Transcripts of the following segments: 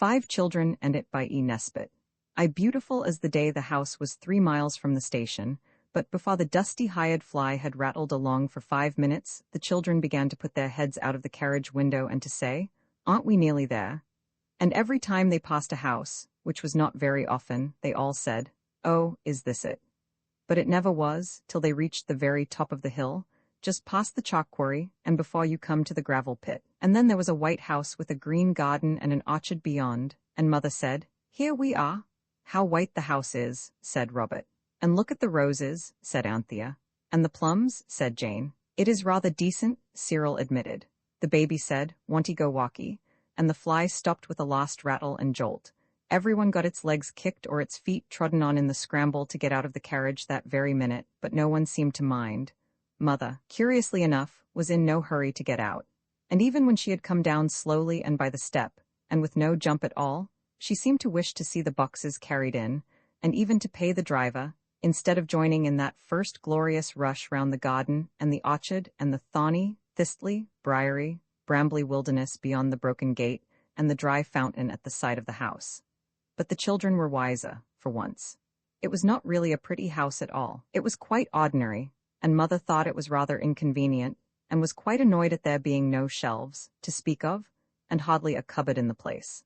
5 Children and It by Nesbit. I beautiful as the day the house was 3 miles from the station, but before the dusty hired fly had rattled along for 5 minutes, the children began to put their heads out of the carriage window and to say, "Aren't we nearly there?" And every time they passed a house, which was not very often, they all said, "Oh, is this it?" But it never was, till they reached the very top of the hill, just past the chalk quarry, and before you come to the gravel pit. And then there was a white house with a green garden and an orchard beyond, and Mother said, "Here we are." "How white the house is," said Robert. "And look at the roses," said Anthea. "And the plums," said Jane. "It is rather decent," Cyril admitted. The baby said, "Want-y go walkie?" And the fly stopped with a last rattle and jolt. Everyone got its legs kicked or its feet trodden on in the scramble to get out of the carriage that very minute, but no one seemed to mind. Mother, curiously enough, was in no hurry to get out. And even when she had come down slowly and by the step, and with no jump at all, she seemed to wish to see the boxes carried in, and even to pay the driver, instead of joining in that first glorious rush round the garden and the orchard and the thorny, thistly, briery, brambly wilderness beyond the broken gate and the dry fountain at the side of the house. But the children were wiser, for once. It was not really a pretty house at all. It was quite ordinary, and Mother thought it was rather inconvenient, and was quite annoyed at there being no shelves, to speak of, and hardly a cupboard in the place.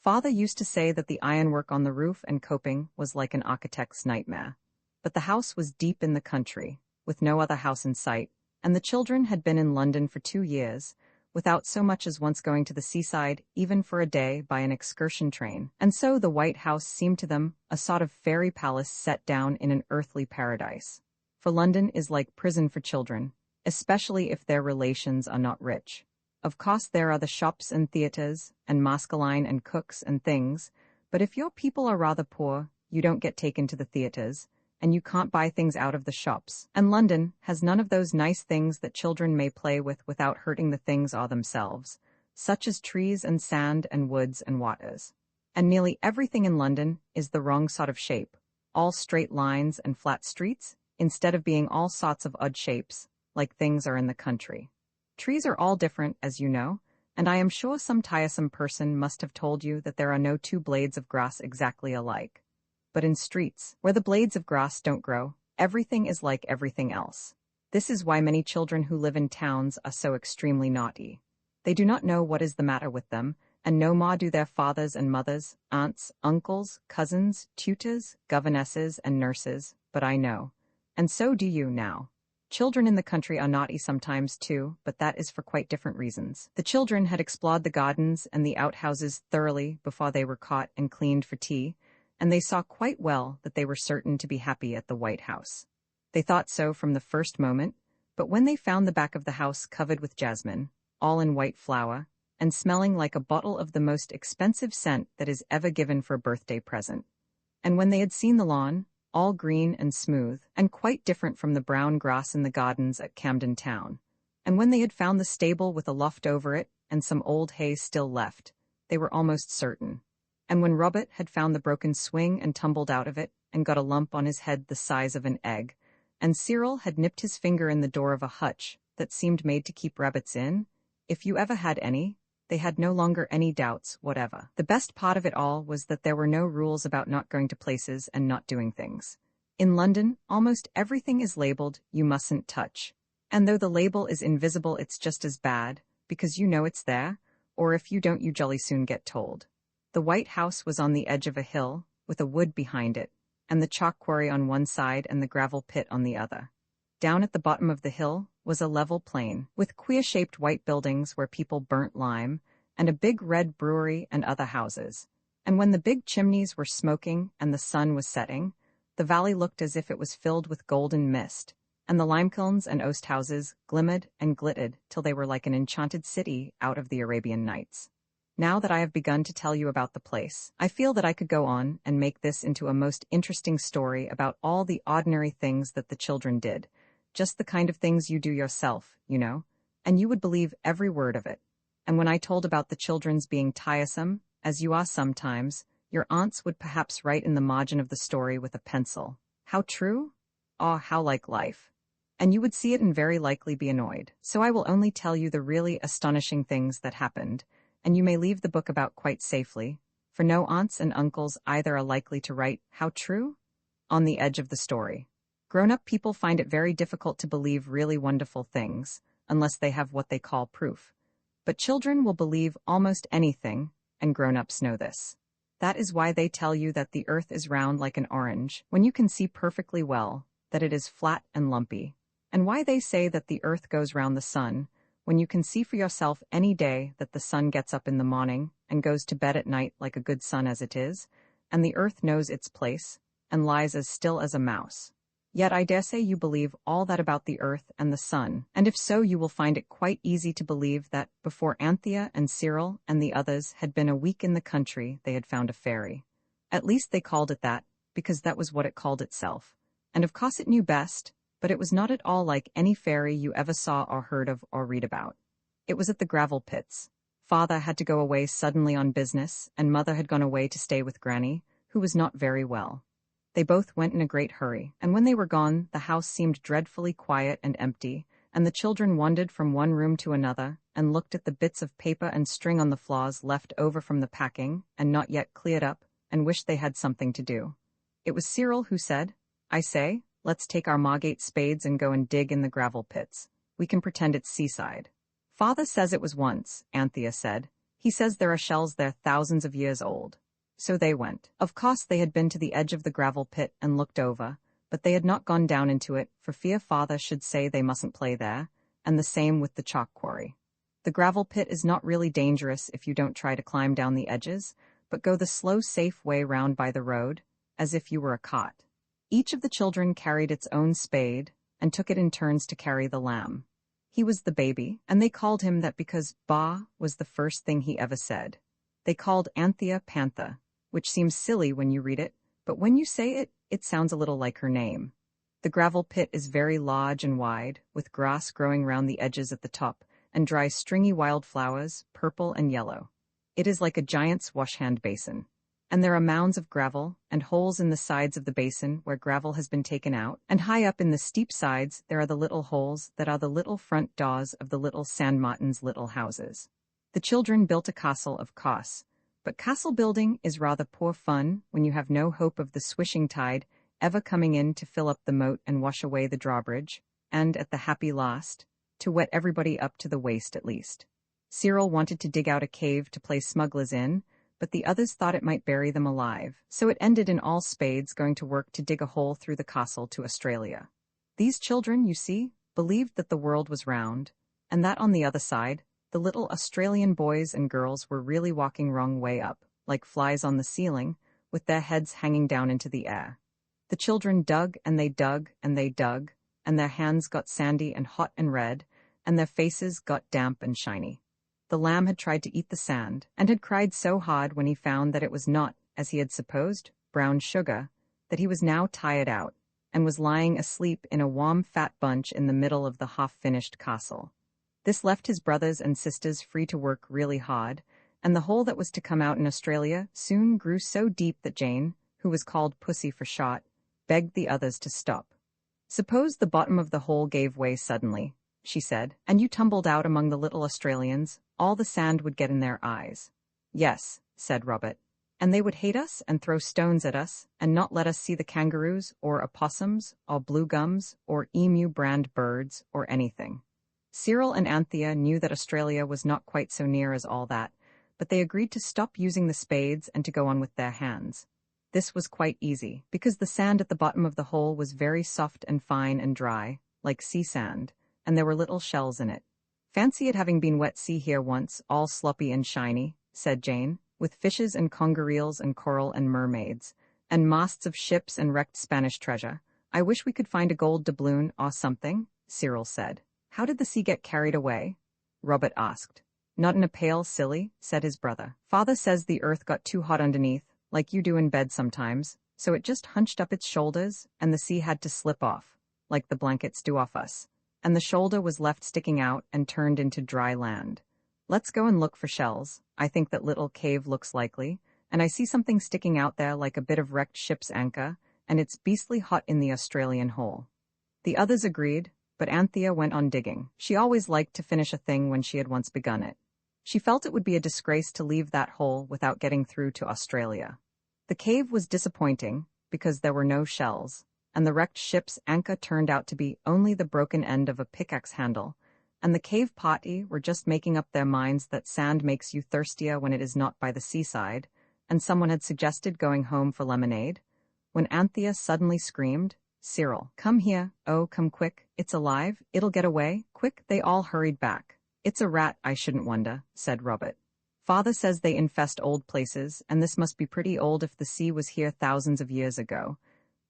Father used to say that the ironwork on the roof and coping was like an architect's nightmare. But the house was deep in the country, with no other house in sight, and the children had been in London for 2 years, without so much as once going to the seaside, even for a day, by an excursion train. And so the White House seemed to them a sort of fairy palace set down in an earthly paradise. For London is like prison for children, especially if their relations are not rich. Of course there are the shops and theatres, and masqueline and cooks and things, but if your people are rather poor, you don't get taken to the theatres, and you can't buy things out of the shops. And London has none of those nice things that children may play with without hurting the things or themselves, such as trees and sand and woods and waters. And nearly everything in London is the wrong sort of shape, all straight lines and flat streets, instead of being all sorts of odd shapes, like things are in the country. Trees are all different, as you know, and I am sure some tiresome person must have told you that there are no 2 blades of grass exactly alike. But in streets, where the blades of grass don't grow, everything is like everything else. This is why many children who live in towns are so extremely naughty. They do not know what is the matter with them, and no more do their fathers and mothers, aunts, uncles, cousins, tutors, governesses, and nurses, but I know. And so do you now. Children in the country are naughty sometimes too, but that is for quite different reasons. The children had explored the gardens and the outhouses thoroughly before they were caught and cleaned for tea, and they saw quite well that they were certain to be happy at the White House. They thought so from the first moment, but when they found the back of the house covered with jasmine, all in white flower, and smelling like a bottle of the most expensive scent that is ever given for a birthday present, and when they had seen the lawn, all green and smooth, and quite different from the brown grass in the gardens at Camden Town, and when they had found the stable with a loft over it and some old hay still left, they were almost certain. And when Robert had found the broken swing and tumbled out of it, and got a lump on his head the size of an egg, and Cyril had nipped his finger in the door of a hutch that seemed made to keep rabbits in, if you ever had any, they had no longer any doubts whatever. The best part of it all was that there were no rules about not going to places and not doing things. In London, almost everything is labeled, "You mustn't touch." And though the label is invisible, it's just as bad, because you know it's there, or if you don't, you jolly soon get told. The White House was on the edge of a hill, with a wood behind it, and the chalk quarry on one side and the gravel pit on the other. Down at the bottom of the hill was a level plain, with queer-shaped white buildings where people burnt lime, and a big red brewery and other houses. And when the big chimneys were smoking and the sun was setting, the valley looked as if it was filled with golden mist, and the limekilns and oast houses glimmered and glittered till they were like an enchanted city out of the Arabian Nights. Now that I have begun to tell you about the place, I feel that I could go on and make this into a most interesting story about all the ordinary things that the children did, just the kind of things you do yourself, you know, and you would believe every word of it. And when I told about the children's being tiresome, as you are sometimes, your aunts would perhaps write in the margin of the story with a pencil, "How true?" "Ah, how like life." And you would see it and very likely be annoyed. So I will only tell you the really astonishing things that happened, and you may leave the book about quite safely, for no aunts and uncles either are likely to write, "How true?" on the edge of the story. Grown-up people find it very difficult to believe really wonderful things, unless they have what they call proof. But children will believe almost anything, and grown-ups know this. That is why they tell you that the earth is round like an orange, when you can see perfectly well that it is flat and lumpy. And why they say that the earth goes round the sun, when you can see for yourself any day that the sun gets up in the morning and goes to bed at night like a good sun as it is, and the earth knows its place, and lies as still as a mouse. Yet I dare say you believe all that about the earth and the sun, and if so you will find it quite easy to believe that, before Anthea and Cyril and the others had been a week in the country, they had found a fairy. At least they called it that, because that was what it called itself. And of course it knew best, but it was not at all like any fairy you ever saw or heard of or read about. It was at the gravel pits. Father had to go away suddenly on business, and Mother had gone away to stay with Granny, who was not very well. They both went in a great hurry, and when they were gone, the house seemed dreadfully quiet and empty, and the children wandered from one room to another, and looked at the bits of paper and string on the floors left over from the packing, and not yet cleared up, and wished they had something to do. It was Cyril who said, "I say, let's take our Margate spades and go and dig in the gravel pits. We can pretend it's seaside." "Father says it was once," Anthea said. "He says there are shells there thousands of years old." So they went. Of course they had been to the edge of the gravel pit and looked over, but they had not gone down into it, for fear Father should say they mustn't play there, and the same with the chalk quarry. The gravel pit is not really dangerous if you don't try to climb down the edges, but go the slow, safe way round by the road, as if you were a cot. Each of the children carried its own spade, and took it in turns to carry the lamb. He was the baby, and they called him that because "ba" was the first thing he ever said. They called Anthea Panther, which seems silly when you read it, but when you say it, it sounds a little like her name. The gravel pit is very large and wide, with grass growing round the edges at the top, and dry stringy wildflowers, purple and yellow. It is like a giant's washhand basin. And there are mounds of gravel, and holes in the sides of the basin where gravel has been taken out, and high up in the steep sides there are the little holes that are the little front doors of the little sandmartins' little houses. The children built a castle, of course, but castle building is rather poor fun when you have no hope of the swishing tide ever coming in to fill up the moat and wash away the drawbridge, and, at the happy last, to wet everybody up to the waist at least. Cyril wanted to dig out a cave to play smugglers in, but the others thought it might bury them alive, so it ended in all spades going to work to dig a hole through the castle to Australia. These children, you see, believed that the world was round, and that on the other side, the little Australian boys and girls were really walking wrong way up, like flies on the ceiling, with their heads hanging down into the air. The children dug and they dug and they dug, and their hands got sandy and hot and red, and their faces got damp and shiny. The lamb had tried to eat the sand, and had cried so hard when he found that it was not, as he had supposed, brown sugar, that he was now tired out, and was lying asleep in a warm fat bunch in the middle of the half-finished castle. This left his brothers and sisters free to work really hard, and the hole that was to come out in Australia soon grew so deep that Jane, who was called Pussy for short, begged the others to stop. "Suppose the bottom of the hole gave way suddenly," she said, "and you tumbled out among the little Australians, all the sand would get in their eyes." "Yes," said Robert, "and they would hate us and throw stones at us, and not let us see the kangaroos, or opossums, or blue gums, or emu brand birds, or anything." Cyril and Anthea knew that Australia was not quite so near as all that, but they agreed to stop using the spades and to go on with their hands. This was quite easy, because the sand at the bottom of the hole was very soft and fine and dry, like sea sand, and there were little shells in it. "Fancy it having been wet sea here once, all sloppy and shiny," said Jane, "with fishes and conger eels and coral and mermaids, and masts of ships and wrecked Spanish treasure. I wish we could find a gold doubloon or something," Cyril said. "How did the sea get carried away?" Robert asked. "Not in a pail, silly," said his brother. "Father says the earth got too hot underneath, like you do in bed sometimes, so it just hunched up its shoulders, and the sea had to slip off, like the blankets do off us, and the shoulder was left sticking out and turned into dry land. Let's go and look for shells. I think that little cave looks likely, and I see something sticking out there like a bit of wrecked ship's anchor, and it's beastly hot in the Australian hole." The others agreed, but Anthea went on digging. She always liked to finish a thing when she had once begun it. She felt it would be a disgrace to leave that hole without getting through to Australia. The cave was disappointing, because there were no shells, and the wrecked ship's anchor turned out to be only the broken end of a pickaxe handle, and the cave party were just making up their minds that sand makes you thirstier when it is not by the seaside, and someone had suggested going home for lemonade, when Anthea suddenly screamed, "Cyril, come here, oh, come quick, it's alive, it'll get away, quick!" They all hurried back. "It's a rat, I shouldn't wonder," said Robert. "Father says they infest old places, and this must be pretty old if the sea was here thousands of years ago."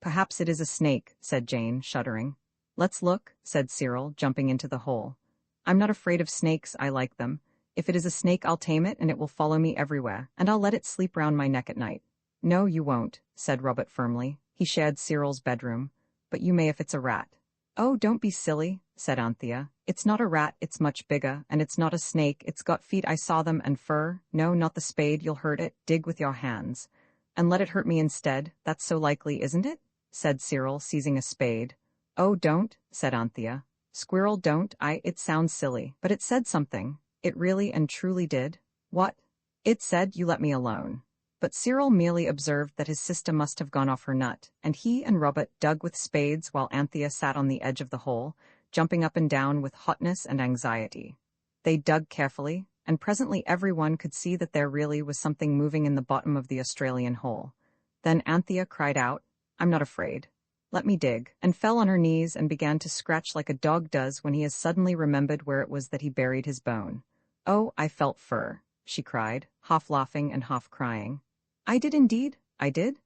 "Perhaps it is a snake," said Jane, shuddering. "Let's look," said Cyril, jumping into the hole. "I'm not afraid of snakes, I like them. If it is a snake, I'll tame it and it will follow me everywhere, and I'll let it sleep round my neck at night." "No, you won't," said Robert firmly. He shared Cyril's bedroom. "But you may if it's a rat." "Oh, don't be silly," said Anthea. "It's not a rat, it's much bigger, and it's not a snake, it's got feet, I saw them, and fur. No, not the spade, you'll hurt it, dig with your hands." "And let it hurt me instead, that's so likely, isn't it?" said Cyril, seizing a spade. "Oh, don't," said Anthea. "Squirrel, don't, it sounds silly, but it said something. It really and truly did." "What?" "It said you let me alone." But Cyril merely observed that his sister must have gone off her nut, and he and Robert dug with spades while Anthea sat on the edge of the hole, jumping up and down with hotness and anxiety. They dug carefully, and presently everyone could see that there really was something moving in the bottom of the Australian hole. Then Anthea cried out, "I'm not afraid. Let me dig," and fell on her knees and began to scratch like a dog does when he has suddenly remembered where it was that he buried his bone. "Oh, I felt fur," she cried, half laughing and half crying. "I did indeed, I did,"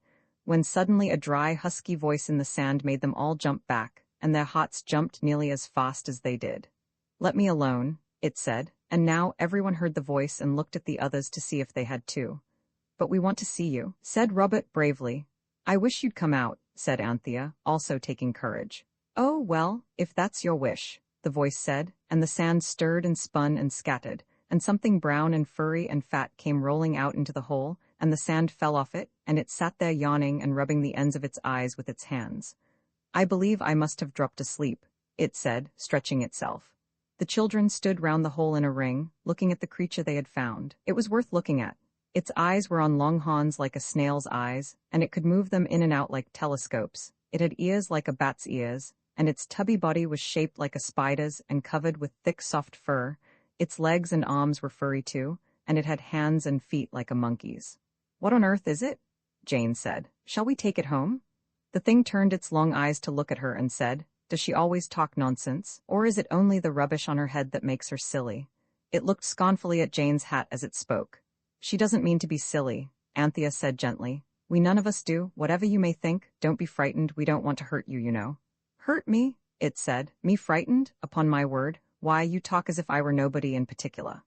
when suddenly a dry, husky voice in the sand made them all jump back, and their hearts jumped nearly as fast as they did. "Let me alone," it said, and now everyone heard the voice and looked at the others to see if they had too. "But we want to see you," said Robert bravely. "I wish you'd come out," said Anthea, also taking courage. "Oh, well, if that's your wish," the voice said, and the sand stirred and spun and scattered, and something brown and furry and fat came rolling out into the hole, and the sand fell off it, and it sat there yawning and rubbing the ends of its eyes with its hands. "I believe I must have dropped asleep," it said, stretching itself. The children stood round the hole in a ring, looking at the creature they had found. It was worth looking at. Its eyes were on long horns like a snail's eyes, and it could move them in and out like telescopes. It had ears like a bat's ears, and its tubby body was shaped like a spider's and covered with thick soft fur. Its legs and arms were furry too, and it had hands and feet like a monkey's. "What on earth is it?" Jane said. "Shall we take it home?" The thing turned its long eyes to look at her and said, "Does she always talk nonsense, or is it only the rubbish on her head that makes her silly?" It looked scornfully at Jane's hat as it spoke. "She doesn't mean to be silly," Anthea said gently. "We none of us do, whatever you may think, don't be frightened, we don't want to hurt you, you know." "Hurt me?" it said. "Me frightened? Upon my word, why, you talk as if I were nobody in particular.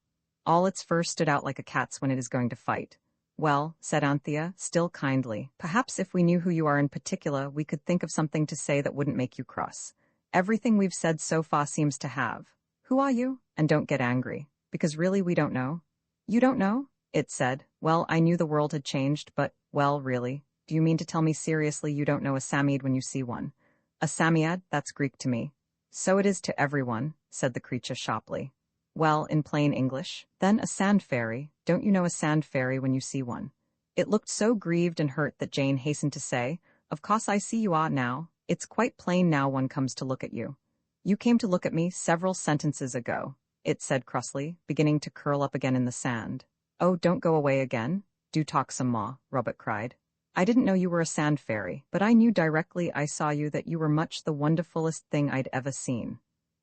All its fur stood out like a cat's when it is going to fight." "Well," said Anthea, still kindly, "perhaps if we knew who you are in particular, we could think of something to say that wouldn't make you cross. Everything we've said so far seems to have. Who are you? And don't get angry, because really we don't know." "You don't know?" it said. "Well, I knew the world had changed, but, well, really, do you mean to tell me seriously you don't know a Samiad when you see one?" "A Samiad, that's Greek to me." "So it is to everyone," said the creature sharply. "Well, in plain English, then a sand fairy. Don't you know a sand fairy when you see one?" It looked so grieved and hurt that Jane hastened to say, "Of course I see you are now. It's quite plain now one comes to look at you." "You came to look at me several sentences ago," it said crossly, beginning to curl up again in the sand. "Oh, don't go away again. Do talk some more," Robert cried. "I didn't know you were a sand fairy, but I knew directly I saw you that you were much the wonderfulest thing I'd ever seen."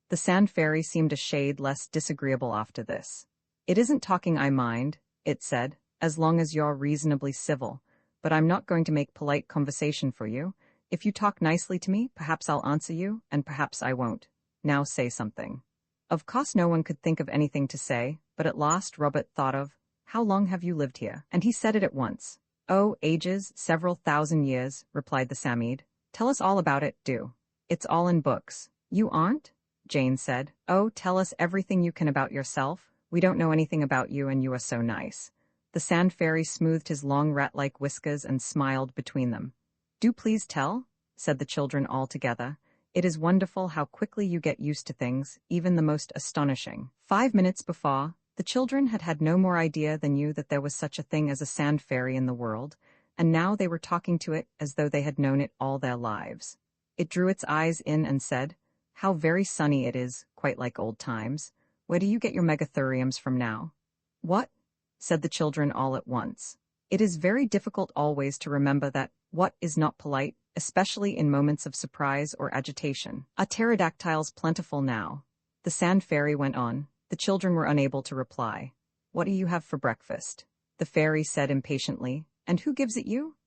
The sand fairy seemed a shade less disagreeable after this. "It isn't talking I mind," it said, "as long as you're reasonably civil, but I'm not going to make polite conversation for you. If you talk nicely to me, perhaps I'll answer you, and perhaps I won't. Now say something." Of course no one could think of anything to say, but at last Robert thought of, "How long have you lived here?" And he said it at once. "Oh, ages, several thousand years," replied the Samiad. "Tell us all about it, do. It's all in books." "You aren't?" Jane said. "Oh, tell us everything you can about yourself. We don't know anything about you and you are so nice." The sand fairy smoothed his long rat-like whiskers and smiled between them. "Do please tell," said the children all together. "It is wonderful how quickly you get used to things, even the most astonishing." 5 minutes before, The children had had no more idea than you that there was such a thing as a sand fairy in the world, and now they were talking to it as though they had known it all their lives. It drew its eyes in and said, "How very sunny it is, quite like old times. Where do you get your megatheriums from now?" "What?" said the children all at once. It is very difficult always to remember that what is not polite, especially in moments of surprise or agitation. "A pterodactyl's plentiful now," the sand fairy went on. The children were unable to reply. "What do you have for breakfast?" the fairy said impatiently. "And who gives it you?"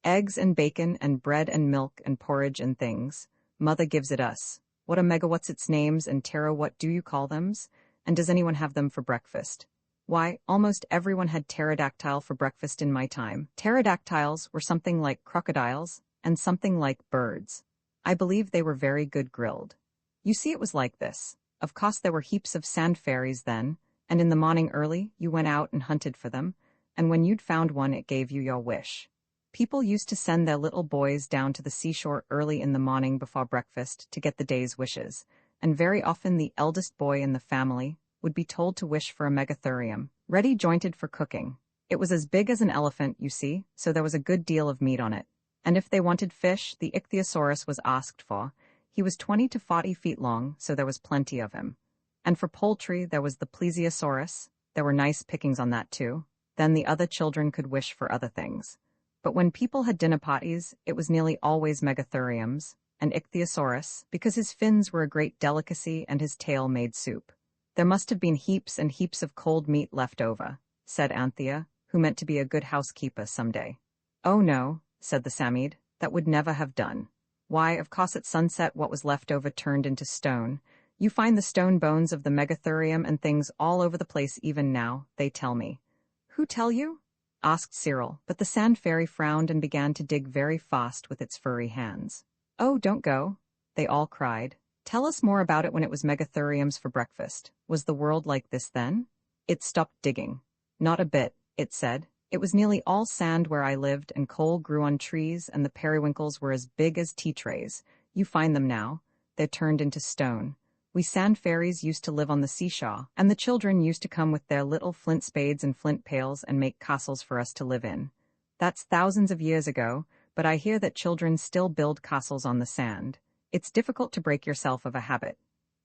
"Eggs and bacon and bread and milk and porridge and things. Mother gives it us. What a mega what's its names and Tara what do you call thems? And does anyone have them for breakfast?" "Why, almost everyone had pterodactyl for breakfast in my time." Pterodactyls were something like crocodiles and something like birds. I believe they were very good grilled. You see, it was like this. Of course there were heaps of sand fairies then, and in the morning early you went out and hunted for them, and when you'd found one it gave you your wish. People used to send their little boys down to the seashore early in the morning before breakfast to get the day's wishes, and very often the eldest boy in the family would be told to wish for a megatherium, ready jointed for cooking. It was as big as an elephant, you see, so there was a good deal of meat on it. And if they wanted fish, the ichthyosaurus was asked for. He was 20 to 40 feet long, so there was plenty of him. And for poultry, there was the plesiosaurus. There were nice pickings on that too. Then the other children could wish for other things. But when people had dinner parties, it was nearly always megatheriums and ichthyosaurus, because his fins were a great delicacy and his tail made soup. "There must have been heaps and heaps of cold meat left over," said Anthea, who meant to be a good housekeeper some day. "Oh no," said the Samid, "that would never have done. Why, of course at sunset what was left over turned into stone. You find the stone bones of the megatherium and things all over the place even now, they tell me." "Who tell you?" asked Cyril, but the sand fairy frowned and began to dig very fast with its furry hands. "Oh, don't go," they all cried. "Tell us more about it when it was megatheriums for breakfast. Was the world like this then?" It stopped digging. "Not a bit," it said. "It was nearly all sand where I lived, and coal grew on trees, and the periwinkles were as big as tea trays. You find them now. They're turned into stone. We sand fairies used to live on the seashore, and the children used to come with their little flint spades and flint pails and make castles for us to live in. That's thousands of years ago, but I hear that children still build castles on the sand. It's difficult to break yourself of a habit."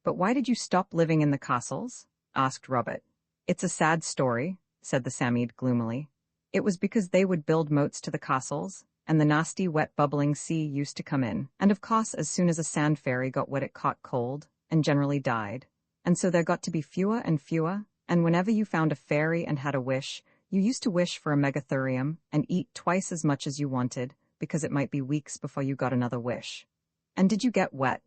"But why did you stop living in the castles?" asked Robert. "It's a sad story," said the Samid gloomily. "It was because they would build moats to the castles, and the nasty, wet, bubbling sea used to come in. And of course, as soon as a sand fairy got wet, it caught cold, and generally died. And so there got to be fewer and fewer, and whenever you found a fairy and had a wish, you used to wish for a megatherium and eat twice as much as you wanted, because it might be weeks before you got another wish." "And did you get wet?"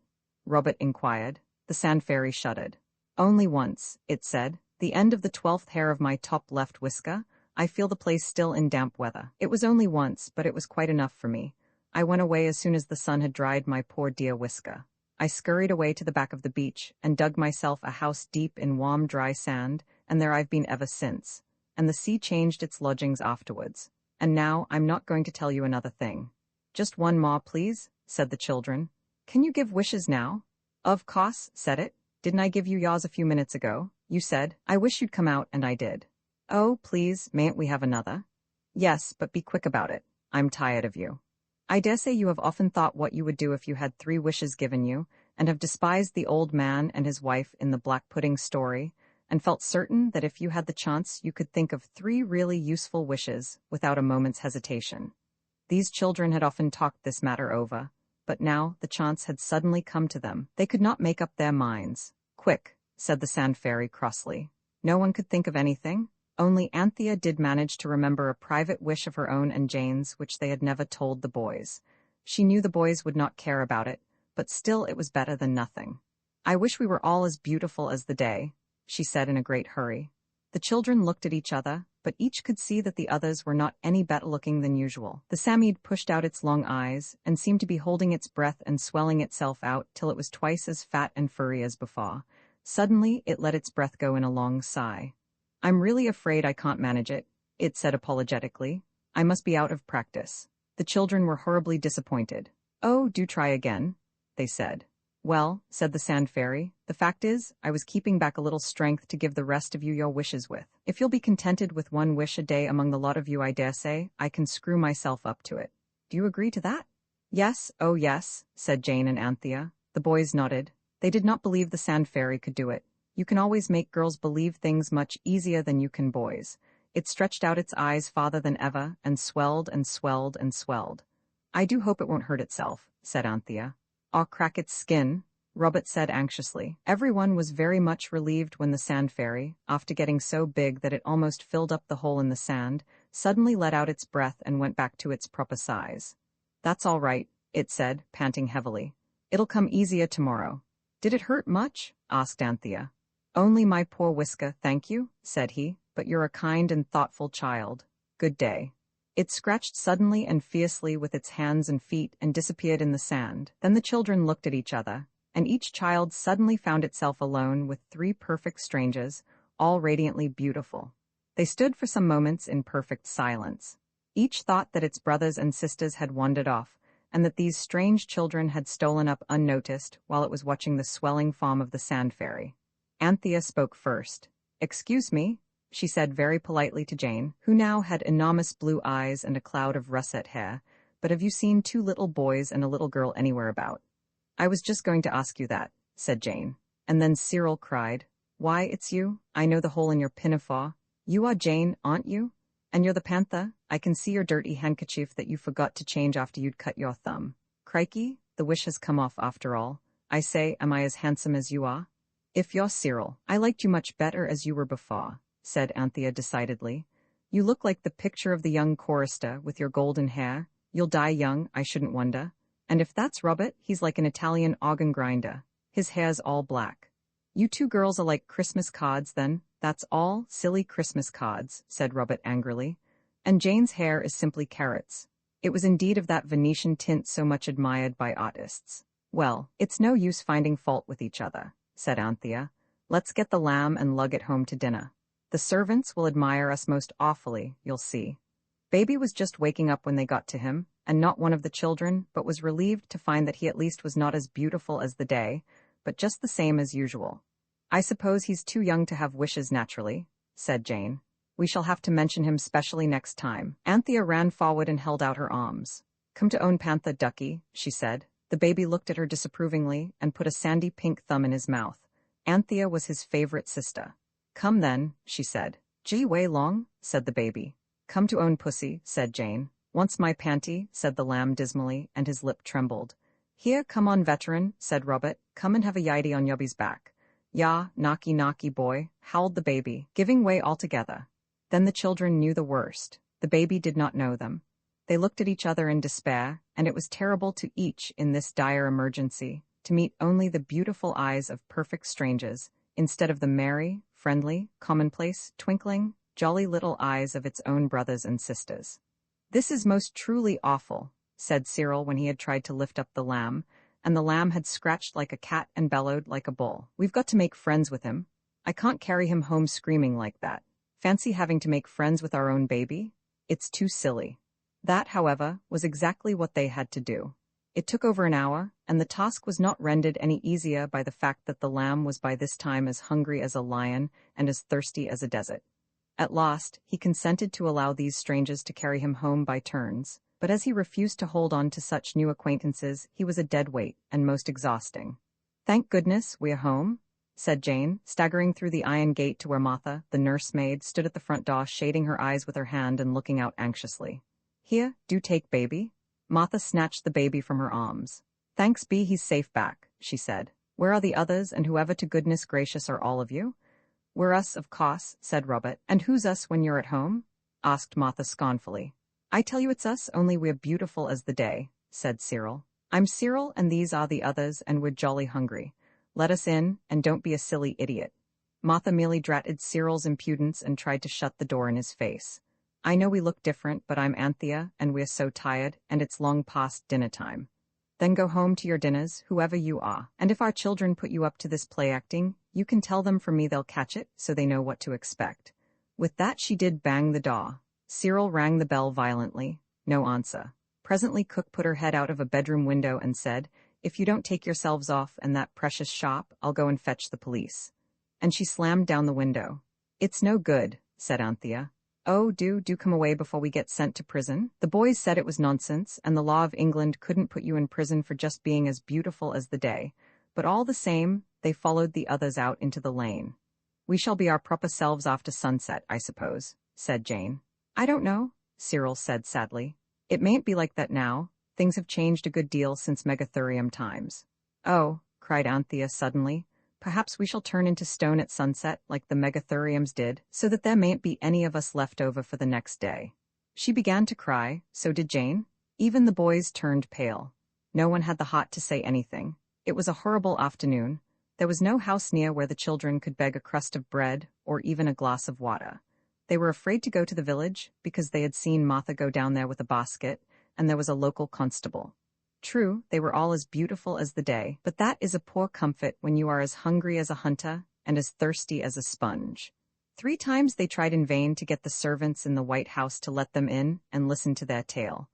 Robert inquired. The sand fairy shuddered. "Only once," it said. "The end of the 12th hair of my top left whisker. I feel the place still in damp weather. It was only once, but it was quite enough for me. I went away as soon as the sun had dried my poor dear whisker. I scurried away to the back of the beach and dug myself a house deep in warm, dry sand, and there I've been ever since. And the sea changed its lodgings afterwards. And now I'm not going to tell you another thing." "Just one more, please," said the children. "Can you give wishes now?" "Of course," said it. "Didn't I give you yours a few minutes ago? You said, 'I wish you'd come out,' and I did." "Oh, please, mayn't we have another?" "Yes, but be quick about it. I'm tired of you. I dare say you have often thought what you would do if you had 3 wishes given you, and have despised the old man and his wife in the black pudding story, and felt certain that if you had the chance you could think of 3 really useful wishes without a moment's hesitation." These children had often talked this matter over, but now the chance had suddenly come to them. They could not make up their minds. "Quick," said the sand fairy crossly. No one could think of anything. Only Anthea did manage to remember a private wish of her own and Jane's which they had never told the boys. She knew the boys would not care about it, but still it was better than nothing. "I wish we were all as beautiful as the day," she said in a great hurry. The children looked at each other, but each could see that the others were not any better looking than usual. The Samid pushed out its long eyes and seemed to be holding its breath and swelling itself out till it was twice as fat and furry as before. Suddenly it let its breath go in a long sigh. "I'm really afraid I can't manage it," it said apologetically. "I must be out of practice." The children were horribly disappointed. "Oh, do try again," they said. Well, said the Sand Fairy, the fact is, I was keeping back a little strength to give the rest of you your wishes with. If you'll be contented with one wish a day among the lot of you, I dare say, I can screw myself up to it. Do you agree to that? Yes, oh yes, said Jane and Anthea. The boys nodded. They did not believe the Sand Fairy could do it. You can always make girls believe things much easier than you can boys. It stretched out its eyes farther than ever, and swelled and swelled and swelled. I do hope it won't hurt itself, said Anthea. Or crack its skin, Robert said anxiously. Everyone was very much relieved when the Sand Fairy, after getting so big that it almost filled up the hole in the sand, suddenly let out its breath and went back to its proper size. That's all right, it said, panting heavily. It'll come easier tomorrow. Did it hurt much? Asked Anthea. Only my poor whisker, thank you, said he, but you're a kind and thoughtful child. Good day. It scratched suddenly and fiercely with its hands and feet and disappeared in the sand. Then the children looked at each other, and each child suddenly found itself alone with three perfect strangers, all radiantly beautiful. They stood for some moments in perfect silence. Each thought that its brothers and sisters had wandered off, and that these strange children had stolen up unnoticed while it was watching the swelling form of the Sand Fairy. Anthea spoke first. Excuse me, she said very politely to Jane, who now had enormous blue eyes and a cloud of russet hair, but have you seen two little boys and a little girl anywhere about? I was just going to ask you that, said Jane. And then Cyril cried, Why, it's you. I know the hole in your pinafore. You are Jane, aren't you? And you're the panther. I can see your dirty handkerchief that you forgot to change after you'd cut your thumb. Crikey, the wish has come off after all. I say, am I as handsome as you are? If you're Cyril, I liked you much better as you were before, said Anthea decidedly. You look like the picture of the young chorister with your golden hair. You'll die young, I shouldn't wonder. And if that's Robert, he's like an Italian organ grinder. His hair's all black. You two girls are like Christmas cards, then. That's all, silly Christmas cards, said Robert angrily. And Jane's hair is simply carrots. It was indeed of that Venetian tint so much admired by artists. Well, it's no use finding fault with each other, said Anthea. Let's get the lamb and lug it home to dinner. The servants will admire us most awfully, you'll see. Baby was just waking up when they got to him, and not one of the children, but was relieved to find that he at least was not as beautiful as the day, but just the same as usual. I suppose he's too young to have wishes naturally, said Jane. We shall have to mention him specially next time. Anthea ran forward and held out her arms. Come to own Panther, ducky, she said. The baby looked at her disapprovingly and put a sandy pink thumb in his mouth. Anthea was his favorite sister. Come then, she said. Gee way long, said the baby. Come to own pussy, said Jane. Once my panty, said the lamb dismally, and his lip trembled. Here, come on, veteran, said Robert. Come and have a yiddy on Yubby's back. Ya, knocky knocky boy, howled the baby, giving way altogether. Then the children knew the worst. The baby did not know them. They looked at each other in despair, and it was terrible to each in this dire emergency to meet only the beautiful eyes of perfect strangers, instead of the merry, friendly, commonplace, twinkling, jolly little eyes of its own brothers and sisters. This is most truly awful, said Cyril when he had tried to lift up the lamb, and the lamb had scratched like a cat and bellowed like a bull. We've got to make friends with him. I can't carry him home screaming like that. Fancy having to make friends with our own baby? It's too silly. That, however, was exactly what they had to do. It took over an hour, and the task was not rendered any easier by the fact that the lamb was by this time as hungry as a lion and as thirsty as a desert. At last, he consented to allow these strangers to carry him home by turns, but as he refused to hold on to such new acquaintances, he was a dead weight and most exhausting. Thank goodness we're home, said Jane, staggering through the iron gate to where Martha, the nursemaid, stood at the front door shading her eyes with her hand and looking out anxiously. Here, do take baby. Martha snatched the baby from her arms. Thanks be he's safe back, she said. Where are the others, and whoever to goodness gracious are all of you? We're us, of course, said Robert. And who's us when you're at home? Asked Martha scornfully. I tell you it's us, only we're beautiful as the day, said Cyril. I'm Cyril, and these are the others, and we're jolly hungry. Let us in, and don't be a silly idiot. Martha merely dratted Cyril's impudence and tried to shut the door in his face. I know we look different, but I'm Anthea, and we're so tired, and it's long past dinner time. Then go home to your dinners, whoever you are. And if our children put you up to this play acting, you can tell them for me they'll catch it, so they know what to expect. With that she did bang the door. Cyril rang the bell violently. No answer. Presently Cook put her head out of a bedroom window and said, If you don't take yourselves off and that precious shop, I'll go and fetch the police." And she slammed down the window. "It's no good," said Anthea. "Oh, do come away before we get sent to prison." The boys said it was nonsense, and the law of England couldn't put you in prison for just being as beautiful as the day. But all the same, they followed the others out into the lane. "We shall be our proper selves after sunset, I suppose," said Jane. "I don't know," Cyril said sadly. "It mayn't be like that now. Things have changed a good deal since Megatherium times." "Oh," cried Anthea suddenly, "perhaps we shall turn into stone at sunset like the Megatheriums did, so that there mayn't be any of us left over for the next day." She began to cry, so did Jane. Even the boys turned pale. No one had the heart to say anything. It was a horrible afternoon. There was no house near where the children could beg a crust of bread or even a glass of water. They were afraid to go to the village because they had seen Martha go down there with a basket, and there was a local constable. True, they were all as beautiful as the day, but that is a poor comfort when you are as hungry as a hunter and as thirsty as a sponge. 3 times they tried in vain to get the servants in the White House to let them in and listen to their tale.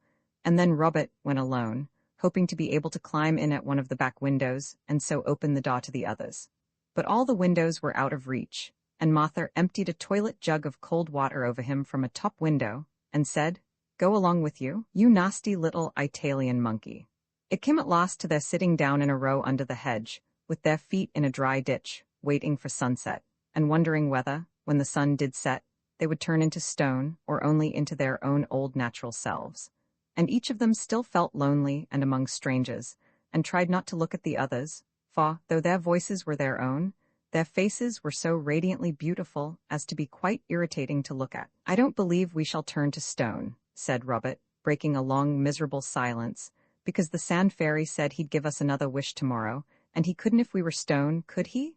And then Robert went alone, hoping to be able to climb in at one of the back windows and so open the door to the others. But all the windows were out of reach, and Martha emptied a toilet jug of cold water over him from a top window and said, "Go along with you, you nasty little Italian monkey." It came at last to their sitting down in a row under the hedge, with their feet in a dry ditch, waiting for sunset, and wondering whether, when the sun did set, they would turn into stone or only into their own old natural selves. And each of them still felt lonely and among strangers, and tried not to look at the others, for, though their voices were their own, their faces were so radiantly beautiful as to be quite irritating to look at. "I don't believe we shall turn to stone," said Robert, breaking a long miserable silence, because the sand fairy said he'd give us another wish tomorrow, and he couldn't if we were stone, could he?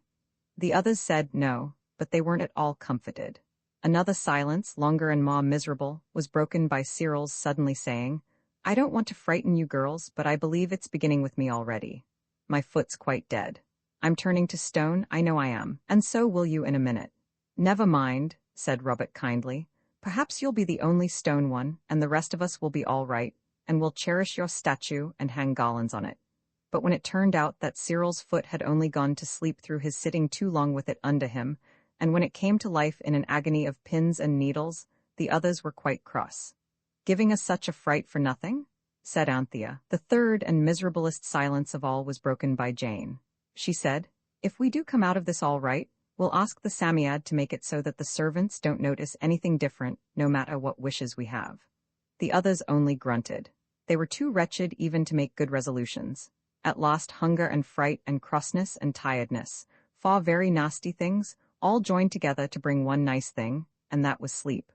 The others said no, but they weren't at all comforted. Another silence, longer and more miserable, was broken by Cyril's suddenly saying, "I don't want to frighten you girls, but I believe it's beginning with me already. My foot's quite dead. I'm turning to stone, I know I am, and so will you in a minute." "Never mind," said Robert kindly. "Perhaps you'll be the only stone one, and the rest of us will be all right, and we'll cherish your statue and hang garlands on it." But when it turned out that Cyril's foot had only gone to sleep through his sitting too long with it under him, and when it came to life in an agony of pins and needles, the others were quite cross. "Giving us such a fright for nothing?" said Anthea. The third and miserablest silence of all was broken by Jane. She said, "If we do come out of this all right, we'll ask the Psammead to make it so that the servants don't notice anything different, no matter what wishes we have." The others only grunted. They were too wretched even to make good resolutions. At last hunger and fright and crossness and tiredness, 4 very nasty things, all joined together to bring one nice thing, and that was sleep.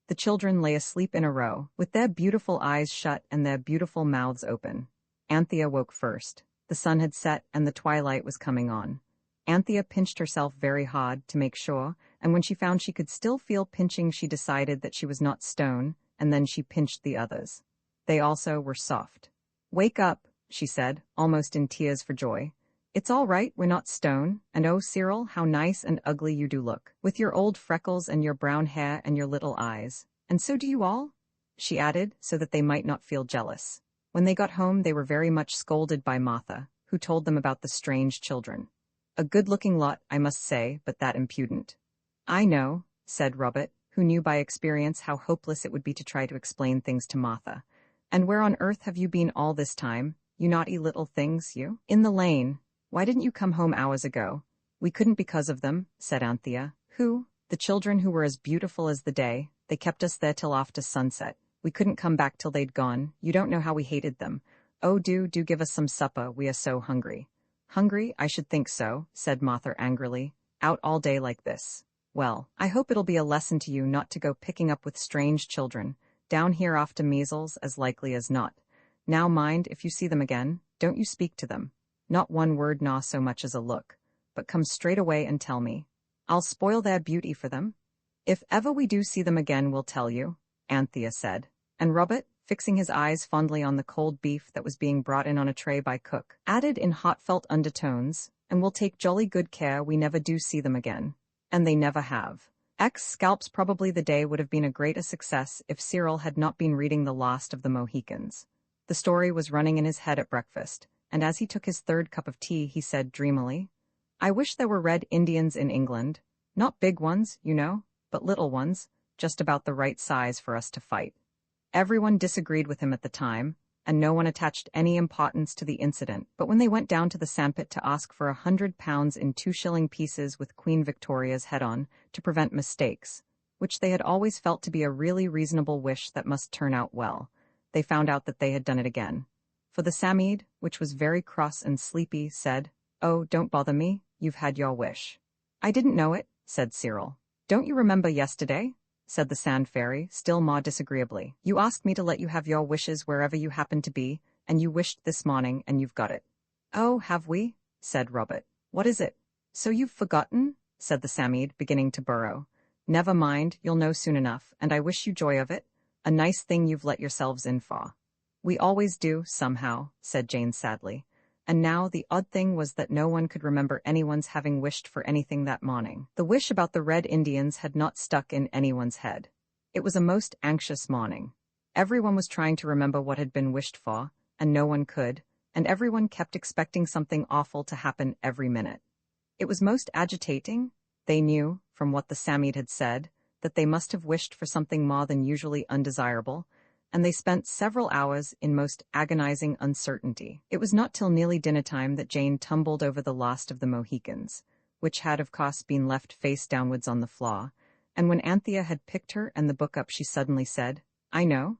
The children lay asleep in a row, with their beautiful eyes shut and their beautiful mouths open. Anthea woke first. The sun had set and the twilight was coming on. Anthea pinched herself very hard to make sure, and when she found she could still feel pinching, she decided that she was not stone, and then she pinched the others. They also were soft. "Wake up," she said, almost in tears for joy. "It's all right, we're not stone, and oh, Cyril, how nice and ugly you do look, with your old freckles and your brown hair and your little eyes. And so do you all," she added, so that they might not feel jealous. When they got home, they were very much scolded by Martha, who told them about the strange children. A good-looking lot, I must say, but that impudent. "I know," said Robert, who knew by experience how hopeless it would be to try to explain things to Martha. "And where on earth have you been all this time, you naughty little things, you?" "In the lane. Why didn't you come home hours ago?" "We couldn't because of them," said Anthea. "Who?" "The children who were as beautiful as the day. They kept us there till after sunset. We couldn't come back till they'd gone. You don't know how we hated them. Oh, do give us some supper, we are so hungry." "Hungry? I should think so," said Martha angrily. "Out all day like this. Well, I hope it'll be a lesson to you not to go picking up with strange children, down here after measles, as likely as not. Now mind, if you see them again, don't you speak to them. Not one word nor so much as a look, but come straight away and tell me. I'll spoil their beauty for them. If ever we do see them again, we'll tell you," Anthea said. And Robert, fixing his eyes fondly on the cold beef that was being brought in on a tray by cook, added in heartfelt undertones, "And we'll take jolly good care we never do see them again." And they never have. Scalps probably the day would have been a greater success if Cyril had not been reading The Last of the Mohicans. The story was running in his head at breakfast, and as he took his third cup of tea he said dreamily, "I wish there were red Indians in England. Not big ones, you know, but little ones, just about the right size for us to fight." Everyone disagreed with him at the time, and no one attached any importance to the incident, but when they went down to the sandpit to ask for £100 in 2-shilling pieces with Queen Victoria's head on, to prevent mistakes, which they had always felt to be a really reasonable wish that must turn out well, they found out that they had done it again. For the Samide, which was very cross and sleepy, said, "Oh, don't bother me, you've had your wish." "I didn't know it," said Cyril. "Don't you remember yesterday?" said the Sand Fairy, still more disagreeably. "You asked me to let you have your wishes wherever you happened to be, and you wished this morning, and you've got it." "Oh, have we?" said Robert. "What is it?" "So you've forgotten?" said the Samide, beginning to burrow. "Never mind, you'll know soon enough, and I wish you joy of it. A nice thing you've let yourselves in for." "We always do, somehow," said Jane sadly. And now the odd thing was that no one could remember anyone's having wished for anything that morning. The wish about the Red Indians had not stuck in anyone's head. It was a most anxious morning. Everyone was trying to remember what had been wished for, and no one could, and everyone kept expecting something awful to happen every minute. It was most agitating. They knew, from what the Samide had said, that they must have wished for something more than usually undesirable, and they spent several hours in most agonizing uncertainty. It was not till nearly dinner time that Jane tumbled over the last of the Mohicans, which had of course been left face downwards on the floor, and when Anthea had picked her and the book up she suddenly said, "I know,"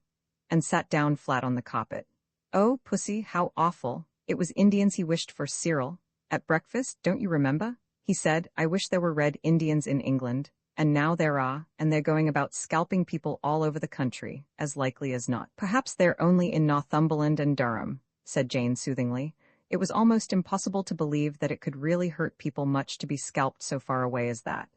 and sat down flat on the carpet. "Oh, Pussy, how awful. It was Indians he wished for, Cyril. At breakfast, don't you remember? He said, 'I wish there were red Indians in England.' And now there are, and they're going about scalping people all over the country, as likely as not." "Perhaps they're only in Northumberland and Durham," said Jane soothingly. It was almost impossible to believe that it could really hurt people much to be scalped so far away as that.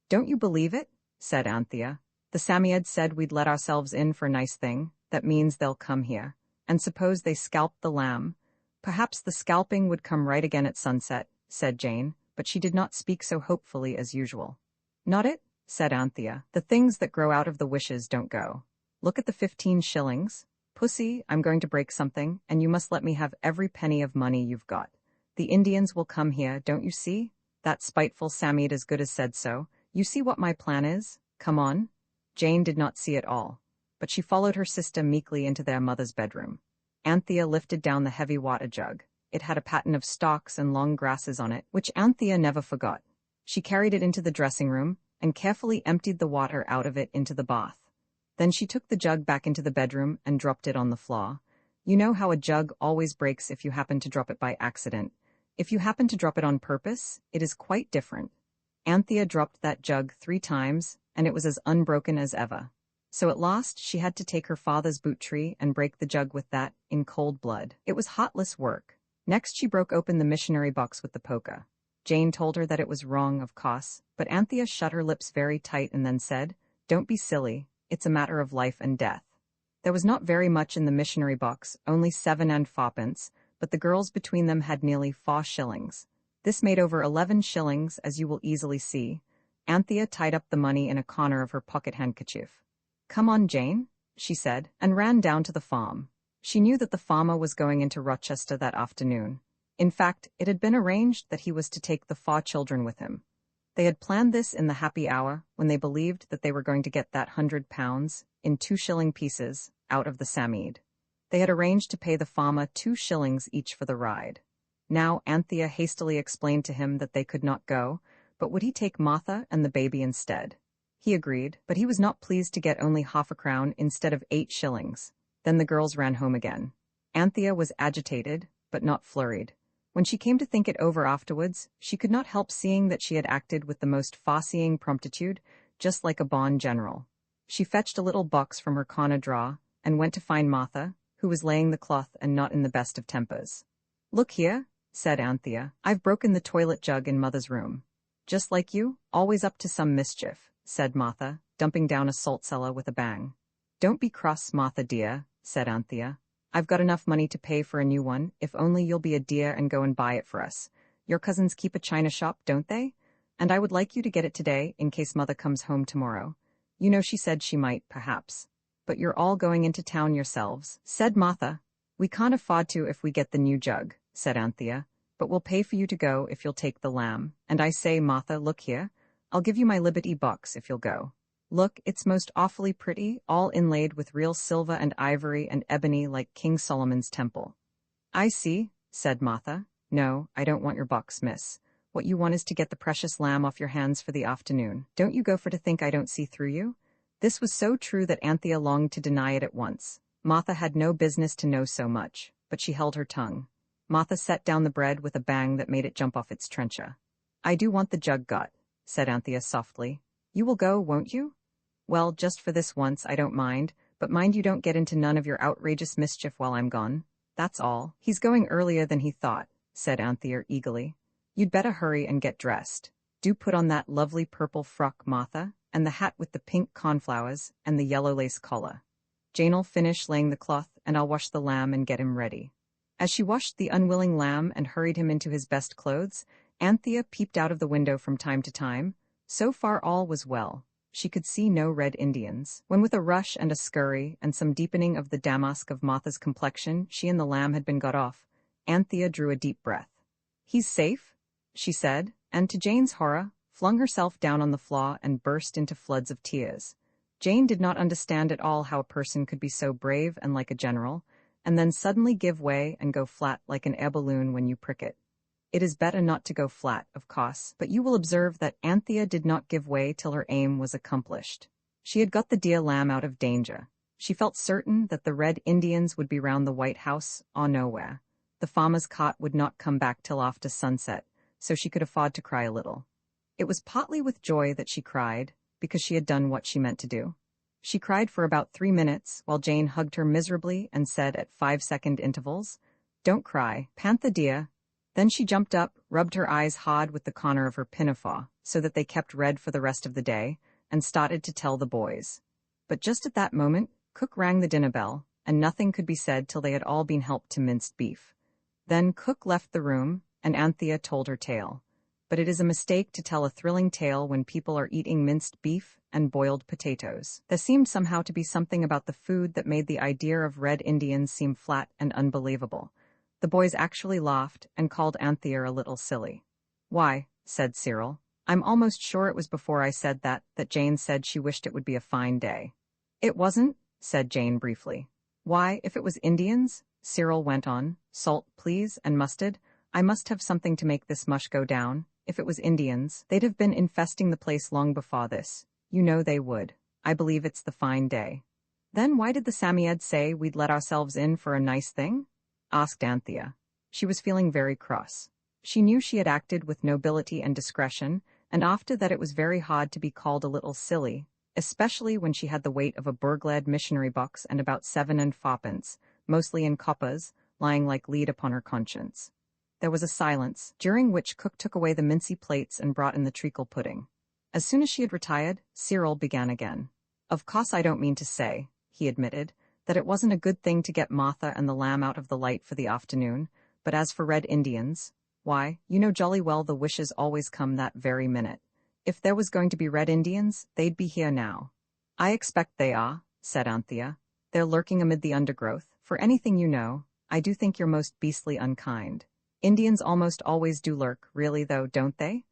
"Don't you believe it?" said Anthea. "The Samiad said we'd let ourselves in for a nice thing. That means they'll come here. And suppose they scalped the lamb? Perhaps the scalping would come right again at sunset," said Jane, but she did not speak so hopefully as usual. "Not it?" said Anthea. "The things that grow out of the wishes don't go. Look at the 15 shillings. Pussy, I'm going to break something, and you must let me have every penny of money you've got. The Indians will come here, don't you see? That spiteful Samide as good as said so. You see what my plan is? Come on." Jane did not see it all, but she followed her sister meekly into their mother's bedroom. Anthea lifted down the heavy water jug. It had a pattern of stalks and long grasses on it, which Anthea never forgot. She carried it into the dressing room, and carefully emptied the water out of it into the bath. Then she took the jug back into the bedroom and dropped it on the floor. You know how a jug always breaks if you happen to drop it by accident. If you happen to drop it on purpose, it is quite different. Anthea dropped that jug 3 times, and it was as unbroken as ever. So at last she had to take her father's boot tree and break the jug with that, in cold blood. It was heartless work. Next she broke open the missionary box with the poker. Jane told her that it was wrong, of course, but Anthea shut her lips very tight and then said, "Don't be silly, it's a matter of life and death." There was not very much in the missionary box, only 7 and 4pence, but the girls between them had nearly 4 shillings. This made over 11 shillings, as you will easily see. Anthea tied up the money in a corner of her pocket handkerchief. "Come on, Jane," she said, and ran down to the farm. She knew that the farmer was going into Rochester that afternoon. In fact, it had been arranged that he was to take the 4 children with him. They had planned this in the happy hour when they believed that they were going to get that £100 in 2-shilling pieces out of the Samide. They had arranged to pay the farmer 2 shillings each for the ride. Now Anthea hastily explained to him that they could not go, but would he take Martha and the baby instead? He agreed, but he was not pleased to get only half a crown instead of 8 shillings. Then the girls ran home again. Anthea was agitated, but not flurried. When she came to think it over afterwards, she could not help seeing that she had acted with the most farseeing promptitude, just like a Bond general. She fetched a little box from her corner drawer, and went to find Martha, who was laying the cloth and not in the best of tempers. "Look here," said Anthea, "I've broken the toilet jug in Mother's room." "Just like you, always up to some mischief," said Martha, dumping down a salt cellar with a bang. "Don't be cross, Martha dear," said Anthea. "I've got enough money to pay for a new one, if only you'll be a dear and go and buy it for us. Your cousins keep a china shop, don't they? And I would like you to get it today, in case Mother comes home tomorrow. You know she said she might, perhaps. But you're all going into town yourselves," said Martha. "We can't afford to if we get the new jug. said Anthea, "but we'll pay for you to go if you'll take the lamb. And I say, Martha, look here. I'll give you my Liberty box if you'll go. Look, it's most awfully pretty, all inlaid with real silver and ivory and ebony like King Solomon's temple." "I see," said Martha. "No, I don't want your box, miss. What you want is to get the precious lamb off your hands for the afternoon. Don't you go for to think I don't see through you?" This was so true that Anthea longed to deny it at once. Martha had no business to know so much, but she held her tongue. Martha set down the bread with a bang that made it jump off its trencher. "I do want the jug got," said Anthea softly. "You will go, won't you?" "Well, just for this once, I don't mind, but mind you don't get into none of your outrageous mischief while I'm gone. That's all." "He's going earlier than he thought," said Anthea eagerly. "You'd better hurry and get dressed. Do put on that lovely purple frock, Martha, and the hat with the pink cornflowers and the yellow lace collar. Jane'll finish laying the cloth, and I'll wash the lamb and get him ready." As she washed the unwilling lamb and hurried him into his best clothes, Anthea peeped out of the window from time to time. So far all was well. She could see no red Indians. When with a rush and a scurry and some deepening of the damask of Martha's complexion she and the lamb had been got off, Anthea drew a deep breath. "He's safe?" she said, and to Jane's horror, flung herself down on the floor and burst into floods of tears. Jane did not understand at all how a person could be so brave and like a general, and then suddenly give way and go flat like an air balloon when you prick it. It is better not to go flat, of course, but you will observe that Anthea did not give way till her aim was accomplished. She had got the dear lamb out of danger. She felt certain that the Red Indians would be round the White House or nowhere. The farmer's cot would not come back till after sunset, so she could afford to cry a little. It was partly with joy that she cried, because she had done what she meant to do. She cried for about 3 minutes, while Jane hugged her miserably and said at 5-second intervals, "Don't cry, Panther dear." Then she jumped up, rubbed her eyes hard with the corner of her pinafore, so that they kept red for the rest of the day, and started to tell the boys. But just at that moment, Cook rang the dinner bell, and nothing could be said till they had all been helped to minced beef. Then Cook left the room, and Anthea told her tale. But it is a mistake to tell a thrilling tale when people are eating minced beef and boiled potatoes. There seemed somehow to be something about the food that made the idea of Red Indians seem flat and unbelievable. The boys actually laughed and called Anthea a little silly. "Why," said Cyril, "I'm almost sure it was before I said that Jane said she wished it would be a fine day." "It wasn't," said Jane briefly. "Why, if it was Indians," Cyril went on, "salt, please, and mustard. I must have something to make this mush go down. If it was Indians, they'd have been infesting the place long before this. You know they would. I believe it's the fine day." "Then why did the Psammead say we'd let ourselves in for a nice thing?" asked Anthea. She was feeling very cross. She knew she had acted with nobility and discretion, and after that it was very hard to be called a little silly, especially when she had the weight of a burgled missionary box and about 7 and 4pence, mostly in coppers, lying like lead upon her conscience. There was a silence, during which Cook took away the mincy plates and brought in the treacle pudding. As soon as she had retired, Cyril began again. "Of course I don't mean to say," he admitted, "that it wasn't a good thing to get Martha and the lamb out of the light for the afternoon, but as for Red Indians, why, you know jolly well the wishes always come that very minute. If there was going to be Red Indians, they'd be here now." "I expect they are," said Anthea. "They're lurking amid the undergrowth. For anything you know, I do think you're most beastly unkind. Indians almost always do lurk, really though, don't they?"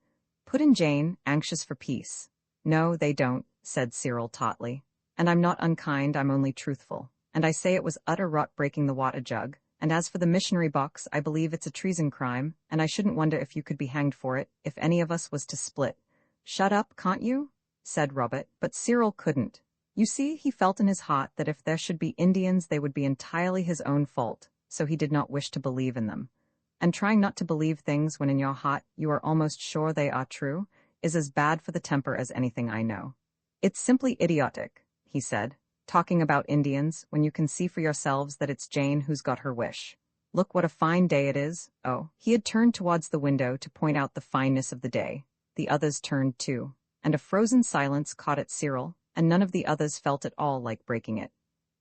put in Jane, anxious for peace. "No, they don't," said Cyril tautly. "And I'm not unkind, I'm only truthful. And I say it was utter rot breaking the water jug, and as for the missionary box, I believe it's a treason crime, and I shouldn't wonder if you could be hanged for it, if any of us was to split." "Shut up, can't you?" said Robert, but Cyril couldn't. You see, he felt in his heart that if there should be Indians they would be entirely his own fault, so he did not wish to believe in them. And trying not to believe things when in your heart you are almost sure they are true is as bad for the temper as anything I know. "It's simply idiotic," he said, "talking about Indians when you can see for yourselves that it's Jane who's got her wish. Look what a fine day it is." Oh, he had turned towards the window to point out the fineness of the day. The others turned too, and a frozen silence caught at Cyril, and none of the others felt at all like breaking it.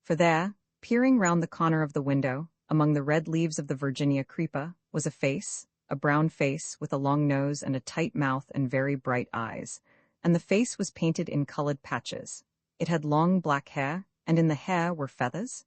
For there, peering round the corner of the window, among the red leaves of the Virginia creeper, was a brown face with a long nose and a tight mouth and very bright eyes, and the face was painted in colored patches. It had long black hair, and in the hair were feathers.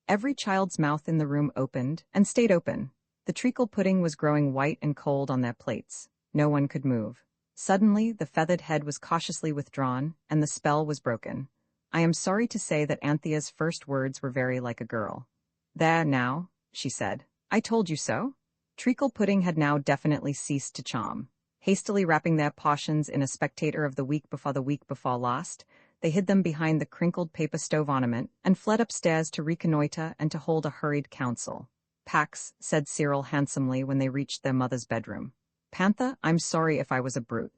Every child's mouth in the room opened, and stayed open. The treacle pudding was growing white and cold on their plates. No one could move. Suddenly, the feathered head was cautiously withdrawn, and the spell was broken. I am sorry to say that Anthea's first words were very like a girl. "There now," she said. "I told you so." Treacle pudding had now definitely ceased to charm. Hastily wrapping their potions in a spectator of the week before last, they hid them behind the crinkled paper stove ornament and fled upstairs to reconnoiter and to hold a hurried council. "Pax," said Cyril handsomely when they reached their mother's bedroom. "Panther, I'm sorry if I was a brute."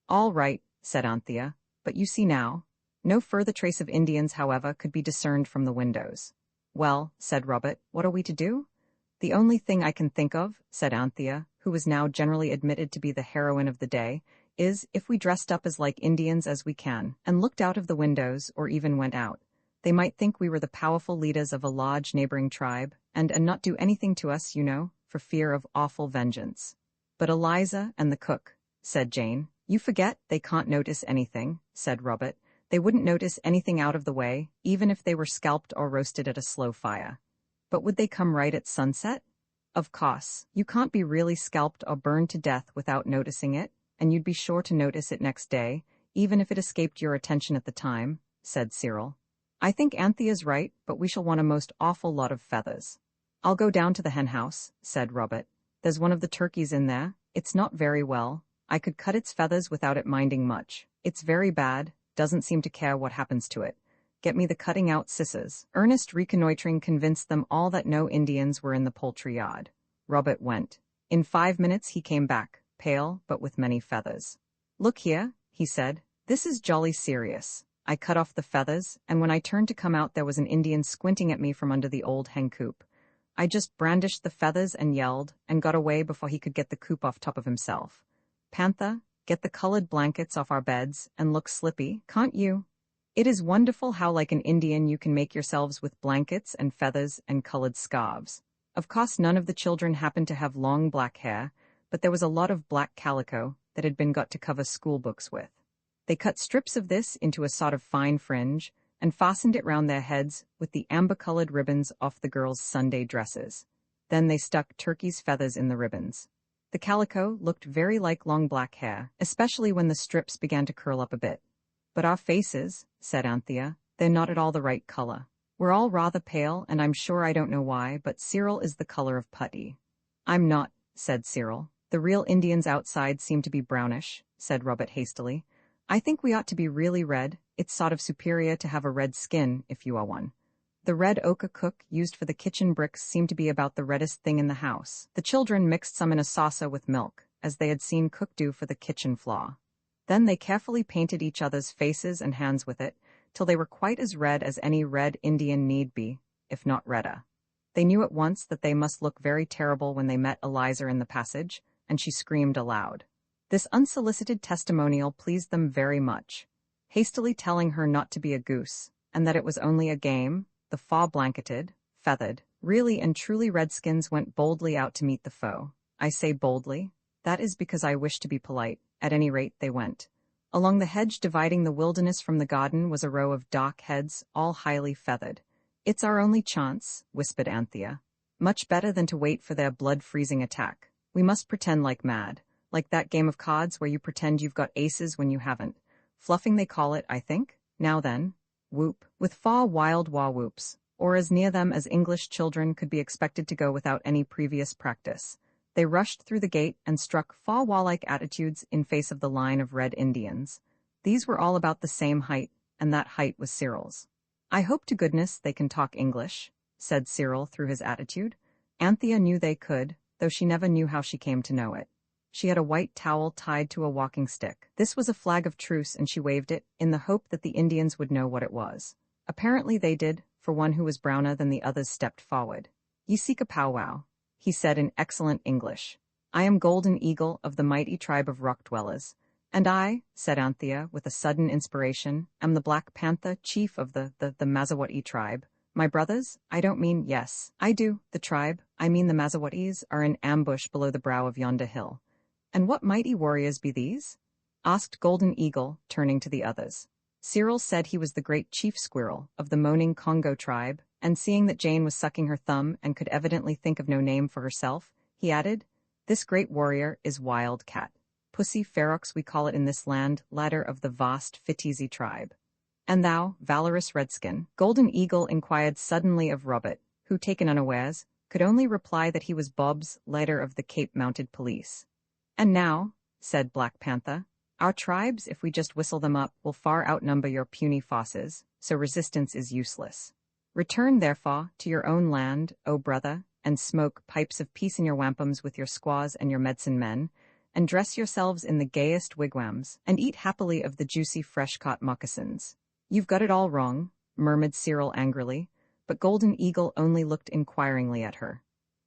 "All right," said Anthea, "but you see now." No further trace of Indians, however, could be discerned from the windows. "Well," said Robert, "what are we to do?" "The only thing I can think of," said Anthea, who was now generally admitted to be the heroine of the day, "is, if we dressed up as like Indians as we can, and looked out of the windows, or even went out, they might think we were the powerful leaders of a large neighboring tribe, and not do anything to us, for fear of awful vengeance." "But Eliza and the cook," said Jane. "You forget they can't notice anything," said Robert. "They wouldn't notice anything out of the way, even if they were scalped or roasted at a slow fire." "But would they come right at sunset?" "Of course. You can't be really scalped or burned to death without noticing it, and you'd be sure to notice it next day, even if it escaped your attention at the time," said Cyril. "I think Anthea's right, but we shall want a most awful lot of feathers." "I'll go down to the hen house," said Robert. "There's one of the turkeys in there. It's not very well. I could cut its feathers without it minding much. It's very bad, doesn't seem to care what happens to it. Get me the cutting-out scissors." Earnest reconnoitering convinced them all that no Indians were in the poultry yard. Robert went. In 5 minutes he came back, pale but with many feathers. "Look here," he said. "This is jolly serious." I cut off the feathers, and when I turned to come out there was an Indian squinting at me from under the old hen coop. I just brandished the feathers and yelled, and got away before he could get the coop off top of himself. "Panther, get the colored blankets off our beds, and look slippy, can't you? It is wonderful how like an Indian you can make yourselves with blankets and feathers and colored scarves." Of course none of the children happened to have long black hair, but there was a lot of black calico that had been got to cover school books with. They cut strips of this into a sort of fine fringe, and fastened it round their heads with the amber-colored ribbons off the girls' Sunday dresses. Then they stuck turkey's feathers in the ribbons. The calico looked very like long black hair, especially when the strips began to curl up a bit. "But our faces," said Anthea, "they're not at all the right color. We're all rather pale, and I'm sure I don't know why, but Cyril is the color of putty." "I'm not," said Cyril. "The real Indians outside seem to be brownish," said Robert hastily. "I think we ought to be really red. It's sort of superior to have a red skin, if you are one." The red ochre cook used for the kitchen bricks seemed to be about the reddest thing in the house. The children mixed some in a saucer with milk, as they had seen cook do for the kitchen floor. Then they carefully painted each other's faces and hands with it, till they were quite as red as any red Indian need be, if not redder. They knew at once that they must look very terrible when they met Eliza in the passage, and she screamed aloud. This unsolicited testimonial pleased them very much. Hastily telling her not to be a goose, and that it was only a game, the faw-blanketed, feathered, really and truly redskins went boldly out to meet the foe. I say boldly. That is because I wish to be polite. At any rate, they went. Along the hedge dividing the wilderness from the garden was a row of dark heads, all highly feathered. "It's our only chance," whispered Anthea. "Much better than to wait for their blood-freezing attack. We must pretend like mad, like that game of cards where you pretend you've got aces when you haven't. Fluffing they call it, I think. Now then, whoop," with far wild wah-whoops, or as near them as English children could be expected to go without any previous practice. They rushed through the gate and struck faw-wah-like attitudes in face of the line of red Indians. These were all about the same height, and that height was Cyril's. "I hope to goodness they can talk English," said Cyril through his attitude. Anthea knew they could, though she never knew how she came to know it. She had a white towel tied to a walking stick. This was a flag of truce, and she waved it, in the hope that the Indians would know what it was. Apparently they did, for one who was browner than the others stepped forward. "Ye seek a powwow," he said in excellent English. "I am Golden Eagle of the mighty tribe of rock dwellers." "And I," said Anthea with a sudden inspiration, "am the Black Panther, chief of the Mazawattee tribe. My brothers, I don't mean, yes, I do, the tribe, I mean the Mazawattees, are in ambush below the brow of yonder hill." "And what mighty warriors be these?" asked Golden Eagle, turning to the others. Cyril said he was the great chief squirrel of the moaning Congo tribe, and seeing that Jane was sucking her thumb and could evidently think of no name for herself, he added. This great warrior is Wild Cat. Pussy Ferox we call it in this land, ladder of the vast Fitizi tribe. And thou, valorous redskin, Golden Eagle inquired suddenly of Robert, who, taken unawares, could only reply that he was Bob's, leader of the Cape Mounted Police. And now, said Black Panther, our tribes, if we just whistle them up, will far outnumber your puny fosses, so resistance is useless. Return, therefore, to your own land, O brother, and smoke pipes of peace in your wampums with your squaws and your medicine men, and dress yourselves in the gayest wigwams, and eat happily of the juicy fresh-caught moccasins. You've got it all wrong, murmured Cyril angrily, but Golden Eagle only looked inquiringly at her.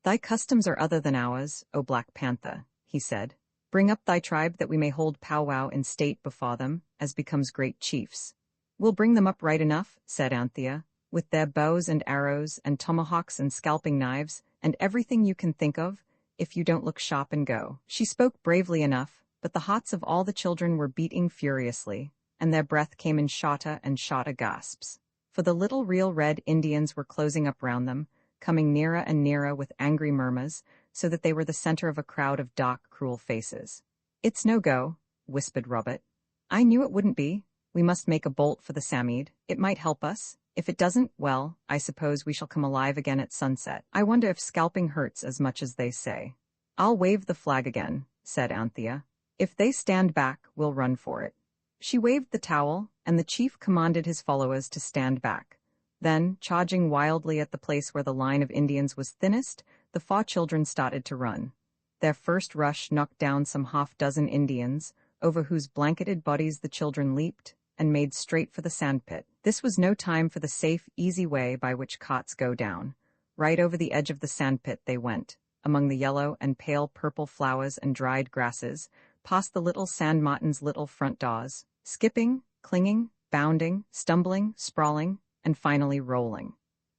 Thy customs are other than ours, O Black Panther, he said. Bring up thy tribe that we may hold powwow in state before them, as becomes great chiefs. We'll bring them up right enough, said Anthea, with their bows and arrows and tomahawks and scalping knives and everything you can think of, if you don't look sharp and go. She spoke bravely enough, but the hearts of all the children were beating furiously, and their breath came in shorter and shorter gasps. For the little real red Indians were closing up round them, coming nearer and nearer with angry murmurs, so that they were the center of a crowd of dark, cruel faces. It's no go, whispered Robert. I knew it wouldn't be. We must make a bolt for the Samide. It might help us. If it doesn't, well, I suppose we shall come alive again at sunset. I wonder if scalping hurts as much as they say. I'll wave the flag again, said Anthea. If they stand back, we'll run for it. She waved the towel, and the chief commanded his followers to stand back. Then, charging wildly at the place where the line of Indians was thinnest, the 4 children started to run. Their first rush knocked down some half-dozen Indians, over whose blanketed bodies the children leaped, and made straight for the sandpit. This was no time for the safe, easy way by which cots go down. Right over the edge of the sandpit they went, among the yellow and pale purple flowers and dried grasses, past the little sand martin's little front doors, skipping, clinging, bounding, stumbling, sprawling, and finally rolling.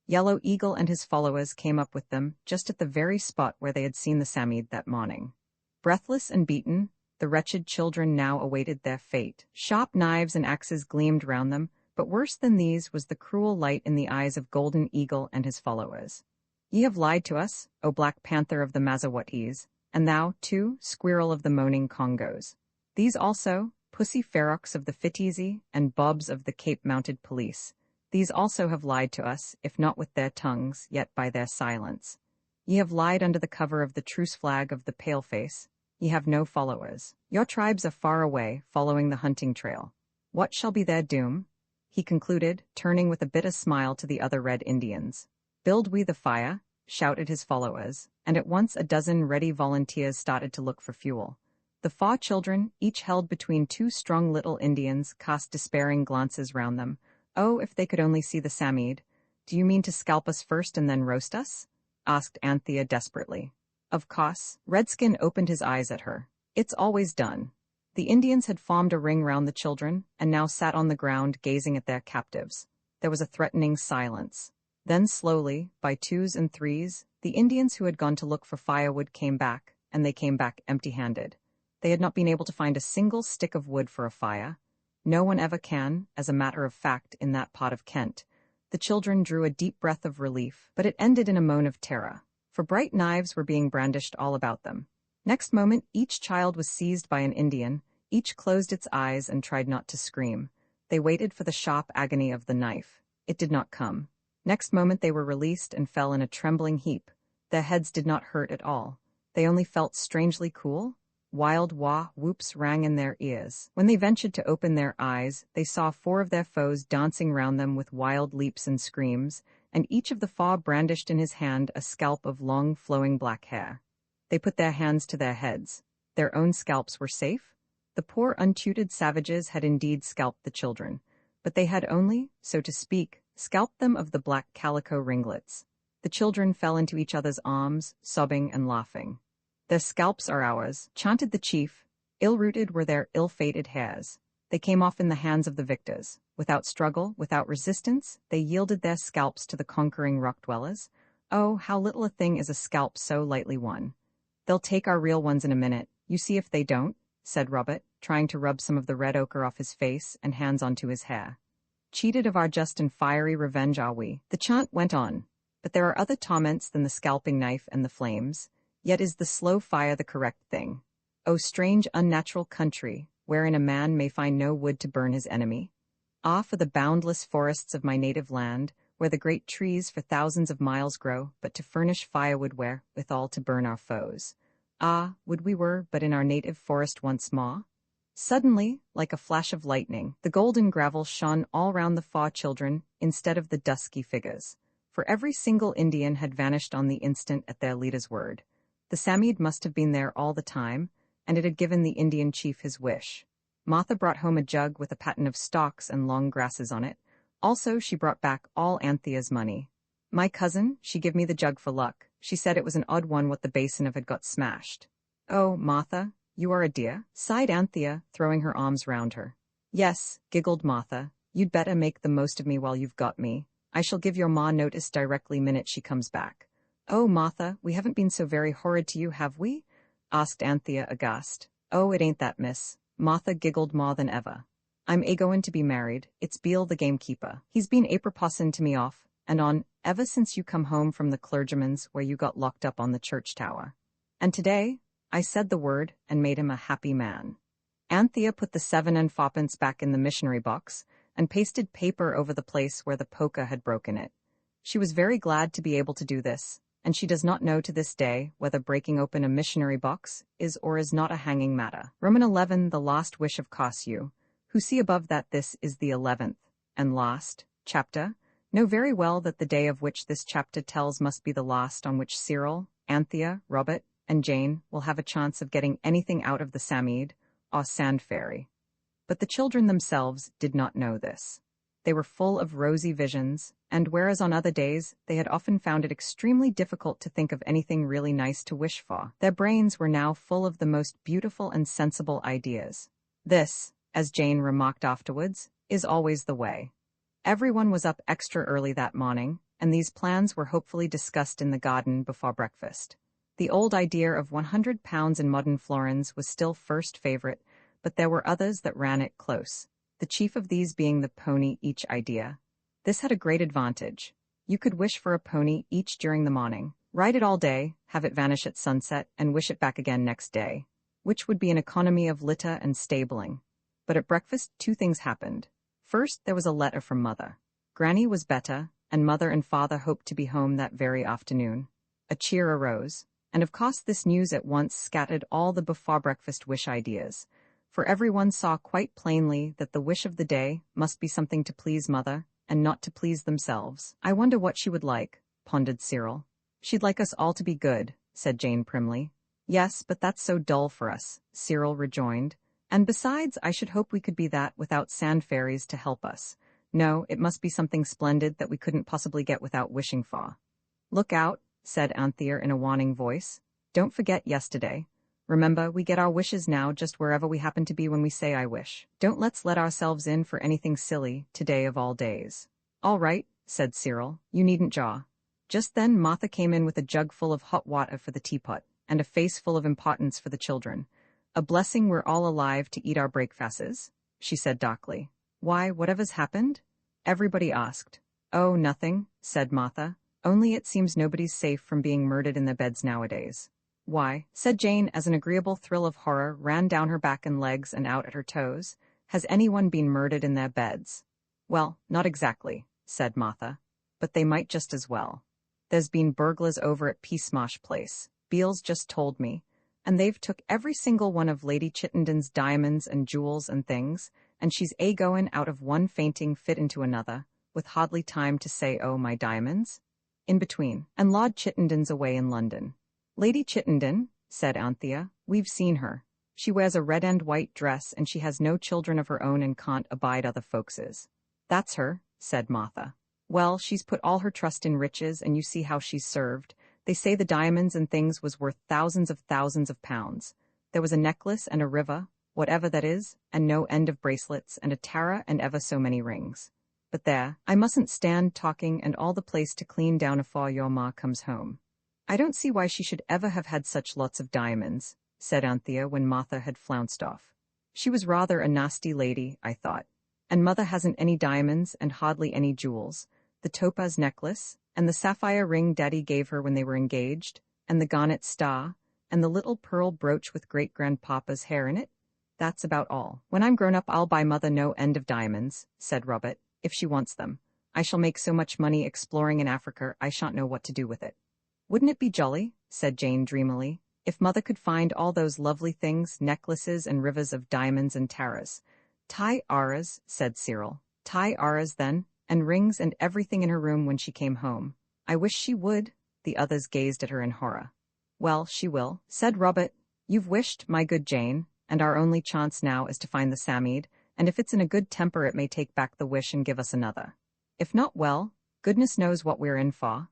Yellow Eagle and his followers came up with them, just at the very spot where they had seen the Samide that morning. Breathless and beaten, the wretched children now awaited their fate. Sharp knives and axes gleamed round them, but worse than these was the cruel light in the eyes of Golden Eagle and his followers. Ye have lied to us, O Black Panther of the Mazawatis, and thou, too, Squirrel of the moaning Congos. These also, Pussy Ferox of the Fitizi and Bobs of the Cape Mounted Police. These also have lied to us, if not with their tongues, yet by their silence. Ye have lied under the cover of the truce flag of the paleface. Ye have no followers. Your tribes are far away, following the hunting trail. What shall be their doom? He concluded, turning with a bitter smile to the other Red Indians. Build we the fire, shouted his followers, and at once a dozen ready volunteers started to look for fuel. The 4 children, each held between 2 strong little Indians, cast despairing glances round them. Oh, if they could only see the Samide. Do you mean to scalp us first and then roast us? Asked Anthea desperately. Of course. Redskin opened his eyes at her. It's always done. The Indians had formed a ring round the children, and now sat on the ground gazing at their captives. There was a threatening silence. Then slowly, by 2s and 3s, the Indians who had gone to look for firewood came back, and they came back empty-handed. They had not been able to find a single stick of wood for a fire. No one ever can, as a matter of fact, in that part of Kent. The children drew a deep breath of relief, but it ended in a moan of terror, for bright knives were being brandished all about them. Next moment, each child was seized by an Indian, each closed its eyes and tried not to scream. They waited for the sharp agony of the knife. It did not come. Next moment they were released and fell in a trembling heap. Their heads did not hurt at all. They only felt strangely cool. Wild wah whoops rang in their ears. When they ventured to open their eyes, they saw 4 of their foes dancing round them with wild leaps and screams, and each of the 4 brandished in his hand a scalp of long, flowing black hair. They put their hands to their heads. Their own scalps were safe? The poor untutored savages had indeed scalped the children, but they had only, so to speak, scalped them of the black calico ringlets. The children fell into each other's arms, sobbing and laughing. Their scalps are ours, chanted the chief. Ill-rooted were their ill-fated hairs. They came off in the hands of the victors. Without struggle, without resistance, they yielded their scalps to the conquering rock-dwellers. Oh, how little a thing is a scalp so lightly won. They'll take our real ones in a minute. You see if they don't, said Robert, trying to rub some of the red ochre off his face and hands onto his hair. Cheated of our just and fiery revenge are we? The chant went on. But there are other torments than the scalping knife and the flames. Yet is the slow fire the correct thing? O strange unnatural country, wherein a man may find no wood to burn his enemy. Ah, for the boundless forests of my native land, where the great trees for thousands of miles grow, but to furnish firewood wherewithal to burn our foes. Ah, would we were but in our native forest once more. Suddenly, like a flash of lightning, the golden gravel shone all round the far children instead of the dusky figures. For every single Indian had vanished on the instant at their leader's word. The Samoyed must have been there all the time, and it had given the Indian chief his wish. Martha brought home a jug with a pattern of stalks and long grasses on it. Also, she brought back all Anthea's money. My cousin, she give me the jug for luck. She said it was an odd one what the basin of had got smashed. Oh, Martha, you are a dear, sighed Anthea, throwing her arms round her. Yes, giggled Martha, you'd better make the most of me while you've got me. I shall give your ma notice directly minute she comes back. Oh, Martha, we haven't been so very horrid to you, have we? Asked Anthea aghast. Oh, it ain't that, miss. Martha giggled more than ever. I'm a-goin' to be married. It's Beale the gamekeeper. He's been apropossin' to me off and on ever since you come home from the clergyman's where you got locked up on the church tower. And today, I said the word and made him a happy man. Anthea put the 7 and 4pence back in the missionary box and pasted paper over the place where the polka had broken it. She was very glad to be able to do this, and she does not know to this day whether breaking open a missionary box is or is not a hanging matter. Roman 11, the last wish of Kosciu, who see above that this is the 11th and last chapter, know very well that the day of which this chapter tells must be the last on which Cyril, Anthea, Robert, and Jane will have a chance of getting anything out of the Samoyed or Sand Fairy. But the children themselves did not know this. They were full of rosy visions, and whereas on other days they had often found it extremely difficult to think of anything really nice to wish for, their brains were now full of the most beautiful and sensible ideas. This, as Jane remarked afterwards, is always the way. Everyone was up extra early that morning, and these plans were hopefully discussed in the garden before breakfast. The old idea of £100 in modern florins was still first favorite, but there were others that ran it close, the chief of these being the pony each idea. This had a great advantage. You could wish for a pony each during the morning, ride it all day, have it vanish at sunset, and wish it back again next day, which would be an economy of litter and stabling. But at breakfast 2 things happened. First, there was a letter from Mother. Granny was better, and Mother and Father hoped to be home that very afternoon. A cheer arose, and of course this news at once scattered all the before-breakfast wish ideas, for everyone saw quite plainly that the wish of the day must be something to please Mother, and not to please themselves. I wonder what she would like, pondered Cyril. She'd like us all to be good, said Jane primly. Yes, but that's so dull for us, Cyril rejoined. And besides, I should hope we could be that without sand fairies to help us. No, it must be something splendid that we couldn't possibly get without wishing for. Look out, said Anthea in a warning voice. Don't forget yesterday. Remember, we get our wishes now just wherever we happen to be when we say I wish. Don't let's let ourselves in for anything silly, today of all days. All right, said Cyril, you needn't jaw. Just then Martha came in with a jug full of hot water for the teapot, and a face full of importance for the children. A blessing we're all alive to eat our breakfasts, she said darkly. Why, whatever's happened? Everybody asked. Oh, nothing, said Martha. Only it seems nobody's safe from being murdered in their beds nowadays. Why, said Jane as an agreeable thrill of horror ran down her back and legs and out at her toes, has anyone been murdered in their beds? Well, not exactly, said Martha, but they might just as well. There's been burglars over at Peasmarsh Place, Beale's just told me, and they've took every single one of Lady Chittenden's diamonds and jewels and things, and she's a-goin' out of one fainting fit into another, with hardly time to say, oh, my diamonds? In between, and Lord Chittenden's away in London. Lady Chittenden, said Anthea, we've seen her. She wears a red and white dress, and she has no children of her own and can't abide other folkses. That's her, said Martha. Well, she's put all her trust in riches, and you see how she's served. They say the diamonds and things was worth thousands of pounds. There was a necklace and a river, whatever that is, and no end of bracelets, and a tiara and ever so many rings. But there, I mustn't stand talking and all the place to clean down afore your ma comes home. I don't see why she should ever have had such lots of diamonds, said Anthea when Martha had flounced off. She was rather a nasty lady, I thought. And Mother hasn't any diamonds and hardly any jewels. The topaz necklace, and the sapphire ring Daddy gave her when they were engaged, and the garnet star, and the little pearl brooch with great-grandpapa's hair in it? That's about all. When I'm grown up, I'll buy Mother no end of diamonds, said Robert, if she wants them. I shall make so much money exploring in Africa I shan't know what to do with it. Wouldn't it be jolly, said Jane dreamily, if Mother could find all those lovely things, necklaces and rivers of diamonds and tiaras. Tiaras, said Cyril. Tiaras then, and rings and everything in her room when she came home. I wish she would. The others gazed at her in horror. Well, she will, said Robert. You've wished, my good Jane, and our only chance now is to find the Samide, and if it's in a good temper it may take back the wish and give us another. If not, well, goodness knows what we're in for.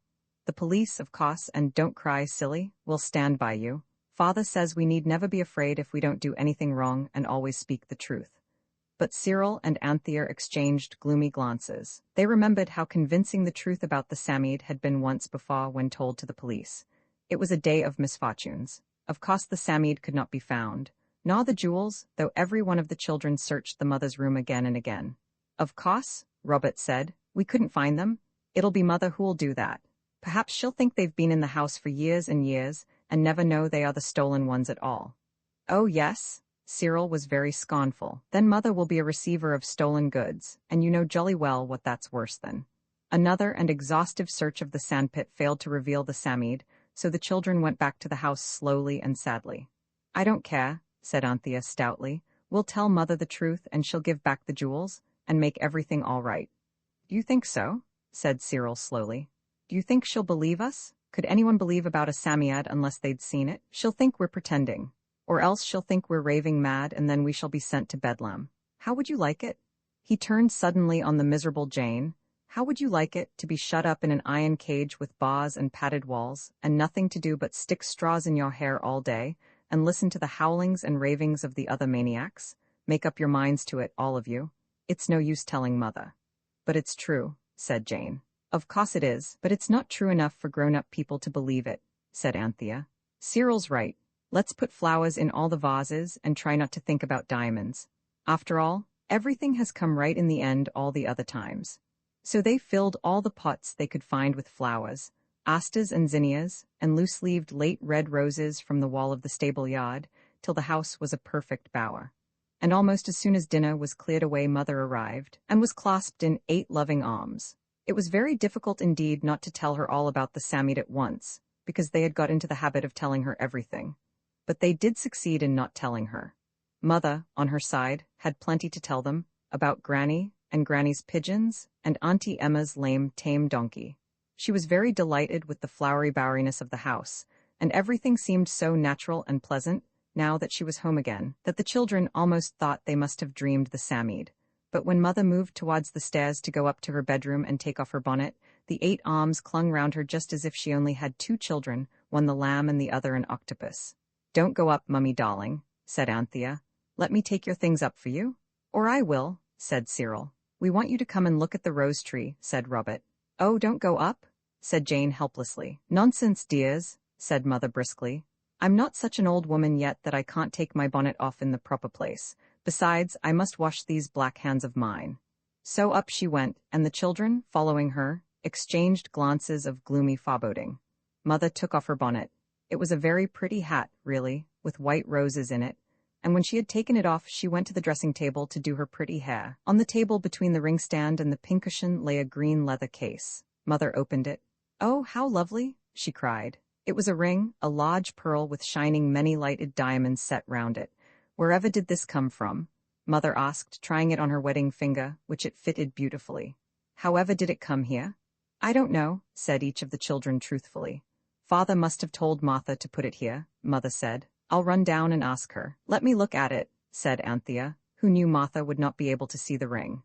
The police, of course, and don't cry, silly, will stand by you. Father says we need never be afraid if we don't do anything wrong and always speak the truth. But Cyril and Anthea exchanged gloomy glances. They remembered how convincing the truth about the Samide had been once before when told to the police. It was a day of misfortunes. Of course the Samide could not be found, nor the jewels, though every one of the children searched the mother's room again and again. Of course, Robert said, we couldn't find them. It'll be Mother who'll do that. Perhaps she'll think they've been in the house for years and years, and never know they are the stolen ones at all. Oh yes, Cyril was very scornful. Then Mother will be a receiver of stolen goods, and you know jolly well what that's worse than. Another and exhaustive search of the sandpit failed to reveal the Samide, so the children went back to the house slowly and sadly. I don't care, said Anthea stoutly. We'll tell Mother the truth and she'll give back the jewels, and make everything all right. Do you think so? Said Cyril slowly. Do you think she'll believe us? Could anyone believe about a Samide unless they'd seen it? She'll think we're pretending. Or else she'll think we're raving mad and then we shall be sent to Bedlam. How would you like it? He turned suddenly on the miserable Jane. How would you like it, to be shut up in an iron cage with bars and padded walls, and nothing to do but stick straws in your hair all day, and listen to the howlings and ravings of the other maniacs? Make up your minds to it, all of you. It's no use telling Mother. But it's true, said Jane. Of course it is, but it's not true enough for grown-up people to believe it, said Anthea. Cyril's right. Let's put flowers in all the vases and try not to think about diamonds. After all, everything has come right in the end all the other times. So they filled all the pots they could find with flowers, asters and zinnias, and loose-leaved late red roses from the wall of the stable yard, till the house was a perfect bower. And almost as soon as dinner was cleared away, Mother arrived, and was clasped in 8 loving arms. It was very difficult indeed not to tell her all about the Samide at once, because they had got into the habit of telling her everything. But they did succeed in not telling her. Mother, on her side, had plenty to tell them, about Granny, and Granny's pigeons, and Auntie Emma's lame, tame donkey. She was very delighted with the flowery boweriness of the house, and everything seemed so natural and pleasant, now that she was home again, that the children almost thought they must have dreamed the Samide. But when Mother moved towards the stairs to go up to her bedroom and take off her bonnet, the 8 arms clung round her just as if she only had 2 children, one the lamb and the other an octopus. Don't go up, Mummy darling, said Anthea. Let me take your things up for you. Or I will, said Cyril. We want you to come and look at the rose tree, said Robert. Oh, don't go up, said Jane helplessly. Nonsense, dears, said Mother briskly. I'm not such an old woman yet that I can't take my bonnet off in the proper place. Besides, I must wash these black hands of mine. So up she went, and the children, following her, exchanged glances of gloomy foreboding. Mother took off her bonnet. It was a very pretty hat, really, with white roses in it, and when she had taken it off she went to the dressing table to do her pretty hair. On the table between the ring stand and the pincushion lay a green leather case. Mother opened it. Oh, how lovely, she cried. It was a ring, a large pearl with shining many-lighted diamonds set round it. Wherever did this come from? Mother asked, trying it on her wedding finger, which it fitted beautifully. However did it come here? I don't know, said each of the children truthfully. Father must have told Martha to put it here, Mother said. I'll run down and ask her. Let me look at it, said Anthea, who knew Martha would not be able to see the ring.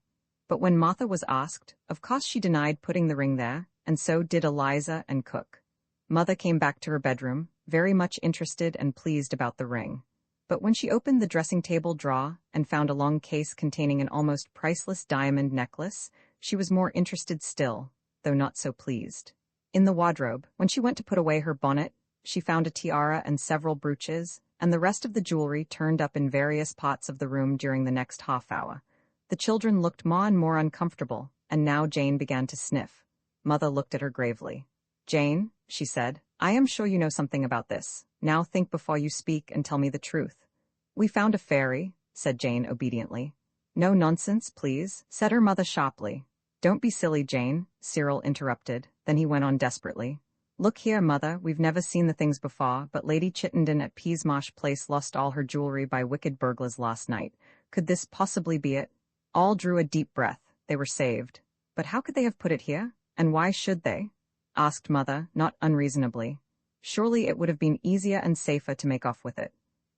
But when Martha was asked, of course she denied putting the ring there, and so did Eliza and Cook. Mother came back to her bedroom, very much interested and pleased about the ring. But when she opened the dressing table drawer and found a long case containing an almost priceless diamond necklace, she was more interested still, though not so pleased. In the wardrobe, when she went to put away her bonnet, she found a tiara and several brooches, and the rest of the jewelry turned up in various parts of the room during the next half-hour. The children looked more and more uncomfortable, and now Jane began to sniff. Mother looked at her gravely. Jane, she said, I am sure you know something about this. Now think before you speak and tell me the truth. We found a fairy, said Jane obediently. No nonsense, please, said her mother sharply. Don't be silly, Jane, Cyril interrupted. Then he went on desperately. Look here, mother, we've never seen the things before, but Lady Chittenden at Peasmarsh Place lost all her jewelry by wicked burglars last night. Could this possibly be it? All drew a deep breath. They were saved. But how could they have put it here? And why should they? Asked mother, not unreasonably. Surely it would have been easier and safer to make off with it.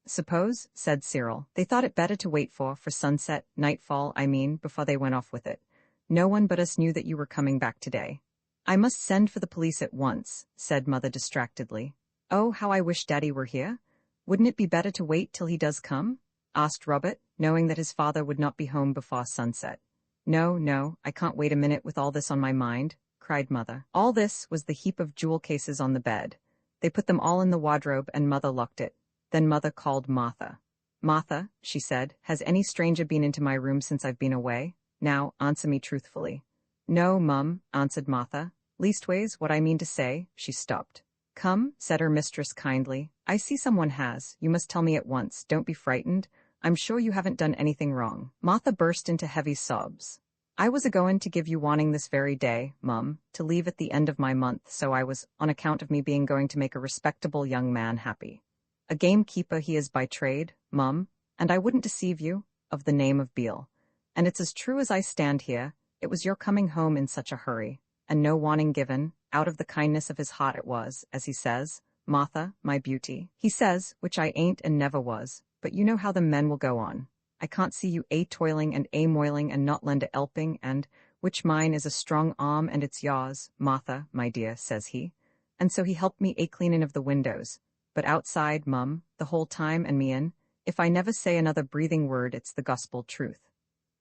Suppose, said Cyril, they thought it better to wait for sunset, nightfall, before they went off with it. No one but us knew that you were coming back today. I must send for the police at once, said mother distractedly. Oh, how I wish Daddy were here. Wouldn't it be better to wait till he does come? Asked Robert, knowing that his father would not be home before sunset. No, I can't wait a minute with all this on my mind, cried mother. All this was the heap of jewel cases on the bed. They put them all in the wardrobe and mother locked it. Then mother called Martha. Martha, she said, has any stranger been into my room since I've been away? Now, answer me truthfully. No, Mum, answered Martha. Leastways, what I mean to say, she stopped. Come, said her mistress kindly. I see someone has. You must tell me at once. Don't be frightened. I'm sure you haven't done anything wrong. Martha burst into heavy sobs. I was a-goin' to give you warning this very day, Mum, to leave at the end of my month, so I was, on account of me being going to make a respectable young man happy. A gamekeeper he is by trade, Mum, and I wouldn't deceive you, of the name of Beale. And it's as true as I stand here, it was your coming home in such a hurry, and no warning given, out of the kindness of his heart it was, as he says, Martha, my beauty. He says, which I ain't and never was, but you know how the men will go on. I can't see you a-toiling and a-moiling and not lend a-elping, and, which mine is a strong arm and it's yours, Martha, my dear, says he. And so he helped me a-cleanin' of the windows. But outside, Mum, the whole time and me in, if I never say another breathing word it's the gospel truth.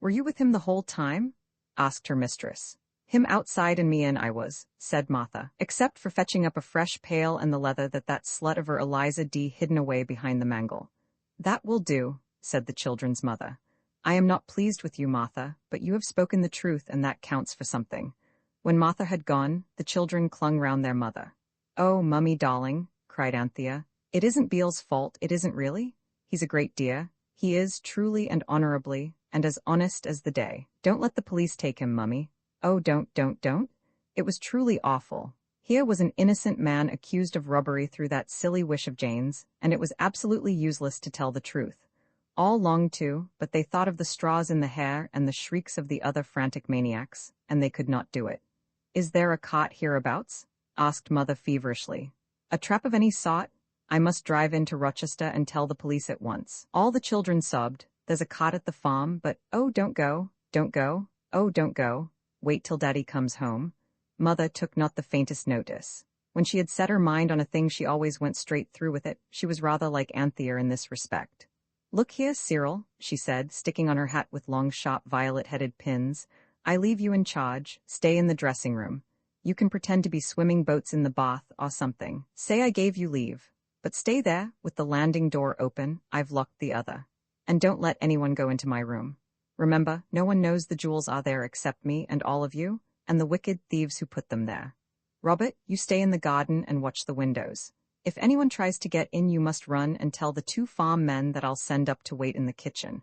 Were you with him the whole time? Asked her mistress. Him outside and me in I was, said Martha, except for fetching up a fresh pail and the leather that slut of her Eliza D. hidden away behind the mangle. That will do, said the children's mother. I am not pleased with you, Martha, but you have spoken the truth and that counts for something. When Martha had gone, the children clung round their mother. Oh, Mummy darling, cried Anthea, it isn't Beale's fault, it isn't really. He's a great dear. He is, truly and honorably, and as honest as the day. Don't let the police take him, Mummy. Oh, don't. It was truly awful. Here was an innocent man accused of robbery through that silly wish of Jane's, and it was absolutely useless to tell the truth. All longed to, but they thought of the straws in the hair and the shrieks of the other frantic maniacs, and they could not do it. Is there a cot hereabouts? Asked Mother feverishly. A trap of any sort? I must drive into Rochester and tell the police at once. All the children sobbed. There's a cot at the farm, but oh, don't go, oh, don't go. Wait till Daddy comes home. Mother took not the faintest notice. When she had set her mind on a thing she always went straight through with it. She was rather like Anthea in this respect. Look here, Cyril, she said, sticking on her hat with long sharp violet-headed pins. I leave you in charge. Stay in the dressing room. You can pretend to be swimming boats in the bath or something. Say I gave you leave. But stay there, with the landing door open. I've locked the other. And don't let anyone go into my room. Remember, no one knows the jewels are there except me and all of you, and the wicked thieves who put them there. Robert, you stay in the garden and watch the windows. If anyone tries to get in, you must run and tell the 2 farm men that I'll send up to wait in the kitchen.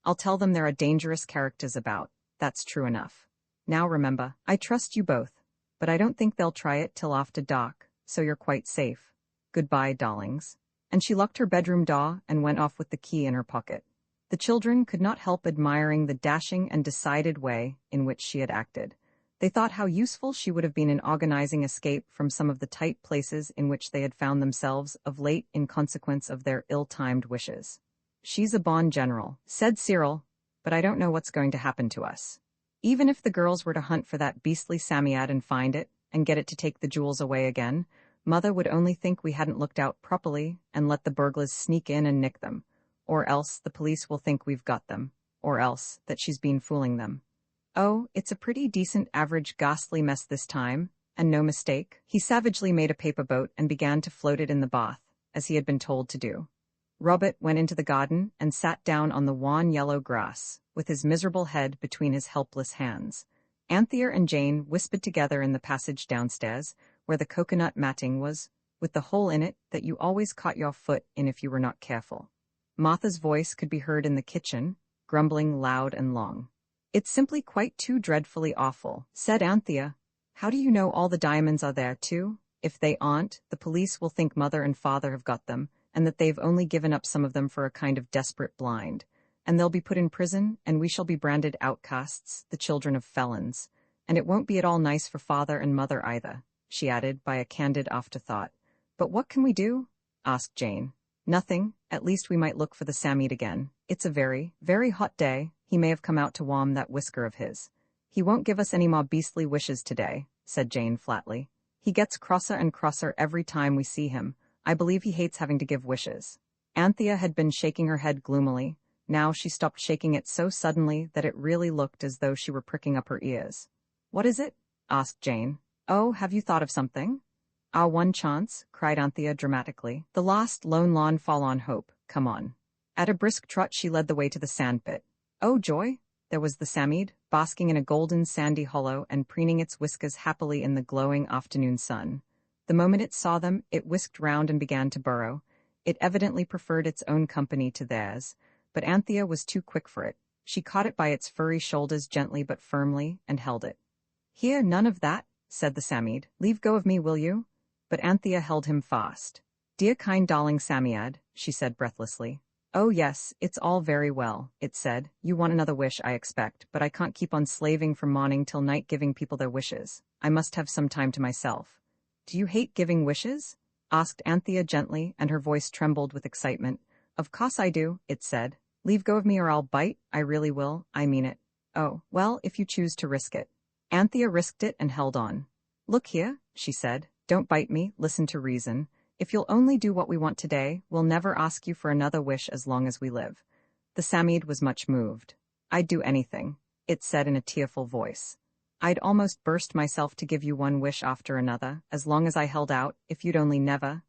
I'll tell them there are dangerous characters about. That's true enough. Now remember, I trust you both, but I don't think they'll try it till after dark, so you're quite safe. Goodbye, darlings. And she locked her bedroom door and went off with the key in her pocket. The children could not help admiring the dashing and decided way in which she had acted. They thought how useful she would have been in organizing escape from some of the tight places in which they had found themselves of late in consequence of their ill-timed wishes. She's a bon general, said Cyril, but I don't know what's going to happen to us. Even if the girls were to hunt for that beastly Samiad and find it, and get it to take the jewels away again, Mother would only think we hadn't looked out properly and let the burglars sneak in and nick them. Or else the police will think we've got them, or else that she's been fooling them. Oh, it's a pretty decent average ghastly mess this time, and no mistake. He savagely made a paper boat and began to float it in the bath, as he had been told to do. Robert went into the garden and sat down on the wan yellow grass, with his miserable head between his helpless hands. Anthea and Jane whispered together in the passage downstairs, where the coconut matting was with the hole in it that you always caught your foot in if you were not careful. Martha's voice could be heard in the kitchen, grumbling loud and long. It's simply quite too dreadfully awful, said Anthea. How do you know all the diamonds are there too? If they aren't, the police will think Mother and Father have got them, and that they've only given up some of them for a kind of desperate blind. And they'll be put in prison, and we shall be branded outcasts, the children of felons. And it won't be at all nice for Father and Mother either, she added by a candid afterthought. But what can we do? Asked Jane. Nothing. At least we might look for the Sammead again. It's a very, very hot day. He may have come out to warm that whisker of his. He won't give us any more beastly wishes today, said Jane flatly. He gets crosser and crosser every time we see him. I believe he hates having to give wishes. Anthea had been shaking her head gloomily. Now she stopped shaking it so suddenly that it really looked as though she were pricking up her ears. What is it? Asked Jane. Oh, have you thought of something? Our one chance, cried Anthea dramatically. The last lone lawn forlorn hope. Come on. At a brisk trot she led the way to the sandpit. Oh joy! There was the Sammead, basking in a golden sandy hollow and preening its whiskers happily in the glowing afternoon sun. The moment it saw them, it whisked round and began to burrow. It evidently preferred its own company to theirs, but Anthea was too quick for it. She caught it by its furry shoulders gently but firmly, and held it. Here, none of that, said the Sammead. Leave go of me, will you? But Anthea held him fast. Dear kind darling Sammead, she said breathlessly. Oh yes, it's all very well, it said. You want another wish, I expect, but I can't keep on slaving from morning till night giving people their wishes. I must have some time to myself. Do you hate giving wishes? Asked Anthea gently, and her voice trembled with excitement. Of course I do, it said. Leave go of me or I'll bite, I really will, I mean it. Oh, well, if you choose to risk it. Anthea risked it and held on. Look here, she said. Don't bite me, listen to reason. If you'll only do what we want today, we'll never ask you for another wish as long as we live. The Sammead was much moved. I'd do anything, it said in a tearful voice. I'd almost burst myself to give you one wish after another, as long as I held out, if you'd only never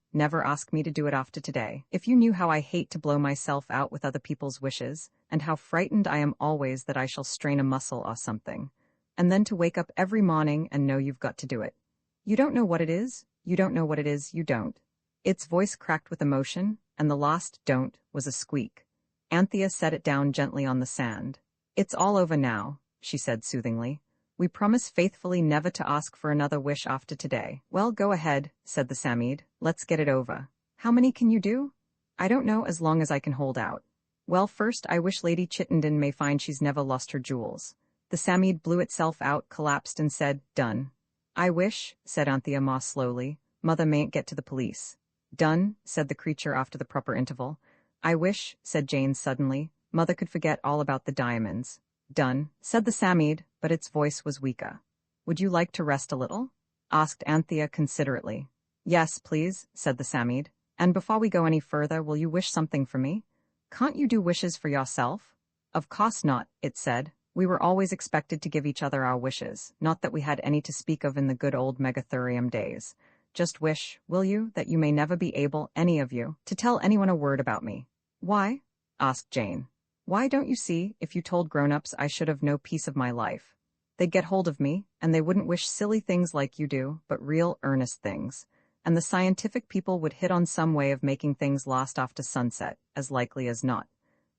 ask me to do it after today. If you knew how I hate to blow myself out with other people's wishes, and how frightened I am always that I shall strain a muscle or something. And then to wake up every morning and know you've got to do it. You don't know what it is, you don't know what it is, you don't. Its voice cracked with emotion, and the last don't was a squeak. Anthea set it down gently on the sand. It's all over now, she said soothingly. We promise faithfully never to ask for another wish after today. Well, go ahead, said the Sammead. Let's get it over. How many can you do? I don't know, as long as I can hold out. Well, first I wish Lady Chittenden may find she's never lost her jewels. The Sammead blew itself out, collapsed, and said, Done. I wish, said Anthea more slowly, Mother mayn't get to the police. Done, said the creature after the proper interval. I wish, said Jane suddenly, Mother could forget all about the diamonds. Done, said the Sammead, but its voice was weaker. Would you like to rest a little? Asked Anthea considerately. Yes, please, said the Sammead. And before we go any further, will you wish something for me? Can't you do wishes for yourself? Of course not, it said. We were always expected to give each other our wishes, not that we had any to speak of in the good old Megatherium days. Just wish, will you, that you may never be able, any of you, to tell anyone a word about me. Why? Asked Jane. Why, don't you see, if you told grown-ups I should have no peace of my life. They'd get hold of me, and they wouldn't wish silly things like you do, but real earnest things. And the scientific people would hit on some way of making things last after sunset, as likely as not.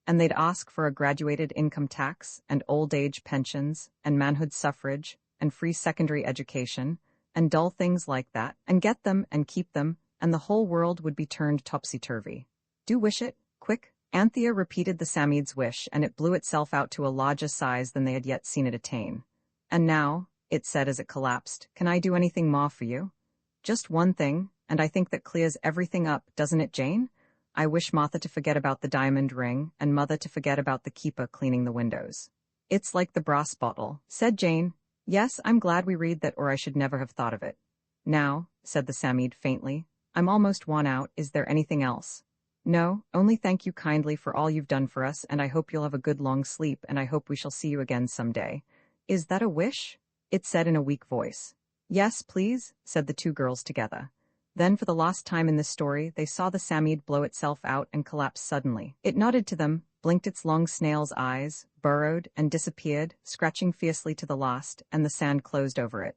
And they'd ask for a graduated income tax, and old-age pensions, and manhood suffrage, and free secondary education, and dull things like that, and get them and keep them, and the whole world would be turned topsy-turvy. Do wish it, quick. Anthea repeated the Sammead's wish, and it blew itself out to a larger size than they had yet seen it attain. And now, it said as it collapsed, can I do anything more for you? Just one thing, and I think that clears everything up, doesn't it, Jane? I wish Martha to forget about the diamond ring, and Mother to forget about the keeper cleaning the windows. It's like the brass bottle, said Jane. Yes, I'm glad we read that, or I should never have thought of it. Now, said the Sammead faintly, I'm almost worn out. Is there anything else? No, only thank you kindly for all you've done for us, and I hope you'll have a good long sleep, and I hope we shall see you again some day. Is that a wish? It said in a weak voice. Yes, please, said the two girls together. Then, for the last time in this story, they saw the Sammead blow itself out and collapse suddenly. It nodded to them, blinked its long snail's eyes, burrowed, and disappeared, scratching fiercely to the last, and the sand closed over it.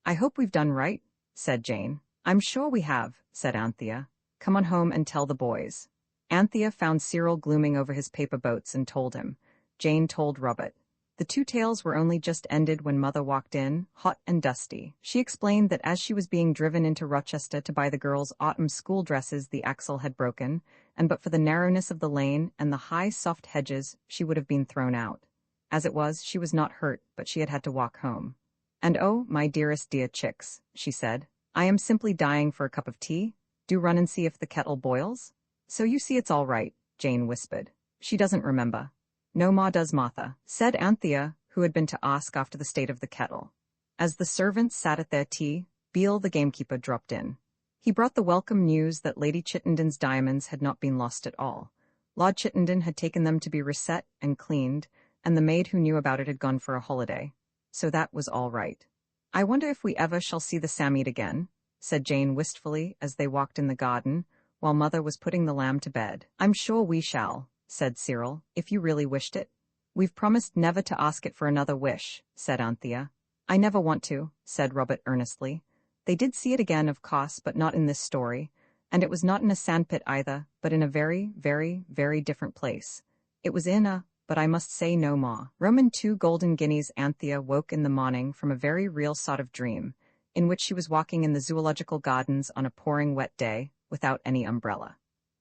I hope we've done right, said Jane. I'm sure we have, said Anthea. Come on home and tell the boys. Anthea found Cyril glooming over his paper boats and told him. Jane told Robert. The two tales were only just ended when Mother walked in, hot and dusty. She explained that as she was being driven into Rochester to buy the girls' autumn school dresses, the axle had broken, and but for the narrowness of the lane and the high, soft hedges, she would have been thrown out. As it was, she was not hurt, but she had to walk home. And oh, my dearest dear chicks, she said, I am simply dying for a cup of tea. Do run and see if the kettle boils. So you see it's all right, Jane whispered. She doesn't remember. No ma does Martha, said Anthea, who had been to ask after the state of the kettle. As the servants sat at their tea, Beale the gamekeeper dropped in. He brought the welcome news that Lady Chittenden's diamonds had not been lost at all. Lord Chittenden had taken them to be reset and cleaned, and the maid who knew about it had gone for a holiday. So that was all right. I wonder if we ever shall see the Sammead again, said Jane wistfully as they walked in the garden, while Mother was putting the lamb to bed. I'm sure we shall, said Cyril, if you really wished it. We've promised never to ask it for another wish, said Anthea. I never want to, said Robert earnestly. They did see it again, of course, but not in this story, and it was not in a sandpit either, but in a very, very, very different place. It was in a, but I must say no more. Roman 2 golden guineas. Anthea woke in the morning from a very real sort of dream, in which she was walking in the zoological gardens on a pouring wet day, without any umbrella.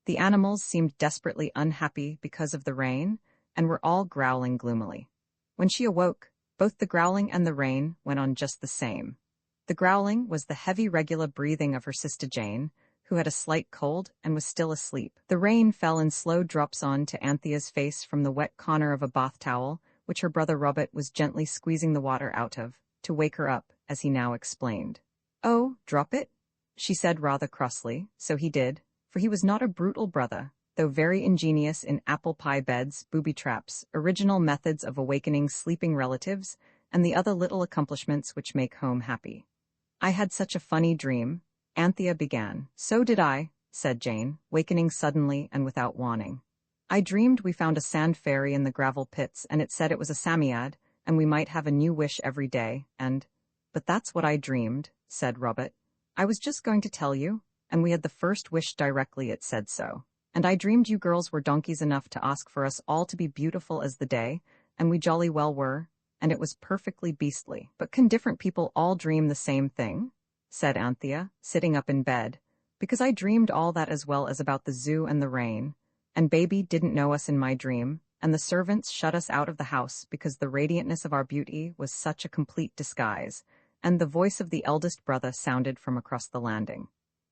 The animals seemed desperately unhappy because of the rain, and were all growling gloomily. When she awoke, both the growling and the rain went on just the same. The growling was the heavy regular breathing of her sister Jane, who had a slight cold and was still asleep. The rain fell in slow drops on to Anthea's face from the wet corner of a bath towel, which her brother Robert was gently squeezing the water out of, to wake her up, as he now explained. Oh, drop it? She said rather crossly, so he did, for he was not a brutal brother, though very ingenious in apple pie beds, booby traps, original methods of awakening sleeping relatives, and the other little accomplishments which make home happy. I had such a funny dream, Anthea began. So did I, said Jane, wakening suddenly and without warning. I dreamed we found a sand fairy in the gravel pits, and it said it was a Sammead, and we might have a new wish every day, and— But that's what I dreamed, said Robert. I was just going to tell you, and we had the first wish directly it said so. And I dreamed you girls were donkeys enough to ask for us all to be beautiful as the day, and we jolly well were, and it was perfectly beastly. But can different people all dream the same thing? Said Anthea, sitting up in bed, because I dreamed all that as well as about the zoo and the rain, and baby didn't know us in my dream, and the servants shut us out of the house because the radiantness of our beauty was such a complete disguise, and the voice of the eldest brother sounded from across the landing.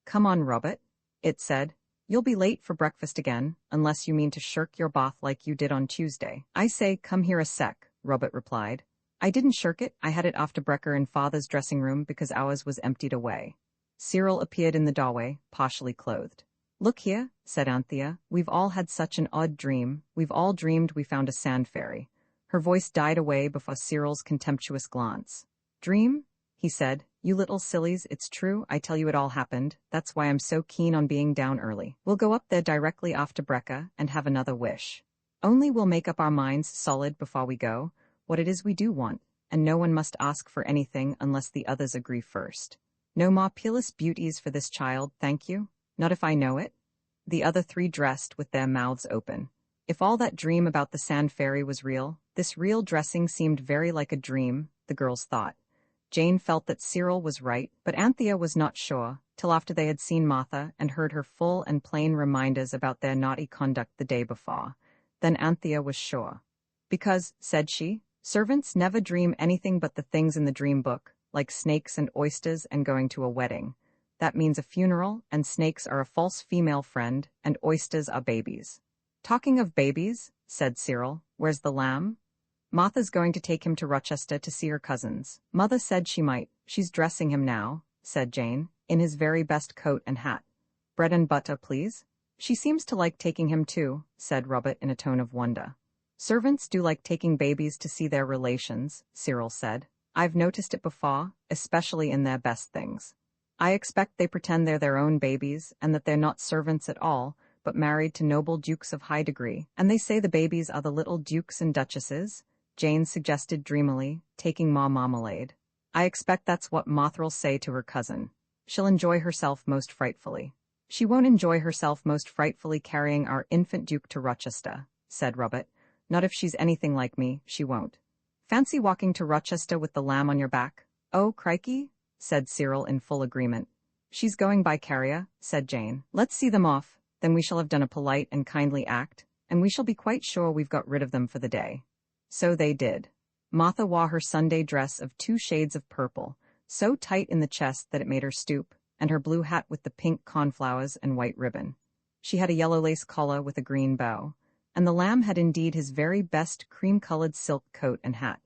Come on, Robert, it said. You'll be late for breakfast again, unless you mean to shirk your bath like you did on Tuesday. I say, come here a sec, Robert replied. I didn't shirk it, I had it off to Brecker in Father's dressing room because ours was emptied away. Cyril appeared in the doorway, partially clothed. Look here, said Anthea, we've all had such an odd dream, we've all dreamed we found a sand fairy. Her voice died away before Cyril's contemptuous glance. Dream? He said, you little sillies, it's true, I tell you it all happened, that's why I'm so keen on being down early. We'll go up there directly after Brecker and have another wish. Only we'll make up our minds solid before we go, what it is we do want, and no one must ask for anything unless the others agree first. No more peerless beauties for this child, thank you, not if I know it. The other three dressed with their mouths open. If all that dream about the sand fairy was real, this real dressing seemed very like a dream, the girls thought. Jane felt that Cyril was right, but Anthea was not sure, till after they had seen Martha and heard her full and plain reminders about their naughty conduct the day before. Then Anthea was sure. Because, said she, servants never dream anything but the things in the dream book, like snakes and oysters and going to a wedding. That means a funeral, and snakes are a false female friend, and oysters are babies. Talking of babies, said Cyril, where's the lamb? Martha's going to take him to Rochester to see her cousins. Mother said she might. She's dressing him now, said Jane, in his very best coat and hat. Bread and butter, please. She seems to like taking him too, said Robert in a tone of wonder. Servants do like taking babies to see their relations, Cyril said. I've noticed it before, especially in their best things. I expect they pretend they're their own babies and that they're not servants at all, but married to noble dukes of high degree, and they say the babies are the little dukes and duchesses, Jane suggested dreamily, taking more marmalade. I expect that's what Mothr'll say to her cousin. She'll enjoy herself most frightfully. She won't enjoy herself most frightfully carrying our infant Duke to Rochester, said Robert. Not if she's anything like me, she won't. Fancy walking to Rochester with the lamb on your back. Oh, crikey, said Cyril in full agreement. She's going by carrier, said Jane. Let's see them off, then we shall have done a polite and kindly act, and we shall be quite sure we've got rid of them for the day. So they did. Martha wore her Sunday dress of 2 shades of purple, so tight in the chest that it made her stoop, and her blue hat with the pink cornflowers and white ribbon. She had a yellow lace collar with a green bow, and the lamb had indeed his very best cream-colored silk coat and hat.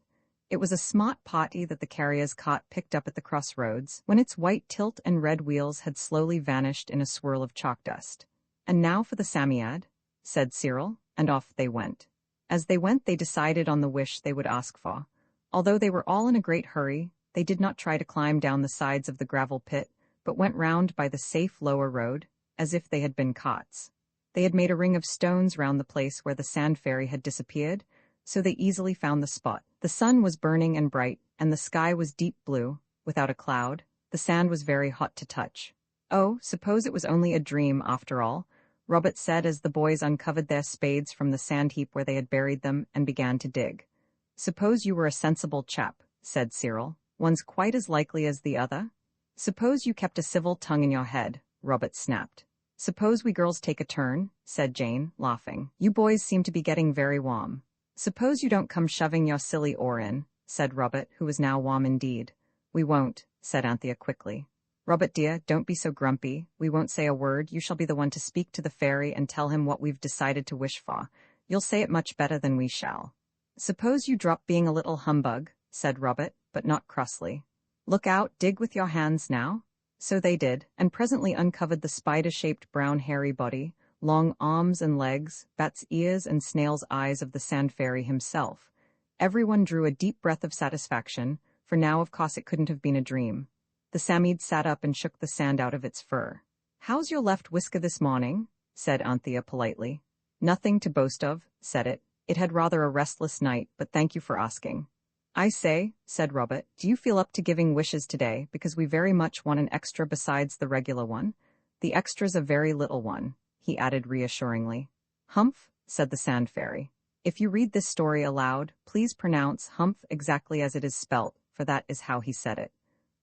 It was a smart party that the carrier's cart picked up at the crossroads, when its white tilt and red wheels had slowly vanished in a swirl of chalk dust. And now for the Psammead, said Cyril, and off they went. As they went, they decided on the wish they would ask for. Although they were all in a great hurry, they did not try to climb down the sides of the gravel pit, but went round by the safe lower road, as if they had been cots. They had made a ring of stones round the place where the sand fairy had disappeared, so they easily found the spot. The sun was burning and bright, and the sky was deep blue, without a cloud. The sand was very hot to touch. Oh, suppose it was only a dream after all, Robert said as the boys uncovered their spades from the sand heap where they had buried them and began to dig. Suppose you were a sensible chap, said Cyril. One's quite as likely as the other. Suppose you kept a civil tongue in your head, Robert snapped. Suppose we girls take a turn, said Jane, laughing. You boys seem to be getting very warm. Suppose you don't come shoving your silly oar in, said Robert, who was now warm indeed. We won't, said Anthea quickly. Robert dear, don't be so grumpy. We won't say a word. You shall be the one to speak to the fairy and tell him what we've decided to wish for. You'll say it much better than we shall. Suppose you drop being a little humbug, said Robert, but not crossly. Look out, dig with your hands now. So they did, and presently uncovered the spider-shaped brown hairy body, long arms and legs, bat's ears and snail's eyes of the sand fairy himself. Everyone drew a deep breath of satisfaction, for now of course it couldn't have been a dream. The Psammead sat up and shook the sand out of its fur. How's your left whisker this morning? Said Anthea politely. Nothing to boast of, said it. It had rather a restless night, but thank you for asking. I say, said Robert, do you feel up to giving wishes today, because we very much want an extra besides the regular one? The extra's a very little one, he added reassuringly. Humph, said the sand fairy. If you read this story aloud, please pronounce humph exactly as it is spelt, for that is how he said it.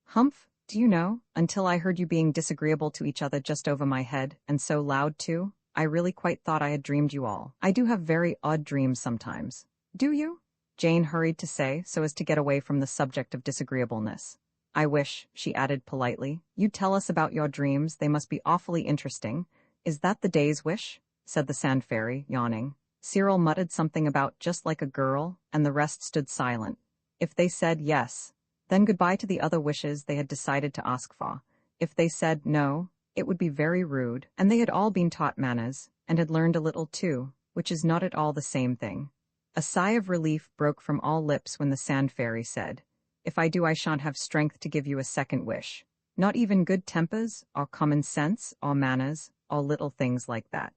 Humph, do you know, until I heard you being disagreeable to each other just over my head, and so loud too, I really quite thought I had dreamed you all. I do have very odd dreams sometimes. Do you? Jane hurried to say, so as to get away from the subject of disagreeableness. I wish, she added politely, you'd tell us about your dreams. They must be awfully interesting. Is that the day's wish? Said the sand fairy, yawning. Cyril muttered something about just like a girl, and the rest stood silent. If they said yes, then goodbye to the other wishes they had decided to ask for. If they said no, it would be very rude, and they had all been taught manners, and had learned a little too, which is not at all the same thing. A sigh of relief broke from all lips when the sand fairy said, If I do, I shan't have strength to give you a second wish. Not even good tempers, or common sense, or manners, or little things like that.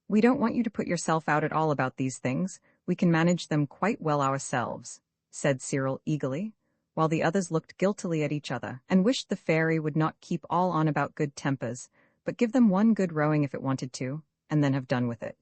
We don't want you to put yourself out at all about these things. We can manage them quite well ourselves, said Cyril eagerly, while the others looked guiltily at each other, and wished the fairy would not keep all on about good tempers, but give them one good rowing if it wanted to, and then have done with it.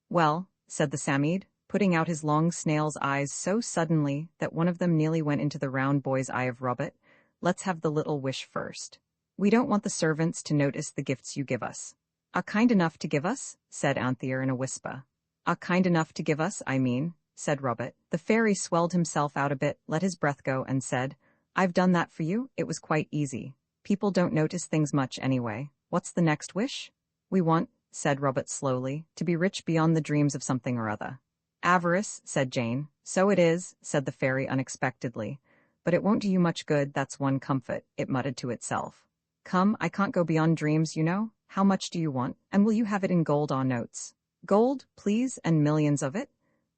Well, said the Psammead, putting out his long snail's eyes so suddenly that one of them nearly went into the round boy's eye of Robert, let's have the little wish first. We don't want the servants to notice the gifts you give us. Are kind enough to give us? Said Anthea in a whisper. Are kind enough to give us, I mean, said Robert. The fairy swelled himself out a bit, let his breath go, and said, I've done that for you. It was quite easy. People don't notice things much anyway. What's the next wish? We want, said Robert slowly, to be rich beyond the dreams of something or other. Avarice, said Jane. So it is, said the fairy unexpectedly. But it won't do you much good, that's one comfort, it muttered to itself. Come, I can't go beyond dreams, you know. How much do you want, and will you have it in gold or notes? Gold, please, and millions of it?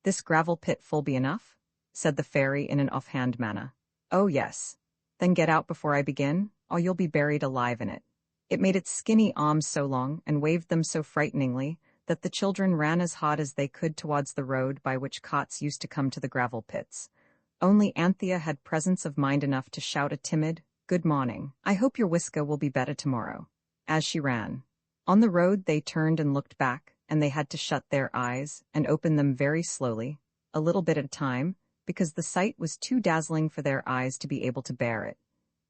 This gravel pit full be enough? Said the fairy in an offhand manner. Oh yes. Then get out before I begin, or you'll be buried alive in it. It made its skinny arms so long and waved them so frighteningly that the children ran as hard as they could towards the road by which cots used to come to the gravel pits. Only Anthea had presence of mind enough to shout a timid, Good morning. I hope your whisker will be better tomorrow. As she ran. On the road they turned and looked back, and they had to shut their eyes and open them very slowly, a little bit at a time, because the sight was too dazzling for their eyes to be able to bear it.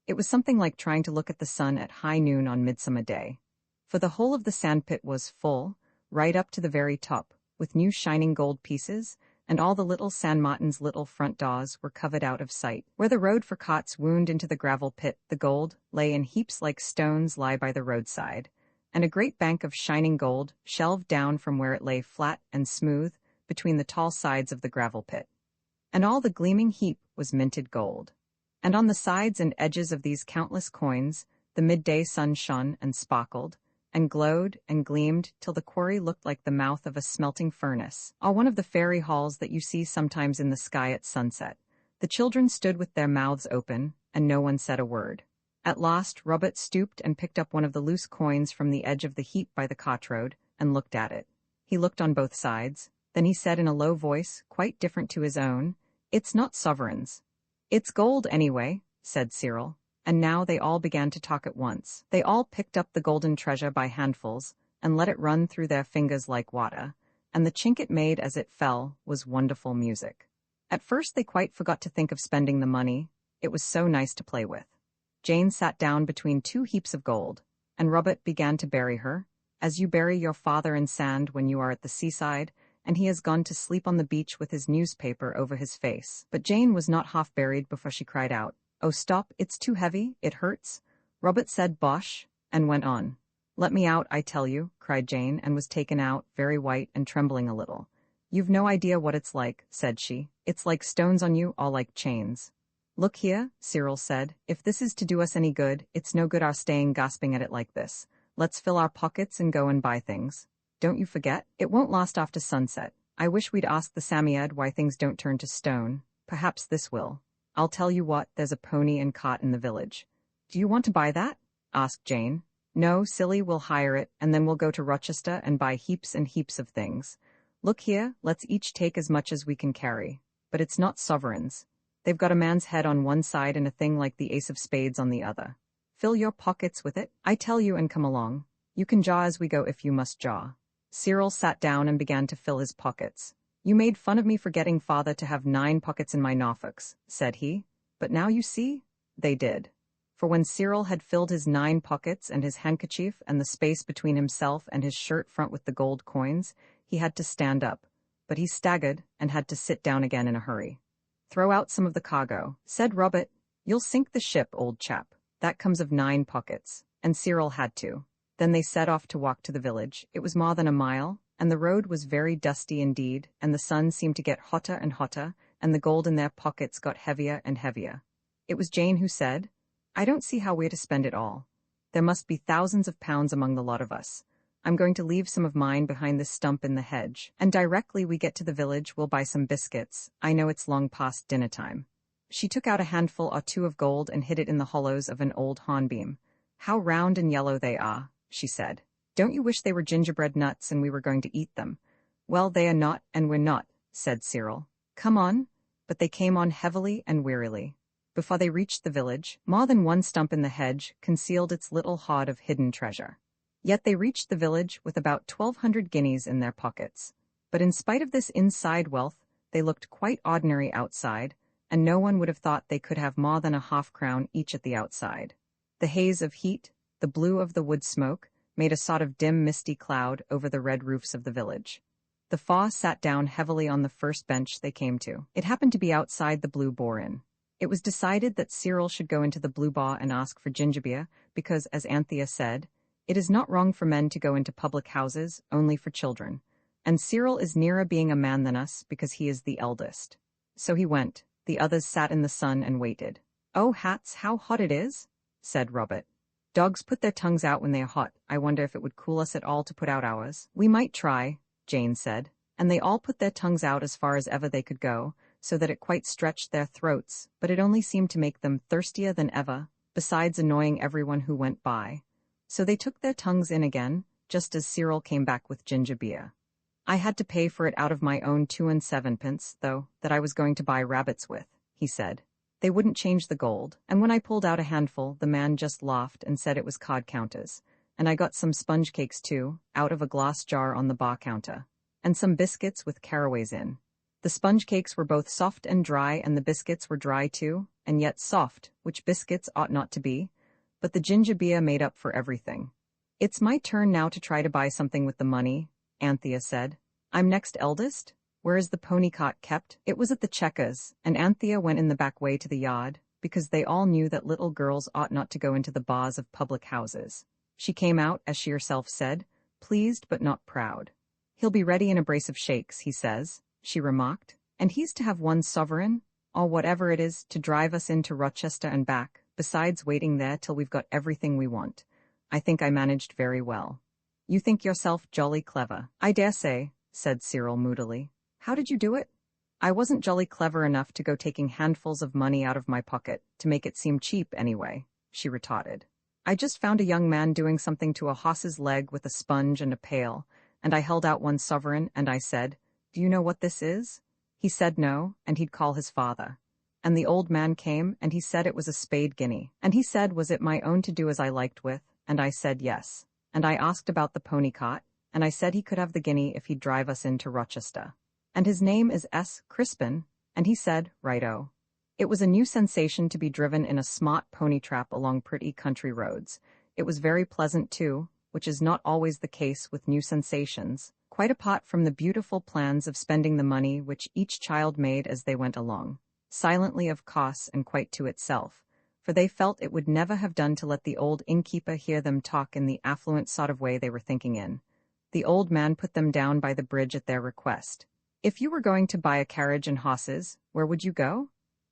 It was something like trying to look at the sun at high noon on Midsummer Day. For the whole of the sandpit was full, right up to the very top, with new shining gold pieces, and all the little San Martin's little front doors were covered out of sight. Where the road for carts wound into the gravel pit, the gold lay in heaps like stones lie by the roadside, and a great bank of shining gold shelved down from where it lay flat and smooth between the tall sides of the gravel pit. And all the gleaming heap was minted gold. And on the sides and edges of these countless coins, the midday sun shone and sparkled, and glowed and gleamed till the quarry looked like the mouth of a smelting furnace, or one of the fairy halls that you see sometimes in the sky at sunset. The children stood with their mouths open, and no one said a word. At last Robert stooped and picked up one of the loose coins from the edge of the heap by the cart road, and looked at it. He looked on both sides. Then he said in a low voice, quite different to his own, "It's not sovereigns." "It's gold anyway," said Cyril. And now they all began to talk at once. They all picked up the golden treasure by handfuls, and let it run through their fingers like water, and the chink it made as it fell was wonderful music. At first they quite forgot to think of spending the money, it was so nice to play with. Jane sat down between two heaps of gold, and Robert began to bury her, as you bury your father in sand when you are at the seaside, and he has gone to sleep on the beach with his newspaper over his face. But Jane was not half buried before she cried out, "Oh, stop, it's too heavy, it hurts." Robert said bosh, and went on. "Let me out, I tell you," cried Jane, and was taken out, very white and trembling a little. "You've no idea what it's like," said she. "It's like stones on you, all like chains." "Look here," Cyril said, "if this is to do us any good, it's no good our staying gasping at it like this. Let's fill our pockets and go and buy things. Don't you forget, it won't last after sunset. I wish we'd asked the Psammead why things don't turn to stone. Perhaps this will. I'll tell you what, there's a pony and cart in the village." "Do you want to buy that?" asked Jane. "No, silly, we'll hire it, and then we'll go to Rochester and buy heaps and heaps of things. Look here, let's each take as much as we can carry. But it's not sovereigns. They've got a man's head on one side and a thing like the ace of spades on the other. Fill your pockets with it, I tell you, and come along. You can jaw as we go if you must jaw." Cyril sat down and began to fill his pockets. "You made fun of me for getting father to have 9 pockets in my Norfolks," said he. "But now you see, they did." For when Cyril had filled his 9 pockets and his handkerchief and the space between himself and his shirt front with the gold coins, he had to stand up. But he staggered and had to sit down again in a hurry. "Throw out some of the cargo," said Robert. "You'll sink the ship, old chap. That comes of 9 pockets." And Cyril had to. Then they set off to walk to the village. It was more than a mile, and the road was very dusty indeed, and the sun seemed to get hotter and hotter, and the gold in their pockets got heavier and heavier. It was Jane who said, "I don't see how we're to spend it all. There must be thousands of pounds among the lot of us. I'm going to leave some of mine behind this stump in the hedge, and directly we get to the village we'll buy some biscuits. I know it's long past dinner time." She took out a handful or two of gold and hid it in the hollows of an old hornbeam. "How round and yellow they are," she said. "Don't you wish they were gingerbread nuts and we were going to eat them?" "Well, they are not, and we're not," said Cyril. "Come on." But they came on heavily and wearily. Before they reached the village, more than one stump in the hedge concealed its little hoard of hidden treasure. Yet they reached the village with about 1,200 guineas in their pockets. But in spite of this inside wealth, they looked quite ordinary outside, and no one would have thought they could have more than a half-crown each at the outside. The haze of heat, the blue of the wood smoke, made a sort of dim misty cloud over the red roofs of the village. The Faw sat down heavily on the first bench they came to. It happened to be outside the Blue Boar Inn. It was decided that Cyril should go into the Blue Bar and ask for gingerbeer, because, as Anthea said, it is not wrong for men to go into public houses, only for children. And Cyril is nearer being a man than us, because he is the eldest. So he went. The others sat in the sun and waited. "Oh, hats, how hot it is," said Robert. "Dogs put their tongues out when they are hot. I wonder if it would cool us at all to put out ours." "We might try," Jane said. And they all put their tongues out as far as ever they could go, so that it quite stretched their throats, but it only seemed to make them thirstier than ever, besides annoying everyone who went by. So they took their tongues in again, just as Cyril came back with ginger beer. "I had to pay for it out of my own 2 and 7 pence, though, that I was going to buy rabbits with," he said. They wouldn't change the gold, and when I pulled out a handful, the man just laughed and said it was cod counters. And I got some sponge cakes too, out of a glass jar on the bar counter. And some biscuits with caraways in. The sponge cakes were both soft and dry, and the biscuits were dry too, and yet soft, which biscuits ought not to be. But the ginger beer made up for everything. It's my turn now to try to buy something with the money, Anthea said. I'm next eldest? Where is the pony cart kept? It was at the Checkers, and Anthea went in the back way to the yard, because they all knew that little girls ought not to go into the bars of public houses. She came out, as she herself said, pleased but not proud. He'll be ready in a brace of shakes, he says, she remarked, and he's to have 1 sovereign, or whatever it is, to drive us into Rochester and back, besides waiting there till we've got everything we want. I think I managed very well. You think yourself jolly clever. I dare say, said Cyril moodily. How did you do it? I wasn't jolly clever enough to go taking handfuls of money out of my pocket, to make it seem cheap anyway, she retorted. I just found a young man doing something to a horse's leg with a sponge and a pail, and I held out 1 sovereign, and I said, do you know what this is? He said no, and he'd call his father. And the old man came, and he said it was a spade guinea, and he said was it my own to do as I liked with, and I said yes. And I asked about the pony cart, and I said he could have the guinea if he'd drive us into Rochester. And his name is S. Crispin, and he said, right-o. It was a new sensation to be driven in a smart pony trap along pretty country roads. It was very pleasant too, which is not always the case with new sensations, quite apart from the beautiful plans of spending the money which each child made as they went along, silently of course and quite to itself, for they felt it would never have done to let the old innkeeper hear them talk in the affluent sort of way they were thinking in. The old man put them down by the bridge at their request. If you were going to buy a carriage and horses, where would you go?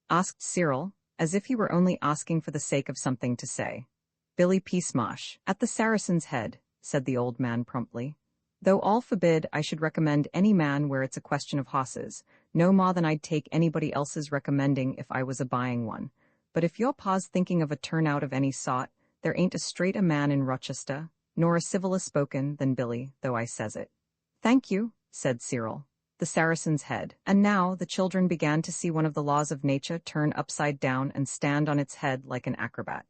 Asked Cyril, as if he were only asking for the sake of something to say. Billy Peasmarsh, at the Saracen's Head, said the old man promptly. Though all forbid I should recommend any man where it's a question of horses, no more than I'd take anybody else's recommending if I was a buying one. But if your pa's thinking of a turnout of any sort, there ain't a straighter man in Rochester, nor a civiller spoken than Billy, though I says it. Thank you, said Cyril. The Saracen's Head. And now the children began to see one of the laws of nature turn upside down and stand on its head like an acrobat.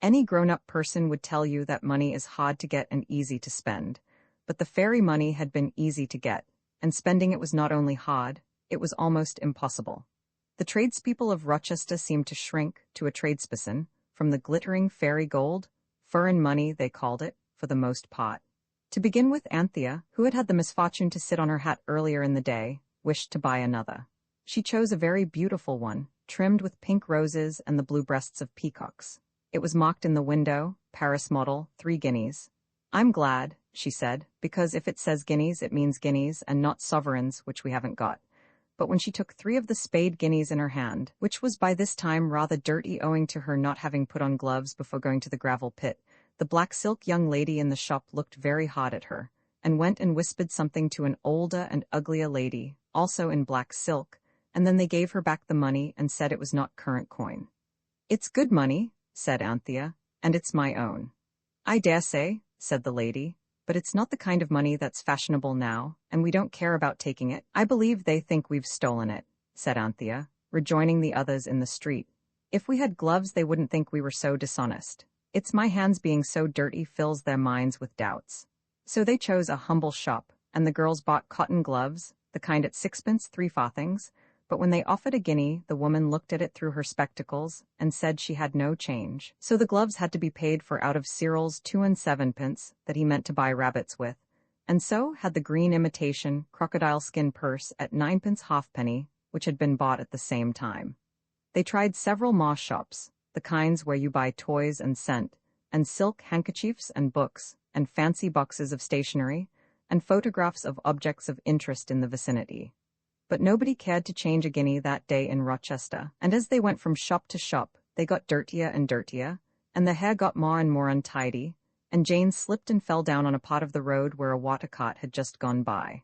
Any grown-up person would tell you that money is hard to get and easy to spend. But the fairy money had been easy to get, and spending it was not only hard, it was almost impossible. The tradespeople of Rochester seemed to shrink, to a tradesperson, from the glittering fairy gold, furrin money they called it, for the most part. To begin with, Anthea, who had had the misfortune to sit on her hat earlier in the day, wished to buy another. She chose a very beautiful one, trimmed with pink roses and the blue breasts of peacocks. It was marked in the window, Paris model, 3 guineas. I'm glad, she said, because if it says guineas it means guineas and not sovereigns, which we haven't got. But when she took 3 of the spade guineas in her hand, which was by this time rather dirty owing to her not having put on gloves before going to the gravel pit, the black silk young lady in the shop looked very hard at her, and went and whispered something to an older and uglier lady, also in black silk, and then they gave her back the money and said it was not current coin. It's good money, said Anthea, and it's my own. I dare say, said the lady, but it's not the kind of money that's fashionable now, and we don't care about taking it. I believe they think we've stolen it, said Anthea, rejoining the others in the street. If we had gloves they wouldn't think we were so dishonest. It's my hands being so dirty fills their minds with doubts. So they chose a humble shop, and the girls bought cotton gloves, the kind at 6pence 3 farthings, but when they offered a guinea, the woman looked at it through her spectacles and said she had no change. So the gloves had to be paid for out of Cyril's 2 and 7pence that he meant to buy rabbits with, and so had the green imitation crocodile skin purse at 9pence halfpenny, which had been bought at the same time. They tried several moss shops, the kinds where you buy toys and scent, and silk handkerchiefs and books, and fancy boxes of stationery, and photographs of objects of interest in the vicinity. But nobody cared to change a guinea that day in Rochester, and as they went from shop to shop, they got dirtier and dirtier, and the hair got more and more untidy, and Jane slipped and fell down on a part of the road where a water cart had just gone by.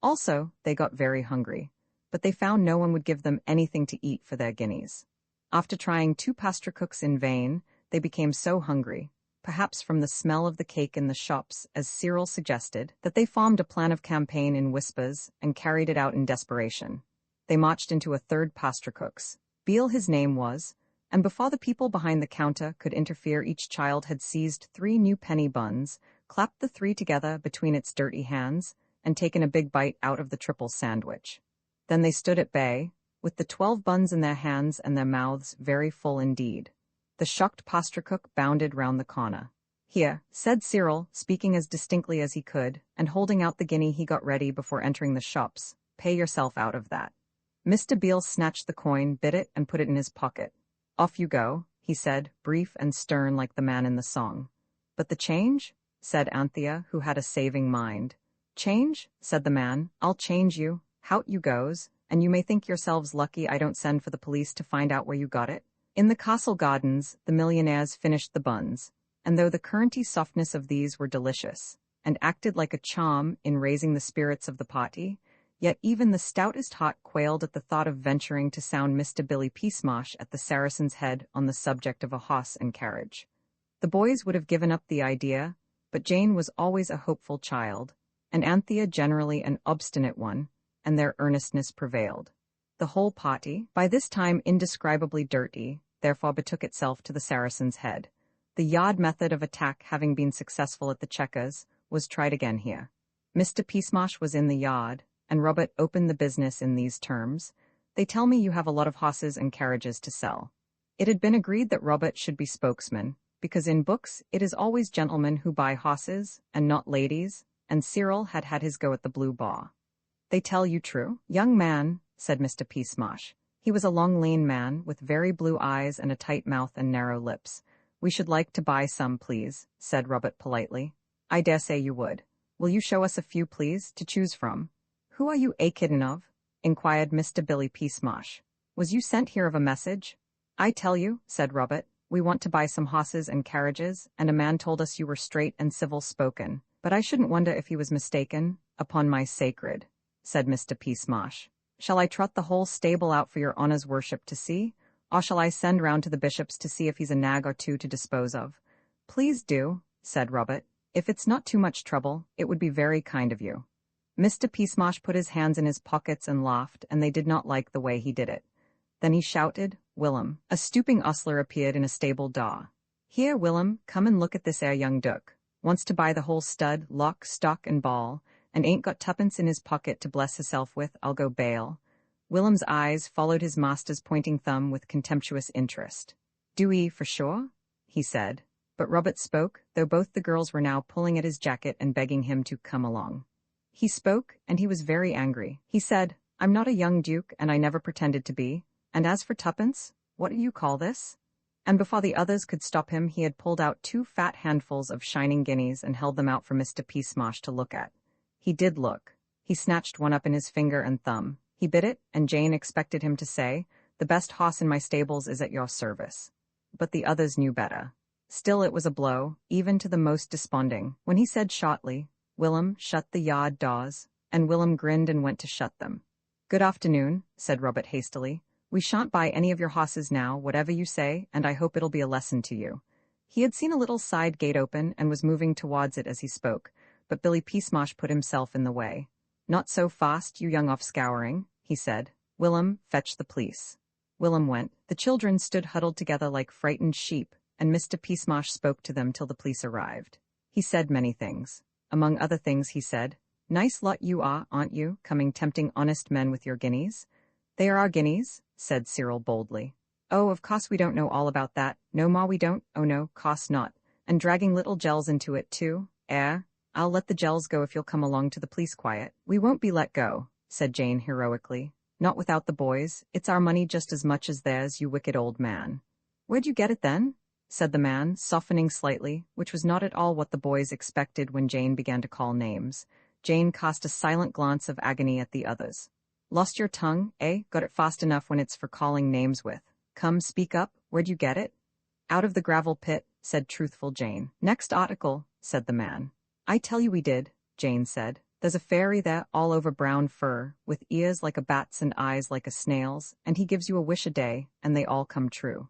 Also, they got very hungry, but they found no one would give them anything to eat for their guineas. After trying 2 pastry cooks in vain, they became so hungry, perhaps from the smell of the cake in the shops, as Cyril suggested, that they formed a plan of campaign in whispers and carried it out in desperation. They marched into a 3rd pastry cook's. Beale his name was, and before the people behind the counter could interfere, each child had seized 3 new penny buns, clapped the 3 together between its dirty hands, and taken a big bite out of the triple sandwich. Then they stood at bay, with the 12 buns in their hands and their mouths very full indeed. The shocked pastry cook bounded round the corner. "Here," said Cyril, speaking as distinctly as he could, and holding out the guinea he got ready before entering the shops. "Pay yourself out of that." Mr. Beale snatched the coin, bit it, and put it in his pocket. "Off you go," he said, brief and stern like the man in the song. "But the change?" said Anthea, who had a saving mind. "Change?" said the man. "I'll change you. Hout you goes, and you may think yourselves lucky I don't send for the police to find out where you got it." In the castle gardens, the millionaires finished the buns, and though the currenty softness of these were delicious, and acted like a charm in raising the spirits of the party, yet even the stoutest heart quailed at the thought of venturing to sound Mr. Billy Peasmash at the Saracen's Head on the subject of a horse and carriage. The boys would have given up the idea, but Jane was always a hopeful child, and Anthea generally an obstinate one, and their earnestness prevailed. The whole party, by this time indescribably dirty, therefore betook itself to the Saracen's Head. The yard method of attack having been successful at the Checkers, was tried again here. Mr. Peasmash was in the yard, and Robert opened the business in these terms: "They tell me you have a lot of horses and carriages to sell." It had been agreed that Robert should be spokesman, because in books it is always gentlemen who buy horses, and not ladies, and Cyril had had his go at the Blue Boar. "They tell you true, young man," said Mr. Peasmash. He was a long, lean man, with very blue eyes and a tight mouth and narrow lips. "We should like to buy some, please," said Robert politely. "I dare say you would. Will you show us a few, please, to choose from?" "Who are you a kiddin' of?" inquired Mr. Billy Peasmash. "Was you sent here of a message?" "I tell you," said Robert, "we want to buy some horses and carriages, and a man told us you were straight and civil spoken, but I shouldn't wonder if he was mistaken, upon my sacred," said Mr. Peasmash. "Shall I trot the whole stable out for your honour's worship to see, or shall I send round to the bishop's to see if he's a nag or two to dispose of?" "Please do," said Robert. "If it's not too much trouble, it would be very kind of you." Mr. Peasmash put his hands in his pockets and laughed, and they did not like the way he did it. Then he shouted, "Willum!" A stooping ostler appeared in a stable door. "Here, Willum, come and look at this 'ere young dook. Wants to buy the whole stud, lock, stock, and ball, and ain't got tuppence in his pocket to bless hisself with, I'll go bail." Willum's eyes followed his master's pointing thumb with contemptuous interest. "Do 'ee, for sure?" he said. But Robert spoke, though both the girls were now pulling at his jacket and begging him to come along. He spoke, and he was very angry. He said, "I'm not a young duke, and I never pretended to be. And as for tuppence, what do you call this?" And before the others could stop him, he had pulled out 2 fat handfuls of shining guineas and held them out for Mr. Peasmash to look at. He did look. He snatched one up in his finger and thumb. He bit it, and Jane expected him to say, "The best hoss in my stables is at your service." But the others knew better. Still it was a blow, even to the most desponding, when he said shortly, "Willum, shut the yard doors," and Willum grinned and went to shut them. "Good afternoon," said Robert hastily. "We shan't buy any of your hosses now, whatever you say, and I hope it'll be a lesson to you." He had seen a little side gate open and was moving towards it as he spoke, but Billy Peasmash put himself in the way. "Not so fast, you young offscouring," he said. "Willum, fetch the police." Willum went. The children stood huddled together like frightened sheep, and Mr. Peasmash spoke to them till the police arrived. He said many things. Among other things he said, "Nice lot you are, aren't you, coming tempting honest men with your guineas?" "They are our guineas," said Cyril boldly. "Oh, of course we don't know all about that. No, ma, we don't. Oh no, course not. And dragging little gels into it too. I'll let the gels go if you'll come along to the police quiet." "We won't be let go," said Jane heroically. "Not without the boys. It's our money just as much as theirs, you wicked old man." "Where'd you get it then?" said the man, softening slightly, which was not at all what the boys expected when Jane began to call names. Jane cast a silent glance of agony at the others. "Lost your tongue, eh? Got it fast enough when it's for calling names with. Come, speak up, where'd you get it?" "Out of the gravel pit," said truthful Jane. "Next article," said the man. "I tell you we did," Jane said. "There's a fairy there all over brown fur, with ears like a bat's and eyes like a snail's, and he gives you a wish a day, and they all come true."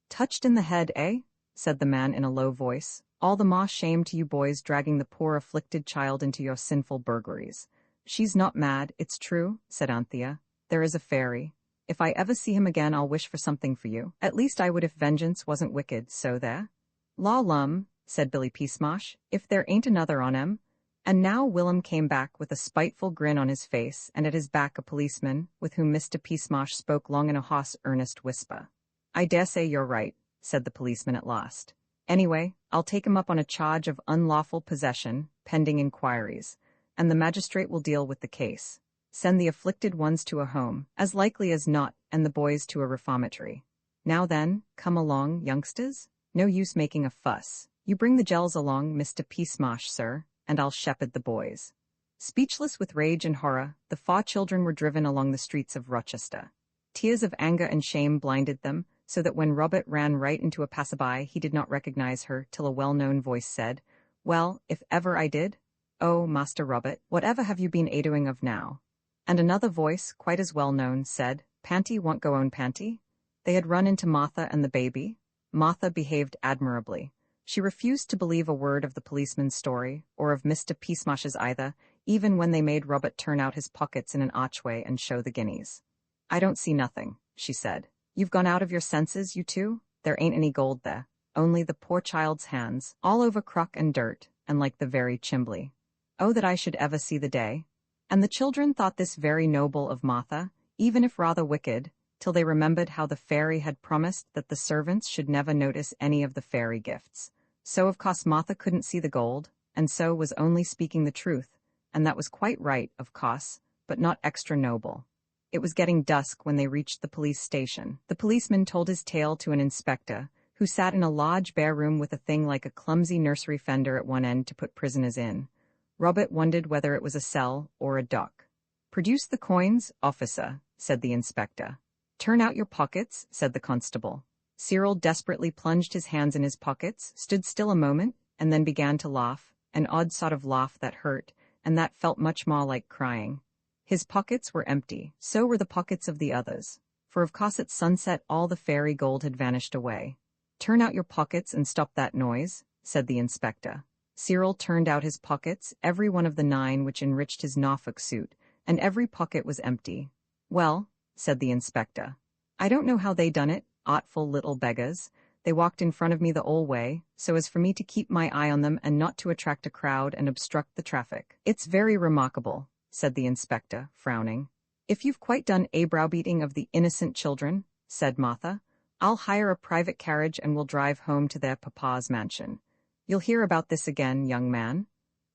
"Touched in the head, eh?" said the man in a low voice. "All the more shame to you boys dragging the poor afflicted child into your sinful burglaries." "She's not mad, it's true," said Anthea. "There is a fairy. If I ever see him again, I'll wish for something for you. At least I would if vengeance wasn't wicked, so there. Law lum, said Billy Peasmash, if there ain't another on 'em. And now Willem came back with a spiteful grin on his face, and at his back a policeman, with whom Mr. Peasmash spoke long in a hoarse, earnest whisper. I dare say you're right, said the policeman at last. Anyway, I'll take him up on a charge of unlawful possession, pending inquiries, and the magistrate will deal with the case. Send the afflicted ones to a home, as likely as not, and the boys to a reformatory. Now then, come along, youngsters. No use making a fuss. You bring the gels along, Mr. Peasmash, sir, and I'll shepherd the boys. Speechless with rage and horror, the 4 children were driven along the streets of Rochester. Tears of anger and shame blinded them, so that when Robert ran right into a passerby, he did not recognize her till a well-known voice said, Well, if ever I did? Oh, Master Robert, whatever have you been a-doing of now? And another voice, quite as well-known, said, Panty won't go own panty? They had run into Martha and the baby. Martha behaved admirably. She refused to believe a word of the policeman's story, or of Mr. Peasmash's either, even when they made Robert turn out his pockets in an archway and show the guineas. I don't see nothing, she said. You've gone out of your senses, you two? There ain't any gold there. Only the poor child's hands, all over cruck and dirt, and like the very chimbly. Oh, that I should ever see the day. And the children thought this very noble of Martha, even if rather wicked, till they remembered how the fairy had promised that the servants should never notice any of the fairy gifts. So of course Martha couldn't see the gold, and so was only speaking the truth, and that was quite right, of course, but not extra noble. It was getting dusk when they reached the police station. The policeman told his tale to an inspector, who sat in a large bare room with a thing like a clumsy nursery fender at one end to put prisoners in. Robert wondered whether it was a cell or a dock. Produce the coins, officer, said the inspector. Turn out your pockets, said the constable. Cyril desperately plunged his hands in his pockets, stood still a moment, and then began to laugh, an odd sort of laugh that hurt, and that felt much more like crying. His pockets were empty, so were the pockets of the others, for of course at sunset all the fairy gold had vanished away. Turn out your pockets and stop that noise, said the inspector. Cyril turned out his pockets, every one of the 9 which enriched his Norfolk suit, and every pocket was empty. Well, said the inspector, I don't know how they done it, artful little beggars. They walked in front of me the whole way, so as for me to keep my eye on them and not to attract a crowd and obstruct the traffic. It's very remarkable, said the inspector, frowning. If you've quite done a browbeating of the innocent children, said Martha, I'll hire a private carriage and we'll drive home to their papa's mansion. You'll hear about this again, young man.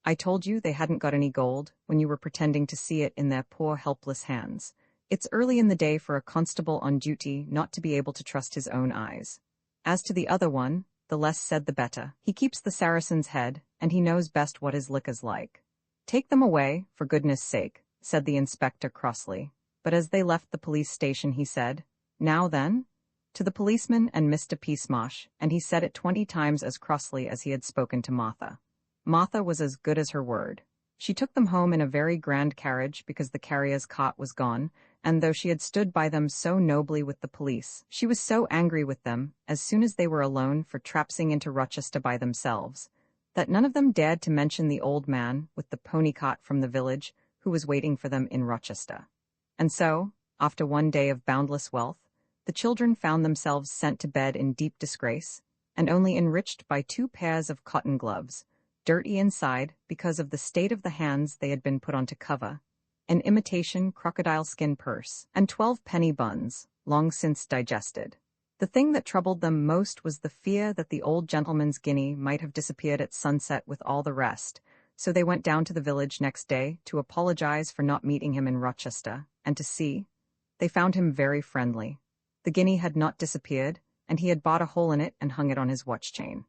I told you they hadn't got any gold when you were pretending to see it in their poor helpless hands. It's early in the day for a constable on duty not to be able to trust his own eyes. As to the other one, the less said the better. He keeps the Saracen's Head, and he knows best what his liquor's like. Take them away, for goodness sake, said the inspector crossly. But as they left the police station he said, Now then? To the policeman and Mr. Peasmash, and he said it 20 times as crossly as he had spoken to Martha. Martha was as good as her word. She took them home in a very grand carriage because the carrier's cart was gone, and though she had stood by them so nobly with the police, she was so angry with them, as soon as they were alone for trapsing into Rochester by themselves, that none of them dared to mention the old man with the pony cart from the village who was waiting for them in Rochester. And so, after one day of boundless wealth, the children found themselves sent to bed in deep disgrace, and only enriched by 2 pairs of cotton gloves, dirty inside because of the state of the hands they had been put on to cover, an imitation crocodile skin purse, and 12 penny buns, long since digested. The thing that troubled them most was the fear that the old gentleman's guinea might have disappeared at sunset with all the rest, so they went down to the village next day to apologize for not meeting him in Rochester, and to see. They found him very friendly. The guinea had not disappeared, and he had bought a hole in it and hung it on his watch chain.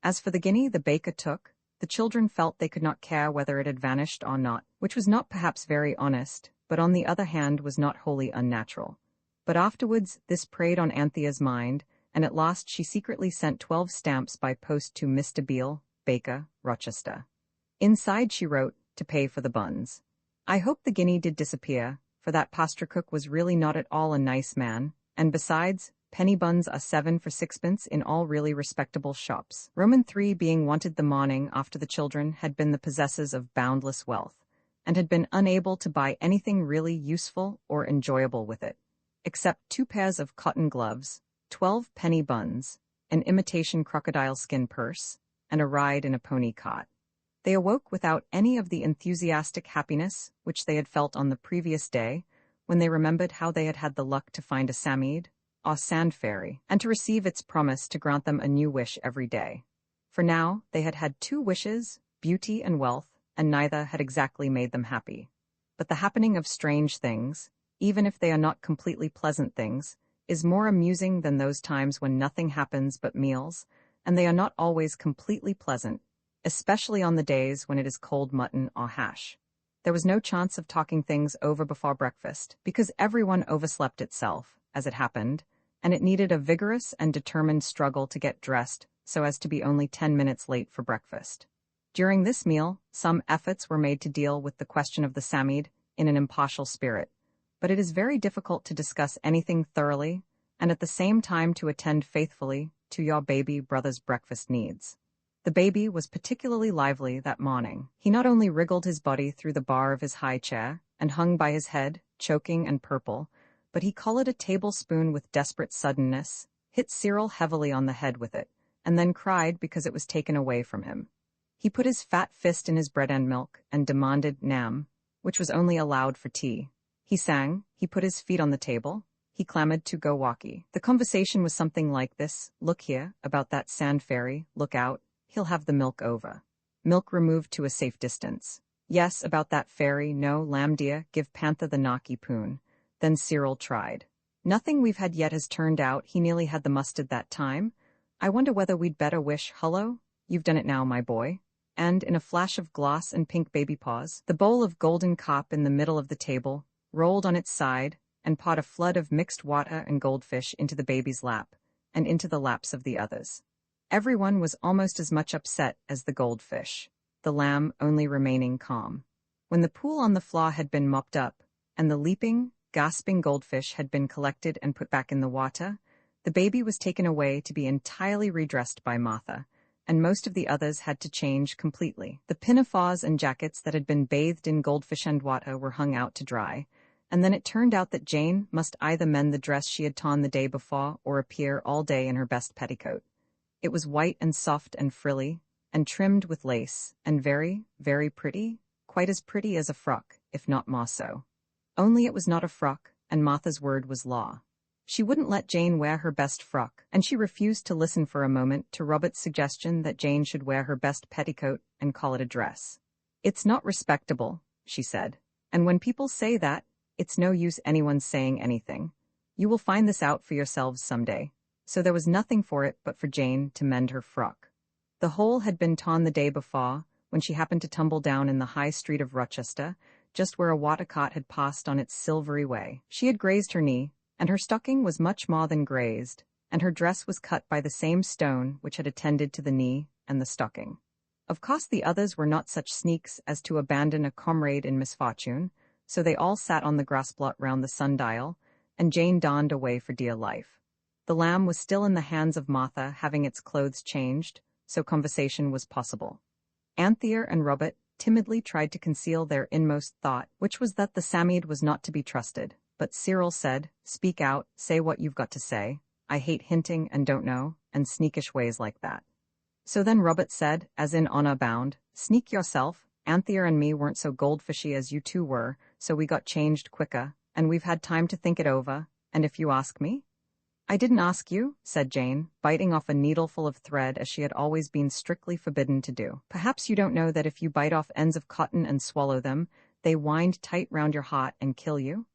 As for the guinea the baker took, the children felt they could not care whether it had vanished or not, which was not perhaps very honest, but on the other hand was not wholly unnatural. But afterwards this preyed on Anthea's mind, and at last she secretly sent 12 stamps by post to Mr. Beale, baker, Rochester. Inside she wrote, to pay for the buns. I hope the guinea did disappear, for that pasture cook was really not at all a nice man, and besides, penny buns are 7 for 6pence in all really respectable shops. Roman 3 being wanted the morning after the children had been the possessors of boundless wealth, and had been unable to buy anything really useful or enjoyable with it. except 2 pairs of cotton gloves, 12 penny buns, an imitation crocodile skin purse, and a ride in a pony cart. They awoke without any of the enthusiastic happiness which they had felt on the previous day, when they remembered how they had had the luck to find a Samid, or sand fairy, and to receive its promise to grant them a new wish every day. For now, they had had 2 wishes, beauty and wealth, and neither had exactly made them happy. But the happening of strange things, even if they are not completely pleasant things, is more amusing than those times when nothing happens but meals, and they are not always completely pleasant, especially on the days when it is cold mutton or hash. There was no chance of talking things over before breakfast, because everyone overslept itself, as it happened, and it needed a vigorous and determined struggle to get dressed so as to be only 10 minutes late for breakfast. During this meal, some efforts were made to deal with the question of the Samid in an impartial spirit, but it is very difficult to discuss anything thoroughly and at the same time to attend faithfully to your baby brother's breakfast needs. The baby was particularly lively that morning. He not only wriggled his body through the bar of his high chair and hung by his head, choking and purple, but he collared a tablespoon with desperate suddenness, hit Cyril heavily on the head with it, and then cried because it was taken away from him. He put his fat fist in his bread and milk and demanded nam, which was only allowed for tea. He sang, he put his feet on the table, he clamored to go walkie. The conversation was something like this: look here, about that sand fairy, look out, he'll have the milk over. Milk removed to a safe distance. Yes, about that fairy, no, lamb dear, give Panther the knocky poon. Then Cyril tried. Nothing we've had yet has turned out, he nearly had the mustard that time. I wonder whether we'd better wish, hullo, you've done it now, my boy. And, in a flash of gloss and pink baby paws, the bowl of golden cop in the middle of the table rolled on its side and poured a flood of mixed water and goldfish into the baby's lap, and into the laps of the others. Everyone was almost as much upset as the goldfish, the lamb only remaining calm. When the pool on the floor had been mopped up, and the leaping, gasping goldfish had been collected and put back in the water, the baby was taken away to be entirely redressed by Martha, and most of the others had to change completely. The pinafores and jackets that had been bathed in goldfish and water were hung out to dry, and then it turned out that Jane must either mend the dress she had torn the day before or appear all day in her best petticoat. It was white and soft and frilly, and trimmed with lace, and very, very pretty, quite as pretty as a frock, if not more so. Only it was not a frock, and Martha's word was law. She wouldn't let Jane wear her best frock, and she refused to listen for a moment to Robert's suggestion that Jane should wear her best petticoat and call it a dress. It's not respectable, she said, and when people say that, it's no use anyone saying anything. You will find this out for yourselves someday. So there was nothing for it but for Jane to mend her frock. The hole had been torn the day before, when she happened to tumble down in the high street of Rochester, just where a water cart had passed on its silvery way. She had grazed her knee, and her stocking was much more than grazed, and her dress was cut by the same stone which had attended to the knee and the stocking. Of course the others were not such sneaks as to abandon a comrade in misfortune, so they all sat on the grass-plot round the sundial, and Jane donned away for dear life. The lamb was still in the hands of Martha, having its clothes changed, so conversation was possible. Anthea and Robert timidly tried to conceal their inmost thought, which was that the Samid was not to be trusted, but Cyril said, speak out, say what you've got to say. I hate hinting and don't know, and sneakish ways like that. So then Robert said, as in honor bound, sneak yourself, Anthea and me weren't so goldfishy as you two were, so we got changed quicker, and we've had time to think it over, and if you ask me? I didn't ask you, said Jane, biting off a needleful of thread as she had always been strictly forbidden to do. Perhaps you don't know that if you bite off ends of cotton and swallow them, they wind tight round your heart and kill you?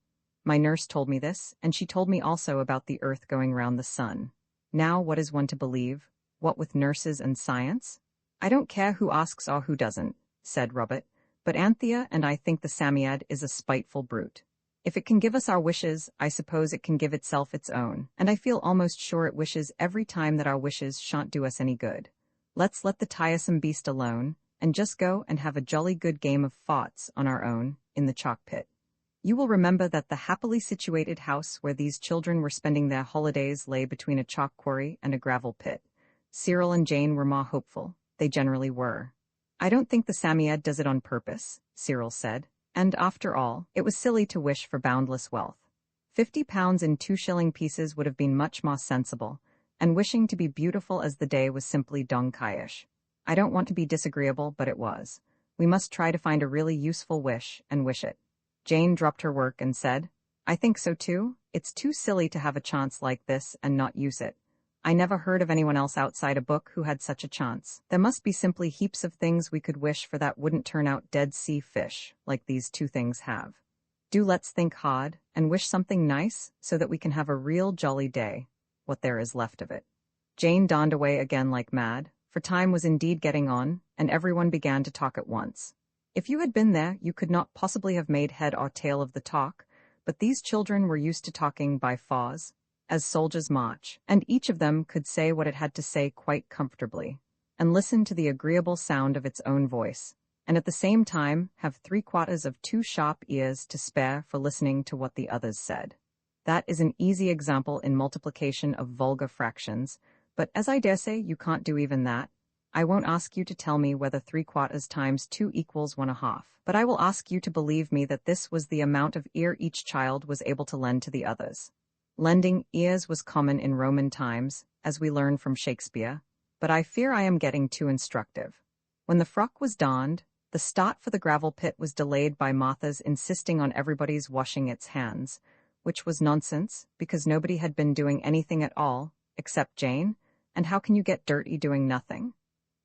My nurse told me this, and she told me also about the earth going round the sun. Now what is one to believe? What with nurses and science? I don't care who asks or who doesn't, said Robert, but Anthea and I think the Samiad is a spiteful brute. If it can give us our wishes, I suppose it can give itself its own, and I feel almost sure it wishes every time that our wishes shan't do us any good. Let's let the tiresome beast alone, and just go and have a jolly good game of thoughts on our own, in the chalk pit. You will remember that the happily situated house where these children were spending their holidays lay between a chalk quarry and a gravel pit. Cyril and Jane were more hopeful. They generally were. I don't think the Samiad does it on purpose, Cyril said. And after all, it was silly to wish for boundless wealth. £50 in 2 shilling pieces would have been much more sensible, and wishing to be beautiful as the day was simply donkayish. I don't want to be disagreeable, but it was. We must try to find a really useful wish and wish it. Jane dropped her work and said, I think so too. It's too silly to have a chance like this and not use it. I never heard of anyone else outside a book who had such a chance. There must be simply heaps of things we could wish for that wouldn't turn out Dead Sea fish, like these two things have. Let's think hard, and wish something nice, so that we can have a real jolly day, what there is left of it. Jane donned away again like mad, for time was indeed getting on, and everyone began to talk at once. If you had been there, you could not possibly have made head or tail of the talk, but these children were used to talking by fars, as soldiers march, and each of them could say what it had to say quite comfortably, and listen to the agreeable sound of its own voice, and at the same time have 3/4 of 2 sharp ears to spare for listening to what the others said. That is an easy example in multiplication of vulgar fractions, but as I dare say you can't do even that, I won't ask you to tell me whether 3/4 times 2 equals 1/2, but I will ask you to believe me that this was the amount of ear each child was able to lend to the others. Lending ears was common in Roman times, as we learn from Shakespeare, but I fear I am getting too instructive. When the frock was donned, the start for the gravel pit was delayed by Martha's insisting on everybody's washing its hands, which was nonsense, because nobody had been doing anything at all, except Jane, and how can you get dirty doing nothing?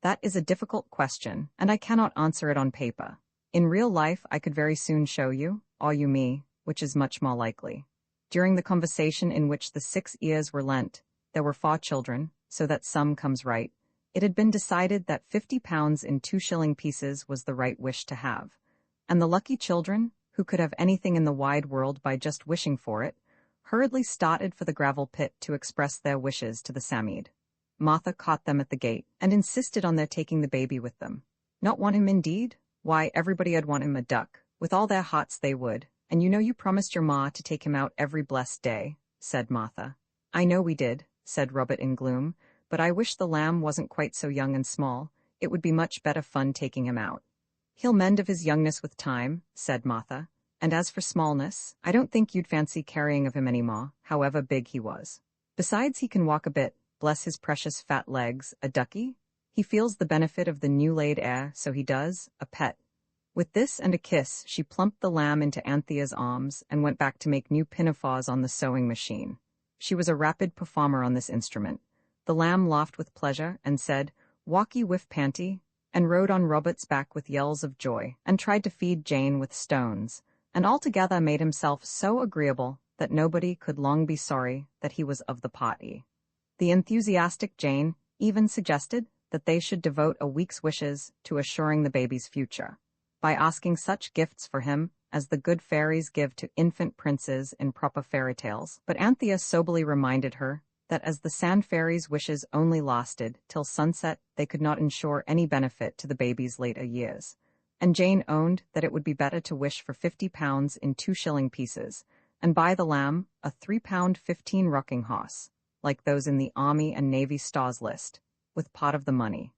That is a difficult question, and I cannot answer it on paper. In real life I could very soon show you, or you me, which is much more likely. During the conversation in which the 6 ears were lent, there were 4 children, so that sum comes right. It had been decided that £50 in 2 shilling pieces was the right wish to have, and the lucky children, who could have anything in the wide world by just wishing for it, hurriedly started for the gravel pit to express their wishes to the Samide. Martha caught them at the gate, and insisted on their taking the baby with them. Not want him indeed? Why, everybody'd want him a duck. With all their hearts they would, and you know you promised your ma to take him out every blessed day, said Martha. I know we did, said Robert in gloom, but I wish the lamb wasn't quite so young and small. It would be much better fun taking him out. He'll mend of his youngness with time, said Martha, and as for smallness, I don't think you'd fancy carrying of him any more, however big he was. Besides, he can walk a bit, bless his precious fat legs, a ducky. He feels the benefit of the new-laid air, so he does, a pet. With this and a kiss, she plumped the lamb into Anthea's arms and went back to make new pinafores on the sewing machine. She was a rapid performer on this instrument. The lamb laughed with pleasure and said, "Walkie whiff panty," and rode on Robert's back with yells of joy, and tried to feed Jane with stones, and altogether made himself so agreeable that nobody could long be sorry that he was of the party. The enthusiastic Jane even suggested that they should devote a week's wishes to assuring the baby's future, by asking such gifts for him as the good fairies give to infant princes in proper fairy tales. But Anthea soberly reminded her that as the sand fairies' wishes only lasted till sunset, they could not ensure any benefit to the baby's later years, and Jane owned that it would be better to wish for £50 in 2 shilling pieces, and buy the lamb a £3.15 rocking horse, like those in the Army and Navy Stars list, with part of the money.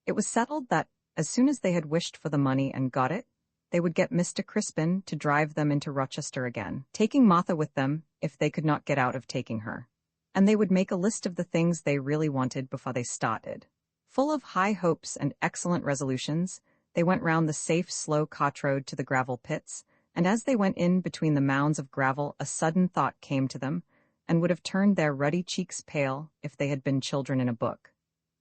It was settled that, as soon as they had wished for the money and got it, they would get Mr. Crispin to drive them into Rochester again, taking Martha with them if they could not get out of taking her. And they would make a list of the things they really wanted before they started. Full of high hopes and excellent resolutions, they went round the safe, slow cart road to the gravel pits, and as they went in between the mounds of gravel, a sudden thought came to them, and would have turned their ruddy cheeks pale if they had been children in a book.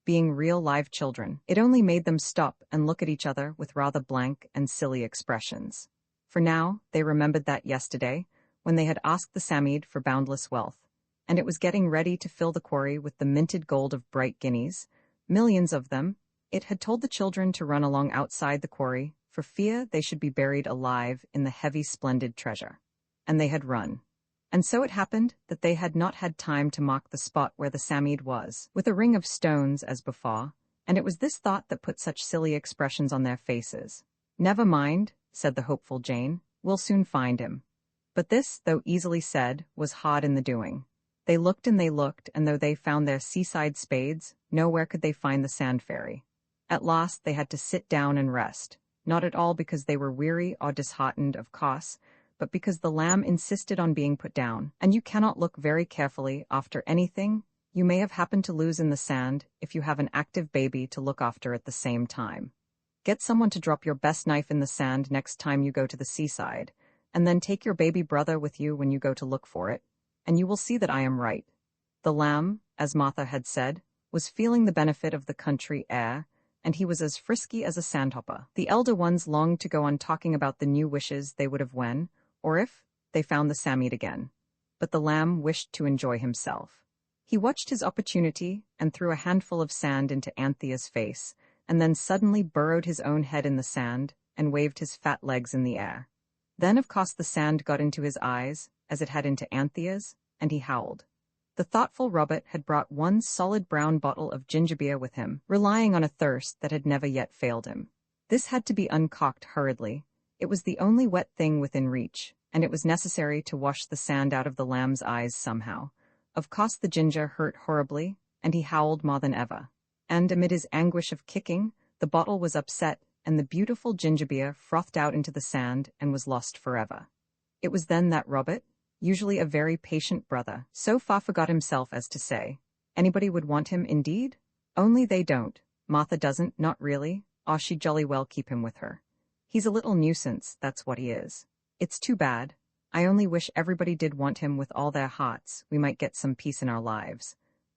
Being real live children, it only made them stop and look at each other with rather blank and silly expressions. For now, they remembered that yesterday, when they had asked the Samide for boundless wealth, and it was getting ready to fill the quarry with the minted gold of bright guineas, millions of them, it had told the children to run along outside the quarry, for fear they should be buried alive in the heavy splendid treasure. And they had run. And so it happened that they had not had time to mark the spot where the Samide was, with a ring of stones as before, and it was this thought that put such silly expressions on their faces. "Never mind," said the hopeful Jane, "we'll soon find him." But this, though easily said, was hard in the doing. They looked, and though they found their seaside spades, nowhere could they find the sand fairy. At last they had to sit down and rest, not at all because they were weary or disheartened, of course, but because the lamb insisted on being put down. And you cannot look very carefully after anything you may have happened to lose in the sand if you have an active baby to look after at the same time. Get someone to drop your best knife in the sand next time you go to the seaside, and then take your baby brother with you when you go to look for it, and you will see that I am right. The lamb, as Martha had said, was feeling the benefit of the country air, and he was as frisky as a sandhopper. The elder ones longed to go on talking about the new wishes they would have when, or if, they found the Sammy'd again. But the lamb wished to enjoy himself. He watched his opportunity and threw a handful of sand into Anthea's face, and then suddenly burrowed his own head in the sand and waved his fat legs in the air. Then of course the sand got into his eyes, as it had into Anthea's, and he howled. The thoughtful Robert had brought one solid brown bottle of ginger beer with him, relying on a thirst that had never yet failed him. This had to be uncorked hurriedly. It was the only wet thing within reach, and it was necessary to wash the sand out of the lamb's eyes somehow. Of course the ginger hurt horribly, and he howled more than ever. And amid his anguish of kicking, the bottle was upset, and the beautiful ginger beer frothed out into the sand and was lost forever. It was then that Robert, usually a very patient brother, so far forgot himself as to say, "Anybody would want him indeed? Only they don't. Martha doesn't, not really. Aw, she'd jolly well keep him with her. He's a little nuisance, that's what he is. It's too bad. I only wish everybody did want him with all their hearts. We might get some peace in our lives."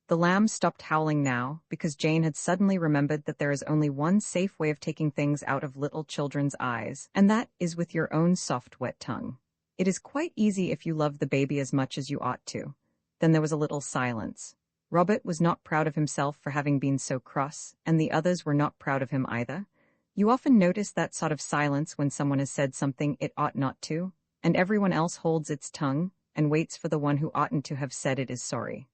The lamb stopped howling now, because Jane had suddenly remembered that there is only one safe way of taking things out of little children's eyes, and that is with your own soft, wet tongue. It is quite easy if you love the baby as much as you ought to. Then there was a little silence. Robert was not proud of himself for having been so cross, and the others were not proud of him either. You often notice that sort of silence when someone has said something it ought not to, and everyone else holds its tongue and waits for the one who oughtn't to have said it is sorry.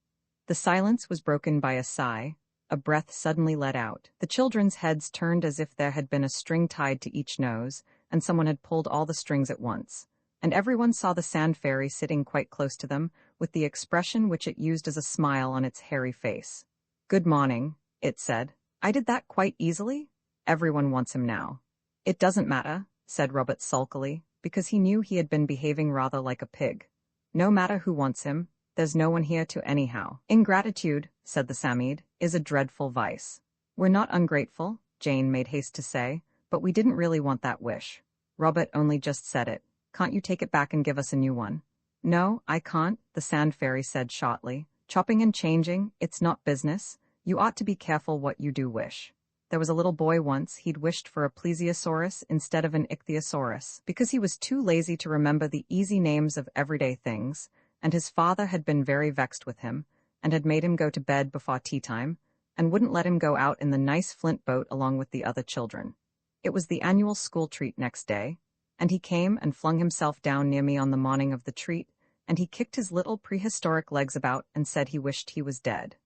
The silence was broken by a sigh. A breath suddenly let out. The children's heads turned as if there had been a string tied to each nose, and someone had pulled all the strings at once. And everyone saw the sand fairy sitting quite close to them, with the expression which it used as a smile on its hairy face. "Good morning," it said. "I did that quite easily. Everyone wants him now." "It doesn't matter," said Robert sulkily, because he knew he had been behaving rather like a pig. "No matter who wants him. There's no one here to anyhow." "Ingratitude," said the Samide, "is a dreadful vice." "We're not ungrateful," Jane made haste to say, "but we didn't really want that wish." Robert only just said it. "Can't you take it back and give us a new one?" "No, I can't," the sand fairy said shortly. "Chopping and changing, it's not business. You ought to be careful what you do wish. There was a little boy once, he'd wished for a plesiosaurus instead of an ichthyosaurus, because he was too lazy to remember the easy names of everyday things, and his father had been very vexed with him, and had made him go to bed before tea time, and wouldn't let him go out in the nice flint boat along with the other children. It was the annual school treat next day, and he came and flung himself down near me on the morning of the treat, and he kicked his little prehistoric legs about and said he wished he was dead.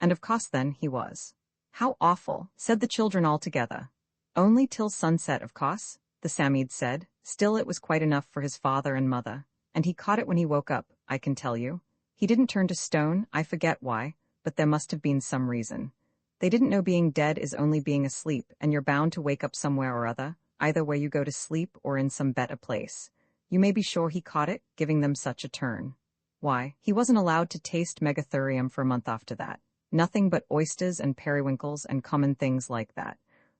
And of course then he was. "How awful," said the children all together. "Only till sunset, of course," the Samide said. Still it was quite enough for his father and mother, and he caught it when he woke up, I can tell you. He didn't turn to stone, I forget why, but there must have been some reason. They didn't know being dead is only being asleep, and you're bound to wake up somewhere or other, either where you go to sleep or in some better place. You may be sure he caught it, giving them such a turn. Why, he wasn't allowed to taste megatherium for a month after that. Nothing but oysters and periwinkles and common things like that.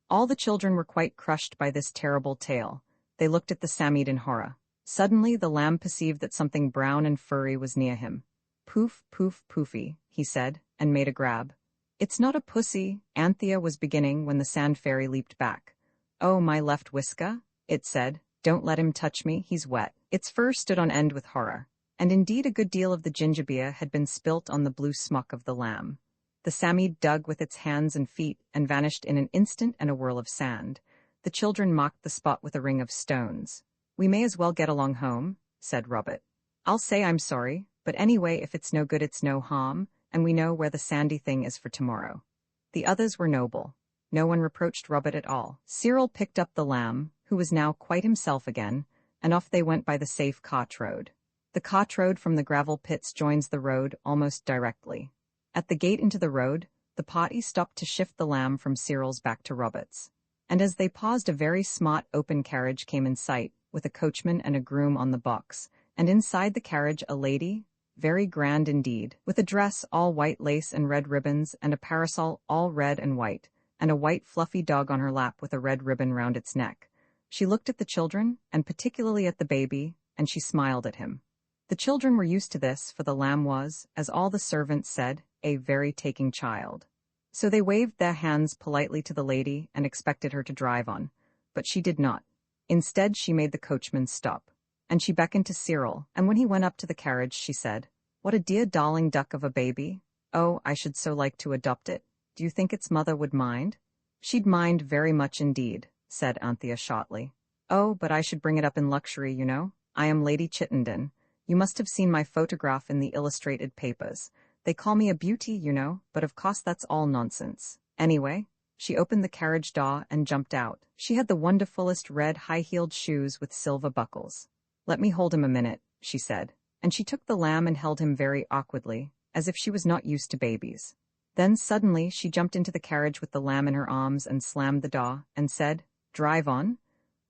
All the children were quite crushed by this terrible tale. They looked at the Samide in horror. Suddenly the lamb perceived that something brown and furry was near him. "Poof, poof, poofy," he said, and made a grab. "It's not a pussy," Anthea was beginning when the sand fairy leaped back. "Oh, my left whisker," it said. "Don't let him touch me, he's wet." Its fur stood on end with horror, and indeed a good deal of the ginger beer had been spilt on the blue smock of the lamb. The Samide dug with its hands and feet and vanished in an instant and a whirl of sand. The children mocked the spot with a ring of stones. "We may as well get along home," said Robert. "I'll say I'm sorry, but anyway if it's no good it's no harm, and we know where the sandy thing is for tomorrow." The others were noble. No one reproached Robert at all. Cyril picked up the lamb, who was now quite himself again, and off they went by the safe cart road. The cart road from the gravel pits joins the road almost directly. At the gate into the road, the party stopped to shift the lamb from Cyril's back to Robert's. And as they paused a very smart open carriage came in sight, with a coachman and a groom on the box, and inside the carriage a lady, very grand indeed, with a dress all white lace and red ribbons and a parasol all red and white, and a white fluffy dog on her lap with a red ribbon round its neck. She looked at the children, and particularly at the baby, and she smiled at him. The children were used to this, for the lamb was, as all the servants said, a very taking child. So they waved their hands politely to the lady and expected her to drive on, but she did not. Instead, she made the coachman stop. And she beckoned to Cyril, and when he went up to the carriage, she said, "What a dear darling duck of a baby. Oh, I should so like to adopt it. Do you think its mother would mind?" "She'd mind very much indeed," said Anthea shortly. "Oh, but I should bring it up in luxury, you know. I am Lady Chittenden. You must have seen my photograph in the illustrated papers. They call me a beauty, you know, but of course that's all nonsense. Anyway," she opened the carriage door and jumped out. She had the wonderfulest red high-heeled shoes with silver buckles. "Let me hold him a minute," she said, and she took the lamb and held him very awkwardly, as if she was not used to babies. Then suddenly she jumped into the carriage with the lamb in her arms and slammed the door, and said, "Drive on."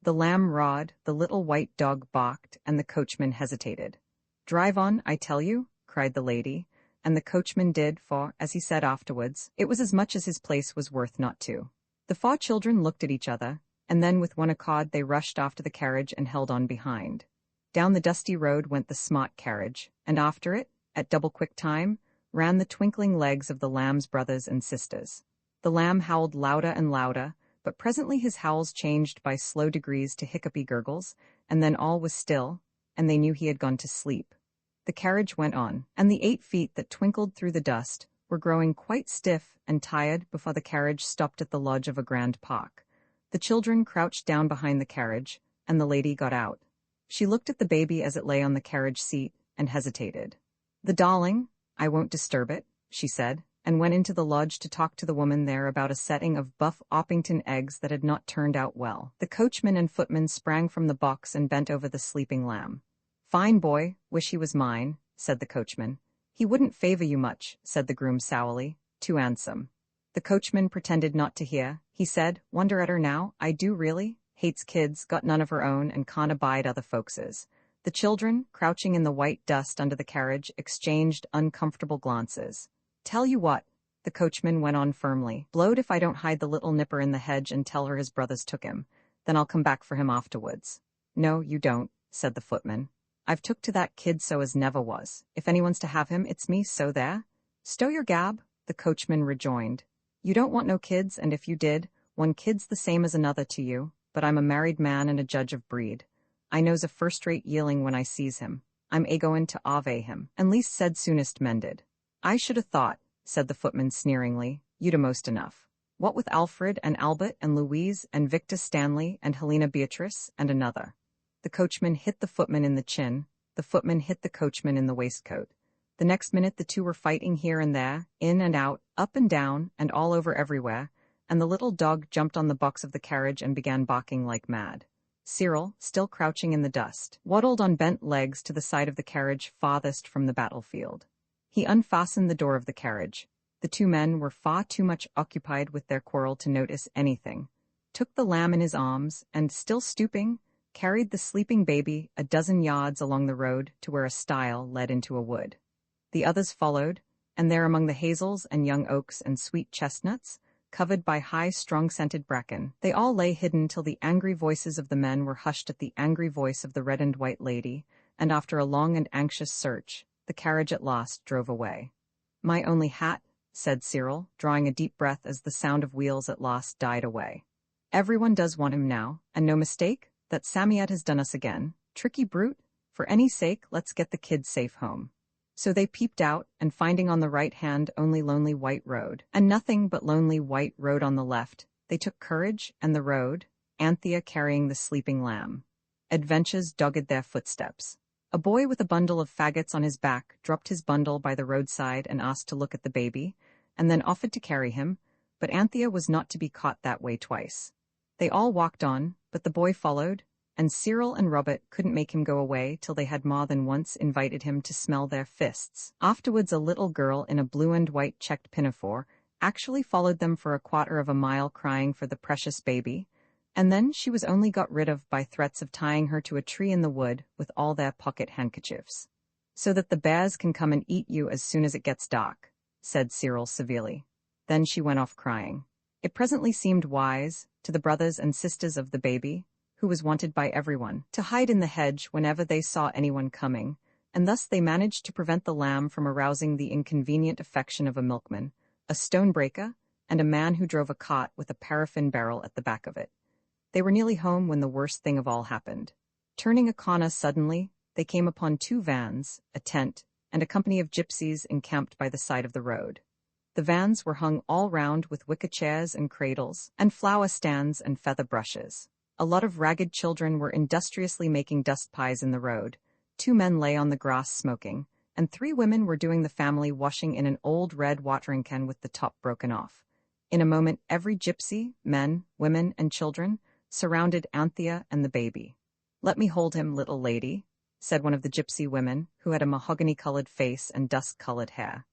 The lamb roared, the little white dog barked, and the coachman hesitated. "Drive on, I tell you," cried the lady, and the coachman did, for, as he said afterwards, it was as much as his place was worth not to. The 4 children looked at each other, and then with one accord they rushed after the carriage and held on behind. Down the dusty road went the smart carriage, and after it, at double-quick time, ran the twinkling legs of the lamb's brothers and sisters. The lamb howled louder and louder, but presently his howls changed by slow degrees to hiccupy gurgles, and then all was still, and they knew he had gone to sleep. The carriage went on, and the 8 feet that twinkled through the dust were growing quite stiff and tired before the carriage stopped at the lodge of a grand park. The children crouched down behind the carriage, and the lady got out. She looked at the baby as it lay on the carriage seat, and hesitated. "The darling, I won't disturb it," she said, and went into the lodge to talk to the woman there about a setting of buff Orpington eggs that had not turned out well. The coachman and footman sprang from the box and bent over the sleeping lamb. "Fine boy, wish he was mine," said the coachman. "He wouldn't favor you much," said the groom sourly. "Too handsome." The coachman pretended not to hear. He said, "Wonder at her now, I do really. Hates kids, got none of her own, and can't abide other folkses." The children, crouching in the white dust under the carriage, exchanged uncomfortable glances. "Tell you what," the coachman went on firmly, "blowed if I don't hide the little nipper in the hedge and tell her his brothers took him. Then I'll come back for him afterwards." "No, you don't," said the footman. "I've took to that kid so as never was. If anyone's to have him, it's me, so there." "Stow your gab," the coachman rejoined. "You don't want no kids, and if you did, one kid's the same as another to you. But I'm a married man and a judge of breed. I knows a first-rate yearling when I sees him. I'm a-goin' to ave him, and least said soonest mended." "I should 'a thought," said the footman sneeringly, "you'd a-most enough. What with Alfred and Albert and Louise and Victor Stanley and Helena Beatrice and another." The coachman hit the footman in the chin, the footman hit the coachman in the waistcoat. The next minute the two were fighting here and there, in and out, up and down, and all over everywhere, and the little dog jumped on the box of the carriage and began barking like mad. Cyril, still crouching in the dust, waddled on bent legs to the side of the carriage farthest from the battlefield. He unfastened the door of the carriage. The 2 men were far too much occupied with their quarrel to notice anything, took the lamb in his arms, and, still stooping, carried the sleeping baby a dozen yards along the road to where a stile led into a wood. The others followed, and there among the hazels and young oaks and sweet chestnuts, covered by high, strong-scented bracken, they all lay hidden till the angry voices of the men were hushed at the angry voice of the red and white lady, and after a long and anxious search, the carriage at last drove away. "My only hat," said Cyril, drawing a deep breath as the sound of wheels at last died away. "Everyone does want him now, and no mistake, that Samiette has done us again. Tricky brute, for any sake let's get the kid safe home." So they peeped out, and finding on the right hand only lonely white road, and nothing but lonely white road on the left, they took courage and the road, Anthea carrying the sleeping lamb. Adventures dogged their footsteps. A boy with a bundle of faggots on his back dropped his bundle by the roadside and asked to look at the baby, and then offered to carry him, but Anthea was not to be caught that way twice. They all walked on, but the boy followed, and Cyril and Robert couldn't make him go away till they had more than once invited him to smell their fists. Afterwards a little girl in a blue and white checked pinafore actually followed them for a quarter of a mile crying for the precious baby, And then she was only got rid of by threats of tying her to a tree in the wood with all their pocket handkerchiefs. So that the bears can come and eat you as soon as it gets dark, said Cyril severely. Then she went off crying. It presently seemed wise, to the brothers and sisters of the baby, who was wanted by everyone, to hide in the hedge whenever they saw anyone coming, and thus they managed to prevent the lamb from arousing the inconvenient affection of a milkman, a stonebreaker, and a man who drove a cart with a paraffin barrel at the back of it. They were nearly home when the worst thing of all happened. Turning a corner suddenly, they came upon 2 vans, a tent, and a company of gypsies encamped by the side of the road. The vans were hung all round with wicker chairs and cradles, and flower stands and feather brushes. A lot of ragged children were industriously making dust pies in the road. 2 men lay on the grass smoking, and 3 women were doing the family washing in an old red watering can with the top broken off. In a moment every gypsy, men, women, and children, surrounded Anthea and the baby. "Let me hold him, little lady," said one of the gypsy women, who had a mahogany-colored face and dust-colored hair.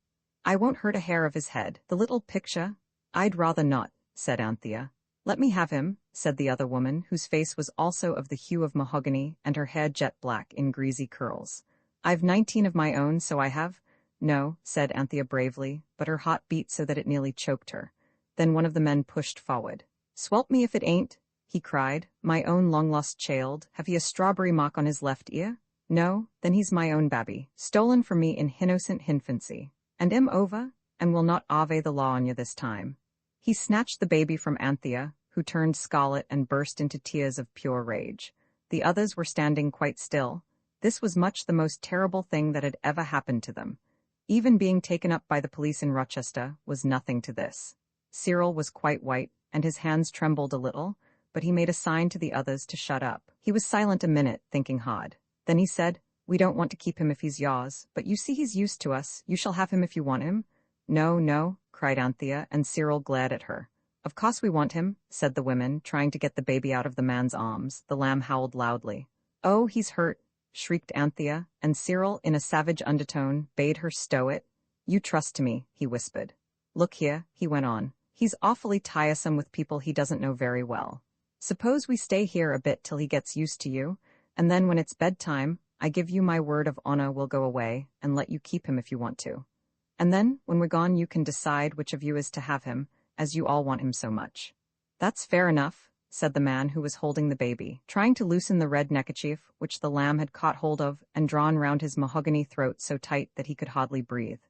"I won't hurt a hair of his head. The little picture." "I'd rather not," said Anthea. "Let me have him," said the other woman, whose face was also of the hue of mahogany and her hair jet black in greasy curls. "I've 19 of my own, so I have." "No," said Anthea bravely, but her heart beat so that it nearly choked her. Then one of the men pushed forward. "Swelp me if it ain't," he cried. "My own long-lost child. Have he a strawberry mark on his left ear? No? Then he's my own babby, stolen from me in innocent infancy. And am over, and will not ave the law on you this time." He snatched the baby from Anthea, who turned scarlet and burst into tears of pure rage. The others were standing quite still. This was much the most terrible thing that had ever happened to them. Even being taken up by the police in Rochester was nothing to this. Cyril was quite white, and his hands trembled a little, but he made a sign to the others to shut up. He was silent a minute, thinking hard. Then he said, "We don't want to keep him if he's yours, but you see he's used to us. You shall have him if you want him." "No, no," cried Anthea, and Cyril glared at her. "Of course we want him," said the women, trying to get the baby out of the man's arms. The lamb howled loudly. "Oh, he's hurt," shrieked Anthea, and Cyril, in a savage undertone, bade her stow it. "You trust to me," he whispered. "Look here," he went on. "He's awfully tiresome with people he doesn't know very well. Suppose we stay here a bit till he gets used to you, and then when it's bedtime, I give you my word of honor we'll go away and let you keep him if you want to. And then, when we're gone, you can decide which of you is to have him, as you all want him so much." "That's fair enough," said the man who was holding the baby, trying to loosen the red neckerchief which the lamb had caught hold of and drawn round his mahogany throat so tight that he could hardly breathe.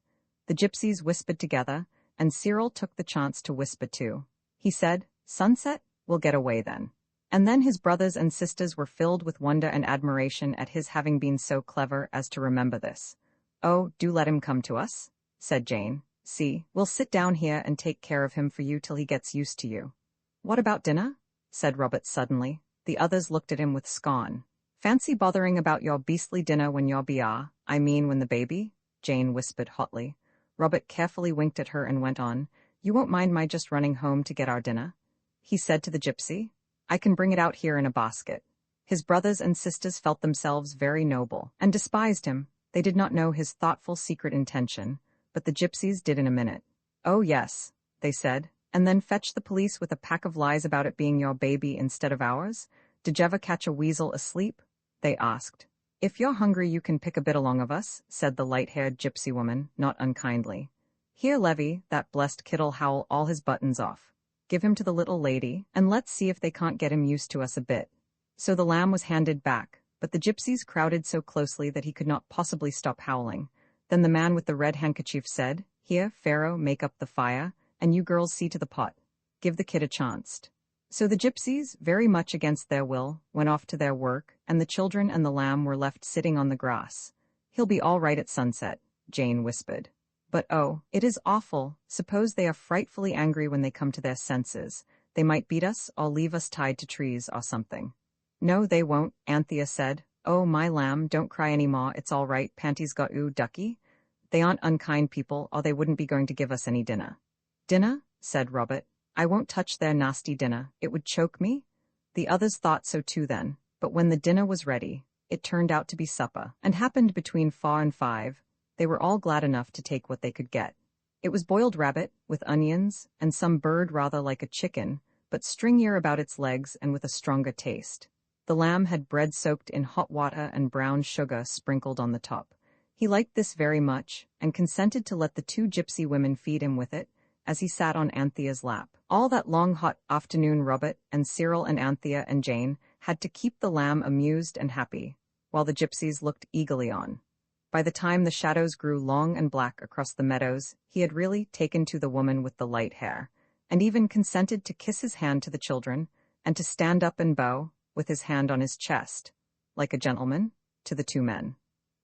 The gypsies whispered together, and Cyril took the chance to whisper too. He said, "Sunset? We'll get away then." And then his brothers and sisters were filled with wonder and admiration at his having been so clever as to remember this. "Oh, do let him come to us," said Jane. "See, we'll sit down here and take care of him for you till he gets used to you." "What about dinner?" said Robert suddenly. The others looked at him with scorn. "Fancy bothering about your beastly dinner when you're I mean when the baby," Jane whispered hotly. Robert carefully winked at her and went on. "You won't mind my just running home to get our dinner?" He said to the gypsy. "I can bring it out here in a basket." His brothers and sisters felt themselves very noble, and despised him. They did not know his thoughtful secret intention, but the gypsies did in a minute. "Oh yes," they said, "and then fetch the police with a pack of lies about it being your baby instead of ours? Did you ever catch a weasel asleep?" they asked. "If you're hungry you can pick a bit along of us," said the light-haired gypsy woman, not unkindly. "Here, Levy, that blessed kid'll howl all his buttons off. Give him to the little lady, and let's see if they can't get him used to us a bit." So the lamb was handed back, but the gypsies crowded so closely that he could not possibly stop howling. Then the man with the red handkerchief said, "Here, Pharaoh, make up the fire, and you girls see to the pot. Give the kid a chance." So the gypsies, very much against their will, went off to their work, and the children and the lamb were left sitting on the grass. "He'll be all right at sunset," Jane whispered. "But oh, it is awful. Suppose they are frightfully angry when they come to their senses. They might beat us or leave us tied to trees or something." "No, they won't," Anthea said. "Oh, my lamb, don't cry any more. It's all right. Panty's got ooh, ducky. They aren't unkind people, or they wouldn't be going to give us any dinner." "Dinner?" said Robert. "I won't touch their nasty dinner. It would choke me." The others thought so too then, but when the dinner was ready, it turned out to be supper, and happened between 4 and 5. They were all glad enough to take what they could get. It was boiled rabbit, with onions, and some bird rather like a chicken, but stringier about its legs and with a stronger taste. The lamb had bread soaked in hot water and brown sugar sprinkled on the top. He liked this very much, and consented to let the two gypsy women feed him with it, as he sat on Anthea's lap. All that long hot afternoon Robert and Cyril and Anthea and Jane had to keep the lamb amused and happy, while the gypsies looked eagerly on. By the time the shadows grew long and black across the meadows, he had really taken to the woman with the light hair, and even consented to kiss his hand to the children, and to stand up and bow, with his hand on his chest, like a gentleman, to the two men.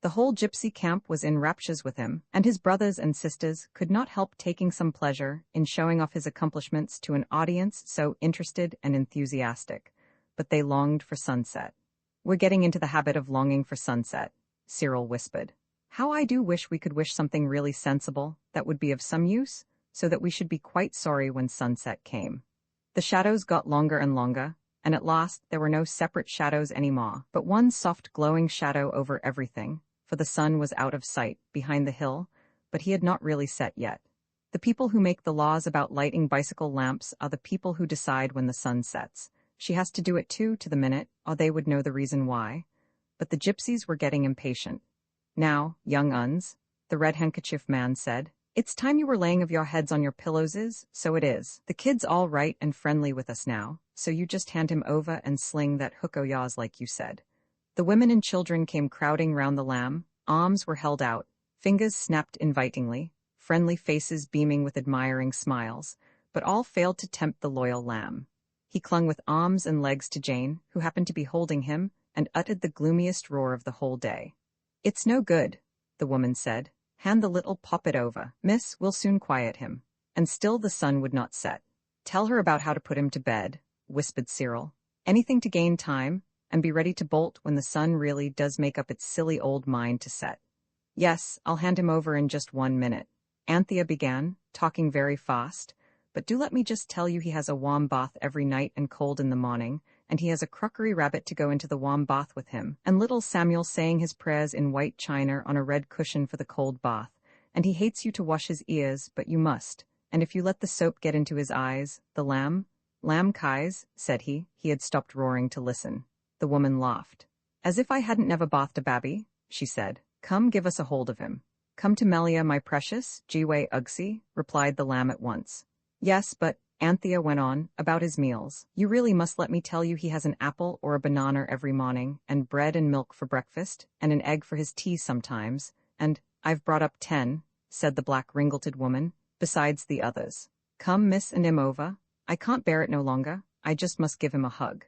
The whole gypsy camp was in raptures with him, and his brothers and sisters could not help taking some pleasure in showing off his accomplishments to an audience so interested and enthusiastic, but they longed for sunset. "We're getting into the habit of longing for sunset," Cyril whispered. "How I do wish we could wish something really sensible that would be of some use, so that we should be quite sorry when sunset came." The shadows got longer and longer, and at last there were no separate shadows anymore, but one soft glowing shadow over everything, for the sun was out of sight, behind the hill, but he had not really set yet. The people who make the laws about lighting bicycle lamps are the people who decide when the sun sets. She has to do it too, to the minute, or they would know the reason why. But the gypsies were getting impatient. "Now, young uns," the red handkerchief man said, "it's time you were laying of your heads on your pillows so it is. The kid's all right and friendly with us now, so you just hand him over and sling that hook o' yours like you said." The women and children came crowding round the lamb, arms were held out, fingers snapped invitingly, friendly faces beaming with admiring smiles, but all failed to tempt the loyal lamb. He clung with arms and legs to Jane, who happened to be holding him, and uttered the gloomiest roar of the whole day. "It's no good," the woman said. "Hand the little poppet over, miss, we'll soon quiet him." And still the sun would not set. "Tell her about how to put him to bed," whispered Cyril. "Anything to gain time, and be ready to bolt when the sun really does make up its silly old mind to set." "Yes, I'll hand him over in just 1 minute," Anthea began, talking very fast. "But do let me just tell you he has a warm bath every night and cold in the morning, and he has a crockery rabbit to go into the warm bath with him, and little Samuel saying his prayers in white china on a red cushion for the cold bath, and he hates you to wash his ears, but you must, and if you let the soap get into his eyes, the lamb Kais," said he had stopped roaring to listen. The woman laughed. "As if I hadn't never bathed a babby," she said. "Come, give us a hold of him." "Come to Melia, my precious, Jiwei Ugsi," replied the lamb at once. "Yes, but," Anthea went on, "about his meals. You really must let me tell you he has an apple or a banana every morning, and bread and milk for breakfast, and an egg for his tea sometimes, and I've brought up 10, said the black ringleted woman, "besides the others. Come, miss, and him over. I can't bear it no longer. I just must give him a hug."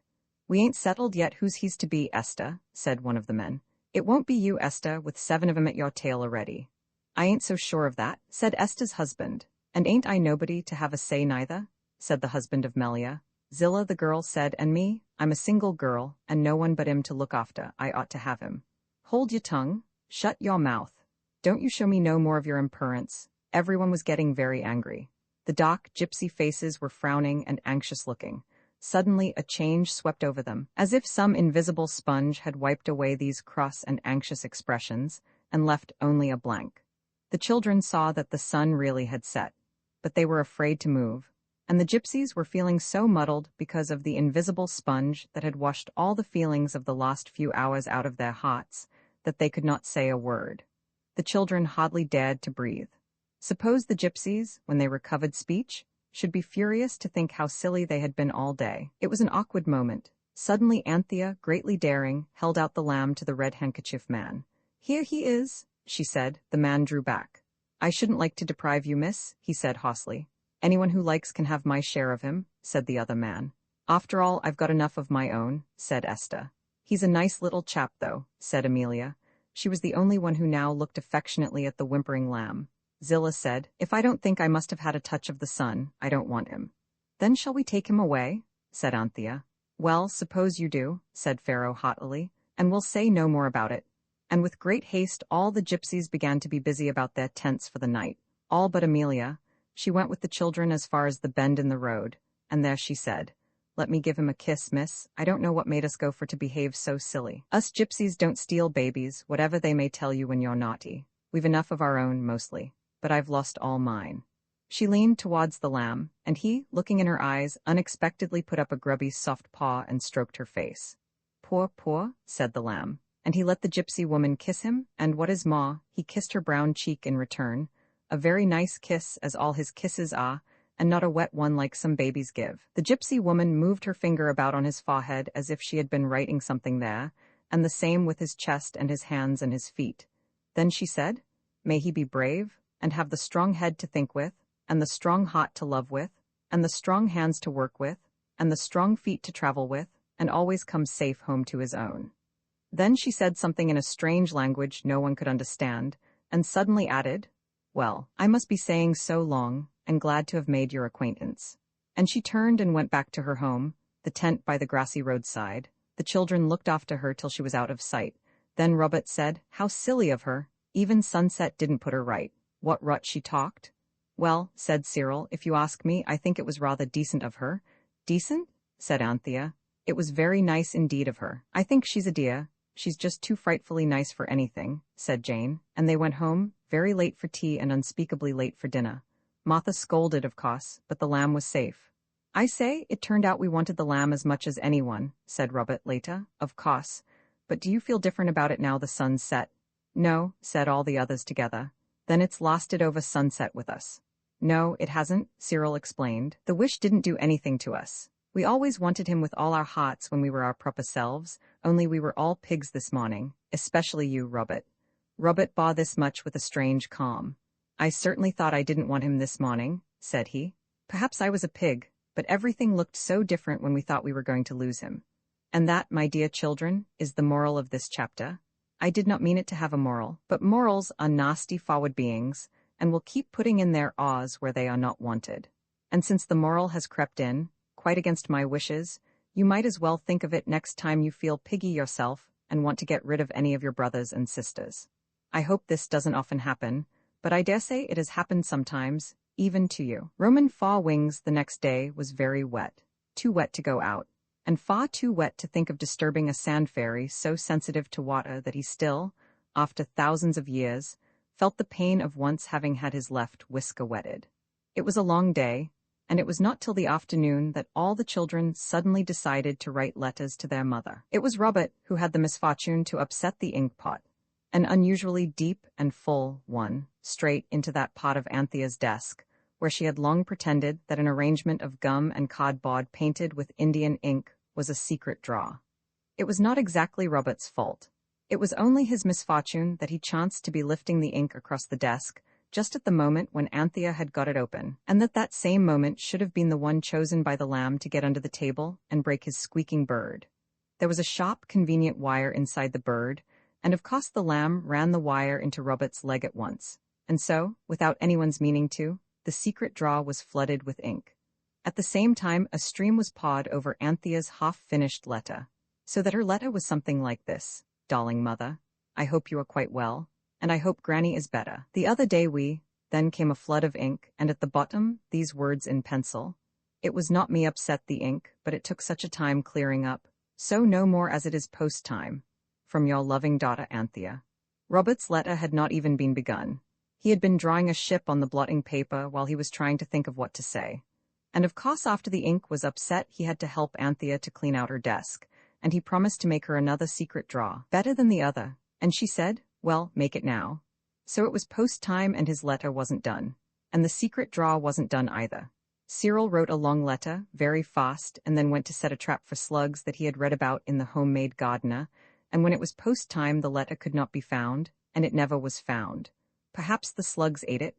"We ain't settled yet who's he's to be, Esther," said one of the men. "It won't be you, Esther, with 7 of 'em at your tail already." "I ain't so sure of that," said Esther's husband. "And ain't I nobody to have a say neither?" said the husband of Melia. Zillah the girl said, "And me, I'm a single girl, and no one but him to look after. I ought to have him." "Hold your tongue. Shut your mouth. Don't you show me no more of your imperence." Everyone was getting very angry. The dark, gypsy faces were frowning and anxious-looking. Suddenly a change swept over them, as if some invisible sponge had wiped away these cross and anxious expressions, and left only a blank. The children saw that the sun really had set, but they were afraid to move, and the gypsies were feeling so muddled because of the invisible sponge that had washed all the feelings of the last few hours out of their hearts, that they could not say a word. The children hardly dared to breathe. Suppose the gypsies, when they recovered speech, should be furious to think how silly they had been all day. It was an awkward moment. Suddenly Anthea, greatly daring, held out the lamb to the red handkerchief man. "Here he is," she said. The man drew back. "I shouldn't like to deprive you, miss," he said hoarsely. "Anyone who likes can have my share of him," said the other man. "After all, I've got enough of my own," said Esther. "He's a nice little chap, though," said Amelia. She was the only one who now looked affectionately at the whimpering lamb. Zillah said, "If I don't think I must have had a touch of the sun, I don't want him." "Then shall we take him away?" said Anthea. "Well, suppose you do," said Pharaoh haughtily, "and we'll say no more about it." And with great haste all the gypsies began to be busy about their tents for the night, all but Amelia. She went with the children as far as the bend in the road, and there she said, "Let me give him a kiss, miss. I don't know what made us go for to behave so silly. Us gypsies don't steal babies, whatever they may tell you when you're naughty. We've enough of our own, mostly. But I've lost all mine." She leaned towards the lamb, and he, looking in her eyes, unexpectedly put up a grubby soft paw and stroked her face. Poor, said the lamb. And he let the gypsy woman kiss him, and what is more, he kissed her brown cheek in return. A very nice kiss, as all his kisses are, and not a wet one like some babies give. The gypsy woman moved her finger about on his forehead as if she had been writing something there, and the same with his chest and his hands and his feet. Then she said, "May he be brave, and have the strong head to think with, and the strong heart to love with, and the strong hands to work with, and the strong feet to travel with, and always come safe home to his own." Then she said something in a strange language no one could understand, and suddenly added, "Well, I must be saying so long, and glad to have made your acquaintance." And she turned and went back to her home, the tent by the grassy roadside. The children looked after her till she was out of sight. Then Robert said, "How silly of her. Even sunset didn't put her right. What rot she talked." "Well," said Cyril, "if you ask me, I think it was rather decent of her." "Decent?" said Anthea. "It was very nice indeed of her. I think she's a dear. She's just too frightfully nice for anything," said Jane, and they went home, very late for tea and unspeakably late for dinner. Martha scolded, of course, but the lamb was safe. "I say, it turned out we wanted the lamb as much as anyone," said Robert later. "Of course. But do you feel different about it now the sun's set?" "No," said all the others together. "Then it's lasted over sunset with us." "No, it hasn't," Cyril explained. "The wish didn't do anything to us. We always wanted him with all our hearts when we were our proper selves, only we were all pigs this morning, especially you, Robert." Robert bore this much with a strange calm. "I certainly thought I didn't want him this morning," said he. "Perhaps I was a pig, but everything looked so different when we thought we were going to lose him. And that, my dear children, is the moral of this chapter. I did not mean it to have a moral, but morals are nasty forward beings, and will keep putting in their awes where they are not wanted. And since the moral has crept in, quite against my wishes, you might as well think of it next time you feel piggy yourself and want to get rid of any of your brothers and sisters. I hope this doesn't often happen, but I dare say it has happened sometimes, even to you." Roman Far Wings the next day was very wet, too wet to go out, and far too wet to think of disturbing a sand fairy so sensitive to water that he still, after thousands of years, felt the pain of once having had his left whisker wetted. It was a long day, and it was not till the afternoon that all the children suddenly decided to write letters to their mother. It was Robert who had the misfortune to upset the ink pot, an unusually deep and full one, straight into that part of Anthea's desk, where she had long pretended that an arrangement of gum and cardboard painted with Indian ink was a secret drawer. It was not exactly Robert's fault. It was only his misfortune that he chanced to be lifting the ink across the desk just at the moment when Anthea had got it open, and that same moment should have been the one chosen by the lamb to get under the table and break his squeaking bird. There was a sharp, convenient wire inside the bird, and of course the lamb ran the wire into Robert's leg at once, and so, without anyone's meaning to, the secret drawer was flooded with ink. At the same time, a stream was poured over Anthea's half-finished letter, so that her letter was something like this: "Darling mother, I hope you are quite well, and I hope Granny is better. The other day then came a flood of ink, and at the bottom, these words in pencil. It was not me upset the ink, but it took such a time clearing up, so no more as it is post time. From your loving daughter Anthea." Robert's letter had not even been begun. He had been drawing a ship on the blotting paper while he was trying to think of what to say. And of course after the ink was upset he had to help Anthea to clean out her desk, and he promised to make her another secret drawer, better than the other, and she said, "Well, make it now." So it was post time and his letter wasn't done, and the secret drawer wasn't done either. Cyril wrote a long letter, very fast, and then went to set a trap for slugs that he had read about in the Homemade Gardener, and when it was post time the letter could not be found, and it never was found. Perhaps the slugs ate it.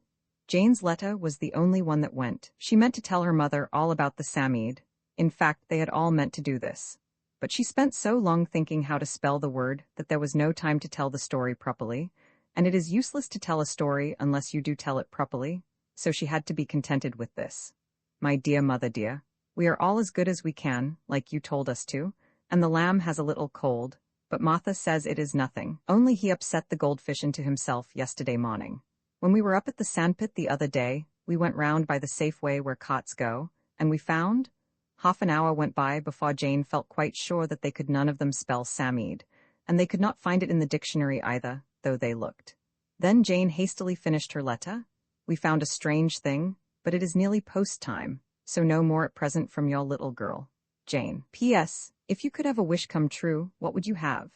Jane's letter was the only one that went. She meant to tell her mother all about the Sameed. In fact, they had all meant to do this. But she spent so long thinking how to spell the word that there was no time to tell the story properly, and it is useless to tell a story unless you do tell it properly, so she had to be contented with this. "My dear mother dear, we are all as good as we can, like you told us to, and the lamb has a little cold, but Martha says it is nothing, only he upset the goldfish into himself yesterday morning. When we were up at the sandpit the other day, we went round by the safe way where carts go, and we found—" Half an hour went by before Jane felt quite sure that they could none of them spell Sameed, and they could not find it in the dictionary either, though they looked. Then Jane hastily finished her letter. "We found a strange thing. but it is nearly post time, so no more at present from your little girl, Jane. P.S. If you could have a wish come true, what would you have?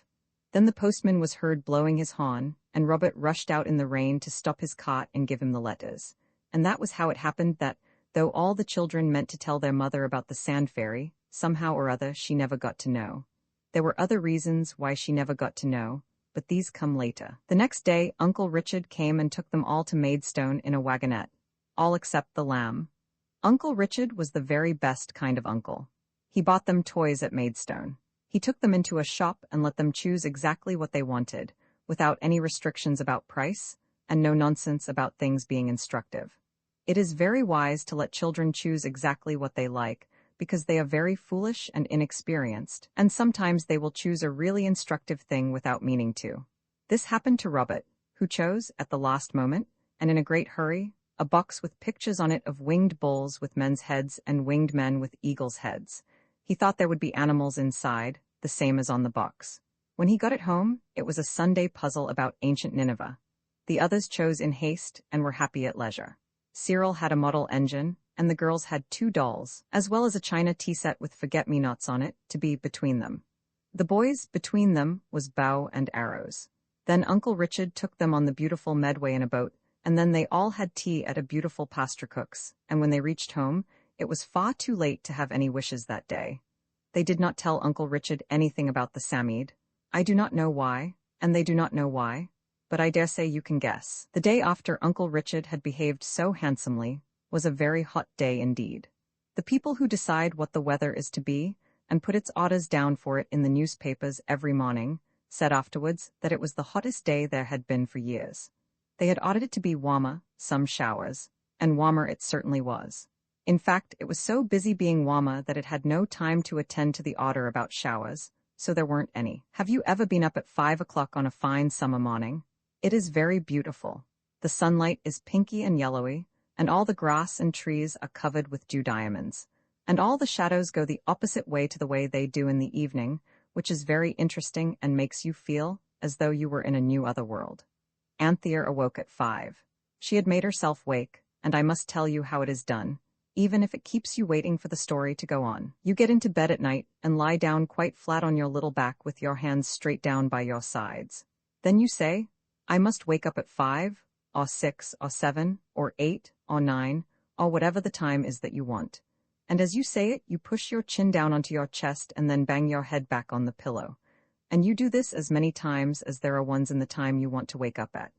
Then the postman was heard blowing his horn, and Robert rushed out in the rain to stop his cart and give him the letters. And that was how it happened that, though all the children meant to tell their mother about the sand fairy, somehow or other she never got to know. There were other reasons why she never got to know, but these come later. The next day, Uncle Richard came and took them all to Maidstone in a wagonette, all except the lamb. Uncle Richard was the very best kind of uncle. He bought them toys at Maidstone. He took them into a shop and let them choose exactly what they wanted, without any restrictions about price, and no nonsense about things being instructive. It is very wise to let children choose exactly what they like, because they are very foolish and inexperienced, and sometimes they will choose a really instructive thing without meaning to. This happened to Robert, who chose, at the last moment, and in a great hurry, a box with pictures on it of winged bulls with men's heads and winged men with eagles' heads. He thought there would be animals inside, the same as on the box. When he got it home, it was a Sunday puzzle about ancient Nineveh. The others chose in haste and were happy at leisure. Cyril had a model engine, and the girls had 2 dolls, as well as a china tea set with forget-me-nots on it, to be between them. The boys, between them, was bow and arrows. Then Uncle Richard took them on the beautiful Medway in a boat, and then they all had tea at a beautiful pasture cook's, and when they reached home, it was far too late to have any wishes that day. They did not tell Uncle Richard anything about the Samide. I do not know why, and they do not know why, but I dare say you can guess. The day after Uncle Richard had behaved so handsomely was a very hot day indeed. The people who decide what the weather is to be, and put its orders down for it in the newspapers every morning, said afterwards that it was the hottest day there had been for years. They had ordered it to be warmer, some showers, and warmer it certainly was. In fact, it was so busy being warmer that it had no time to attend to the order about showers, so there weren't any. Have you ever been up at 5 o'clock on a fine summer morning? It is very beautiful. The sunlight is pinky and yellowy, and all the grass and trees are covered with dew diamonds, and all the shadows go the opposite way to the way they do in the evening, which is very interesting and makes you feel as though you were in a new other world. Anthea awoke at 5. She had made herself wake, and I must tell you how it is done, even if it keeps you waiting for the story to go on. You get into bed at night and lie down quite flat on your little back with your hands straight down by your sides. Then you say, I must wake up at 5, or 6, or 7, or 8, or 9, or whatever the time is that you want. And as you say it, you push your chin down onto your chest and then bang your head back on the pillow. And you do this as many times as there are ones in the time you want to wake up at.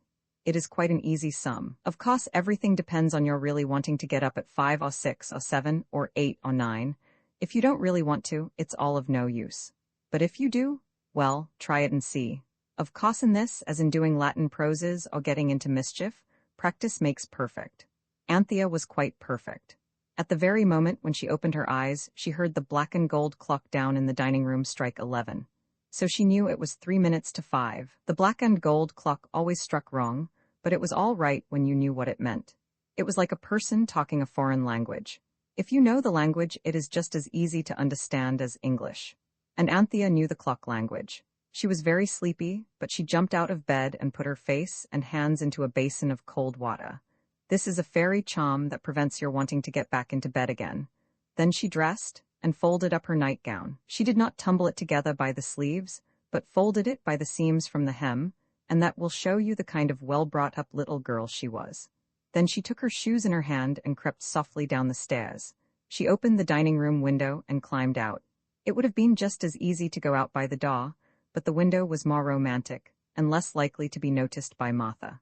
It is quite an easy sum. Of course, everything depends on your really wanting to get up at 5 or 6 or 7 or 8 or 9. If you don't really want to, it's all of no use. But if you do, well, try it and see. Of course, in this, as in doing Latin proses or getting into mischief, practice makes perfect. Anthea was quite perfect. At the very moment when she opened her eyes, she heard the black and gold clock down in the dining room strike 11. So she knew it was 3 minutes to 5. The black and gold clock always struck wrong, but it was all right when you knew what it meant. It was like a person talking a foreign language. If you know the language, it is just as easy to understand as English. And Anthea knew the clock language. She was very sleepy, but she jumped out of bed and put her face and hands into a basin of cold water. This is a fairy charm that prevents your wanting to get back into bed again. Then she dressed and folded up her nightgown. She did not tumble it together by the sleeves, but folded it by the seams from the hem, and that will show you the kind of well-brought-up little girl she was. Then she took her shoes in her hand and crept softly down the stairs. She opened the dining-room window and climbed out. It would have been just as easy to go out by the door, but the window was more romantic and less likely to be noticed by Martha.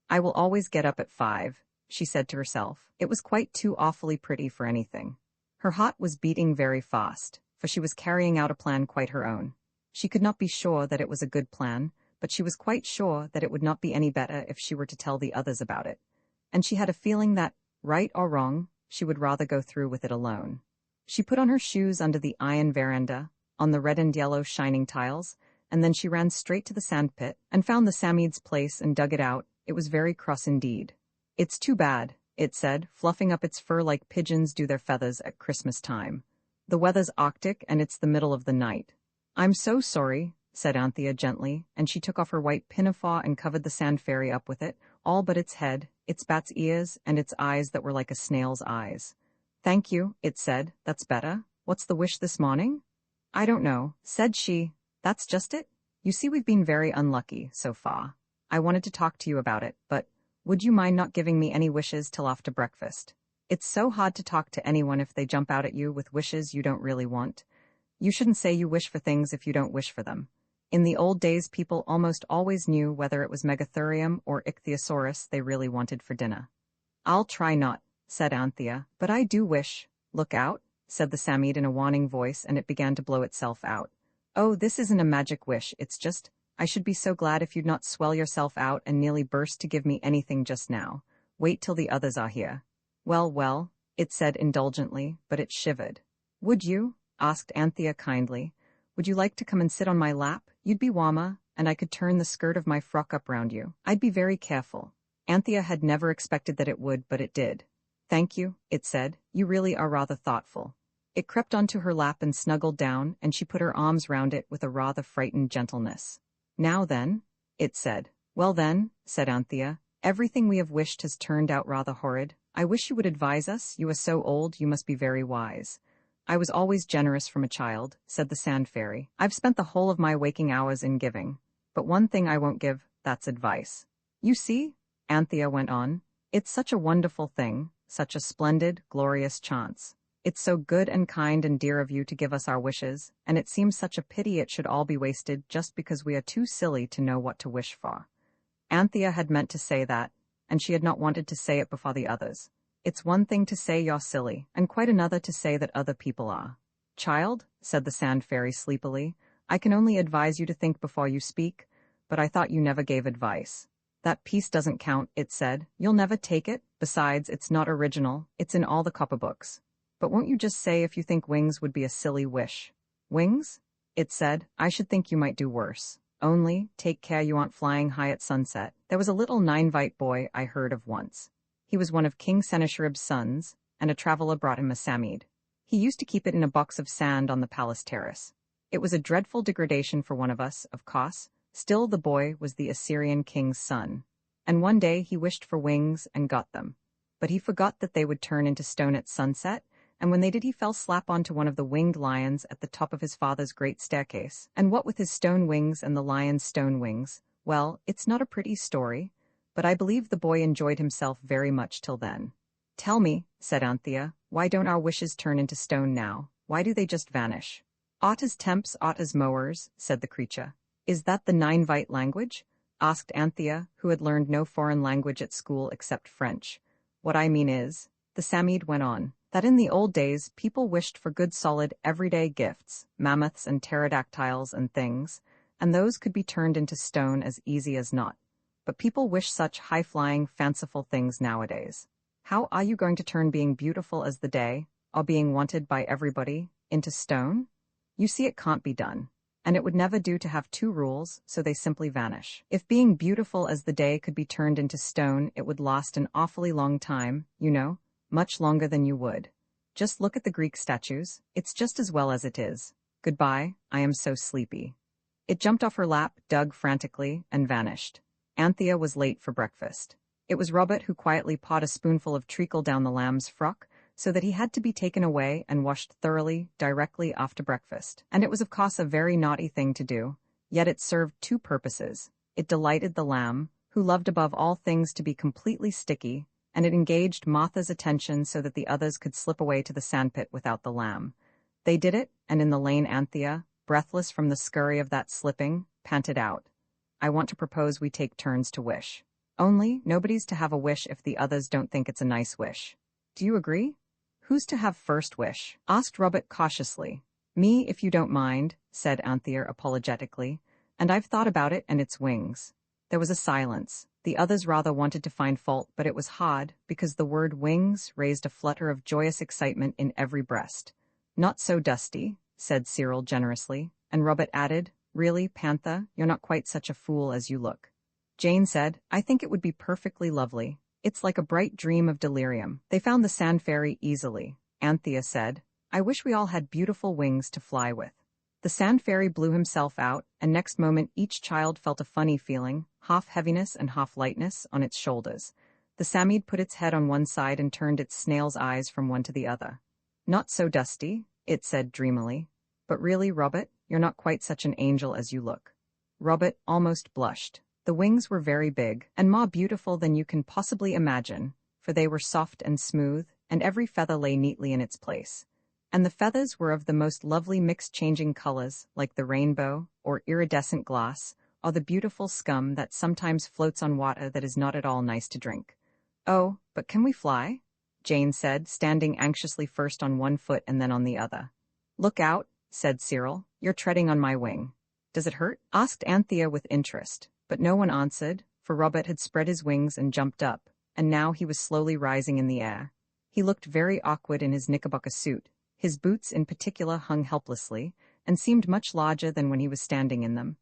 I will always get up at 5, she said to herself. It was quite too awfully pretty for anything. Her heart was beating very fast, for she was carrying out a plan quite her own. She could not be sure that it was a good plan, but she was quite sure that it would not be any better if she were to tell the others about it. And she had a feeling that, right or wrong, she would rather go through with it alone. She put on her shoes under the iron veranda, on the red and yellow shining tiles, and then she ran straight to the sandpit and found the Samide's place and dug it out. It was very cross indeed. It's too bad, it said, fluffing up its fur like pigeons do their feathers at Christmas time. The weather's Arctic and it's the middle of the night. I'm so sorry, said Anthea gently, and she took off her white pinafore and covered the sand fairy up with it, all but its head. its bat's ears, and its eyes that were like a snail's eyes. "Thank you," it said, "that's better. What's the wish this morning?" "I don't know," said she. "That's just it. You see, we've been very unlucky so far. I wanted to talk to you about it, but would you mind not giving me any wishes till after breakfast? It's so hard to talk to anyone if they jump out at you with wishes you don't really want. You shouldn't say you wish for things if you don't wish for them. In the old days, people almost always knew whether it was Megatherium or Ichthyosaurus they really wanted for dinner." "I'll try not," said Anthea, "but I do wish." "Look out," said the Samid in a warning voice, and it began to blow itself out. "Oh, this isn't a magic wish, it's just, I should be so glad if you'd not swell yourself out and nearly burst to give me anything just now. Wait till the others are here." "Well, well," it said indulgently, but it shivered. "Would you?" asked Anthea kindly. "Would you like to come and sit on my lap? You'd be warmer, and I could turn the skirt of my frock up round you. I'd be very careful." Anthea had never expected that it would, but it did. "Thank you," it said. "You really are rather thoughtful." It crept onto her lap and snuggled down, and she put her arms round it with a rather frightened gentleness. "Now then," it said. "Well then," said Anthea, "everything we have wished has turned out rather horrid. I wish you would advise us. You are so old, you must be very wise." "I was always generous from a child," said the Sand Fairy. "I've spent the whole of my waking hours in giving. But one thing I won't give, that's advice. You see," Anthea went on, "it's such a wonderful thing, such a splendid, glorious chance. It's so good and kind and dear of you to give us our wishes, and it seems such a pity it should all be wasted just because we are too silly to know what to wish for." Anthea had meant to say that, and she had not wanted to say it before the others. It's one thing to say you're silly, and quite another to say that other people are. "Child," said the Sand Fairy sleepily, "I can only advise you to think before you speak, but I thought you never gave advice." "That piece doesn't count," it said. "You'll never take it. Besides, it's not original. It's in all the copper books. But won't you just say if you think wings would be a silly wish?" "Wings?" it said. "I should think you might do worse. Only, take care you aren't flying high at sunset. There was a little Ninevite boy I heard of once. He was one of King Sennacherib's sons, and a traveler brought him a Samid. He used to keep it in a box of sand on the palace terrace. It was a dreadful degradation for one of us, of course. Still, the boy was the Assyrian king's son. And one day he wished for wings and got them. But he forgot that they would turn into stone at sunset, and when they did he fell slap onto one of the winged lions at the top of his father's great staircase. And what with his stone wings and the lion's stone wings, well, it's not a pretty story, but I believe the boy enjoyed himself very much till then." "Tell me," said Anthea, "why don't our wishes turn into stone now? Why do they just vanish?" "Aught as temps, aught as mowers," said the creature. "Is that the Ninevite language?" asked Anthea, who had learned no foreign language at school except French. "What I mean is," the Samid went on, "that in the old days people wished for good solid everyday gifts, mammoths and pterodactyls and things, and those could be turned into stone as easy as not. But people wish such high-flying, fanciful things nowadays. How are you going to turn being beautiful as the day, or being wanted by everybody, into stone? You see, it can't be done. And it would never do to have two rules, so they simply vanish. If being beautiful as the day could be turned into stone, it would last an awfully long time, you know, much longer than you would. Just look at the Greek statues. It's just as well as it is. Goodbye, I am so sleepy." It jumped off her lap, dug frantically, and vanished. Anthea was late for breakfast. It was Robert who quietly pawed a spoonful of treacle down the lamb's frock, so that he had to be taken away and washed thoroughly directly after breakfast. And it was of course a very naughty thing to do, yet it served two purposes. It delighted the lamb, who loved above all things to be completely sticky, and it engaged Martha's attention so that the others could slip away to the sandpit without the lamb. They did it, and in the lane Anthea, breathless from the scurry of that slipping, panted out, "I want to propose we take turns to wish. Only, nobody's to have a wish if the others don't think it's a nice wish. Do you agree?" "Who's to have first wish?" asked Robert cautiously. "Me, if you don't mind," said Anthea apologetically, "and I've thought about it, and it's wings." There was a silence. The others rather wanted to find fault, but it was hard, because the word wings raised a flutter of joyous excitement in every breast. "Not so dusty," said Cyril generously, and Robert added, "Really, Panther, you're not quite such a fool as you look." Jane said, "I think it would be perfectly lovely. It's like a bright dream of delirium." They found the Sand Fairy easily. Anthea said, "I wish we all had beautiful wings to fly with." The Sand Fairy blew himself out, and next moment each child felt a funny feeling, half heaviness and half lightness, on its shoulders. The Samide put its head on one side and turned its snail's eyes from one to the other. "Not so dusty," it said dreamily. "But really, Robert, you're not quite such an angel as you look." Robert almost blushed. The wings were very big, and more beautiful than you can possibly imagine, for they were soft and smooth, and every feather lay neatly in its place. And the feathers were of the most lovely mixed changing colors, like the rainbow, or iridescent glass, or the beautiful scum that sometimes floats on water that is not at all nice to drink. "Oh, but can we fly?" Jane said, standing anxiously first on one foot and then on the other. "Look out," said Cyril. "You're treading on my wing." "Does it hurt?" asked Anthea with interest, but no one answered, for Robert had spread his wings and jumped up, and now he was slowly rising in the air. He looked very awkward in his knickerbocker suit. His boots in particular hung helplessly, and seemed much larger than when he was standing in them.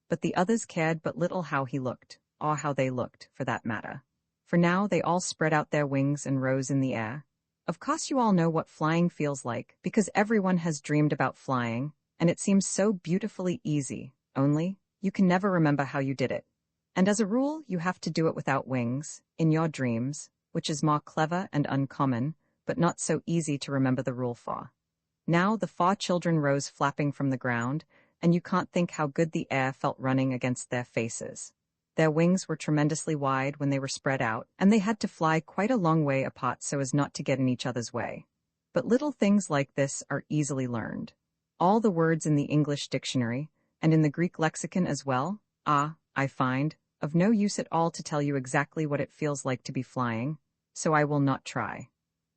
But the others cared but little how he looked, or how they looked, for that matter. For now they all spread out their wings and rose in the air. Of course you all know what flying feels like, because everyone has dreamed about flying, and it seems so beautifully easy, only, you can never remember how you did it. And as a rule, you have to do it without wings, in your dreams, which is more clever and uncommon, but not so easy to remember the rule for. Now the 4 children rose flapping from the ground, and you can't think how good the air felt running against their faces. Their wings were tremendously wide when they were spread out, and they had to fly quite a long way apart so as not to get in each other's way. But little things like this are easily learned. All the words in the English dictionary, and in the Greek lexicon as well, are, I find, of no use at all to tell you exactly what it feels like to be flying, so I will not try.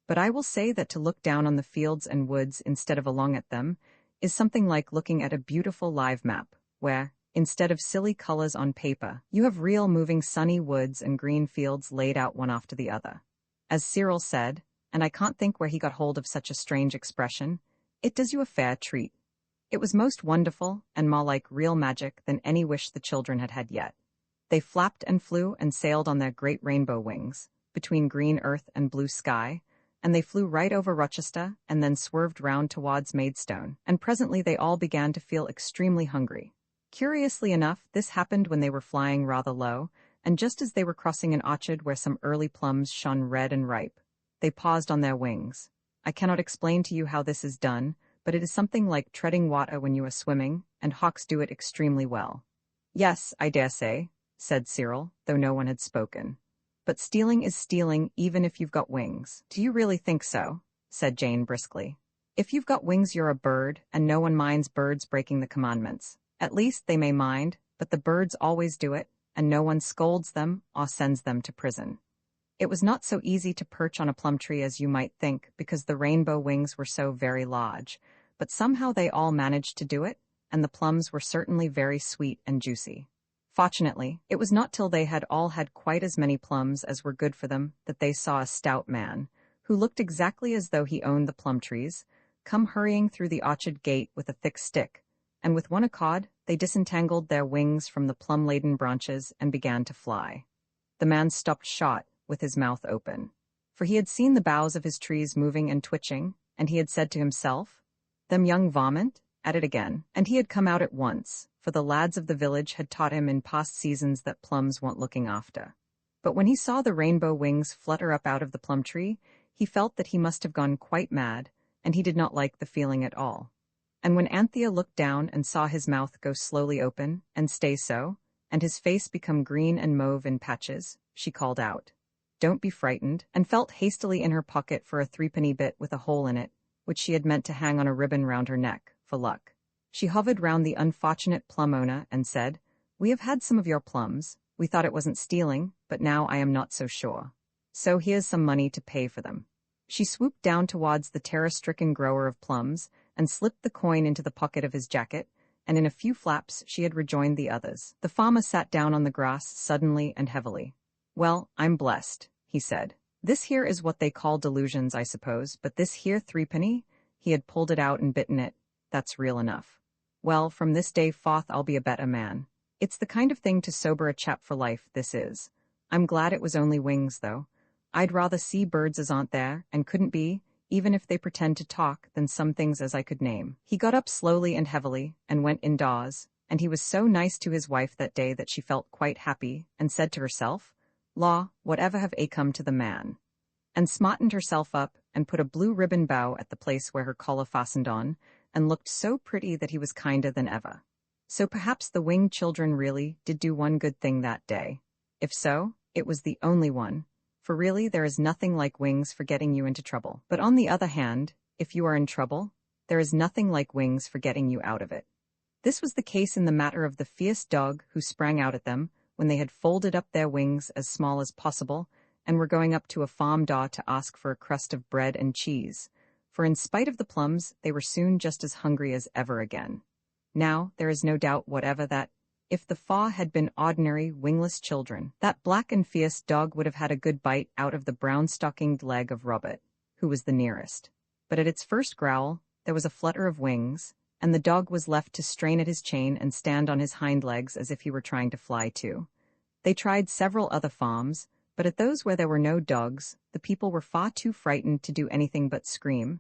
But I will say that to look down on the fields and woods instead of along at them is something like looking at a beautiful live map, where, instead of silly colors on paper, you have real moving sunny woods and green fields laid out one after the other. As Cyril said, and I can't think where he got hold of such a strange expression, it does you a fair treat. It was most wonderful, and more like real magic than any wish the children had had yet. They flapped and flew and sailed on their great rainbow wings, between green earth and blue sky, and they flew right over Rochester and then swerved round towards Maidstone, and presently they all began to feel extremely hungry. Curiously enough, this happened when they were flying rather low, and just as they were crossing an orchard where some early plums shone red and ripe. They paused on their wings. I cannot explain to you how this is done, but it is something like treading water when you are swimming, and hawks do it extremely well. "Yes, I dare say," said Cyril, though no one had spoken. "But stealing is stealing even if you've got wings." "Do you really think so?" said Jane briskly. "If you've got wings you're a bird, and no one minds birds breaking the commandments. At least they may mind, but the birds always do it, and no one scolds them or sends them to prison." It was not so easy to perch on a plum tree as you might think, because the rainbow wings were so very large, but somehow they all managed to do it, and the plums were certainly very sweet and juicy. Fortunately, it was not till they had all had quite as many plums as were good for them that they saw a stout man, who looked exactly as though he owned the plum trees, come hurrying through the orchard gate with a thick stick, and with one accord they disentangled their wings from the plum-laden branches and began to fly. The man stopped short, with his mouth open, for he had seen the boughs of his trees moving and twitching, and he had said to himself, "Them young varmint, at it again," and he had come out at once, for the lads of the village had taught him in past seasons that plums want looking after. But when he saw the rainbow wings flutter up out of the plum tree, he felt that he must have gone quite mad, and he did not like the feeling at all. And when Anthea looked down and saw his mouth go slowly open, and stay so, and his face become green and mauve in patches, she called out, "Don't be frightened," and felt hastily in her pocket for a 3-penny bit with a hole in it, which she had meant to hang on a ribbon round her neck, for luck. She hovered round the unfortunate plum owner and said, "We have had some of your plums. We thought it wasn't stealing, but now I am not so sure. So here's some money to pay for them." She swooped down towards the terror-stricken grower of plums and slipped the coin into the pocket of his jacket, and in a few flaps she had rejoined the others. The farmer sat down on the grass suddenly and heavily. "Well, I'm blessed," he said. "This here is what they call delusions, I suppose, but this here 3-penny," he had pulled it out and bitten it, "that's real enough. Well, from this day forth I'll be a better man. It's the kind of thing to sober a chap for life, this is. I'm glad it was only wings, though. I'd rather see birds as aren't there, and couldn't be, even if they pretend to talk, than some things as I could name." He got up slowly and heavily, and went indoors, and he was so nice to his wife that day that she felt quite happy, and said to herself, Law, whatever have a come to the man? And smartened herself up, and put a blue ribbon bow at the place where her collar fastened on, and looked so pretty that he was kinder than ever. So perhaps the winged children really did do one good thing that day. If so, it was the only one, for really there is nothing like wings for getting you into trouble. But on the other hand, if you are in trouble, there is nothing like wings for getting you out of it. This was the case in the matter of the fierce dog who sprang out at them when they had folded up their wings as small as possible and were going up to a farm door to ask for a crust of bread and cheese, for in spite of the plums, they were soon just as hungry as ever again. Now, there is no doubt whatever that, if the faw had been ordinary, wingless children, that black and fierce dog would have had a good bite out of the brown-stockinged leg of Robert, who was the nearest. But at its first growl, there was a flutter of wings, and the dog was left to strain at his chain and stand on his hind legs as if he were trying to fly too. They tried several other farms, but at those where there were no dogs, the people were far too frightened to do anything but scream,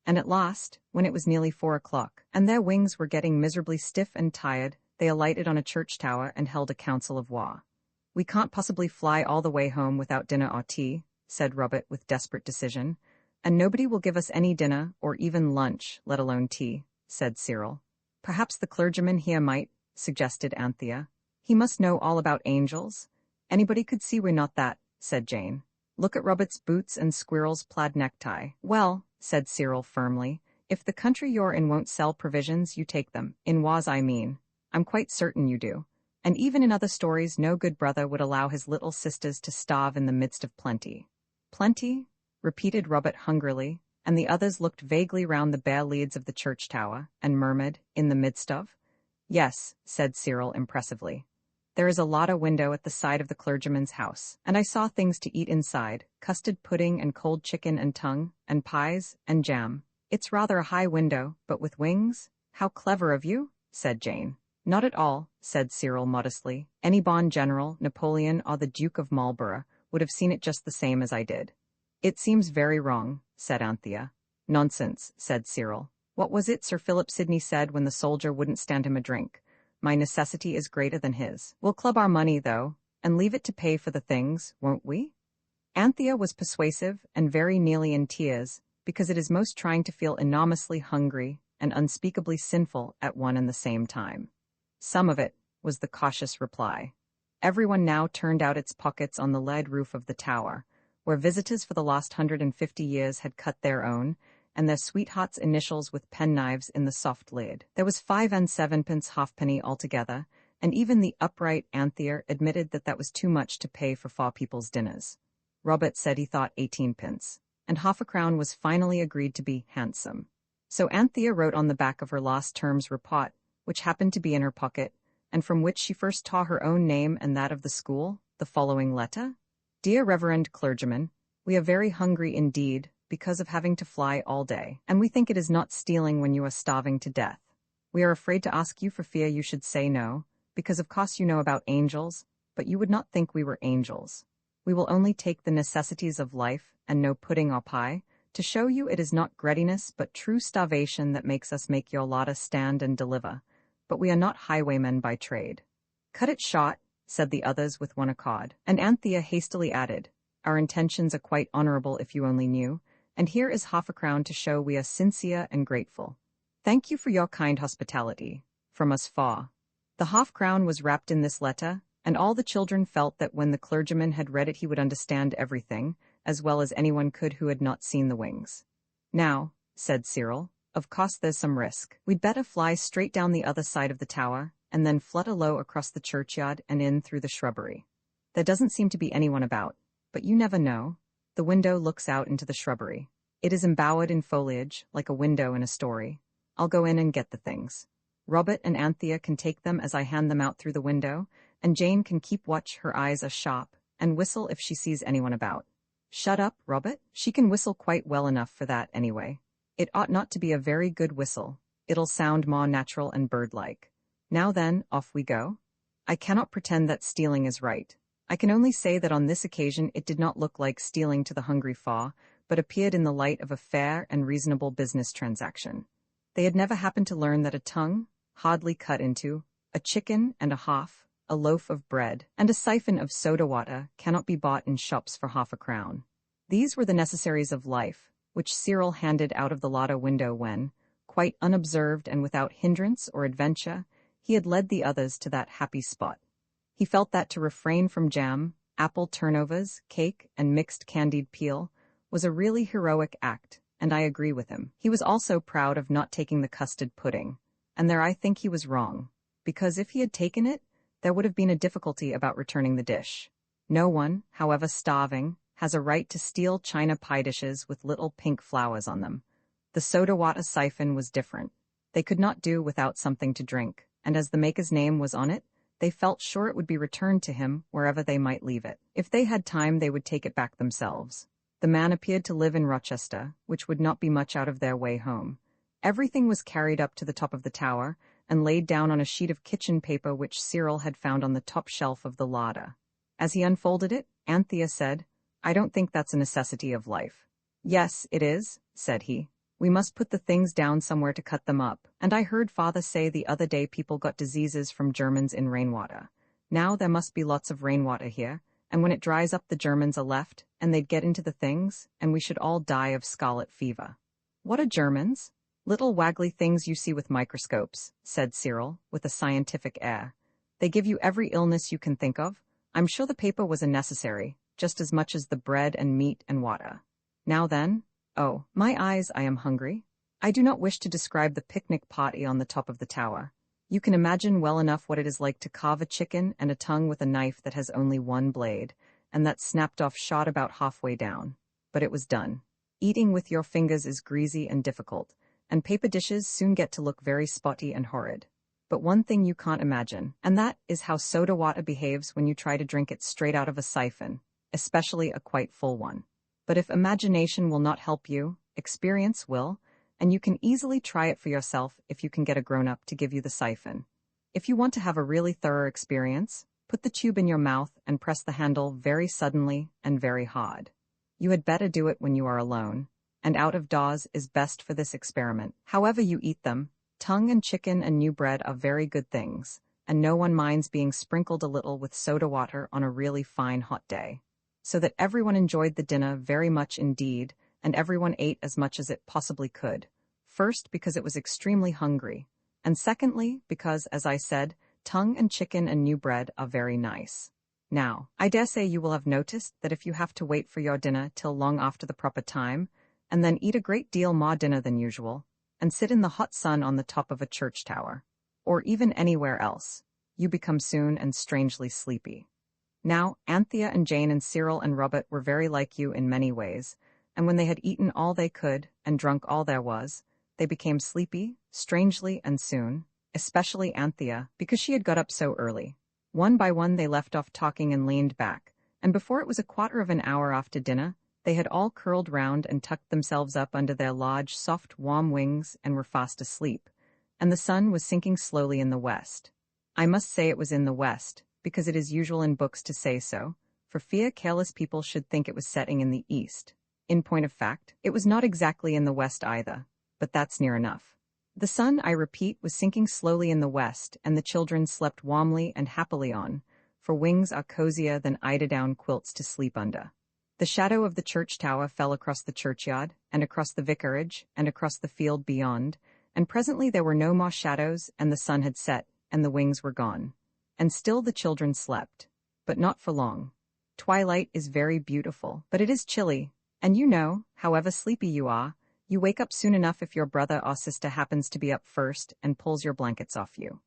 and at last, when it was nearly 4 o'clock, and their wings were getting miserably stiff and tired, they alighted on a church tower and held a council of war. "We can't possibly fly all the way home without dinner or tea," said Robert with desperate decision, "and nobody will give us any dinner or even lunch, let alone tea," said Cyril. "Perhaps the clergyman here might," suggested Anthea. "He must know all about angels." "Anybody could see we're not that," said Jane. "Look at Robert's boots and Squirrel's plaid necktie." "Well," said Cyril firmly, "if the country you're in won't sell provisions, you take them. In Waz, I mean. I'm quite certain you do. And even in other stories, no good brother would allow his little sisters to starve in the midst of plenty." "Plenty?" repeated Robert hungrily, and the others looked vaguely round the bare leads of the church tower, and murmured, "In the midst of?" "Yes," said Cyril impressively. "There is a lotta window at the side of the clergyman's house, and I saw things to eat inside, custard pudding and cold chicken and tongue, and pies, and jam. It's rather a high window, but with wings? How clever of you," said Jane. "Not at all," said Cyril modestly. "Any Bond general, Napoleon, or the Duke of Marlborough would have seen it just the same as I did." "It seems very wrong," said Anthea. "Nonsense," said Cyril. "What was it Sir Philip Sidney said when the soldier wouldn't stand him a drink? 'My necessity is greater than his.' We'll club our money, though, and leave it to pay for the things, won't we?" Anthea was persuasive and very nearly in tears, because it is most trying to feel enormously hungry and unspeakably sinful at one and the same time. "Some of it," was the cautious reply. Everyone now turned out its pockets on the lead roof of the tower, where visitors for the last 150 years had cut their own, and their sweethearts' initials with penknives in the soft lid. There was 5 and 7 pence halfpenny altogether, and even the upright Anthea admitted that that was too much to pay for 4 people's dinners. Robert said he thought 18 pence, and half a crown was finally agreed to be handsome. So Anthea wrote on the back of her last term's report, which happened to be in her pocket, and from which she first tore her own name and that of the school, the following letter: "Dear Reverend Clergyman, we are very hungry indeed, because of having to fly all day, and we think it is not stealing when you are starving to death. We are afraid to ask you for fear you should say no, because of course you know about angels, but you would not think we were angels. We will only take the necessities of life, and no pudding or pie, to show you it is not greediness but true starvation that makes us make your lotta stand and deliver, but we are not highwaymen by trade." "Cut it short," said the others with one accord, and Anthea hastily added, "Our intentions are quite honorable if you only knew, and here is half a crown to show we are sincere and grateful. Thank you for your kind hospitality. From us 4." The half-crown was wrapped in this letter, and all the children felt that when the clergyman had read it he would understand everything, as well as anyone could who had not seen the wings. "Now," said Cyril, "of course there's some risk. We'd better fly straight down the other side of the tower, and then flutter low across the churchyard and in through the shrubbery. There doesn't seem to be anyone about, but you never know. The window looks out into the shrubbery. It is embowered in foliage, like a window in a story. I'll go in and get the things. Robert and Anthea can take them as I hand them out through the window, and Jane can keep watch, her eyes are sharp, and whistle if she sees anyone about." "Shut up, Robert. She can whistle quite well enough for that, anyway. It ought not to be a very good whistle. It'll sound more natural and bird-like. Now then, off we go. I cannot pretend that stealing is right. I can only say that on this occasion it did not look like stealing to the hungry faw, but appeared in the light of a fair and reasonable business transaction. They had never happened to learn that a tongue, hardly cut into, a chicken and a half, a loaf of bread, and a siphon of soda water cannot be bought in shops for half a crown. These were the necessaries of life, which Cyril handed out of the Lada window when, quite unobserved and without hindrance or adventure, he had led the others to that happy spot. He felt that to refrain from jam, apple turnovers, cake, and mixed candied peel was a really heroic act, and I agree with him. He was also proud of not taking the custard pudding, and there I think he was wrong, because if he had taken it, there would have been a difficulty about returning the dish. No one, however starving, has a right to steal china pie dishes with little pink flowers on them. The soda water siphon was different. They could not do without something to drink, and as the maker's name was on it, they felt sure it would be returned to him wherever they might leave it. If they had time, they would take it back themselves. The man appeared to live in Rochester, which would not be much out of their way home. Everything was carried up to the top of the tower and laid down on a sheet of kitchen paper which Cyril had found on the top shelf of the larder. As he unfolded it, Anthea said, "I don't think that's a necessity of life." "Yes, it is," said he. "We must put the things down somewhere to cut them up, and I heard Father say the other day people got diseases from Germans in rainwater. Now there must be lots of rainwater here, and when it dries up the Germans are left, and they'd get into the things, and we should all die of scarlet fever." "What are Germans?" "Little waggly things you see with microscopes," said Cyril, with a scientific air. "They give you every illness you can think of. I'm sure the paper was a necessary, just as much as the bread and meat and water. Now then, oh, my eyes, I am hungry. I do not wish to describe the picnic party on the top of the tower. You can imagine well enough what it is like to carve a chicken and a tongue with a knife that has only one blade, and that snapped off shot about halfway down. But it was done. Eating with your fingers is greasy and difficult, and paper dishes soon get to look very spotty and horrid. But one thing you can't imagine, and that is how soda water behaves when you try to drink it straight out of a siphon, especially a quite full one. But if imagination will not help you, experience will, and you can easily try it for yourself if you can get a grown-up to give you the siphon. If you want to have a really thorough experience, put the tube in your mouth and press the handle very suddenly and very hard. You had better do it when you are alone, and out of doors is best for this experiment. However you eat them, tongue and chicken and new bread are very good things, and no one minds being sprinkled a little with soda water on a really fine hot day. So that everyone enjoyed the dinner very much indeed, and everyone ate as much as it possibly could. First, because it was extremely hungry, and secondly, because, as I said, tongue and chicken and new bread are very nice. Now, I dare say you will have noticed that if you have to wait for your dinner till long after the proper time, and then eat a great deal more dinner than usual, and sit in the hot sun on the top of a church tower, or even anywhere else, you become soon and strangely sleepy. Now, Anthea and Jane and Cyril and Robert were very like you in many ways, and when they had eaten all they could and drunk all there was, they became sleepy, strangely and soon, especially Anthea, because she had got up so early. One by one they left off talking and leaned back, and before it was a quarter of an hour after dinner, they had all curled round and tucked themselves up under their large, soft, warm wings and were fast asleep, and the sun was sinking slowly in the west. I must say it was in the west, because it is usual in books to say so, for fear careless people should think it was setting in the east. In point of fact, it was not exactly in the west either, but that's near enough. The sun, I repeat, was sinking slowly in the west, and the children slept warmly and happily on, for wings are cozier than eider-down quilts to sleep under. The shadow of the church tower fell across the churchyard, and across the vicarage, and across the field beyond, and presently there were no more shadows, and the sun had set, and the wings were gone. And still the children slept, but not for long. Twilight is very beautiful, but it is chilly, and you know, however sleepy you are, you wake up soon enough if your brother or sister happens to be up first and pulls your blankets off you.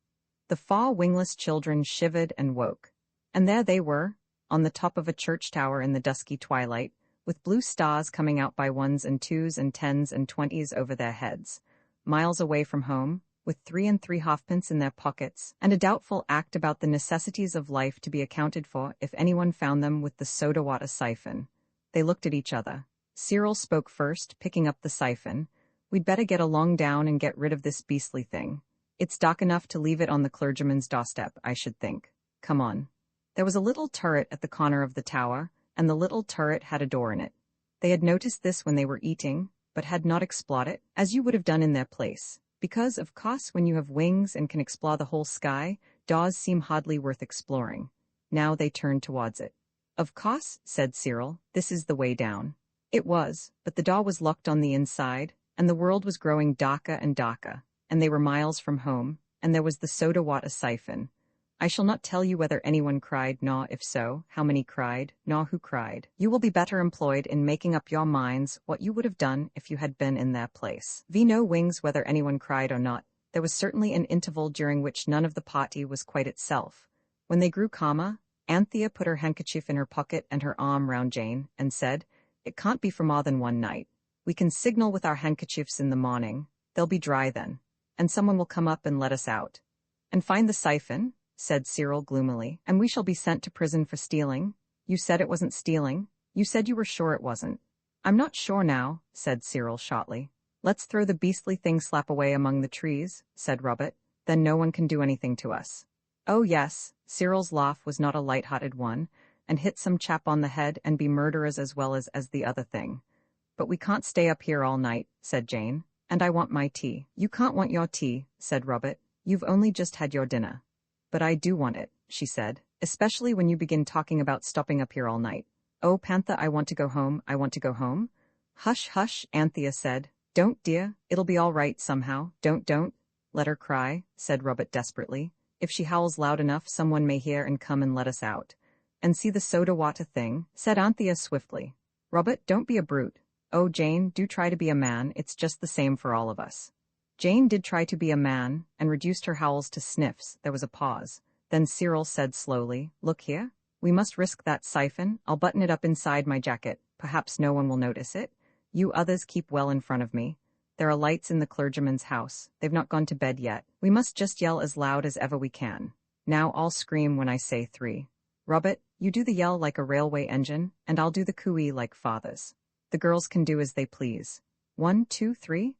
The 4 wingless children shivered and woke, and there they were, on the top of a church tower in the dusky twilight, with blue stars coming out by 1s and 2s and 10s and 20s over their heads, miles away from home, with 3 and 3 halfpence in their pockets, and a doubtful act about the necessities of life to be accounted for if anyone found them with the soda water siphon. They looked at each other. Cyril spoke first, picking up the siphon. "We'd better get along down and get rid of this beastly thing. It's dark enough to leave it on the clergyman's doorstep, I should think. Come on." There was a little turret at the corner of the tower, and the little turret had a door in it. They had noticed this when they were eating, but had not explored it, as you would have done in their place. Because, of course, when you have wings and can explore the whole sky, Daws seem hardly worth exploring. Now they turned towards it. Of course, said Cyril, this is the way down. It was, but the door was locked on the inside, and the world was growing darker and darker, and they were miles from home, and there was the soda water siphon. I shall not tell you whether anyone cried, nor, if so, how many cried, nor who cried. You will be better employed in making up your minds what you would have done if you had been in their place. No wings whether anyone cried or not. There was certainly an interval during which none of the party was quite itself. When they grew calmer, Anthea put her handkerchief in her pocket and her arm round Jane, and said, "It can't be for more than one night. We can signal with our handkerchiefs in the morning. They'll be dry then, and someone will come up and let us out." "And find the siphon?" said Cyril gloomily. "And we shall be sent to prison for stealing? You said it wasn't stealing. You said you were sure it wasn't." "I'm not sure now," said Cyril shortly. "Let's throw the beastly thing slap away among the trees," said Robert. "Then no one can do anything to us." "Oh yes," Cyril's laugh was not a light-hearted one, "and hit some chap on the head and be murderers as well as the other thing." "But we can't stay up here all night," said Jane. "And I want my tea." "You can't want your tea," said Robert. "You've only just had your dinner." "But I do want it," she said, "especially when you begin talking about stopping up here all night." "Oh, Panther, I want to go home, I want to go home." "Hush, hush," Anthea said. "Don't, dear, it'll be all right somehow. Don't. Let her cry," said Robert desperately. "If she howls loud enough, someone may hear and come and let us out." "And see the soda water thing," said Anthea swiftly. "Robert, don't be a brute. Oh, Jane, do try to be a man, it's just the same for all of us." Jane did try to be a man, and reduced her howls to sniffs. There was a pause. Then Cyril said slowly, "Look here. We must risk that siphon. I'll button it up inside my jacket. Perhaps no one will notice it. You others keep well in front of me. There are lights in the clergyman's house. They've not gone to bed yet. We must just yell as loud as ever we can. Now I'll scream when I say 3. Robert, you do the yell like a railway engine, and I'll do the cooey like father's. The girls can do as they please. 1, 2, 3.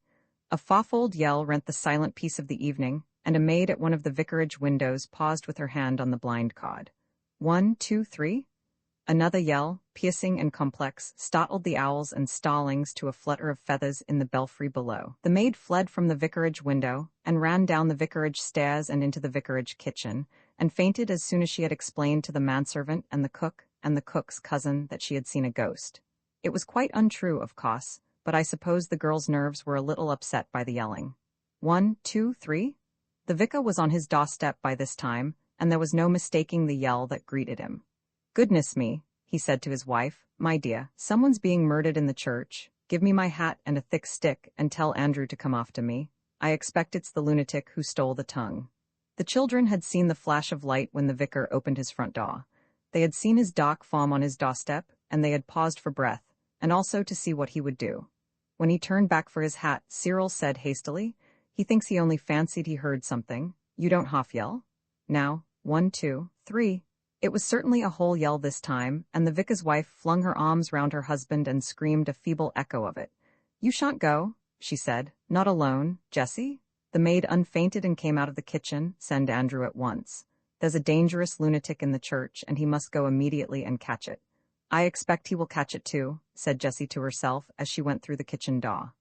A fourfold yell rent the silent peace of the evening, and a maid at one of the vicarage windows paused with her hand on the blind cord. 1, 2, 3. Another yell, piercing and complex, startled the owls and starlings to a flutter of feathers in the belfry below. The maid fled from the vicarage window, and ran down the vicarage stairs and into the vicarage kitchen, and fainted as soon as she had explained to the manservant and the cook's cousin that she had seen a ghost. It was quite untrue, of course, but I suppose the girl's nerves were a little upset by the yelling. 1, 2, 3. The vicar was on his doorstep by this time, and there was no mistaking the yell that greeted him. "Goodness me," he said to his wife, "my dear, someone's being murdered in the church. Give me my hat and a thick stick and tell Andrew to come after me. I expect it's the lunatic who stole the tongue." The children had seen the flash of light when the vicar opened his front door. They had seen his dark form on his doorstep, and they had paused for breath, and also to see what he would do. When he turned back for his hat, Cyril said hastily, "He thinks he only fancied he heard something. You don't half yell? Now, 1, 2, 3. It was certainly a whole yell this time, and the vicar's wife flung her arms round her husband and screamed a feeble echo of it. "You shan't go," she said. "Not alone, Jessie?" The maid unfainted and came out of the kitchen. "Send Andrew at once. There's a dangerous lunatic in the church, and he must go immediately and catch it." "I expect he will catch it too," said Jessie to herself as she went through the kitchen door.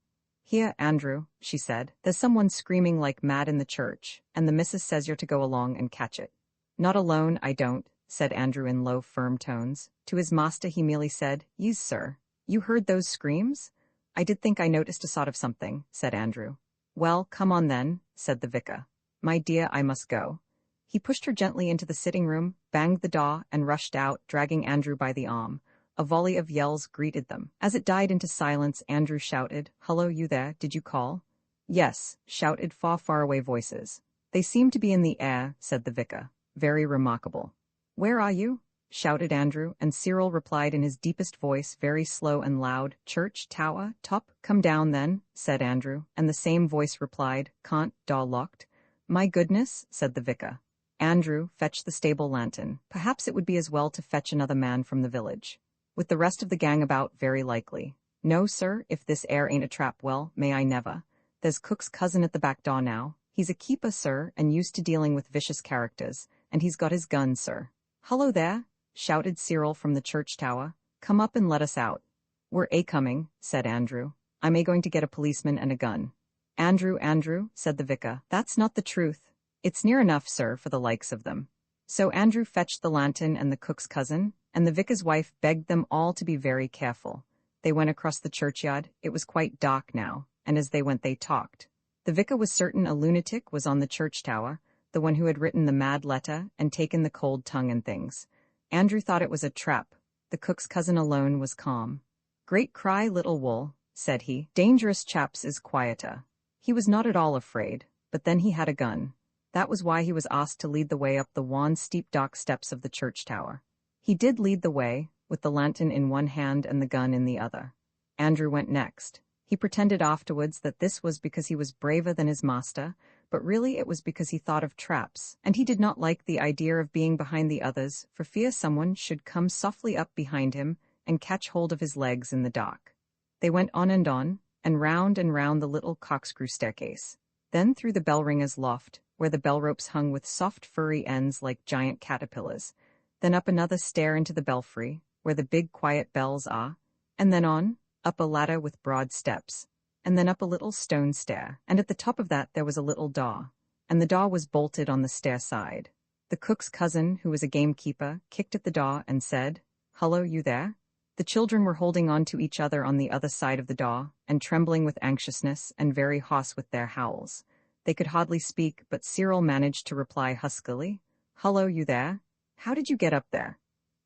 "Here, Andrew," she said, "there's someone screaming like mad in the church, and the missus says you're to go along and catch it." "Not alone, I don't," said Andrew in low, firm tones. To his master he merely said, "Yis, sir." "You heard those screams?" "I did think I noticed a sort of something," said Andrew. "Well, come on then," said the vicar. "My dear, I must go." He pushed her gently into the sitting room, banged the door, and rushed out, dragging Andrew by the arm. A volley of yells greeted them. As it died into silence, Andrew shouted, "Hullo, you there, did you call?" "Yes," shouted far, far away voices. "They seem to be in the air," said the vicar. "Very remarkable." "Where are you?" shouted Andrew, and Cyril replied in his deepest voice, very slow and loud, "Church, tower, top." "Come down then," said Andrew, and the same voice replied, "Can't, door locked." "My goodness," said the vicar. "Andrew, fetch the stable lantern. Perhaps it would be as well to fetch another man from the village." "With the rest of the gang about, very likely." "No, sir, if this air ain't a trap, well, may I never. There's cook's cousin at the back door now. He's a keeper, sir, and used to dealing with vicious characters, and he's got his gun, sir." "Hullo there," shouted Cyril from the church tower. "Come up and let us out." "We're coming," said Andrew. "I'm going to get a policeman and a gun." Andrew," said the vicar, "that's not the truth." It's near enough, sir, for the likes of them. So Andrew fetched the lantern and the cook's cousin, and the vicar's wife begged them all to be very careful. They went across the churchyard. It was quite dark now, and as they went they talked. The vicar was certain a lunatic was on the church tower, the one who had written the mad letter and taken the cold tongue and things. Andrew thought it was a trap. The cook's cousin alone was calm. "Great cry, little wool," said he. "Dangerous chaps is quieter." He was not at all afraid, but then he had a gun. That was why he was asked to lead the way up the wan, steep dark steps of the church tower. He did lead the way, with the lantern in one hand and the gun in the other. Andrew went next. He pretended afterwards that this was because he was braver than his master, but really it was because he thought of traps, and he did not like the idea of being behind the others, for fear someone should come softly up behind him and catch hold of his legs in the dark. They went on, and round the little corkscrew staircase, then through the bell-ringer's loft, where the bell ropes hung with soft furry ends like giant caterpillars, then up another stair into the belfry, where the big quiet bells are, and then on, up a ladder with broad steps, and then up a little stone stair, and at the top of that there was a little door, and the door was bolted on the stair side. The cook's cousin, who was a gamekeeper, kicked at the door and said, "Hullo, you there?" The children were holding on to each other on the other side of the door, and trembling with anxiousness and very hoarse with their howls. They could hardly speak, but Cyril managed to reply huskily, "Hullo, you there? How did you get up there?"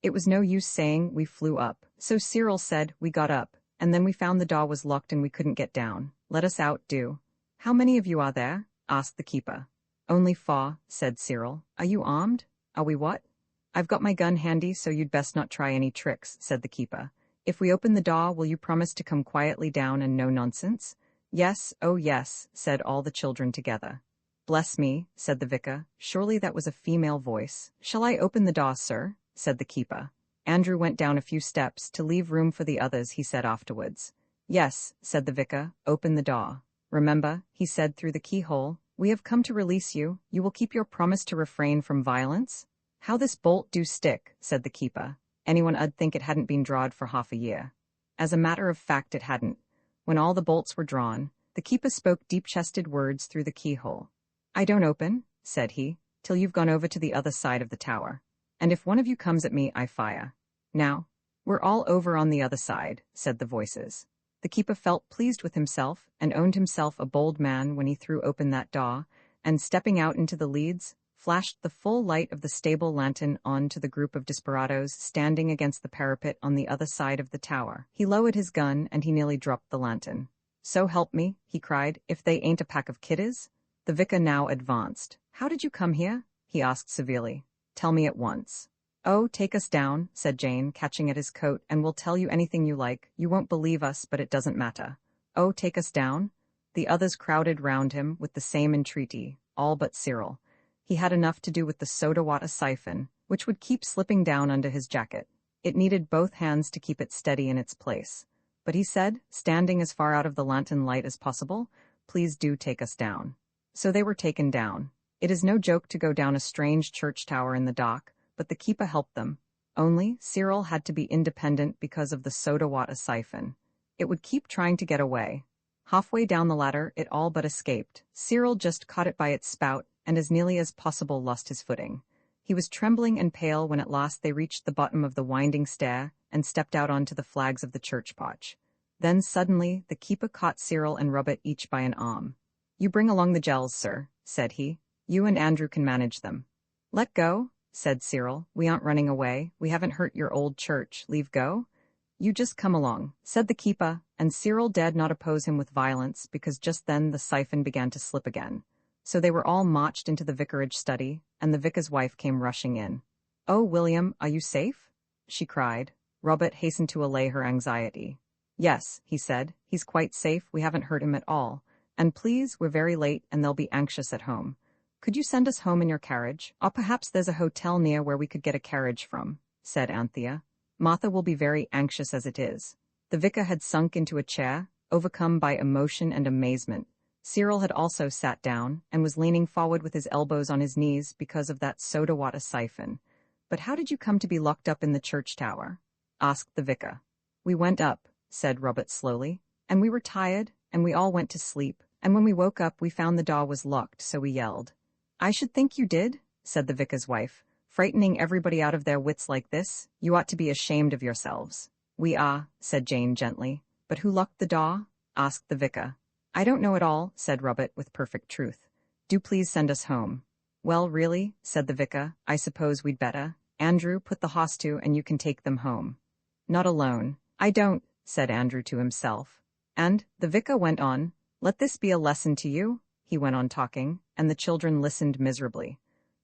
It was no use saying we flew up, so Cyril said we got up, and then we found the door was locked and we couldn't get down. "Let us out, do." "How many of you are there?" asked the keeper. "Only 4, said Cyril. "Are you armed?" "Are we what?" "I've got my gun handy, so you'd best not try any tricks," said the keeper. "If we open the door, will you promise to come quietly down and no nonsense?" "Yes, oh yes," said all the children together. "Bless me," said the vicar. Surely that was a female voice. "Shall I open the door, sir?" said the keeper. Andrew went down a few steps to leave room for the others, he said afterwards. "Yes," said the vicar, "open the door. Remember," he said through the keyhole, "we have come to release you. You will keep your promise to refrain from violence?" "How this bolt do stick," said the keeper. Anyone 'ud think it hadn't been drawed for half a year. As a matter of fact it hadn't. When all the bolts were drawn, the keeper spoke deep-chested words through the keyhole. "I don't open," said he, "till you've gone over to the other side of the tower. And if one of you comes at me, I fire. Now, we're all over on the other side," said the voices. The keeper felt pleased with himself and owned himself a bold man when he threw open that door, and stepping out into the leads, flashed the full light of the stable lantern on to the group of desperadoes standing against the parapet on the other side of the tower. He lowered his gun and he nearly dropped the lantern. "So help me," he cried, "if they ain't a pack of kiddies." The vicar now advanced. "How did you come here?" he asked severely. "Tell me at once." "Oh, take us down," said Jane, catching at his coat, "and we'll tell you anything you like. You won't believe us, but it doesn't matter." "Oh, take us down?" The others crowded round him with the same entreaty, all but Cyril. He had enough to do with the soda-water siphon, which would keep slipping down under his jacket. It needed both hands to keep it steady in its place. But he said, standing as far out of the lantern light as possible, "Please do take us down." So they were taken down. It is no joke to go down a strange church tower in the dark, but the keeper helped them. Only, Cyril had to be independent because of the soda-water siphon. It would keep trying to get away. Halfway down the ladder, it all but escaped. Cyril just caught it by its spout, and as nearly as possible lost his footing. He was trembling and pale when at last they reached the bottom of the winding stair and stepped out onto the flags of the church porch. Then suddenly, the keeper caught Cyril and Robert each by an arm. "You bring along the gels, sir," said he. "You and Andrew can manage them." "Let go," said Cyril. "We aren't running away. We haven't hurt your old church. Leave go." "You just come along," said the keeper, and Cyril dared not oppose him with violence because just then the siphon began to slip again. So they were all marched into the vicarage study, and the vicar's wife came rushing in. "Oh, William, are you safe?" she cried. Robert hastened to allay her anxiety. "Yes," he said, "he's quite safe. We haven't hurt him at all. And please, we're very late and they'll be anxious at home. Could you send us home in your carriage? Or perhaps there's a hotel near where we could get a carriage from," said Anthea. "Martha will be very anxious as it is." The vicar had sunk into a chair, overcome by emotion and amazement. Cyril had also sat down and was leaning forward with his elbows on his knees because of that soda-water siphon. "But how did you come to be locked up in the church tower?" asked the vicar. "We went up," said Robert slowly, "and we were tired, and we all went to sleep, and when we woke up we found the door was locked, so we yelled. I should think you did, said the vicar's wife. Frightening everybody out of their wits like this, you ought to be ashamed of yourselves. We are, said Jane gently. But who locked the door? Asked the vicar. I don't know at all, said Robert with perfect truth. Do please send us home. Well, really, said the vicar, I suppose we'd better. Andrew, put the horse to and you can take them home. Not alone. I don't, said Andrew to himself. And, the vicar went on, let this be a lesson to you, he went on talking, and the children listened miserably.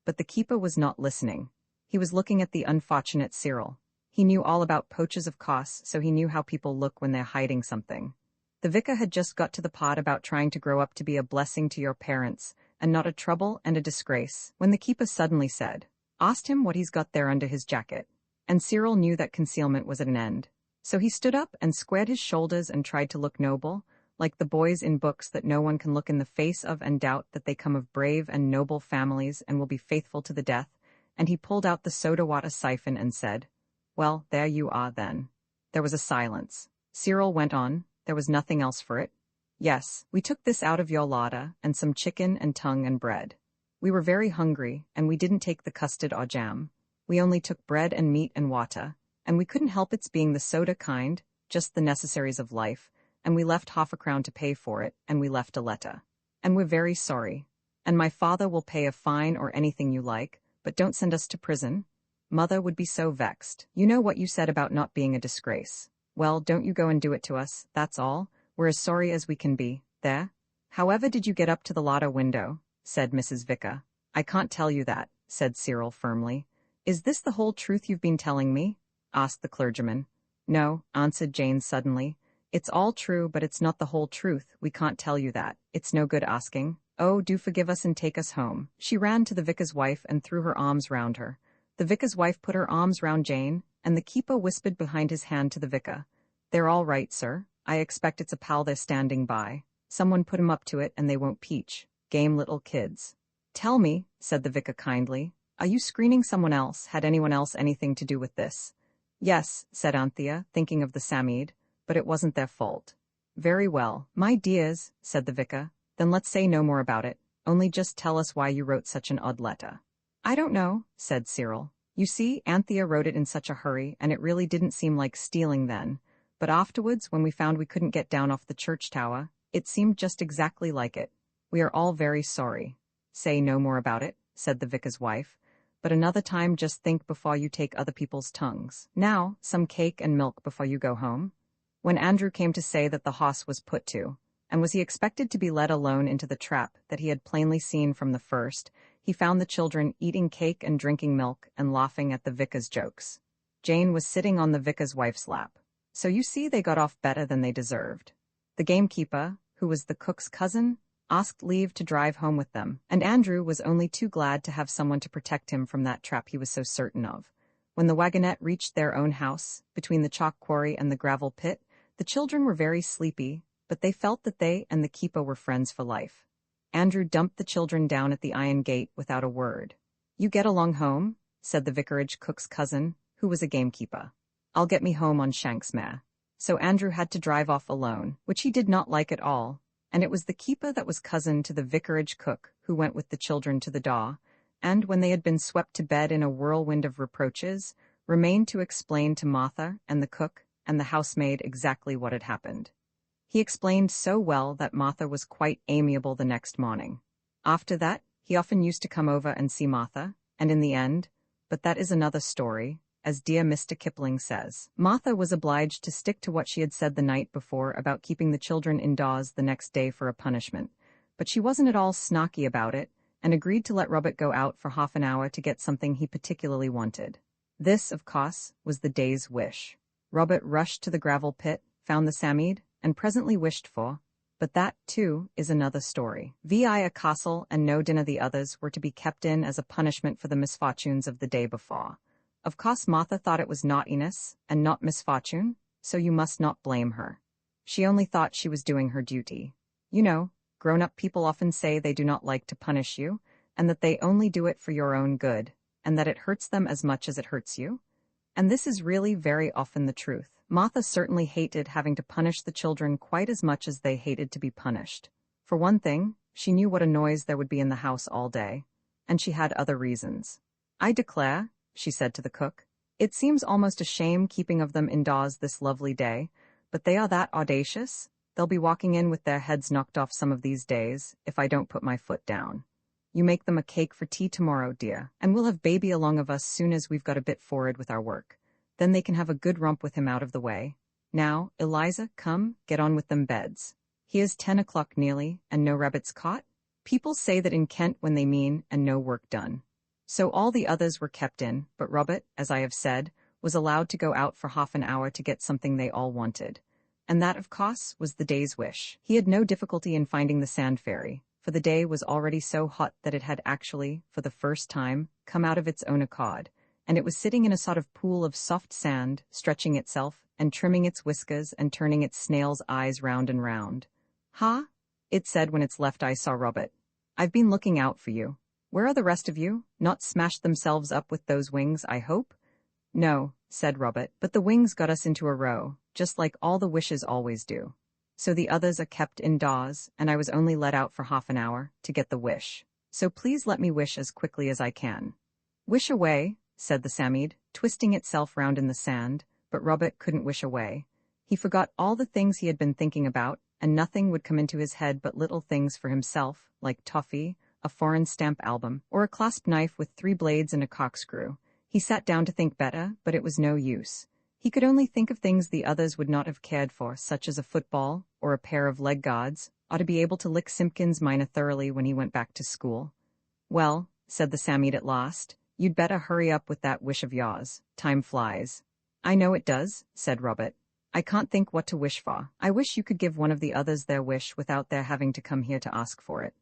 But the keeper was not listening. He was looking at the unfortunate Cyril. He knew all about poachers of course, so he knew how people look when they're hiding something. The vicar had just got to the part about trying to grow up to be a blessing to your parents, and not a trouble and a disgrace, when the keeper suddenly said, asked him what he's got there under his jacket. And Cyril knew that concealment was at an end. So he stood up and squared his shoulders and tried to look noble, like the boys in books that no one can look in the face of and doubt that they come of brave and noble families and will be faithful to the death, and he pulled out the soda water siphon and said, well, there you are then. There was a silence. Cyril went on, there was nothing else for it. Yes, we took this out of your larder, and some chicken and tongue and bread. We were very hungry, and we didn't take the custard or jam. We only took bread and meat and water, and we couldn't help its being the soda kind, just the necessaries of life, and we left half a crown to pay for it, and we left a letter. And we're very sorry. And my father will pay a fine or anything you like, but don't send us to prison. Mother would be so vexed. You know what you said about not being a disgrace. Well, don't you go and do it to us, that's all. We're as sorry as we can be. There? However did you get up to the larder window? Said Mrs. Vicar. I can't tell you that, said Cyril firmly. Is this the whole truth you've been telling me? Asked the clergyman. No, answered Jane suddenly. It's all true, but it's not the whole truth. We can't tell you that. It's no good asking. Oh, do forgive us and take us home. She ran to the vicar's wife and threw her arms round her. The vicar's wife put her arms round Jane, and the keeper whispered behind his hand to the vicar. They're all right, sir. I expect it's a pal they're standing by. Someone put 'em up to it and they won't peach. Game little kids. Tell me, said the vicar kindly, are you screening someone else? Had anyone else anything to do with this? Yes, said Anthea, thinking of the Samide, but it wasn't their fault. Very well, my dears, said the vicar, then let's say no more about it, only just tell us why you wrote such an odd letter. I don't know, said Cyril. You see, Anthea wrote it in such a hurry, and it really didn't seem like stealing then, but afterwards, when we found we couldn't get down off the church tower, it seemed just exactly like it. We are all very sorry. Say no more about it, said the vicar's wife, but another time just think before you take other people's tongues. Now, some cake and milk before you go home. When Andrew came to say that the hoss was put to, and was he expected to be led alone into the trap that he had plainly seen from the first, he found the children eating cake and drinking milk and laughing at the vicar's jokes. Jane was sitting on the vicar's wife's lap. So you see they got off better than they deserved. The gamekeeper, who was the cook's cousin, asked leave to drive home with them, and Andrew was only too glad to have someone to protect him from that trap he was so certain of. When the wagonette reached their own house, between the chalk quarry and the gravel pit, the children were very sleepy, but they felt that they and the keeper were friends for life. Andrew dumped the children down at the iron gate without a word. You get along home, said the vicarage cook's cousin, who was a gamekeeper. I'll get me home on Shank's mare. So Andrew had to drive off alone, which he did not like at all, and it was the keeper that was cousin to the vicarage cook who went with the children to the daw, and when they had been swept to bed in a whirlwind of reproaches, remained to explain to Martha and the cook and the housemaid exactly what had happened. He explained so well that Martha was quite amiable the next morning. After that, he often used to come over and see Martha, and in the end, but that is another story, as dear Mr. Kipling says, Martha was obliged to stick to what she had said the night before about keeping the children indoors the next day for a punishment, but she wasn't at all snarky about it, and agreed to let Robert go out for half an hour to get something he particularly wanted. This, of course, was the day's wish. Robert rushed to the gravel pit, found the Samide, and presently wished for, but that, too, is another story. A castle and no dinner the others were to be kept in as a punishment for the misfortunes of the day before. Of course Martha thought it was naughtiness, and not misfortune, so you must not blame her. She only thought she was doing her duty. You know, grown-up people often say they do not like to punish you, and that they only do it for your own good, and that it hurts them as much as it hurts you. And this is really very often the truth. Martha certainly hated having to punish the children quite as much as they hated to be punished. For one thing, she knew what a noise there would be in the house all day. and she had other reasons. "I declare," she said to the cook, "it seems almost a shame keeping of them indoors this lovely day, but they are that audacious. They'll be walking in with their heads knocked off some of these days, if I don't put my foot down. You make them a cake for tea tomorrow, dear, and we'll have baby along of us soon as we've got a bit forward with our work. Then they can have a good romp with him out of the way. Now, Eliza, come, get on with them beds. Here's 10 o'clock nearly, and no rabbits caught? People say that in Kent when they mean, and no work done." So all the others were kept in, but Robert, as I have said, was allowed to go out for half an hour to get something they all wanted. And that, of course, was the day's wish. He had no difficulty in finding the sand fairy, for the day was already so hot that it had actually, for the first time, come out of its own accord, and it was sitting in a sort of pool of soft sand, stretching itself, and trimming its whiskers and turning its snail's eyes round and round. "Ha?" it said when its left eye saw Robert. "I've been looking out for you. Where are the rest of you? Not smashed themselves up with those wings, I hope?" "No," said Robert, "but the wings got us into a row, just like all the wishes always do. So the others are kept indoors, and I was only let out for half an hour, to get the wish. So please let me wish as quickly as I can." "Wish away," said the Samide, twisting itself round in the sand, but Robert couldn't wish away. He forgot all the things he had been thinking about, and nothing would come into his head but little things for himself, like toffee, a foreign stamp album, or a clasp knife with 3 blades and a corkscrew. He sat down to think better, but it was no use. He could only think of things the others would not have cared for, such as a football, or a pair of leg guards, or to be able to lick Simpkins Minor thoroughly when he went back to school. "Well," said the Samide at last, "you'd better hurry up with that wish of yours. Time flies." "I know it does," said Robert. "I can't think what to wish for. I wish you could give one of the others their wish without their having to come here to ask for it."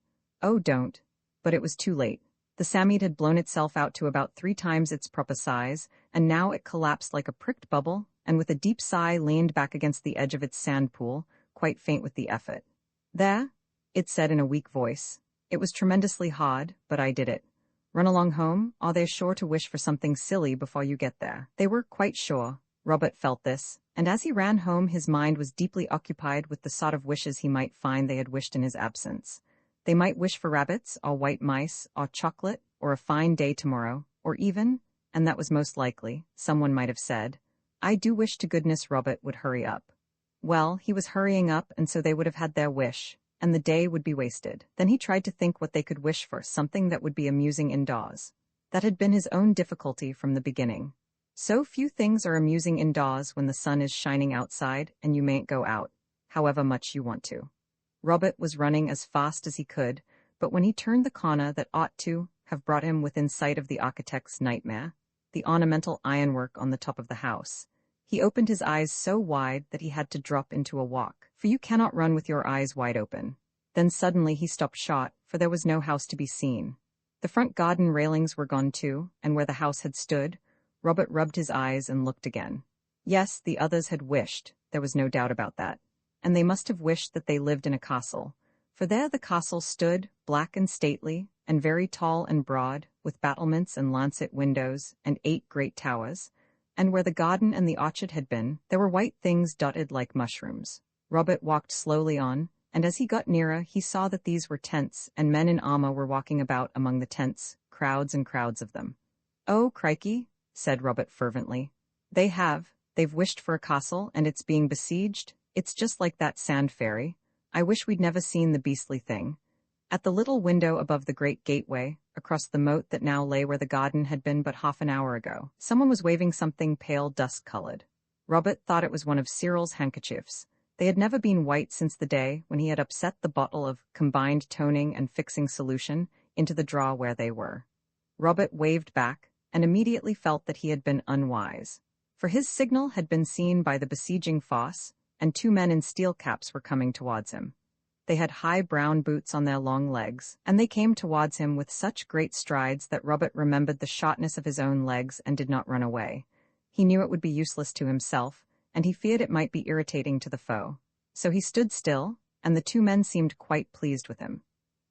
"Oh, don't." But it was too late. The Samide had blown itself out to about 3 times its proper size, and now it collapsed like a pricked bubble, and with a deep sigh leaned back against the edge of its sand pool, quite faint with the effort. "There," it said in a weak voice. "It was tremendously hard, but I did it. Run along home, or they're sure to wish for something silly before you get there." They were quite sure. Robert felt this, and as he ran home his mind was deeply occupied with the sort of wishes he might find they had wished in his absence. They might wish for rabbits, or white mice, or chocolate, or a fine day tomorrow, or even, and that was most likely, someone might have said, "I do wish to goodness Robert would hurry up." Well, he was hurrying up, and so they would have had their wish, and the day would be wasted. Then he tried to think what they could wish for, something that would be amusing indoors. That had been his own difficulty from the beginning. So few things are amusing indoors when the sun is shining outside and you mayn't go out, however much you want to. Robert was running as fast as he could, but when he turned the corner that ought to have brought him within sight of the architect's nightmare, the ornamental ironwork on the top of the house, he opened his eyes so wide that he had to drop into a walk, for you cannot run with your eyes wide open. Then suddenly he stopped short, for there was no house to be seen. The front garden railings were gone too, and where the house had stood, Robert rubbed his eyes and looked again. Yes, the others had wished, there was no doubt about that. And they must have wished that they lived in a castle, for there the castle stood, black and stately, and very tall and broad, with battlements and lancet windows, and 8 great towers, and where the garden and the orchard had been, there were white things dotted like mushrooms. Robert walked slowly on, and as he got nearer he saw that these were tents, and men in armor were walking about among the tents, crowds and crowds of them. "Oh, crikey," said Robert fervently. They've wished for a castle, and it's being besieged. It's just like that sand fairy. I wish we'd never seen the beastly thing." At the little window above the great gateway, across the moat that now lay where the garden had been but half an hour ago, someone was waving something pale dust-colored. Robert thought it was one of Cyril's handkerchiefs. They had never been white since the day when he had upset the bottle of combined toning and fixing solution into the drawer where they were. Robert waved back, and immediately felt that he had been unwise. For his signal had been seen by the besieging fosse, and 2 men in steel caps were coming towards him. They had high brown boots on their long legs, and they came towards him with such great strides that Robert remembered the shortness of his own legs and did not run away. He knew it would be useless to himself, and he feared it might be irritating to the foe. So he stood still, and the 2 men seemed quite pleased with him.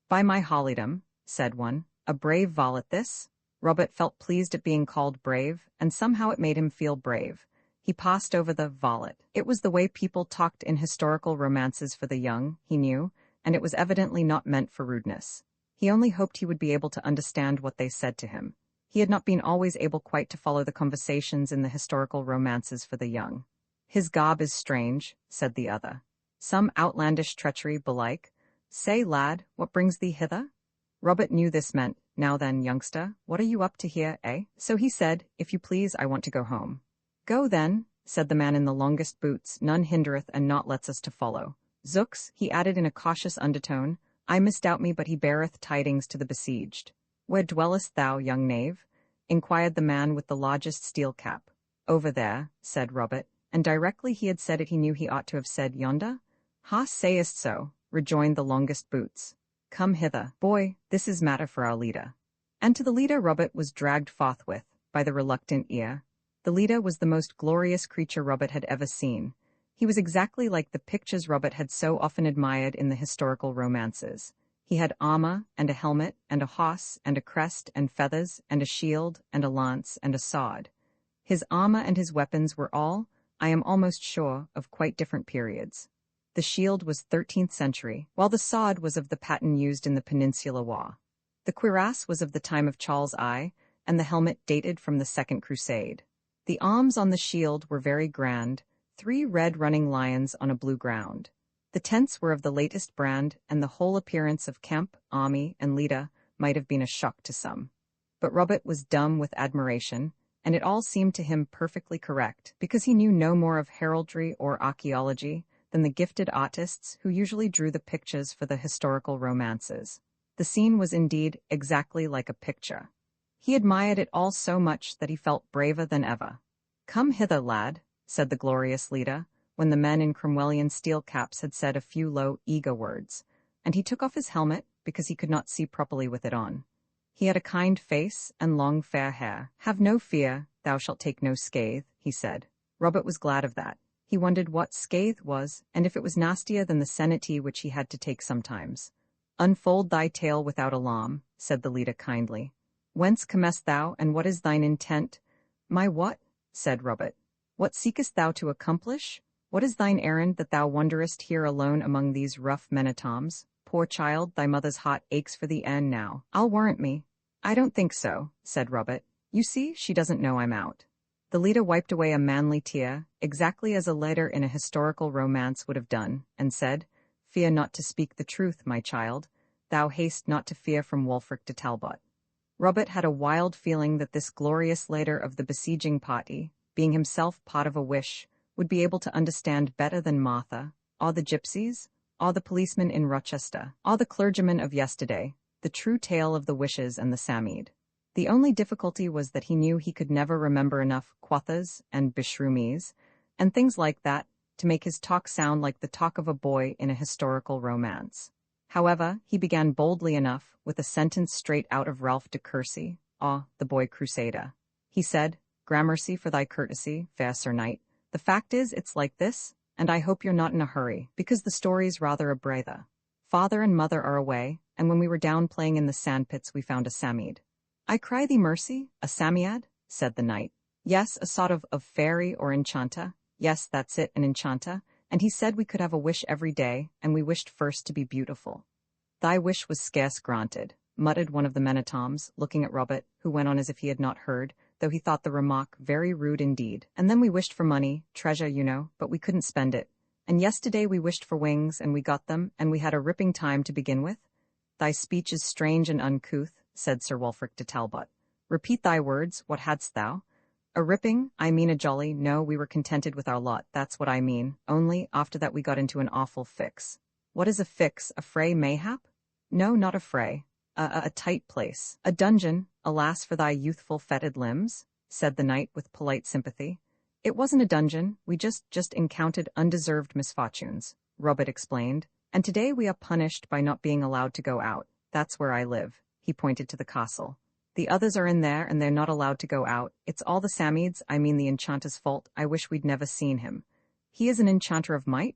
"By my hollydom," said one, "a brave varlet this." Robert felt pleased at being called brave, and somehow it made him feel brave. He passed over the varlet. It was the way people talked in historical romances for the young, he knew, and it was evidently not meant for rudeness. He only hoped he would be able to understand what they said to him. He had not been always able quite to follow the conversations in the historical romances for the young. His garb is strange, said the other. Some outlandish treachery belike. Say, lad, what brings thee hither? Robert knew this meant, now then, youngster, what are you up to here, eh? So he said, if you please, I want to go home. Go then, said the man in the longest boots, none hindereth and naught lets us to follow. Zooks, he added in a cautious undertone, I misdoubt me but he beareth tidings to the besieged. Where dwellest thou, young knave? Inquired the man with the largest steel cap. Over there, said Robert, and directly he had said it he knew he ought to have said yonder. Ha, sayest so, rejoined the longest boots. Come hither, boy, this is matter for our leader. And to the leader Robert was dragged forthwith, by the reluctant ear. The leader was the most glorious creature Robert had ever seen. He was exactly like the pictures Robert had so often admired in the historical romances. He had armor, and a helmet, and a horse, and a crest, and feathers, and a shield, and a lance, and a sword. His armor and his weapons were all, I am almost sure, of quite different periods. The shield was 13th century, while the sword was of the pattern used in the Peninsular War. The cuirass was of the time of Charles I, and the helmet dated from the Second Crusade. The arms on the shield were very grand, 3 red running lions on a blue ground. The tents were of the latest brand, and the whole appearance of camp, army, and leader might have been a shock to some. But Robert was dumb with admiration, and it all seemed to him perfectly correct, because he knew no more of heraldry or archaeology than the gifted artists who usually drew the pictures for the historical romances. The scene was indeed exactly like a picture. He admired it all so much that he felt braver than ever. Come hither, lad, said the glorious leader, when the men in Cromwellian steel caps had said a few low, eager words, and he took off his helmet because he could not see properly with it on. He had a kind face and long fair hair. Have no fear, thou shalt take no scathe, he said. Robert was glad of that. He wondered what scathe was, and if it was nastier than the senility which he had to take sometimes. Unfold thy tale without alarm, said the leader kindly. Whence comest thou, and what is thine intent? My what? Said Robert. What seekest thou to accomplish? What is thine errand that thou wanderest here alone among these rough men-at-arms? Poor child, thy mother's heart aches for the end now. I'll warrant me. I don't think so, said Robert. You see, she doesn't know I'm out. The leader wiped away a manly tear, exactly as a leader in a historical romance would have done, and said, Fear not to speak the truth, my child. Thou haste not to fear from Wulfric de Talbot. Robert had a wild feeling that this glorious leader of the besieging party, being himself part of a wish, would be able to understand better than Martha, or the gypsies, or the policeman in Rochester, or the clergyman of yesterday, the true tale of the wishes and the Samede. The only difficulty was that he knew he could never remember enough quathas and bishroomies, and things like that, to make his talk sound like the talk of a boy in a historical romance. However, he began boldly enough, with a sentence straight out of Ralph de Courcy, the boy crusader. He said, Gramercy for thy courtesy, fair Sir Knight. The fact is, it's like this, and I hope you're not in a hurry, because the story's rather a brather. Father and mother are away, and when we were down playing in the sandpits we found a Samede. I cry thee mercy, a Samiad? Said the knight. Yes, a sort of fairy or enchanta. Yes, that's it, an enchanta. And he said we could have a wish every day, and we wished first to be beautiful. Thy wish was scarce granted, muttered one of the men-at-arms, looking at Robert, who went on as if he had not heard, though he thought the remark very rude indeed. And then we wished for money, treasure, you know, but we couldn't spend it. And yesterday we wished for wings, and we got them, and we had a ripping time to begin with. Thy speech is strange and uncouth, said Sir Wulfric de Talbot. Repeat thy words, what hadst thou? A ripping, I mean a jolly, no, we were contented with our lot, that's what I mean, only, after that we got into an awful fix. What is a fix, a fray mayhap? No, not a fray. A tight place. A dungeon, alas for thy youthful fetid limbs, said the knight with polite sympathy. It wasn't a dungeon, we just encountered undeserved misfortunes, Robert explained, and today we are punished by not being allowed to go out. That's where I live. He pointed to the castle. The others are in there, and they're not allowed to go out. It's all the Samide's, I mean the enchanter's fault. I wish we'd never seen him. He is an enchanter of might?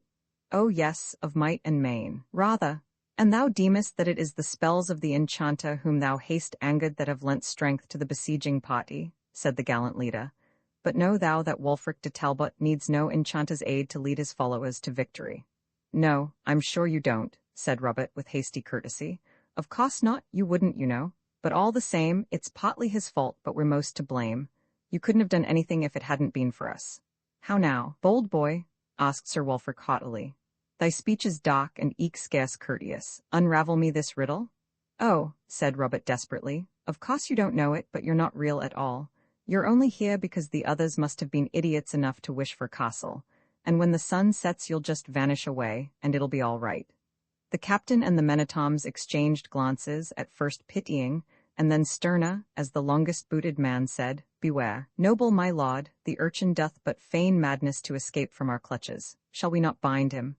Oh yes, of might and main. Rather. And thou deemest that it is the spells of the enchanter whom thou hast angered that have lent strength to the besieging party, said the gallant leader. But know thou that Wulfric de Talbot needs no enchanter's aid to lead his followers to victory. No, I'm sure you don't, said Robert with hasty courtesy. Of course not, you wouldn't, you know. But all the same, it's partly his fault, but we're most to blame. You couldn't have done anything if it hadn't been for us. How now, bold boy? Asked Sir Wulfric haughtily. Thy speech is dark and eke scarce courteous. Unravel me this riddle? Oh, said Robert desperately, of course you don't know it, but you're not real at all. You're only here because the others must have been idiots enough to wish for castle, and when the sun sets you'll just vanish away, and it'll be all right. The captain and the men-at-arms exchanged glances, at first pitying, and then sterner, as the longest-booted man said, Beware, noble my lord, the urchin doth but feign madness to escape from our clutches. Shall we not bind him?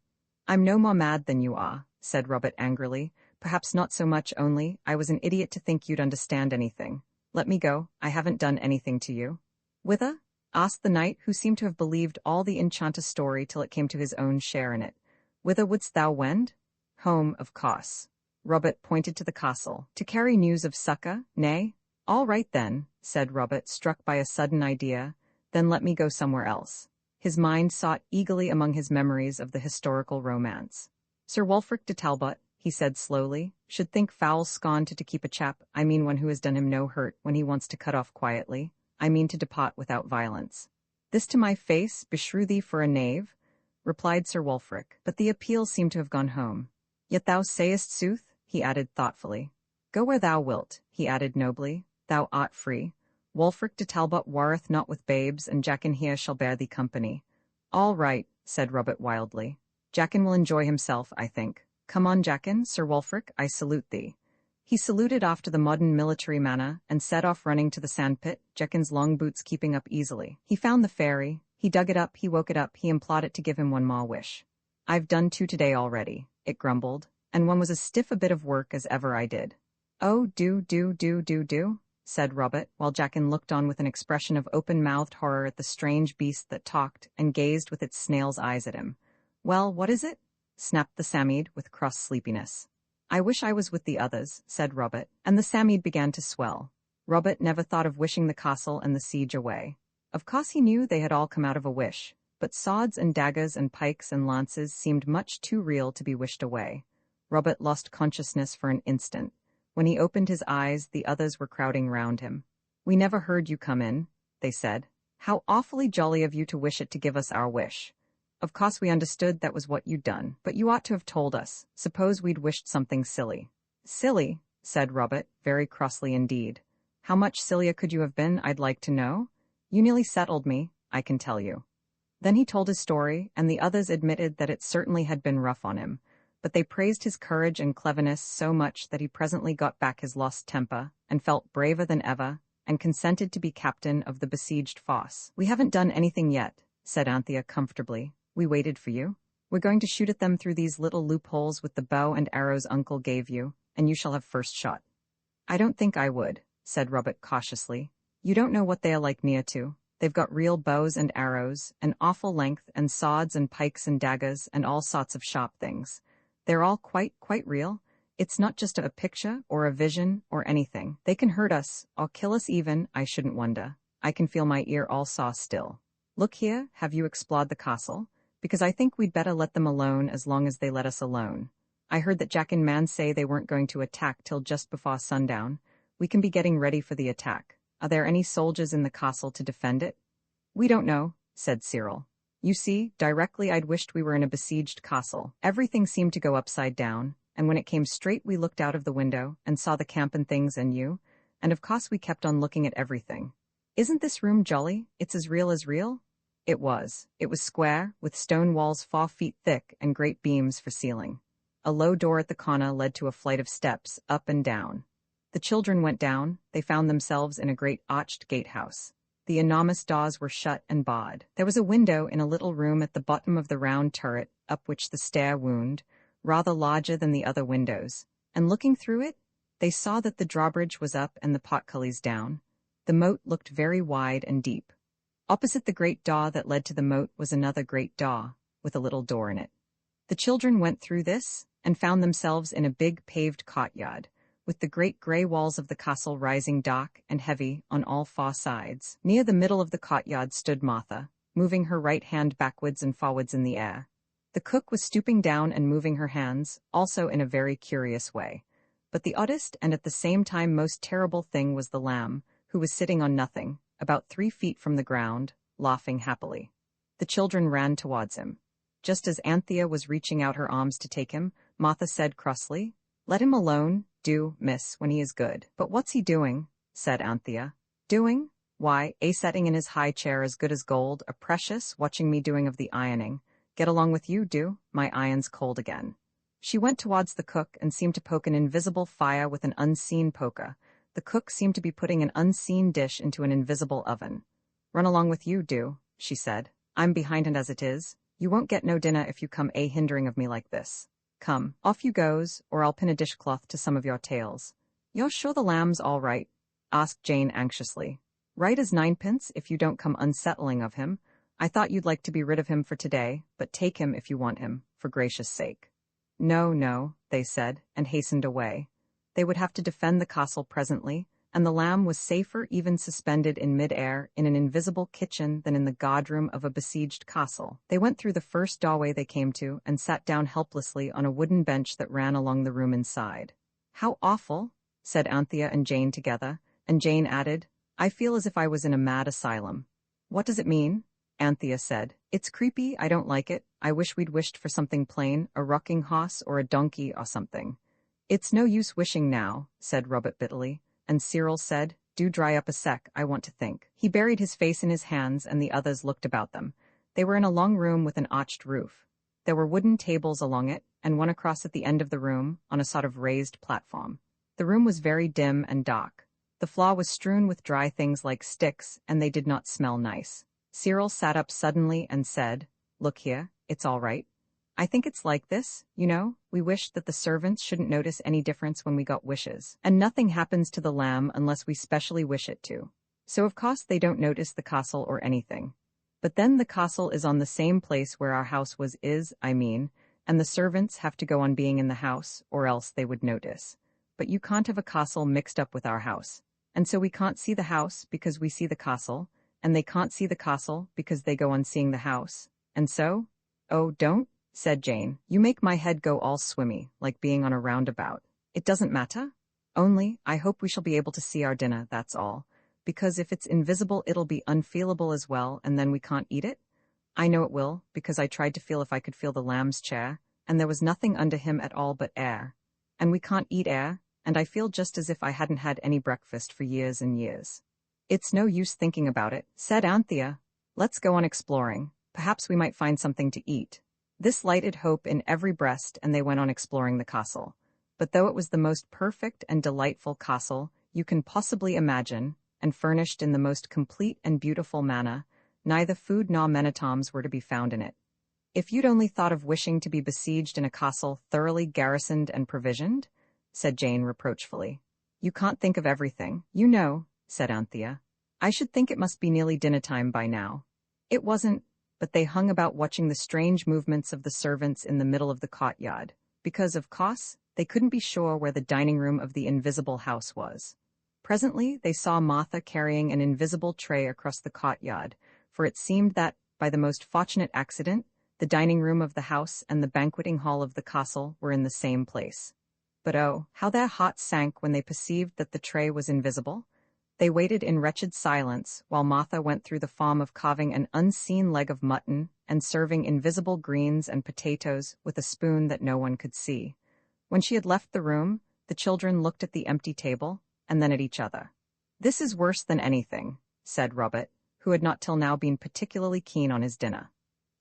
I'm no more mad than you are, said Robert angrily. Perhaps not so much, only I was an idiot to think you'd understand anything. Let me go, I haven't done anything to you. Whither? Asked the knight, who seemed to have believed all the enchanter's story till it came to his own share in it. Whither wouldst thou wend? Home, of course. Robert pointed to the castle. To carry news of succour, nay? All right then, said Robert, struck by a sudden idea. Then let me go somewhere else. His mind sought eagerly among his memories of the historical romance. Sir Wulfric de Talbot, he said slowly, should think foul scorn to keep a chap, I mean one who has done him no hurt, when he wants to cut off quietly. I mean to depart without violence. This to my face, beshrew thee for a knave, replied Sir Wulfric, but the appeal seemed to have gone home. Yet thou sayest sooth, he added thoughtfully. Go where thou wilt, he added nobly, thou art free. Wulfric de Talbot warreth not with babes, and Jackin here shall bear thee company. All right, said Robert wildly. Jackin will enjoy himself, I think. Come on, Jackin, Sir Wulfric, I salute thee. He saluted after the modern military manner, and set off running to the sandpit, Jackin's long boots keeping up easily. He found the fairy, he dug it up, he woke it up, he implored it to give him one more wish. I've done 2 today already, it grumbled, and one was as stiff a bit of work as ever I did. Oh, do, said Robert, while Jackin looked on with an expression of open-mouthed horror at the strange beast that talked, and gazed with its snail's eyes at him. Well, what is it? Snapped the Samede with cross sleepiness. I wish I was with the others, said Robert, and the Samede began to swell. Robert never thought of wishing the castle and the siege away. Of course he knew they had all come out of a wish, but swords and daggers and pikes and lances seemed much too real to be wished away. Robert lost consciousness for an instant. When he opened his eyes, the others were crowding round him. We never heard you come in, they said. How awfully jolly of you to wish it to give us our wish. Of course we understood that was what you'd done, but you ought to have told us. Suppose we'd wished something silly. Silly, said Robert, very crossly indeed. How much sillier could you have been, I'd like to know? You nearly settled me, I can tell you. Then he told his story, and the others admitted that it certainly had been rough on him, but they praised his courage and cleverness so much that he presently got back his lost temper, and felt braver than ever, and consented to be captain of the besieged fosse. We haven't done anything yet, said Anthea comfortably. We waited for you. We're going to shoot at them through these little loopholes with the bow and arrows Uncle gave you, and you shall have first shot. I don't think I would, said Robert cautiously. You don't know what they are like near to. They've got real bows and arrows, an awful length, and swords and pikes and daggers, and all sorts of sharp things. They're all quite real. It's not just a picture, or a vision, or anything. They can hurt us, or kill us even, I shouldn't wonder. I can feel my ear all saw still. Look here, have you explored the castle? Because I think we'd better let them alone as long as they let us alone. I heard that Jack and Man say they weren't going to attack till just before sundown. We can be getting ready for the attack. Are there any soldiers in the castle to defend it? We don't know, said Cyril. You see, directly I'd wished we were in a besieged castle. Everything seemed to go upside down, and when it came straight we looked out of the window and saw the camp and things and you, and of course we kept on looking at everything. Isn't this room jolly? It's as real as real? It was. It was square, with stone walls 4 feet thick and great beams for ceiling. A low door at the corner led to a flight of steps, up and down. The children went down. They found themselves in a great arched gatehouse. The enormous doors were shut and barred. There was a window in a little room at the bottom of the round turret, up which the stair wound, rather larger than the other windows, and looking through it, they saw that the drawbridge was up and the portcullis down. The moat looked very wide and deep. Opposite the great door that led to the moat was another great door, with a little door in it. The children went through this, and found themselves in a big paved courtyard, with the great grey walls of the castle rising dark and heavy on all 4 sides. Near the middle of the courtyard stood Martha, moving her right hand backwards and forwards in the air. The cook was stooping down and moving her hands, also in a very curious way. But the oddest and at the same time most terrible thing was the lamb, who was sitting on nothing, about 3 feet from the ground, laughing happily. The children ran towards him. Just as Anthea was reaching out her arms to take him, Martha said crossly, "Let him alone, do, miss, when he is good." "But what's he doing?" said Anthea. "Doing? Why, setting in his high chair as good as gold, a precious, watching me doing of the ironing. Get along with you, do, my iron's cold again." She went towards the cook and seemed to poke an invisible fire with an unseen poker. The cook seemed to be putting an unseen dish into an invisible oven. "Run along with you, do," she said. "I'm behindhand as it is. You won't get no dinner if you come hindering of me like this. Come, off you goes, or I'll pin a dishcloth to some of your tails." "You're sure the lamb's all right?" asked Jane anxiously. "Right as ninepence if you don't come unsettling of him. I thought you'd like to be rid of him for today, but take him if you want him, for gracious sake." "No, no," they said, and hastened away. They would have to defend the castle presently, and the lamb was safer even suspended in mid-air in an invisible kitchen than in the guardroom of a besieged castle. They went through the first doorway they came to and sat down helplessly on a wooden bench that ran along the room inside. "How awful," said Anthea and Jane together, and Jane added, "I feel as if I was in a mad asylum." "What does it mean?" Anthea said. "It's creepy, I don't like it. I wish we'd wished for something plain, a rocking horse or a donkey or something." "It's no use wishing now," said Robert bitterly, and Cyril said, "Do dry up a sec, I want to think." He buried his face in his hands and the others looked about them. They were in a long room with an arched roof. There were wooden tables along it, and one across at the end of the room, on a sort of raised platform. The room was very dim and dark. The floor was strewn with dry things like sticks, and they did not smell nice. Cyril sat up suddenly and said, "Look here, it's all right. I think it's like this, you know, we wish that the servants shouldn't notice any difference when we got wishes, and nothing happens to the lamb unless we specially wish it to. So of course they don't notice the castle or anything. But then the castle is on the same place where our house and the servants have to go on being in the house, or else they would notice. But you can't have a castle mixed up with our house. And so we can't see the house because we see the castle, and they can't see the castle because they go on seeing the house. And so—" "Oh, don't," said Jane. "You make my head go all swimmy, like being on a roundabout. It doesn't matter. Only, I hope we shall be able to see our dinner, that's all. Because if it's invisible it'll be unfeelable as well, and then we can't eat it. I know it will, because I tried to feel if I could feel the lamb's chair, and there was nothing under him at all but air. And we can't eat air, and I feel just as if I hadn't had any breakfast for years and years." "It's no use thinking about it," said Anthea. "Let's go on exploring. Perhaps we might find something to eat." This lighted hope in every breast, and they went on exploring the castle. But though it was the most perfect and delightful castle you can possibly imagine, and furnished in the most complete and beautiful manner, neither food nor menatoms were to be found in it. "If you'd only thought of wishing to be besieged in a castle thoroughly garrisoned and provisioned," said Jane reproachfully. "You can't think of everything, you know," said Anthea. "I should think it must be nearly dinner time by now." It wasn't, but they hung about watching the strange movements of the servants in the middle of the courtyard, because, of course, they couldn't be sure where the dining room of the invisible house was. Presently they saw Martha carrying an invisible tray across the courtyard, for it seemed that, by the most fortunate accident, the dining room of the house and the banqueting hall of the castle were in the same place. But oh, how their hearts sank when they perceived that the tray was invisible. They waited in wretched silence while Martha went through the form of carving an unseen leg of mutton and serving invisible greens and potatoes with a spoon that no one could see. When she had left the room, the children looked at the empty table and then at each other. "This is worse than anything," said Robert, who had not till now been particularly keen on his dinner.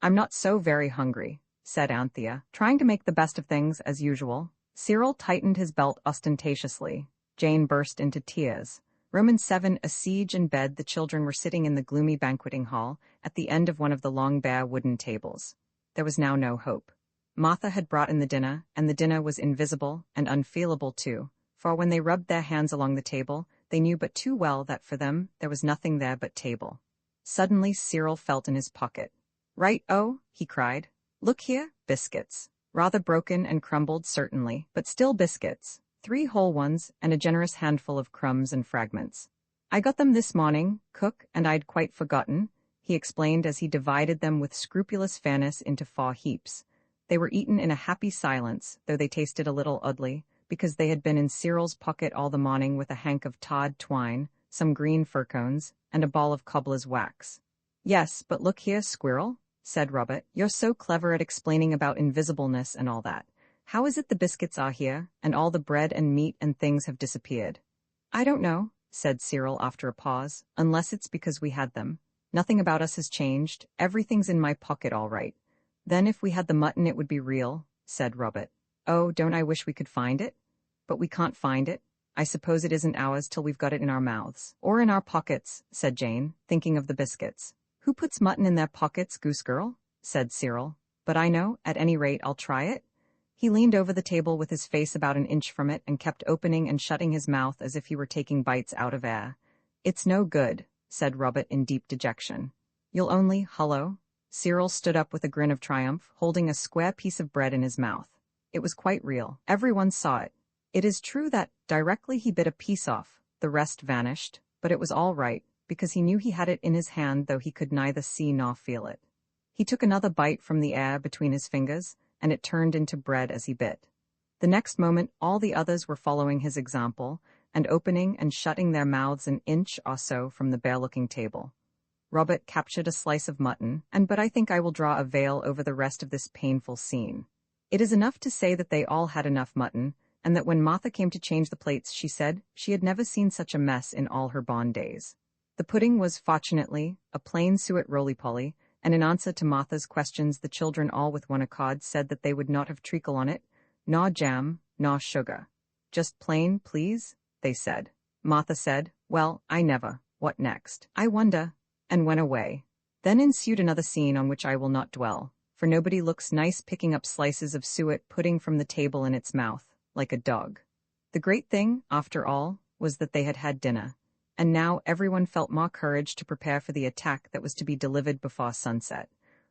"I'm not so very hungry," said Anthea, trying to make the best of things as usual. Cyril tightened his belt ostentatiously. Jane burst into tears. Roman 7, a siege in bed, the children were sitting in the gloomy banqueting hall, at the end of one of the long bare wooden tables. There was now no hope. Martha had brought in the dinner, and the dinner was invisible and unfeelable too, for when they rubbed their hands along the table, they knew but too well that for them there was nothing there but table. Suddenly Cyril felt in his pocket. "Right-o," he cried. "Look here, biscuits. Rather broken and crumbled, certainly, but still biscuits. 3 whole ones, and a generous handful of crumbs and fragments. I got them this morning, cook, and I'd quite forgotten," he explained as he divided them with scrupulous fairness into 4 heaps. They were eaten in a happy silence, though they tasted a little oddly, because they had been in Cyril's pocket all the morning with a hank of tarred twine, some green fir cones, and a ball of cobbler's wax. "Yes, but look here, Squirrel," said Robert. "You're so clever at explaining about invisibleness and all that. How is it the biscuits are here, and all the bread and meat and things have disappeared?" "I don't know," said Cyril after a pause, "unless it's because we had them. Nothing about us has changed. Everything's in my pocket all right." "Then if we had the mutton it would be real," said Robert. "Oh, don't I wish we could find it? But we can't find it. I suppose it isn't ours till we've got it in our mouths." "Or in our pockets," said Jane, thinking of the biscuits. "Who puts mutton in their pockets, Goose Girl?" said Cyril. "But I know, at any rate I'll try it." He leaned over the table with his face about an inch from it and kept opening and shutting his mouth as if he were taking bites out of air. "It's no good," said Robert in deep dejection. "You'll only, hullo." Cyril stood up with a grin of triumph, holding a square piece of bread in his mouth. It was quite real. Everyone saw it. It is true that, directly he bit a piece off, the rest vanished, but it was all right, because he knew he had it in his hand though he could neither see nor feel it. He took another bite from the air between his fingers, and it turned into bread as he bit. The next moment all the others were following his example, and opening and shutting their mouths an inch or so from the bare-looking table. Robert captured a slice of mutton, but I think I will draw a veil over the rest of this painful scene. It is enough to say that they all had enough mutton, and that when Martha came to change the plates she said she had never seen such a mess in all her born days. The pudding was, fortunately, a plain suet roly-poly, and in answer to Martha's questions the children all with one accord said that they would not have treacle on it, nor jam, nor sugar. "Just plain, please," they said. Martha said, "Well, I never. What next? I wonder," and went away. Then ensued another scene on which I will not dwell, for nobody looks nice picking up slices of suet pudding from the table in its mouth, like a dog. The great thing, after all, was that they had had dinner, and now everyone felt more courage to prepare for the attack that was to be delivered before sunset.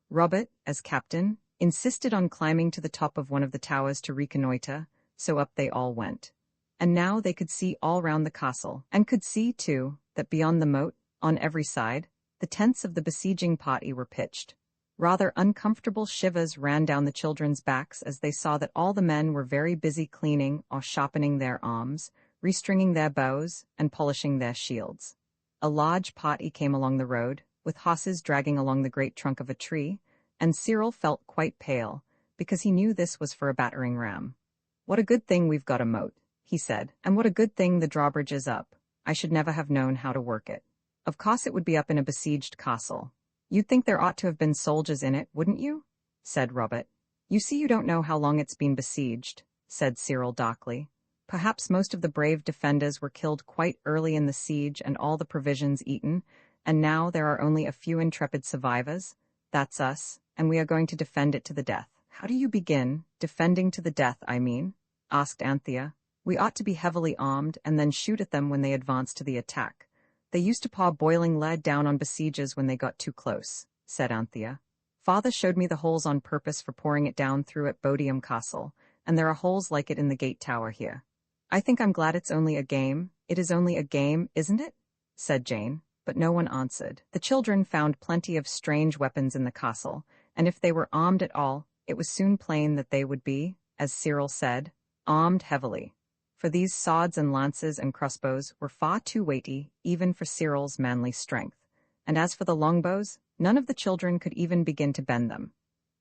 Robert, as captain, insisted on climbing to the top of one of the towers to reconnoiter, so up they all went. And now they could see all round the castle, and could see, too, that beyond the moat, on every side, the tents of the besieging party were pitched. Rather uncomfortable shivers ran down the children's backs as they saw that all the men were very busy cleaning or sharpening their arms, restringing their bows, and polishing their shields. A large party came along the road, with horses dragging along the great trunk of a tree, and Cyril felt quite pale, because he knew this was for a battering ram. "What a good thing we've got a moat," he said, "and what a good thing the drawbridge is up. I should never have known how to work it. Of course it would be up in a besieged castle. You'd think there ought to have been soldiers in it, wouldn't you?" said Robert. "You see you don't know how long it's been besieged," said Cyril darkly. "Perhaps most of the brave defenders were killed quite early in the siege and all the provisions eaten, and now there are only a few intrepid survivors. That's us, and we are going to defend it to the death." "How do you begin, defending to the death, I mean?" asked Anthea. "We ought to be heavily armed and then shoot at them when they advance to the attack. They used to pour boiling lead down on besiegers when they got too close," said Anthea. "Father showed me the holes on purpose for pouring it down through at Bodiam Castle, and there are holes like it in the gate tower here. I think I'm glad it's only a game. It is only a game, isn't it?" said Jane, but no one answered. The children found plenty of strange weapons in the castle, and if they were armed at all, it was soon plain that they would be, as Cyril said, armed heavily. For these swords and lances and crossbows were far too weighty, even for Cyril's manly strength, and as for the longbows, none of the children could even begin to bend them.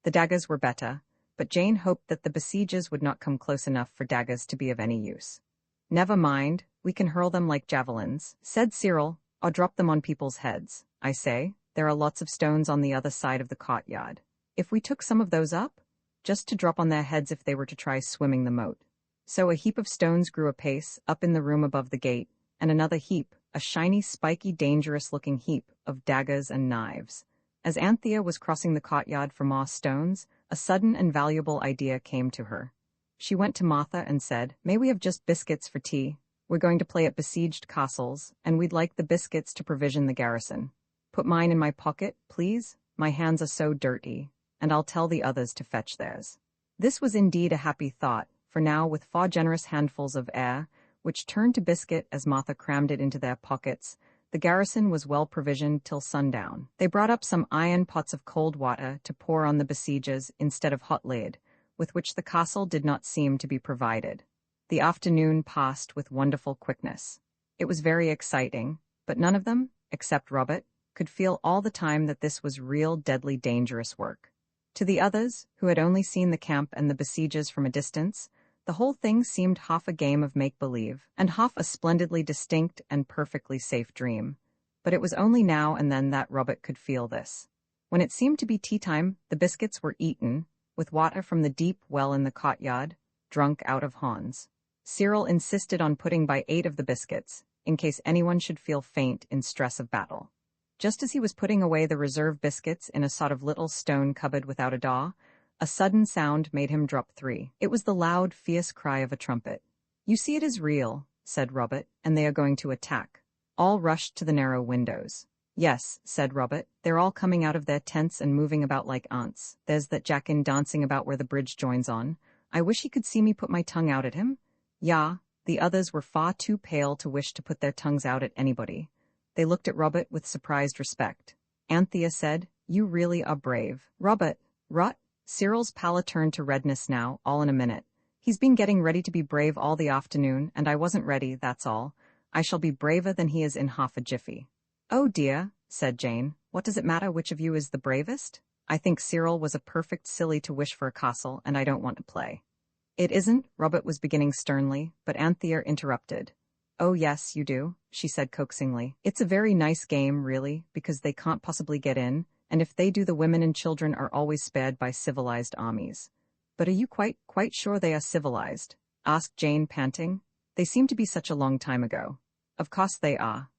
The daggers were better, but Jane hoped that the besiegers would not come close enough for daggers to be of any use. "Never mind, we can hurl them like javelins," said Cyril, "or drop them on people's heads. I say, there are lots of stones on the other side of the courtyard. If we took some of those up, just to drop on their heads if they were to try swimming the moat." So a heap of stones grew apace, up in the room above the gate, and another heap, a shiny, spiky, dangerous-looking heap, of daggers and knives. As Anthea was crossing the courtyard for more stones, a sudden and valuable idea came to her. She went to Martha and said, "May we have just biscuits for tea? We're going to play at besieged castles, and we'd like the biscuits to provision the garrison. Put mine in my pocket, please. My hands are so dirty, and I'll tell the others to fetch theirs." This was indeed a happy thought, for now with 4 generous handfuls of air, which turned to biscuit as Martha crammed it into their pockets, the garrison was well provisioned till sundown. They brought up some iron pots of cold water to pour on the besiegers instead of hot lead, with which the castle did not seem to be provided. The afternoon passed with wonderful quickness. It was very exciting, but none of them, except Robert, could feel all the time that this was real deadly dangerous work. To the others, who had only seen the camp and the besiegers from a distance, the whole thing seemed half a game of make-believe, and half a splendidly distinct and perfectly safe dream. But it was only now and then that Robert could feel this. When it seemed to be tea time, the biscuits were eaten, with water from the deep well in the courtyard, drunk out of Hans. Cyril insisted on putting by 8 of the biscuits, in case anyone should feel faint in stress of battle. Just as he was putting away the reserve biscuits in a sort of little stone cupboard without a door, a sudden sound made him drop 3. It was the loud, fierce cry of a trumpet. "You see it is real," said Robert, "and they are going to attack." All rushed to the narrow windows. "Yes," said Robert, "they're all coming out of their tents and moving about like ants. There's that Jackin dancing about where the bridge joins on. I wish he could see me put my tongue out at him." "Yeah." The others were far too pale to wish to put their tongues out at anybody. They looked at Robert with surprised respect. Anthea said, "You really are brave." "Robert, rot." Cyril's pallor turned to redness now, all in a minute. "He's been getting ready to be brave all the afternoon, and I wasn't ready, that's all. I shall be braver than he is in half a jiffy." "Oh dear," said Jane, "what does it matter which of you is the bravest? I think Cyril was a perfect silly to wish for a castle, and I don't want to play." "It isn't," Robert was beginning sternly, but Anthea interrupted. "Oh yes, you do," she said coaxingly. "It's a very nice game, really, because they can't possibly get in, and if they do, the women and children are always spared by civilized armies." "But are you quite sure they are civilized?" asked Jane, panting. "They seem to be such a long time ago." "Of course they are."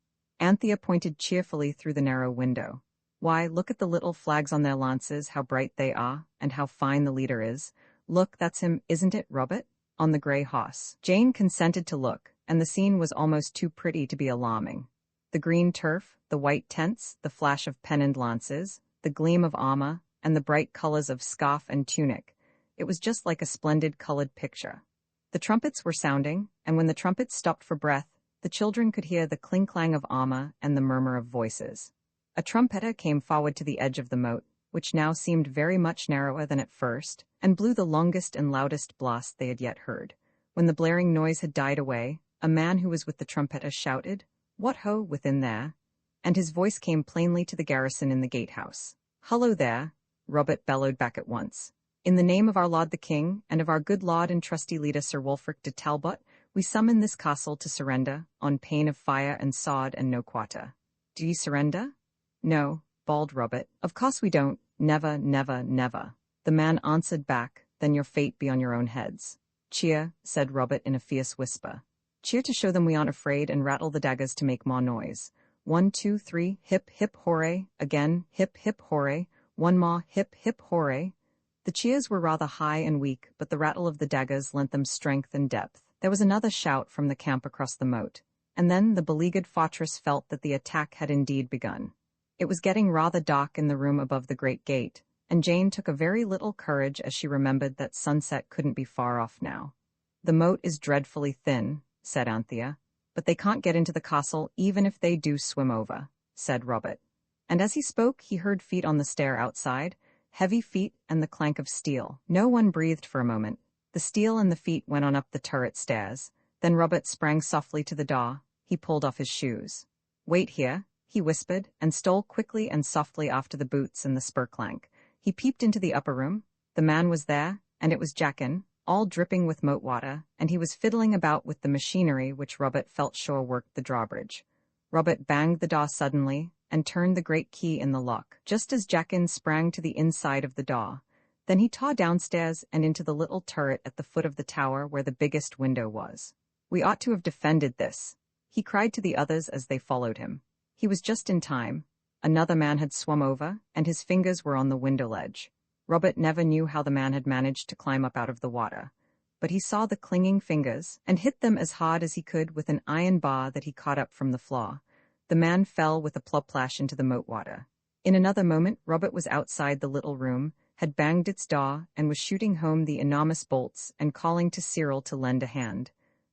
Anthea pointed cheerfully through the narrow window. "Why, look at the little flags on their lances, how bright they are, and how fine the leader is. Look, that's him, isn't it, Robert? On the grey horse." Jane consented to look, and the scene was almost too pretty to be alarming. The green turf, the white tents, the flash of pennoned lances, the gleam of armor, and the bright colors of scarf and tunic. It was just like a splendid colored picture. The trumpets were sounding, and when the trumpets stopped for breath, the children could hear the cling-clang of armor and the murmur of voices. A trumpeter came forward to the edge of the moat, which now seemed very much narrower than at first, and blew the longest and loudest blast they had yet heard. When the blaring noise had died away, a man who was with the trumpeter shouted, "What ho, within there?" and his voice came plainly to the garrison in the gatehouse. "Hullo there," Robert bellowed back at once. "In the name of our lord the king, and of our good lord and trusty leader Sir Wulfric de Talbot, we summon this castle to surrender, on pain of fire and sword and no quarter." "Do ye surrender?" "No," bawled Robert. "Of course we don't. Never, never, never." The man answered back, "Then your fate be on your own heads." "Cheer," said Robert in a fierce whisper. "Cheer to show them we aren't afraid, and rattle the daggers to make more noise. 1, 2, 3, hip, hip, hooray. Again, hip, hip, hooray. One more, hip, hip, hooray." The cheers were rather high and weak, but the rattle of the daggers lent them strength and depth. There was another shout from the camp across the moat, and then the beleaguered fortress felt that the attack had indeed begun. It was getting rather dark in the room above the great gate, and Jane took a very little courage as she remembered that sunset couldn't be far off now. "The moat is dreadfully thin," said Anthea. "But they can't get into the castle even if they do swim over," said Robert. And as he spoke, he heard feet on the stair outside, heavy feet and the clank of steel. No one breathed for a moment. The steel and the feet went on up the turret stairs. Then Robert sprang softly to the door. He pulled off his shoes. "Wait here," he whispered, and stole quickly and softly after the boots and the spur clank. He peeped into the upper room. The man was there, and it was Jackin, all dripping with moat water, and he was fiddling about with the machinery which Robert felt sure worked the drawbridge. Robert banged the door suddenly, and turned the great key in the lock, just as Jackin sprang to the inside of the door. Then he tore downstairs and into the little turret at the foot of the tower where the biggest window was. "We ought to have defended this," he cried to the others as they followed him. He was just in time. Another man had swum over, and his fingers were on the window ledge. Robert never knew how the man had managed to climb up out of the water, but he saw the clinging fingers and hit them as hard as he could with an iron bar that he caught up from the floor. The man fell with a plop-plash into the moat water. In another moment, Robert was outside the little room, had banged its door, and was shooting home the enormous bolts and calling to Cyril to lend a hand.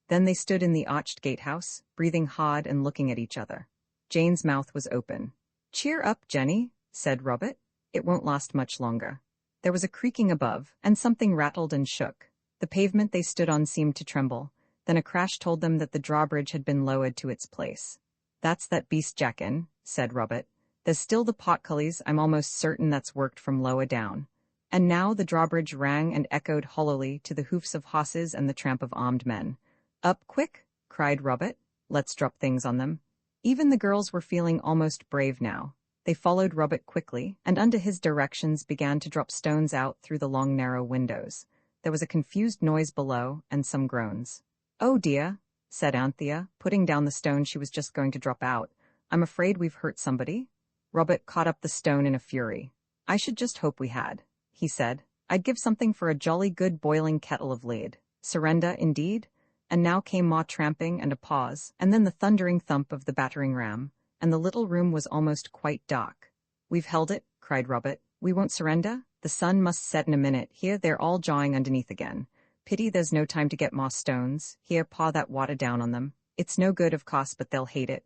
Then they stood in the arched gatehouse, breathing hard and looking at each other. Jane's mouth was open. "Cheer up, Jenny," said Robert. "It won't last much longer." There was a creaking above, and something rattled and shook. The pavement they stood on seemed to tremble, Then a crash told them that the drawbridge had been lowered to its place. "That's that beast Jackin," said Robert. "There's still the potcullies, I'm almost certain that's worked from lower down." And now the drawbridge rang and echoed hollowly to the hoofs of horses and the tramp of armed men. "Up quick!" cried Robert. "Let's drop things on them." Even the girls were feeling almost brave now. They followed Robert quickly, and under his directions began to drop stones out through the long narrow windows. There was a confused noise below, and some groans. "Oh dear," said Anthea, putting down the stone she was just going to drop out. "I'm afraid we've hurt somebody." Robert caught up the stone in a fury. "I should just hope we had," he said. "I'd give something for a jolly good boiling kettle of lead. Surrender, indeed?" And now came more tramping and a pause, and then the thundering thump of the battering ram, and the little room was almost quite dark. "We've held it," cried Robert. "We won't surrender? The sun must set in a minute. Here, they're all jawing underneath again. Pity there's no time to get more stones. Here, pour that water down on them. It's no good, of course, but they'll hate it."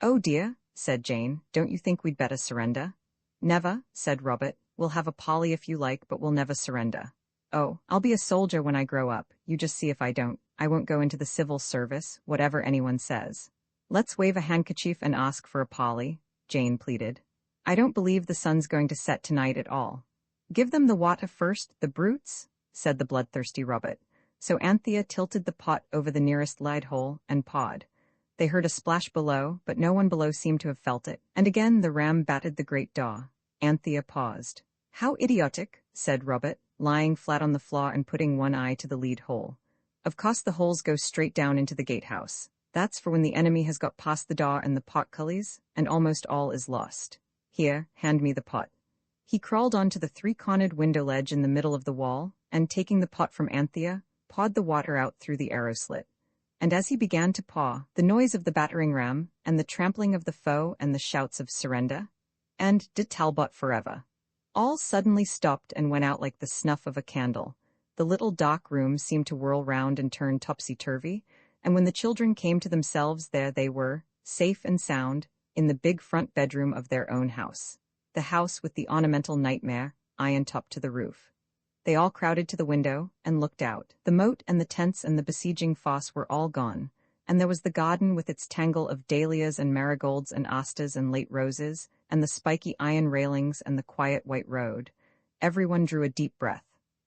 "Oh dear," said Jane. "Don't you think we'd better surrender?" "Never," said Robert. "We'll have a parley if you like, but we'll never surrender." "Oh, I'll be a soldier when I grow up. You just see if I don't. I won't go into the civil service, whatever anyone says." "Let's wave a handkerchief and ask for a parley," Jane pleaded. "I don't believe the sun's going to set tonight at all." "Give them the water first, the brutes," said the bloodthirsty Robert. So Anthea tilted the pot over the nearest lead hole and pawed. They heard a splash below, but no one below seemed to have felt it, and again the ram batted the great door. Anthea paused. "How idiotic," said Robert, lying flat on the floor and putting one eye to the lead hole. "Of course the holes go straight down into the gatehouse. That's for when the enemy has got past the door and the portcullis, and almost all is lost. Here, hand me the pot." He crawled onto the three-cornered window ledge in the middle of the wall, and taking the pot from Anthea, pawed the water out through the arrow slit. And as he began to paw, the noise of the battering ram, and the trampling of the foe and the shouts of "Surrender" and "De Talbot forever," all suddenly stopped and went out like the snuff of a candle. The little dark room seemed to whirl round and turn topsy-turvy, and when the children came to themselves, there they were, safe and sound, in the big front bedroom of their own house. The house with the ornamental nightmare, iron top to the roof. They all crowded to the window and looked out. The moat and the tents and the besieging fosse were all gone, and there was the garden with its tangle of dahlias and marigolds and astas and late roses, and the spiky iron railings and the quiet white road. Everyone drew a deep breath.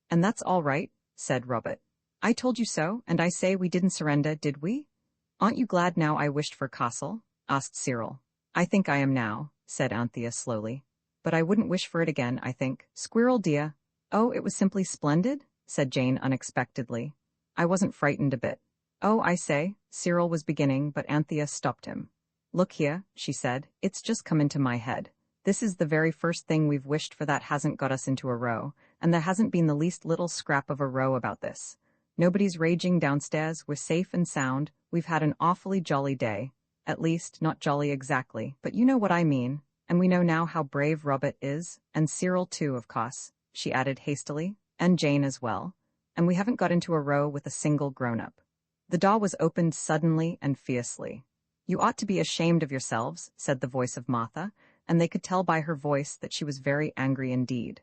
"And that's all right," said Robert. "I told you so, and I say we didn't surrender, did we?" "Aren't you glad now I wished for castle?" asked Cyril. "I think I am now," said Anthea slowly. "But I wouldn't wish for it again, I think. Squirrel dear." "Oh, it was simply splendid," said Jane unexpectedly. "I wasn't frightened a bit." "Oh, I say," Cyril was beginning, but Anthea stopped him. "Look here," she said, "it's just come into my head. This is the very first thing we've wished for that hasn't got us into a row, and there hasn't been the least little scrap of a row about this. Nobody's raging downstairs, we're safe and sound, we've had an awfully jolly day. At least, not jolly exactly, but you know what I mean. And we know now how brave Robert is, and Cyril too, of course," she added hastily, "and Jane as well. And we haven't got into a row with a single grown-up." The door was opened suddenly and fiercely. "You ought to be ashamed of yourselves," said the voice of Martha, and they could tell by her voice that she was very angry indeed.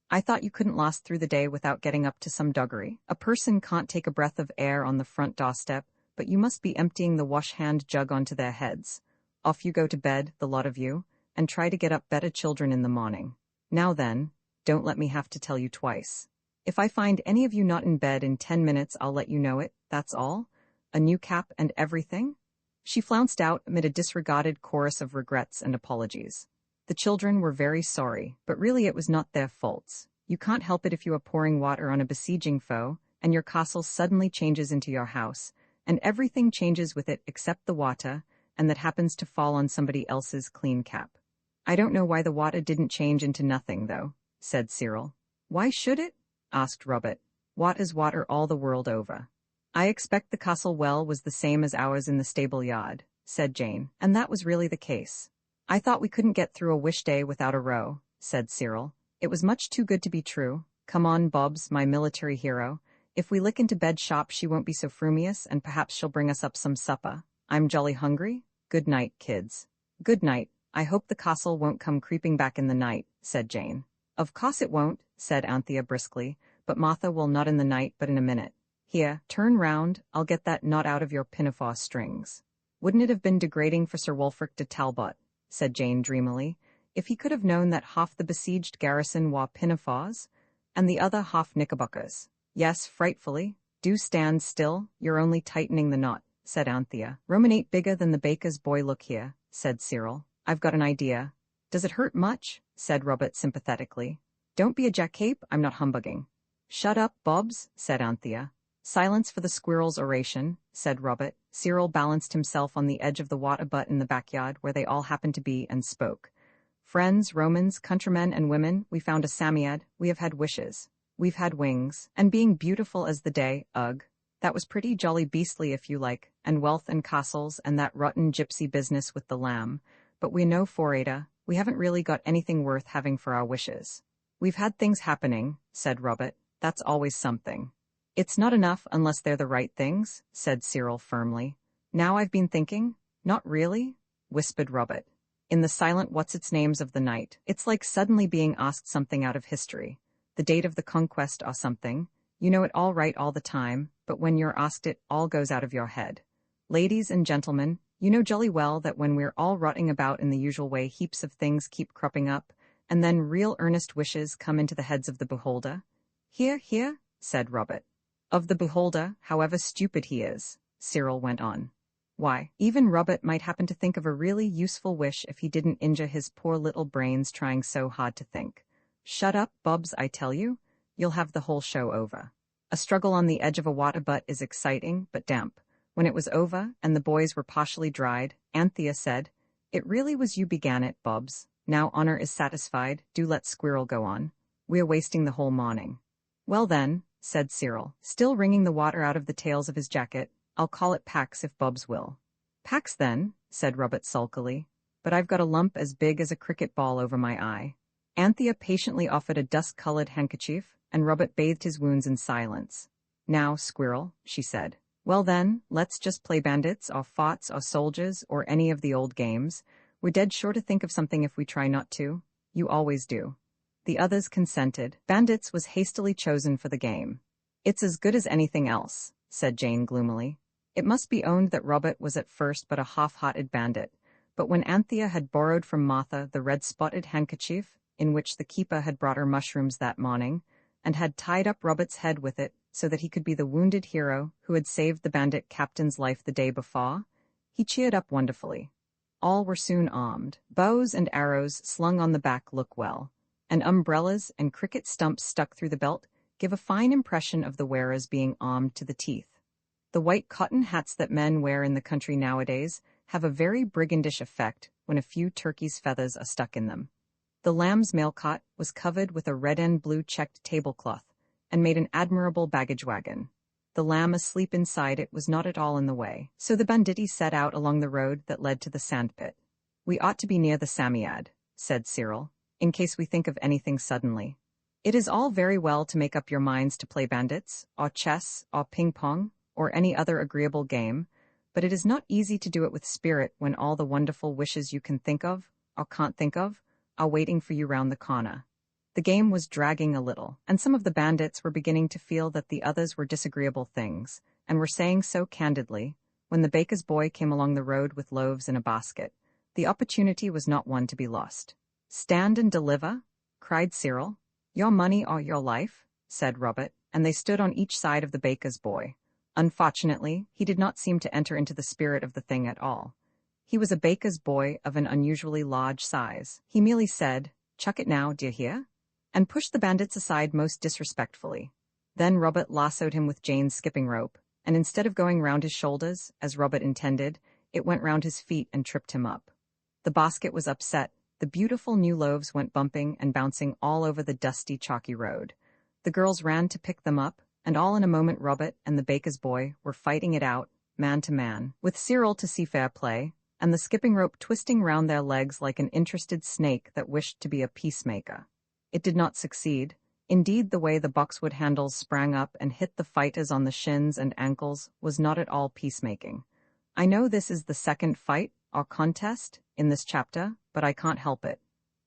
"I thought you couldn't last through the day without getting up to some doggery. A person can't take a breath of air on the front doorstep, but you must be emptying the wash-hand jug onto their heads. Off you go to bed, the lot of you, and try to get up better children in the morning. Now then, don't let me have to tell you twice. If I find any of you not in bed in 10 minutes, I'll let you know it, that's all. A new cap and everything?" She flounced out amid a disregarded chorus of regrets and apologies. The children were very sorry, but really it was not their faults. You can't help it if you are pouring water on a besieging foe, and your castle suddenly changes into your house, and everything changes with it except the water, and that happens to fall on somebody else's clean cap. "I don't know why the water didn't change into nothing, though," said Cyril. "Why should it?" asked Robert. "What is water all the world over?" "I expect the castle well was the same as ours in the stable yard," said Jane, and that was really the case. "I thought we couldn't get through a wish day without a row," said Cyril. "It was much too good to be true. Come on, Bobs, my military hero. If we lick into bed shop she won't be so frumious, and perhaps she'll bring us up some supper. I'm jolly hungry. Good night, kids." "Good night. I hope the castle won't come creeping back in the night," said Jane. "Of course it won't," said Anthea briskly, "but Martha will not in the night but in a minute. Here, turn round, I'll get that knot out of your pinafore strings. Wouldn't it have been degrading for Sir Wulfric de Talbot, said Jane dreamily, if he could have known that half the besieged garrison wore pinafores, and the other half knickerbockers? Yes, frightfully. Do stand still, you're only tightening the knot, said Anthea. Roman ain't bigger than the baker's boy, look here, said Cyril. I've got an idea. Does it hurt much? Said Robert sympathetically. Don't be a jackcape, I'm not humbugging. Shut up, Bobs, said Anthea. Silence for the squirrel's oration, said Robert. Cyril balanced himself on the edge of the water butt in the backyard where they all happened to be and spoke. Friends, Romans, countrymen, and women, we found a Samiad, we have had wishes. We've had wings, and being beautiful as the day, ugh. That was pretty jolly beastly if you like, and wealth and castles and that rotten gypsy business with the lamb. But we're no forader, we haven't really got anything worth having for our wishes. We've had things happening, said Robert. That's always something. It's not enough unless they're the right things, said Cyril firmly. Now I've been thinking, not really, whispered Robert. In the silent what's-its-names of the night, it's like suddenly being asked something out of history. The date of the conquest or something. You know it all right all the time, but when you're asked it all goes out of your head. Ladies and gentlemen, you know jolly well that when we're all rotting about in the usual way heaps of things keep cropping up, and then real earnest wishes come into the heads of the beholder. Here, said Robert. Of the beholder, however stupid he is, Cyril went on. Why, even Robert might happen to think of a really useful wish if he didn't injure his poor little brains trying so hard to think. Shut up, Bobs, I tell you. You'll have the whole show over. A struggle on the edge of a water butt is exciting, but damp. When it was over, and the boys were partially dried, Anthea said, It really was you began it, Bobs. Now honor is satisfied, do let Squirrel go on. We're wasting the whole morning. Well then, said Cyril, still wringing the water out of the tails of his jacket, I'll call it Pax if Bobs will. Pax then, said Robert sulkily, but I've got a lump as big as a cricket ball over my eye. Anthea patiently offered a dust-colored handkerchief, and Robert bathed his wounds in silence. Now, Squirrel, she said. Well then, let's just play bandits, or forts, or soldiers, or any of the old games. We're dead sure to think of something if we try not to. You always do. The others consented. Bandits was hastily chosen for the game. It's as good as anything else, said Jane gloomily. It must be owned that Robert was at first but a half-hearted bandit, but when Anthea had borrowed from Martha the red-spotted handkerchief, in which the keeper had brought her mushrooms that morning, and had tied up Robert's head with it so that he could be the wounded hero who had saved the bandit captain's life the day before, he cheered up wonderfully. All were soon armed. Bows and arrows slung on the back look well, and umbrellas and cricket stumps stuck through the belt give a fine impression of the wearers being armed to the teeth. The white cotton hats that men wear in the country nowadays have a very brigandish effect when a few turkeys' feathers are stuck in them. The lamb's mail cot was covered with a red and blue checked tablecloth, and made an admirable baggage wagon. The lamb asleep inside it was not at all in the way, so the banditti set out along the road that led to the sandpit. We ought to be near the Samiad, said Cyril, in case we think of anything suddenly. It is all very well to make up your minds to play bandits, or chess, or ping-pong, or any other agreeable game, but it is not easy to do it with spirit when all the wonderful wishes you can think of, or can't think of, are waiting for you round the corner. The game was dragging a little, and some of the bandits were beginning to feel that the others were disagreeable things, and were saying so candidly, when the baker's boy came along the road with loaves in a basket. The opportunity was not one to be lost. Stand and deliver, cried Cyril. Your money or your life, said Robert, and they stood on each side of the baker's boy. Unfortunately, he did not seem to enter into the spirit of the thing at all. He was a baker's boy of an unusually large size. He merely said, Chuck it now, d'ye hear? And pushed the bandits aside most disrespectfully. Then Robert lassoed him with Jane's skipping rope, and instead of going round his shoulders, as Robert intended, it went round his feet and tripped him up. The basket was upset. The beautiful new loaves went bumping and bouncing all over the dusty, chalky road. The girls ran to pick them up, and all in a moment Robert and the baker's boy were fighting it out, man to man, with Cyril to see fair play, and the skipping rope twisting round their legs like an interested snake that wished to be a peacemaker. It did not succeed. Indeed, the way the boxwood handles sprang up and hit the fighters on the shins and ankles was not at all peacemaking. I know this is the second fight, or contest, in this chapter, but I can't help it.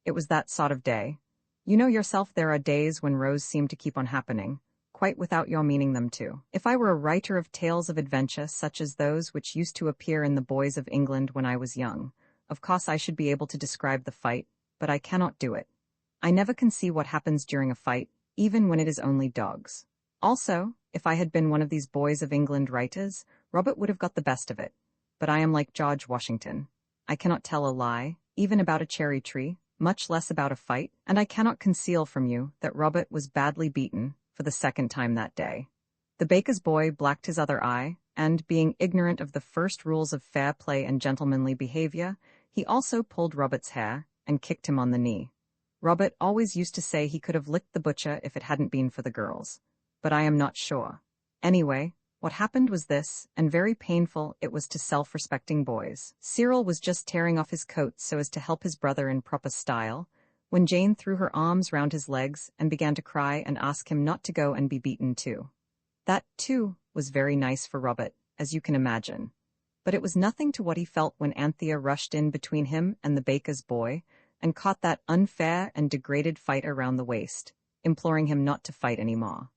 It was that sort of day. You know yourself there are days when rows seem to keep on happening, quite without your meaning them to. If I were a writer of tales of adventure such as those which used to appear in the Boys of England when I was young, of course I should be able to describe the fight, but I cannot do it. I never can see what happens during a fight, even when it is only dogs. Also, if I had been one of these Boys of England writers, Robert would have got the best of it. But I am like George Washington. I cannot tell a lie, even about a cherry tree, much less about a fight, and I cannot conceal from you that Robert was badly beaten for the second time that day. The baker's boy blacked his other eye, and, being ignorant of the first rules of fair play and gentlemanly behavior, he also pulled Robert's hair and kicked him on the knee. Robert always used to say he could have licked the butcher if it hadn't been for the girls. But I am not sure. Anyway, what happened was this, and very painful it was to self-respecting boys. Cyril was just tearing off his coat so as to help his brother in proper style, when Jane threw her arms round his legs and began to cry and ask him not to go and be beaten too. That, too, was very nice for Robert, as you can imagine. But it was nothing to what he felt when Anthea rushed in between him and the baker's boy and caught that unfair and degraded fighter round the waist, imploring him not to fight any more.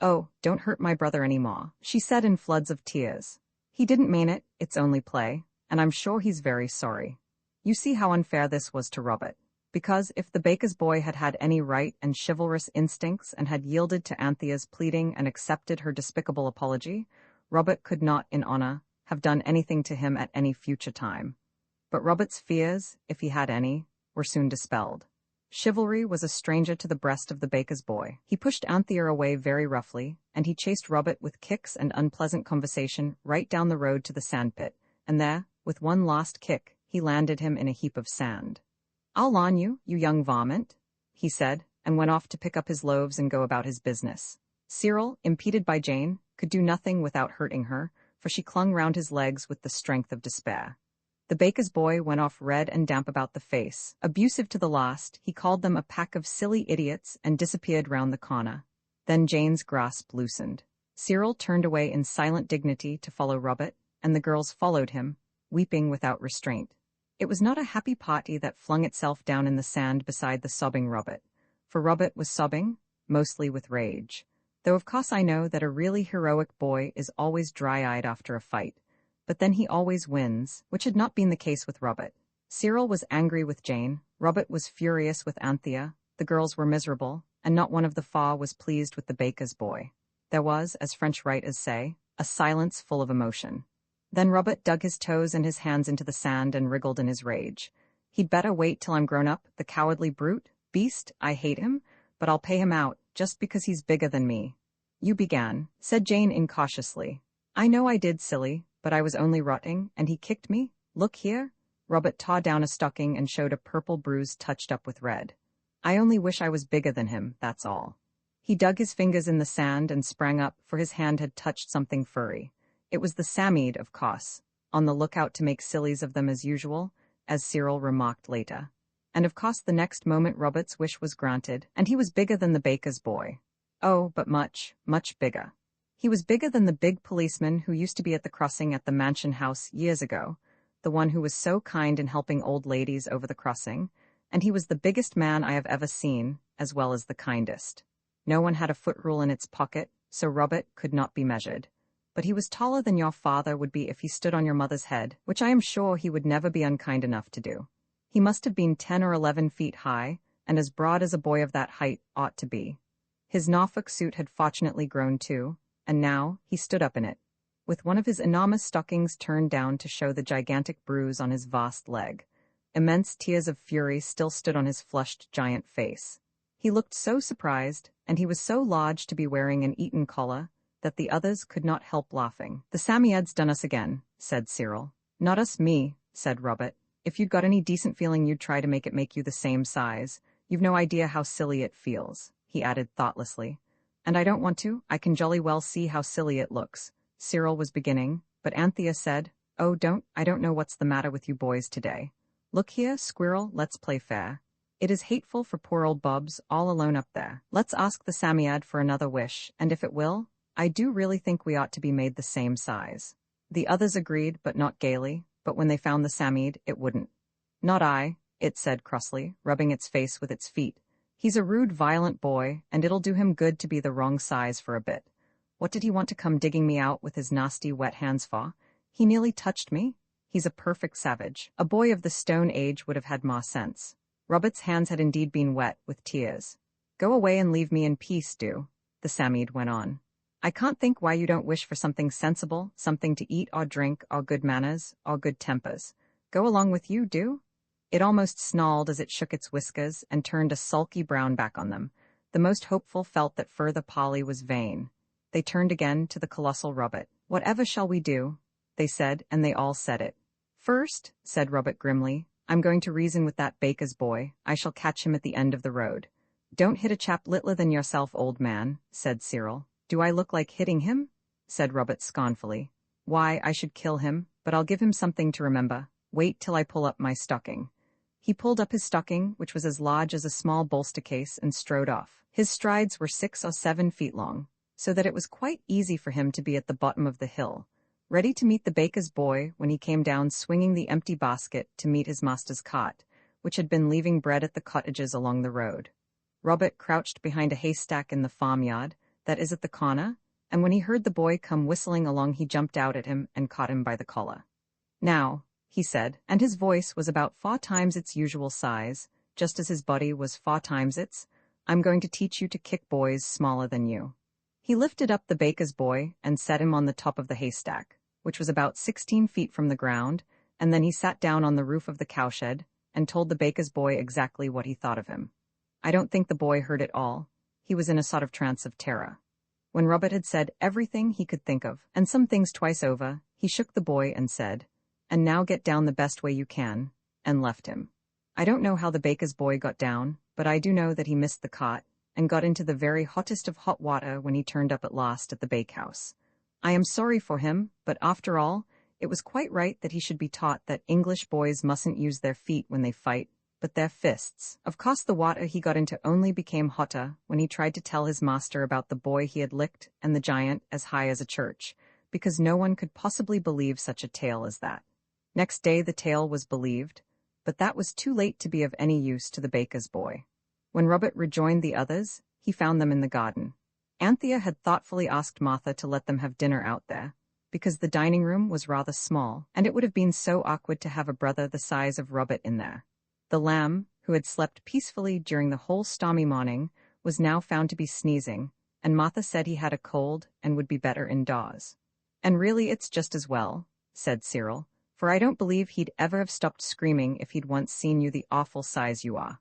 "Oh, don't hurt my brother any more," she said in floods of tears. "He didn't mean it, it's only play, and I'm sure he's very sorry." You see how unfair this was to Robert. Because if the baker's boy had had any right and chivalrous instincts and had yielded to Anthea's pleading and accepted her despicable apology, Robert could not, in honor, have done anything to him at any future time. But Robert's fears, if he had any, were soon dispelled. Chivalry was a stranger to the breast of the baker's boy. He pushed Anthea away very roughly, and he chased Robert with kicks and unpleasant conversation right down the road to the sandpit, and there, with one last kick, he landed him in a heap of sand. "I'll lawn you, you young varmint," he said, and went off to pick up his loaves and go about his business. Cyril, impeded by Jane, could do nothing without hurting her, for she clung round his legs with the strength of despair. The baker's boy went off red and damp about the face. Abusive to the last, he called them a pack of silly idiots and disappeared round the corner. Then Jane's grasp loosened. Cyril turned away in silent dignity to follow Robert, and the girls followed him, weeping without restraint. It was not a happy party that flung itself down in the sand beside the sobbing Robert, for Robert was sobbing, mostly with rage. Though of course I know that a really heroic boy is always dry-eyed after a fight, but then he always wins, which had not been the case with Robert. Cyril was angry with Jane, Robert was furious with Anthea, the girls were miserable, and not one of the four was pleased with the baker's boy. There was, as French writers say, a silence full of emotion. Then Robert dug his toes and his hands into the sand and wriggled in his rage. "He'd better wait till I'm grown up, the cowardly brute, beast, I hate him, but I'll pay him out, just because he's bigger than me." "You began," said Jane incautiously. "I know I did, silly, but I was only rotting, and he kicked me. Look here." Robert tore down a stocking and showed a purple bruise touched up with red. "I only wish I was bigger than him, that's all." He dug his fingers in the sand and sprang up, for his hand had touched something furry. It was the Samide, of course, on the lookout to make sillies of them as usual, as Cyril remarked later. And of course the next moment Robert's wish was granted, and he was bigger than the baker's boy. Oh, but much, much bigger. He was bigger than the big policeman who used to be at the crossing at the mansion house years ago, the one who was so kind in helping old ladies over the crossing, and he was the biggest man I have ever seen, as well as the kindest. No one had a foot rule in its pocket, so Robert could not be measured. But he was taller than your father would be if he stood on your mother's head, which I am sure he would never be unkind enough to do. He must have been 10 or 11 feet high, and as broad as a boy of that height ought to be. His Norfolk suit had fortunately grown too, and now he stood up in it, with one of his enormous stockings turned down to show the gigantic bruise on his vast leg. Immense tears of fury still stood on his flushed giant face. He looked so surprised, and he was so large to be wearing an Eton collar, that the others could not help laughing. "The Psammead's done us again," said Cyril. "Not us, me," said Robert. "If you'd got any decent feeling you'd try to make it make you the same size. You've no idea how silly it feels," he added thoughtlessly. "And I don't want to, I can jolly well see how silly it looks," Cyril was beginning, but Anthea said, "Oh, I don't know what's the matter with you boys today. Look here, Squirrel, let's play fair. It is hateful for poor old Bobs all alone up there. Let's ask the Psammead for another wish, and if it will, I do really think we ought to be made the same size." The others agreed, but not gaily, but when they found the Psammead, it wouldn't. "Not I," it said crossly, rubbing its face with its feet. He's a rude, violent boy, and it'll do him good to be the wrong size for a bit. What did he want to come digging me out with his nasty, wet hands for? He nearly touched me. He's a perfect savage. A boy of the Stone Age would have had more sense. Robert's hands had indeed been wet with tears. Go away and leave me in peace, do, the Samide went on. I can't think why you don't wish for something sensible, something to eat or drink, or good manners, or good tempers. Go along with you, do? It almost snarled as it shook its whiskers and turned a sulky brown back on them. The most hopeful felt that further parley was vain. They turned again to the colossal Robert. Whatever shall we do? They said, and they all said it. First, said Robert grimly, I'm going to reason with that baker's boy. I shall catch him at the end of the road. Don't hit a chap littler than yourself, old man, said Cyril. Do I look like hitting him? Said Robert scornfully. Why, I should kill him, but I'll give him something to remember. Wait till I pull up my stocking. He pulled up his stocking, which was as large as a small bolster case, and strode off. His strides were 6 or 7 feet long, so that it was quite easy for him to be at the bottom of the hill, ready to meet the baker's boy when he came down swinging the empty basket to meet his master's cart, which had been leaving bread at the cottages along the road. Robert crouched behind a haystack in the farmyard, that is at the corner, and when he heard the boy come whistling along he jumped out at him and caught him by the collar. Now, he said, and his voice was about 4 times its usual size, just as his body was 4 times its, I'm going to teach you to kick boys smaller than you. He lifted up the baker's boy and set him on the top of the haystack, which was about 16 feet from the ground, and then he sat down on the roof of the cowshed and told the baker's boy exactly what he thought of him. I don't think the boy heard it all. He was in a sort of trance of terror. When Robert had said everything he could think of, and some things twice over, he shook the boy and said, And now get down the best way you can, and left him. I don't know how the baker's boy got down, but I do know that he missed the cot, and got into the very hottest of hot water when he turned up at last at the bakehouse. I am sorry for him, but after all, it was quite right that he should be taught that English boys mustn't use their feet when they fight, but their fists. Of course the water he got into only became hotter when he tried to tell his master about the boy he had licked and the giant as high as a church, because no one could possibly believe such a tale as that. Next day the tale was believed, but that was too late to be of any use to the baker's boy. When Robert rejoined the others, he found them in the garden. Anthea had thoughtfully asked Martha to let them have dinner out there, because the dining room was rather small, and it would have been so awkward to have a brother the size of Robert in there. The lamb, who had slept peacefully during the whole stormy morning, was now found to be sneezing, and Martha said he had a cold and would be better indoors. And really it's just as well, said Cyril, for I don't believe he'd ever have stopped screaming if he'd once seen you the awful size you are.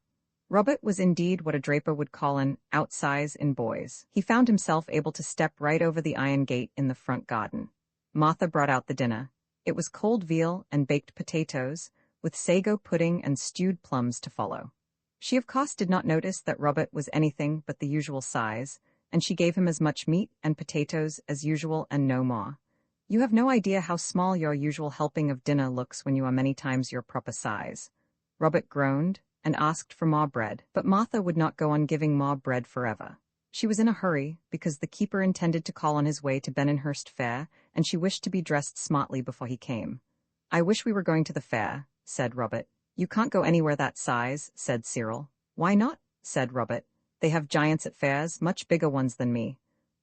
Robert was indeed what a draper would call an outsize in boys. He found himself able to step right over the iron gate in the front garden. Martha brought out the dinner. It was cold veal and baked potatoes, with sago pudding and stewed plums to follow. She of course did not notice that Robert was anything but the usual size, and she gave him as much meat and potatoes as usual and no more. You have no idea how small your usual helping of dinner looks when you are many times your proper size. Robert groaned and asked for more bread, but Martha would not go on giving more bread forever. She was in a hurry, because the keeper intended to call on his way to Benenhurst Fair, and she wished to be dressed smartly before he came. I wish we were going to the fair, said Robert. You can't go anywhere that size, said Cyril. Why not? Said Robert. They have giants at fairs, much bigger ones than me.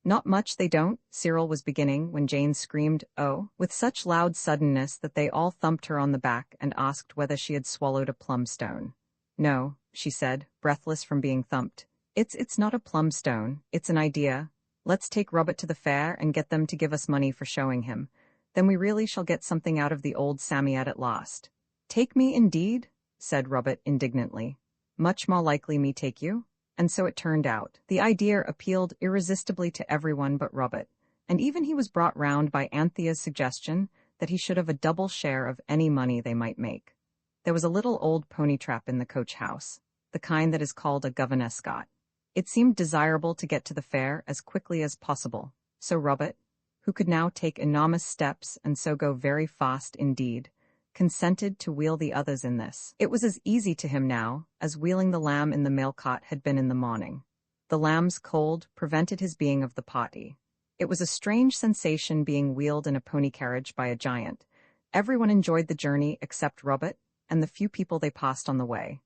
Not much they don't, Cyril was beginning when Jane screamed, oh, with such loud suddenness that they all thumped her on the back and asked whether she had swallowed a plum stone. No, she said, breathless from being thumped. It's not a plum stone, it's an idea. Let's take Robert to the fair and get them to give us money for showing him. Then we really shall get something out of the old Samiad at last. Take me indeed? Said Robert indignantly. Much more likely me take you. And so it turned out. The idea appealed irresistibly to everyone but Robert, and even he was brought round by Anthea's suggestion that he should have a double share of any money they might make. There was a little old pony trap in the coach house, the kind that is called a governess-got. It seemed desirable to get to the fair as quickly as possible, so Robert, who could now take enormous steps and so go very fast indeed, consented to wheel the others in this. It was as easy to him now as wheeling the lamb in the mail cart had been in the morning. The lamb's cold prevented his being of the party. It was a strange sensation being wheeled in a pony carriage by a giant. Everyone enjoyed the journey except Robert and the few people they passed on the way.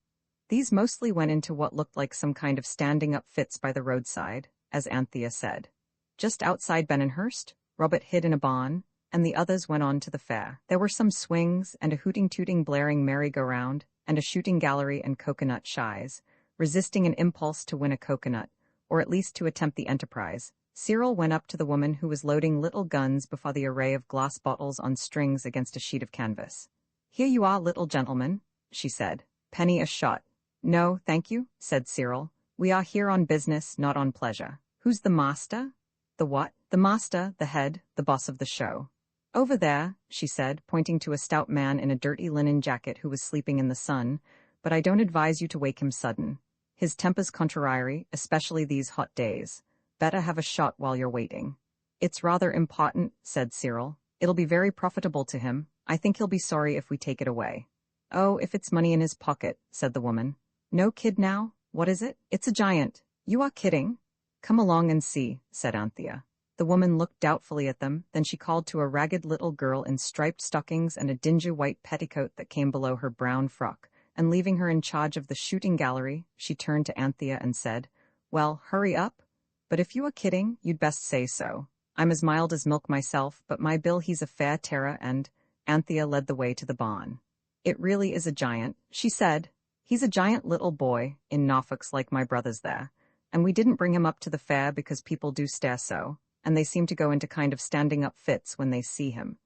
These mostly went into what looked like some kind of standing-up fits by the roadside, as Anthea said. Just outside Benenhurst, Robert hid in a barn, and the others went on to the fair. There were some swings and a hooting-tooting blaring merry-go-round, and a shooting gallery and coconut shies, resisting an impulse to win a coconut, or at least to attempt the enterprise. Cyril went up to the woman who was loading little guns before the array of glass bottles on strings against a sheet of canvas. "Here you are, little gentleman," she said. "Penny a shot." "No, thank you," said Cyril. "We are here on business, not on pleasure." "Who's the master?" "The what?" "The master, the head, the boss of the show." "Over there," she said, pointing to a stout man in a dirty linen jacket who was sleeping in the sun, "but I don't advise you to wake him sudden. His temper's contrary, especially these hot days. Better have a shot while you're waiting." "It's rather important," said Cyril. "It'll be very profitable to him. I think he'll be sorry if we take it away." "Oh, if it's money in his pocket," said the woman. "No kid now? What is it?" "It's a giant." "You are kidding." "Come along and see," said Anthea. The woman looked doubtfully at them, then she called to a ragged little girl in striped stockings and a dingy white petticoat that came below her brown frock, and leaving her in charge of the shooting gallery, she turned to Anthea and said, "Well, hurry up. But if you are kidding, you'd best say so. I'm as mild as milk myself, but my Bill he's a fair terror and—" Anthea led the way to the barn. "It really is a giant," she said. "He's a giant little boy, in Norfolk's like my brothers there, and we didn't bring him up to the fair because people do stare so, and they seem to go into kind of standing-up fits when they see him.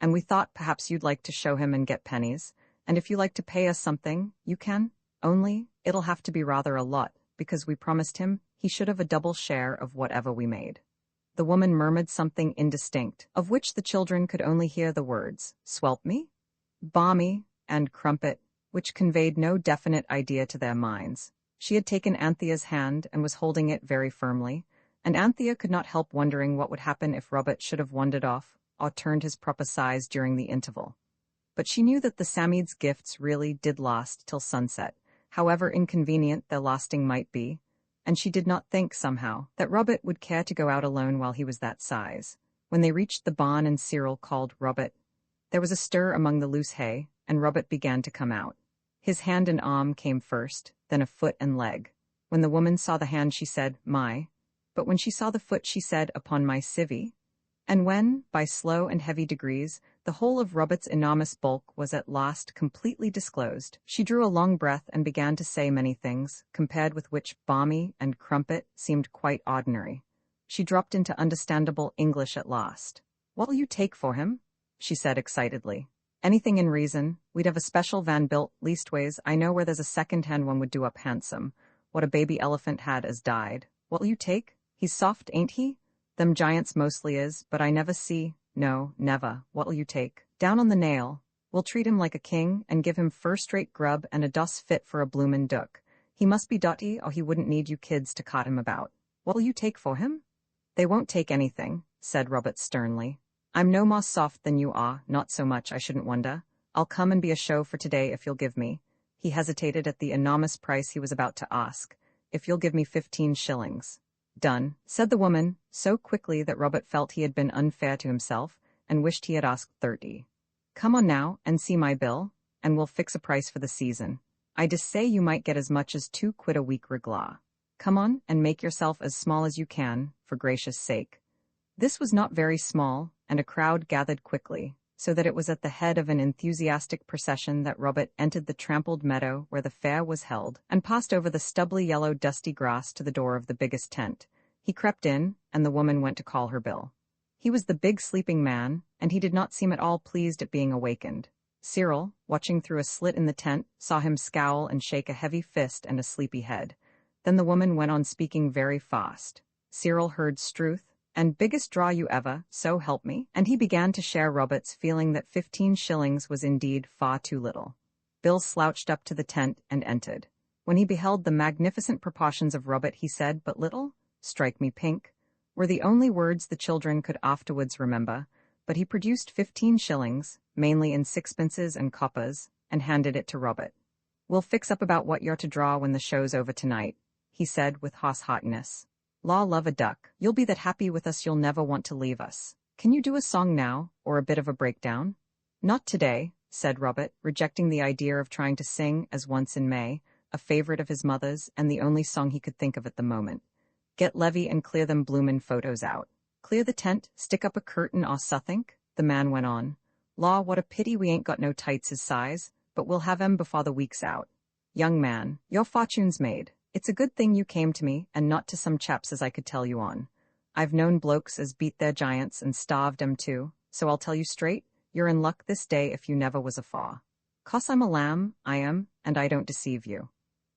And we thought perhaps you'd like to show him and get pennies, and if you like to pay us something, you can. Only, it'll have to be rather a lot, because we promised him he should have a double share of whatever we made." The woman murmured something indistinct, of which the children could only hear the words, "Swelp me?" "Balmy," and "crumpet," which conveyed no definite idea to their minds. She had taken Anthea's hand and was holding it very firmly, and Anthea could not help wondering what would happen if Robert should have wandered off, or turned his proper size during the interval. But she knew that the Sammead's gifts really did last till sunset, however inconvenient their lasting might be, and she did not think, somehow, that Robert would care to go out alone while he was that size. When they reached the barn and Cyril called Robert, there was a stir among the loose hay, and Robert began to come out. His hand and arm came first, then a foot and leg. When the woman saw the hand she said, "My," but when she saw the foot she said, "Upon my civvy." And when, by slow and heavy degrees, the whole of Robert's enormous bulk was at last completely disclosed, she drew a long breath and began to say many things, compared with which balmy and crumpet seemed quite ordinary. She dropped into understandable English at last. "What'll you take for him?" she said excitedly. "Anything in reason. We'd have a special van built, leastways, I know where there's a second-hand one would do up handsome. What a baby elephant had as died. What'll you take? He's soft, ain't he? Them giants mostly is, but I never see—" "No, never. What'll you take?" "Down on the nail. We'll treat him like a king, and give him first-rate grub and a doss fit for a bloomin' duck. He must be dotty, or he wouldn't need you kids to cart him about. What'll you take for him?" "They won't take anything," said Robert sternly. "I'm no more soft than you are, not so much, I shouldn't wonder. I'll come and be a show for today if you'll give me." He hesitated at the enormous price he was about to ask. "If you'll give me 15 shillings. "Done," said the woman, so quickly that Robert felt he had been unfair to himself, and wished he had asked 30. "Come on now, and see my bill, and we'll fix a price for the season. I dessay you might get as much as 2 quid a week regla. Come on, and make yourself as small as you can, for gracious sake." This was not very small, and a crowd gathered quickly, so that it was at the head of an enthusiastic procession that Robert entered the trampled meadow where the fair was held, and passed over the stubbly yellow dusty grass to the door of the biggest tent. He crept in, and the woman went to call her bill. He was the big sleeping man, and he did not seem at all pleased at being awakened. Cyril, watching through a slit in the tent, saw him scowl and shake a heavy fist and a sleepy head. Then the woman went on speaking very fast. Cyril heard "Struth," and "biggest draw you ever, so help me," and he began to share Robert's feeling that 15 shillings was indeed far too little. Bill slouched up to the tent and entered. When he beheld the magnificent proportions of Robert, he said, "But little? Strike me pink," were the only words the children could afterwards remember, but he produced 15 shillings, mainly in sixpences and coppers, and handed it to Robert. "We'll fix up about what you're to draw when the show's over tonight," he said with hoss-heartiness. "Law love a duck, you'll be that happy with us you'll never want to leave us. Can you do a song now, or a bit of a breakdown?" "Not today," said Robert, rejecting the idea of trying to sing, as once in May, a a favorite of his mother's and the only song he could think of at the moment. Get Levy and clear them bloomin' photos out. Clear the tent, stick up a curtain or suthink, the man went on. Law, what a pity we ain't got no tights his size, but we'll have 'em before the week's out. Young man, your fortune's made. It's a good thing you came to me and not to some chaps as I could tell you on. I've known blokes as beat their giants and starved 'em too, so I'll tell you straight, you're in luck this day if you never was a faw. 'Cause I'm a lamb, I am, and I don't deceive you.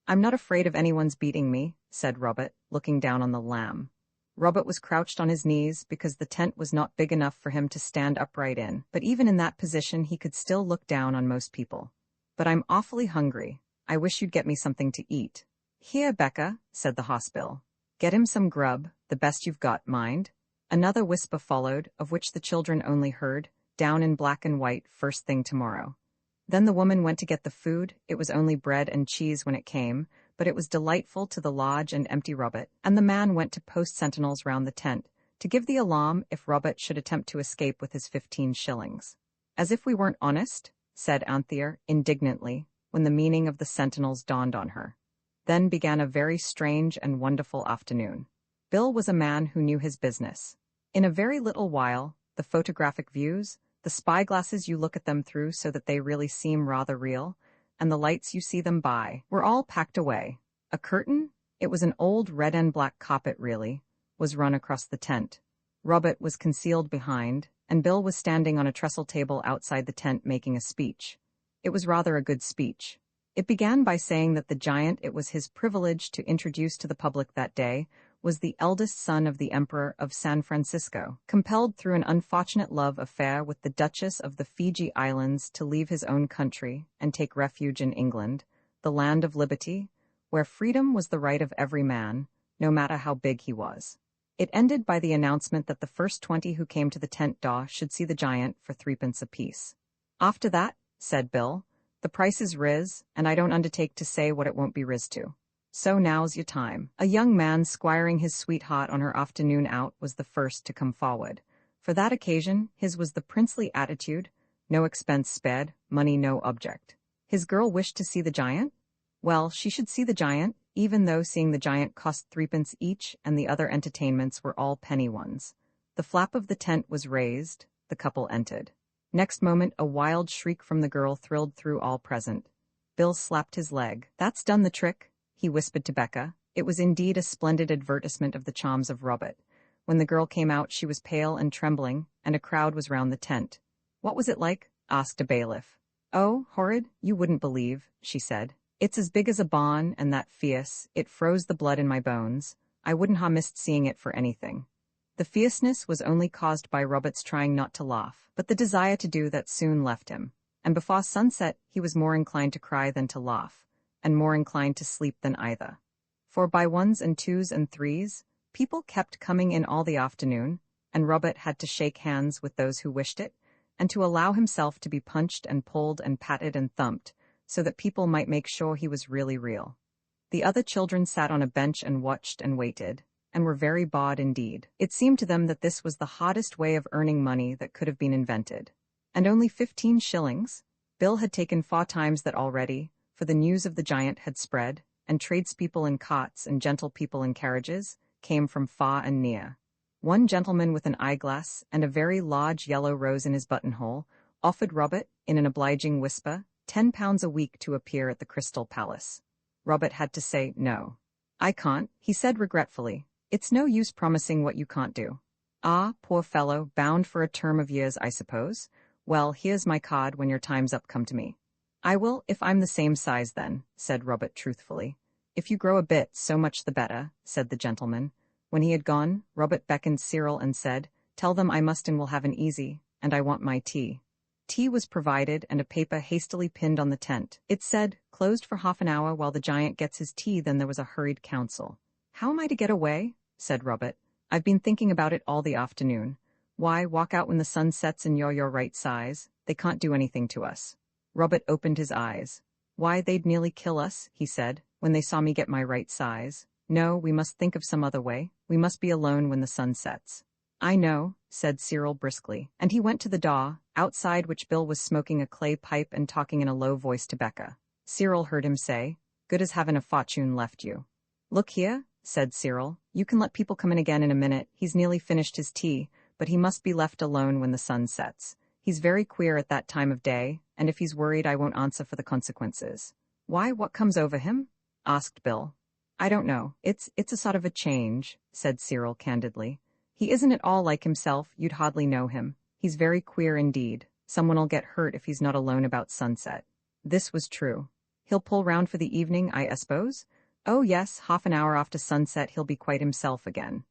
I'm not afraid of anyone's beating me, said Robert, looking down on the lamb. Robert was crouched on his knees because the tent was not big enough for him to stand upright in, but even in that position he could still look down on most people. But I'm awfully hungry. I wish you'd get me something to eat. Here, Becca, said the hospital. Get him some grub, the best you've got, mind. Another whisper followed, of which the children only heard, down in black and white, first thing tomorrow. Then the woman went to get the food. It was only bread and cheese when it came, but it was delightful to the large and empty Robert, and the man went to post sentinels round the tent, to give the alarm if Robert should attempt to escape with his 15 shillings. As if we weren't honest, said Anthea indignantly, when the meaning of the sentinels dawned on her. Then began a very strange and wonderful afternoon. Bill was a man who knew his business. In a very little while, the photographic views, the spyglasses you look at them through so that they really seem rather real, and the lights you see them by, were all packed away. A curtain, it was an old red and black carpet really, was run across the tent. Robert was concealed behind, and Bill was standing on a trestle table outside the tent making a speech. It was rather a good speech. It began by saying that the giant it was his privilege to introduce to the public that day was the eldest son of the Emperor of San Francisco, compelled through an unfortunate love affair with the Duchess of the Fiji Islands to leave his own country and take refuge in England, the land of liberty, where freedom was the right of every man, no matter how big he was. It ended by the announcement that the first 20 who came to the tent door should see the giant for 3p apiece. After that, said Bill, the price is riz, and I don't undertake to say what it won't be riz to. So now's your time. A young man squiring his sweetheart on her afternoon out was the first to come forward. For that occasion, his was the princely attitude, no expense spared, money no object. His girl wished to see the giant? Well, she should see the giant, even though seeing the giant cost 3p each and the other entertainments were all penny ones. The flap of the tent was raised, the couple entered. Next moment a wild shriek from the girl thrilled through all present. Bill slapped his leg. That's done the trick, he whispered to Becca. It was indeed a splendid advertisement of the charms of Robert. When the girl came out she was pale and trembling, and a crowd was round the tent. What was it like? Asked a bailiff. Oh, horrid, you wouldn't believe, she said. It's as big as a barn and that fierce, it froze the blood in my bones. I wouldn't ha' missed seeing it for anything. The fierceness was only caused by Robert's trying not to laugh, but the desire to do that soon left him, and before sunset he was more inclined to cry than to laugh, and more inclined to sleep than either. For by ones and twos and threes, people kept coming in all the afternoon, and Robert had to shake hands with those who wished it, and to allow himself to be punched and pulled and patted and thumped, so that people might make sure he was really real. The other children sat on a bench and watched and waited, and were very bored indeed. It seemed to them that this was the hottest way of earning money that could have been invented. And only 15 shillings? Bill had taken 4 times that already, for the news of the giant had spread, and tradespeople in carts and gentle people in carriages came from far and near. One gentleman with an eyeglass and a very large yellow rose in his buttonhole offered Robert, in an obliging whisper, £10 a week to appear at the Crystal Palace. Robert had to say no. I can't, he said regretfully. It's no use promising what you can't do. Ah, poor fellow, bound for a term of years, I suppose. Well, here's my card. When your time's up, come to me. I will, if I'm the same size then, said Robert truthfully. If you grow a bit, so much the better, said the gentleman. When he had gone, Robert beckoned Cyril and said, Tell them I must and will have an easy, and I want my tea. Tea was provided and a paper hastily pinned on the tent. It said, closed for half an hour while the giant gets his tea. Then there was a hurried council. How am I to get away? Said Robert. I've been thinking about it all the afternoon. Why, walk out when the sun sets and you're your right size. They can't do anything to us. Robert opened his eyes. Why, they'd nearly kill us, he said, when they saw me get my right size. No, we must think of some other way. We must be alone when the sun sets. I know, said Cyril briskly, and he went to the door, outside which Bill was smoking a clay pipe and talking in a low voice to Becca. Cyril heard him say, good as having a fortune left you. Look here, said Cyril, you can let people come in again in a minute. He's nearly finished his tea, but he must be left alone when the sun sets. He's very queer at that time of day, and if he's worried I won't answer for the consequences. Why, what comes over him? Asked Bill. I don't know. It's a sort of a change, said Cyril candidly. He isn't at all like himself, you'd hardly know him. He's very queer indeed. Someone'll get hurt if he's not alone about sunset. This was true. He'll pull round for the evening, I suppose? Oh yes, half an hour after sunset he'll be quite himself again.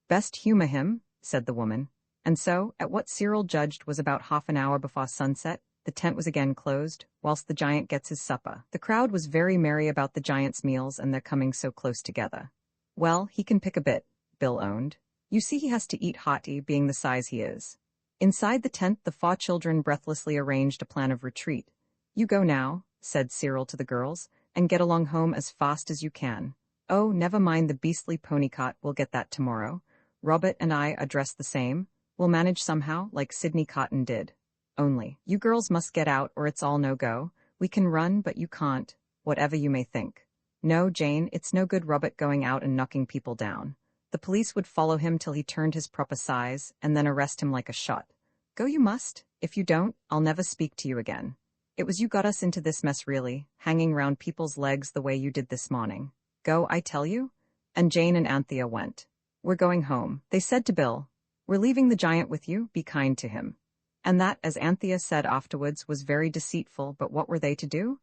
Best humour him, said the woman. And so, at what Cyril judged was about half an hour before sunset, the tent was again closed, whilst the giant gets his supper. The crowd was very merry about the giant's meals and their coming so close together. Well, he can pick a bit, Bill owned. You see he has to eat hearty, being the size he is. Inside the tent the 4 children breathlessly arranged a plan of retreat. You go now, said Cyril to the girls, and get along home as fast as you can. Oh, never mind the beastly pony cart, we'll get that tomorrow. Robert and I are dressed the same. We'll manage somehow, like Sidney Cotton did. Only, you girls must get out or it's all no go. We can run, but you can't, whatever you may think. No, Jane, it's no good Robert going out and knocking people down. The police would follow him till he turned his proper size, and then arrest him like a shot. Go you must. If you don't, I'll never speak to you again. It was you got us into this mess really, hanging round people's legs the way you did this morning. Go, I tell you. And Jane and Anthea went. We're going home, they said to Bill. We're leaving the giant with you, be kind to him. And that, as Anthea said afterwards, was very deceitful, but what were they to do?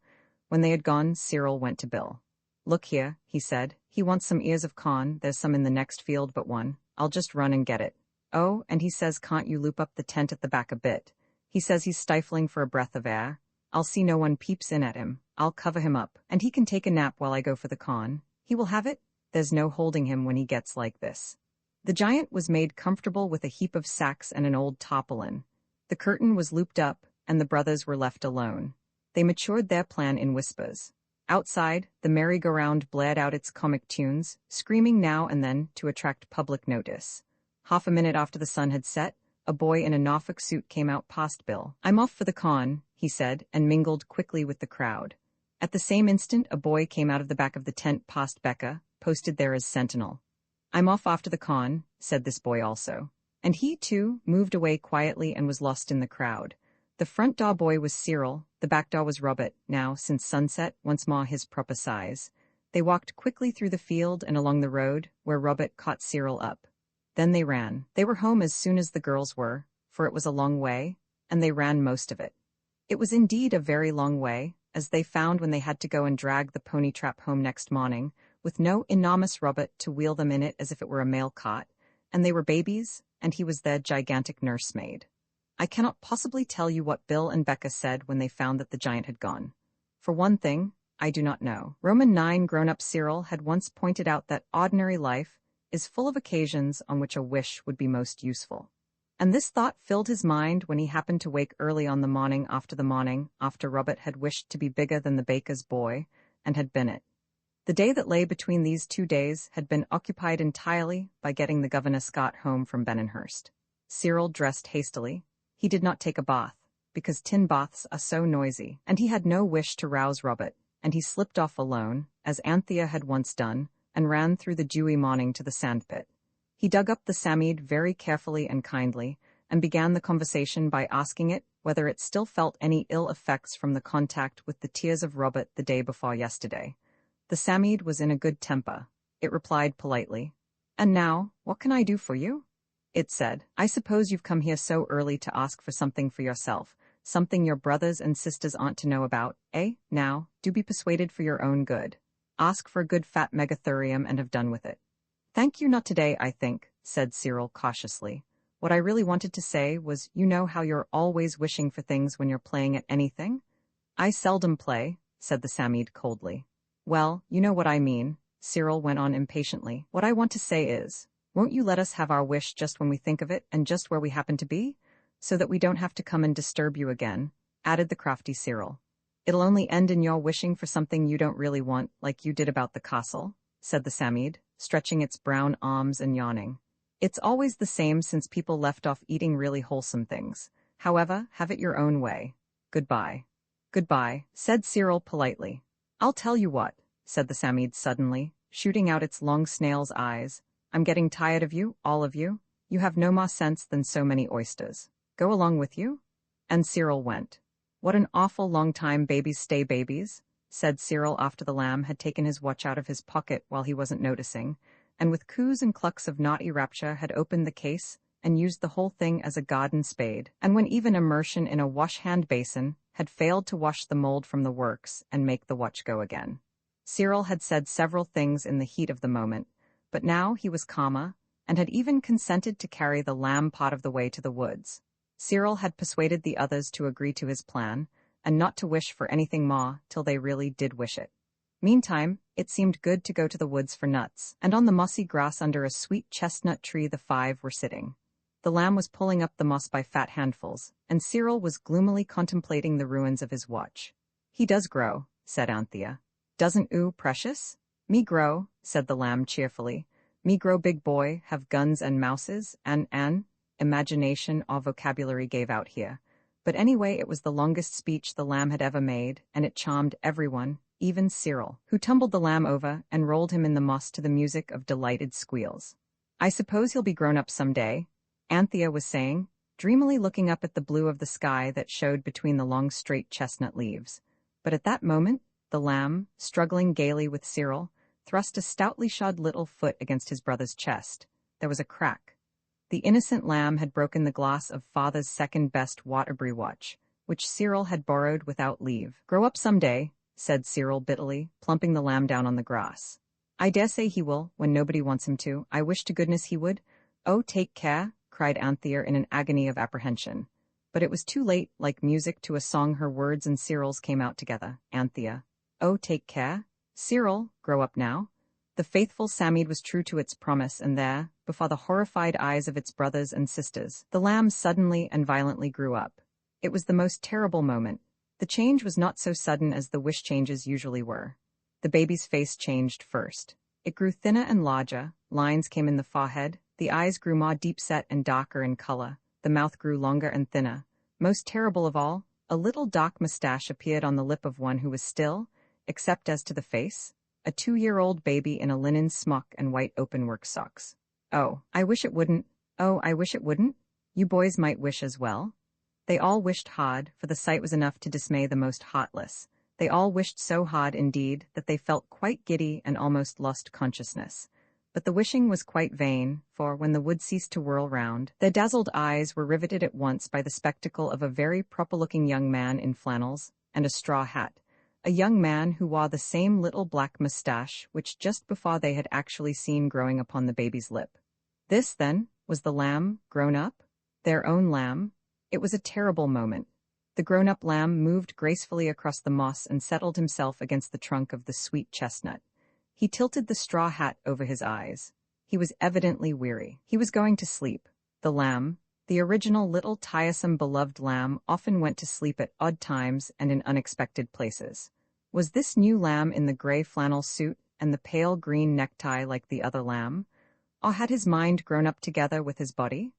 When they had gone, Cyril went to Bill. Look here, he said, he wants some ears of corn, there's some in the next field but one. I'll just run and get it. Oh, and he says can't you loop up the tent at the back a bit? He says he's stifling for a breath of air. I'll see no one peeps in at him. I'll cover him up, and he can take a nap while I go for the corn. He will have it? There's no holding him when he gets like this. The giant was made comfortable with a heap of sacks and an old tarpaulin. The curtain was looped up, and the brothers were left alone. They matured their plan in whispers. Outside, the merry-go-round blared out its comic tunes, screaming now and then to attract public notice. Half a minute after the sun had set, a boy in a Norfolk suit came out past Bill. I'm off for the con, he said, and mingled quickly with the crowd. At the same instant, a boy came out of the back of the tent past Becca, posted there as sentinel. I'm off after the con, said this boy also. And he, too, moved away quietly and was lost in the crowd. The front door boy was Cyril, the back door was Robert, now, since sunset, once more his proper size. They walked quickly through the field and along the road, where Robert caught Cyril up. Then they ran. They were home as soon as the girls were, for it was a long way, and they ran most of it. It was indeed a very long way, as they found when they had to go and drag the pony trap home next morning, with no enormous Robert to wheel them in it as if it were a mail cart, and they were babies, and he was their gigantic nursemaid. I cannot possibly tell you what Bill and Becca said when they found that the giant had gone. For one thing, I do not know. Roman 9 grown-up Cyril had once pointed out that ordinary life is full of occasions on which a wish would be most useful. And this thought filled his mind when he happened to wake early on the morning after Robert had wished to be bigger than the baker's boy, and had been it. The day that lay between these 2 days had been occupied entirely by getting the Governor Scott home from Benninghurst. Cyril dressed hastily. He did not take a bath, because tin baths are so noisy, and he had no wish to rouse Robert, and he slipped off alone, as Anthea had once done, and ran through the dewy morning to the sandpit. He dug up the samede very carefully and kindly, and began the conversation by asking it whether it still felt any ill effects from the contact with the tears of Robert the day before yesterday. The samede was in a good temper. It replied politely, "And now, what can I do for you?" It said, "I suppose you've come here so early to ask for something for yourself, something your brothers and sisters aren't to know about, eh? Now, do be persuaded for your own good. Ask for a good fat megatherium and have done with it." "Thank you, not today, I think," said Cyril cautiously. "What I really wanted to say was, you know how you're always wishing for things when you're playing at anything?" "I seldom play," said the samede coldly. "Well, you know what I mean," Cyril went on impatiently. "What I want to say is, won't you let us have our wish just when we think of it and just where we happen to be, so that we don't have to come and disturb you again," added the crafty Cyril. "It'll only end in your wishing for something you don't really want, like you did about the castle," said the samede, stretching its brown arms and yawning. "It's always the same since people left off eating really wholesome things. However, have it your own way. Goodbye." "Goodbye," said Cyril politely. "I'll tell you what. said the Samid suddenly, shooting out its long snail's eyes. I'm getting tired of you, all of you. You have no more sense than so many oysters. Go along with you? And Cyril went. What an awful long time babies stay babies, said Cyril after the lamb had taken his watch out of his pocket while he wasn't noticing, and with coos and clucks of naughty rapture had opened the case and used the whole thing as a garden spade, and when even immersion in a wash-hand basin had failed to wash the mold from the works and make the watch go again. Cyril had said several things in the heat of the moment, but now he was calmer, and had even consented to carry the lamb part of the way to the woods. Cyril had persuaded the others to agree to his plan, and not to wish for anything more till they really did wish it. Meantime, it seemed good to go to the woods for nuts, and on the mossy grass under a sweet chestnut tree the five were sitting. The lamb was pulling up the moss by fat handfuls, and Cyril was gloomily contemplating the ruins of his watch. He does grow, said Anthea. Doesn't precious? Me grow, said the lamb cheerfully. Me grow big boy, have guns and mouses, and imagination or vocabulary gave out here. But anyway, it was the longest speech the lamb had ever made, and it charmed everyone, even Cyril, who tumbled the lamb over and rolled him in the moss to the music of delighted squeals. I suppose he'll be grown up some day, Anthea was saying, dreamily looking up at the blue of the sky that showed between the long straight chestnut leaves. But at that moment, the lamb, struggling gaily with Cyril, thrust a stoutly shod little foot against his brother's chest. There was a crack. The innocent lamb had broken the glass of father's second-best Waterbury watch, which Cyril had borrowed without leave. Grow up some day, said Cyril bitterly, plumping the lamb down on the grass. I dare say he will, when nobody wants him to. I wish to goodness he would. Oh, take care, cried Anthea in an agony of apprehension. But it was too late, like music to a song her words and Cyril's came out together. Anthea. Oh, take care. Cyril, grow up now. The faithful Samid was true to its promise, and there, before the horrified eyes of its brothers and sisters, the lamb suddenly and violently grew up. It was the most terrible moment. The change was not so sudden as the wish changes usually were. The baby's face changed first. It grew thinner and larger, lines came in the forehead, the eyes grew more deep-set and darker in color, the mouth grew longer and thinner. Most terrible of all, a little dark mustache appeared on the lip of one who was still, except as to the face, a 2-year-old baby in a linen smock and white openwork socks. Oh, I wish it wouldn't. Oh, I wish it wouldn't. You boys might wish as well. They all wished hard, for the sight was enough to dismay the most heartless. They all wished so hard, indeed, that they felt quite giddy and almost lost consciousness. But the wishing was quite vain, for when the wood ceased to whirl round, their dazzled eyes were riveted at once by the spectacle of a very proper-looking young man in flannels and a straw hat, a young man who wore the same little black mustache which just before they had actually seen growing upon the baby's lip. This, then, was the lamb grown up? Their own lamb? It was a terrible moment. The grown-up lamb moved gracefully across the moss and settled himself against the trunk of the sweet chestnut. He tilted the straw hat over his eyes. He was evidently weary. He was going to sleep. The lamb, the original little tiresome beloved lamb, often went to sleep at odd times and in unexpected places. Was this new lamb in the gray flannel suit and the pale green necktie like the other lamb? Or had his mind grown up together with his body?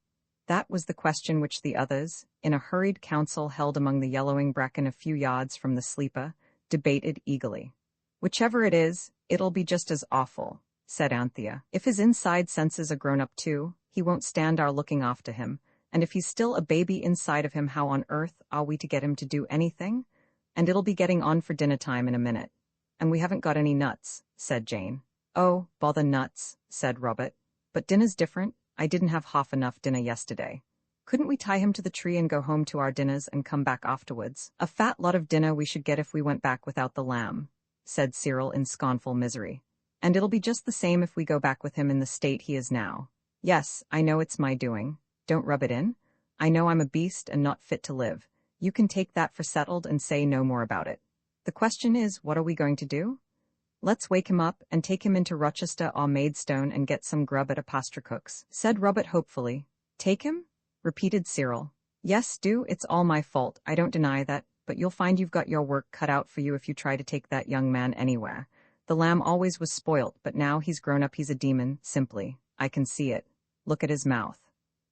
That was the question which the others, in a hurried council held among the yellowing bracken a few yards from the sleeper, debated eagerly. Whichever it is, it'll be just as awful, said Anthea. If his inside senses are grown up too, he won't stand our looking after him, and if he's still a baby inside of him, how on earth are we to get him to do anything? And it'll be getting on for dinner time in a minute. And we haven't got any nuts, said Jane. Oh, bother nuts, said Robert. But dinner's different. I didn't have half enough dinner yesterday. Couldn't we tie him to the tree and go home to our dinners and come back afterwards? A fat lot of dinner we should get if we went back without the lamb, said Cyril in scornful misery. And it'll be just the same if we go back with him in the state he is now. Yes, I know it's my doing. Don't rub it in. I know I'm a beast and not fit to live. You can take that for settled and say no more about it. The question is, what are we going to do? Let's wake him up and take him into Rochester or Maidstone and get some grub at a pasture cook's, said Robert hopefully. Take him? Repeated Cyril. Yes, do. It's all my fault. I don't deny that, but you'll find you've got your work cut out for you if you try to take that young man anywhere. The lamb always was spoilt, but now he's grown up he's a demon, simply. I can see it. Look at his mouth.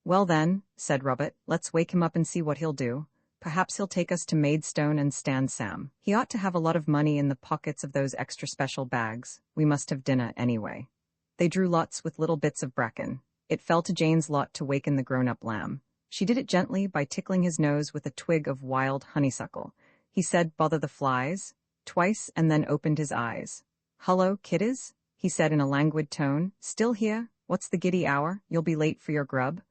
Well then, said Robert, let's wake him up and see what he'll do. Perhaps he'll take us to Maidstone and stand Sam. He ought to have a lot of money in the pockets of those extra special bags. We must have dinner anyway. They drew lots with little bits of bracken. It fell to Jane's lot to waken the grown-up lamb. She did it gently by tickling his nose with a twig of wild honeysuckle. He said, "Bother the flies," twice, and then opened his eyes. "Hullo, kiddies," he said in a languid tone. "Still here? What's the giddy hour? You'll be late for your grub."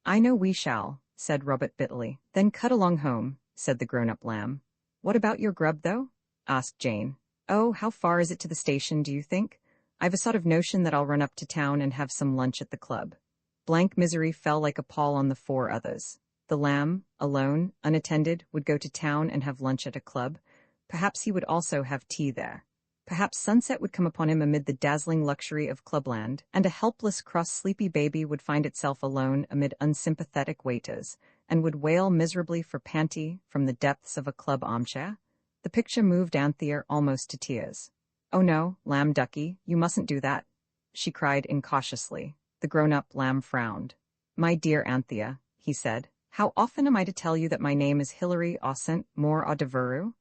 "I know we shall," said Robert bitterly. "Then cut along home," said the grown-up lamb. "What about your grub, though?" asked Jane. "Oh, how far is it to the station, do you think? I've a sort of notion that I'll run up to town and have some lunch at the club." Blank misery fell like a pall on the four others. The lamb, alone, unattended, would go to town and have lunch at a club. Perhaps he would also have tea there. Perhaps sunset would come upon him amid the dazzling luxury of clubland, and a helpless, cross-sleepy baby would find itself alone amid unsympathetic waiters, and would wail miserably for panty from the depths of a club armchair. The picture moved Anthea almost to tears. "Oh no, lamb ducky, you mustn't do that," she cried incautiously. The grown-up lamb frowned. "My dear Anthea," he said, "how often am I to tell you that my name is Hilary Osint More Audeveru?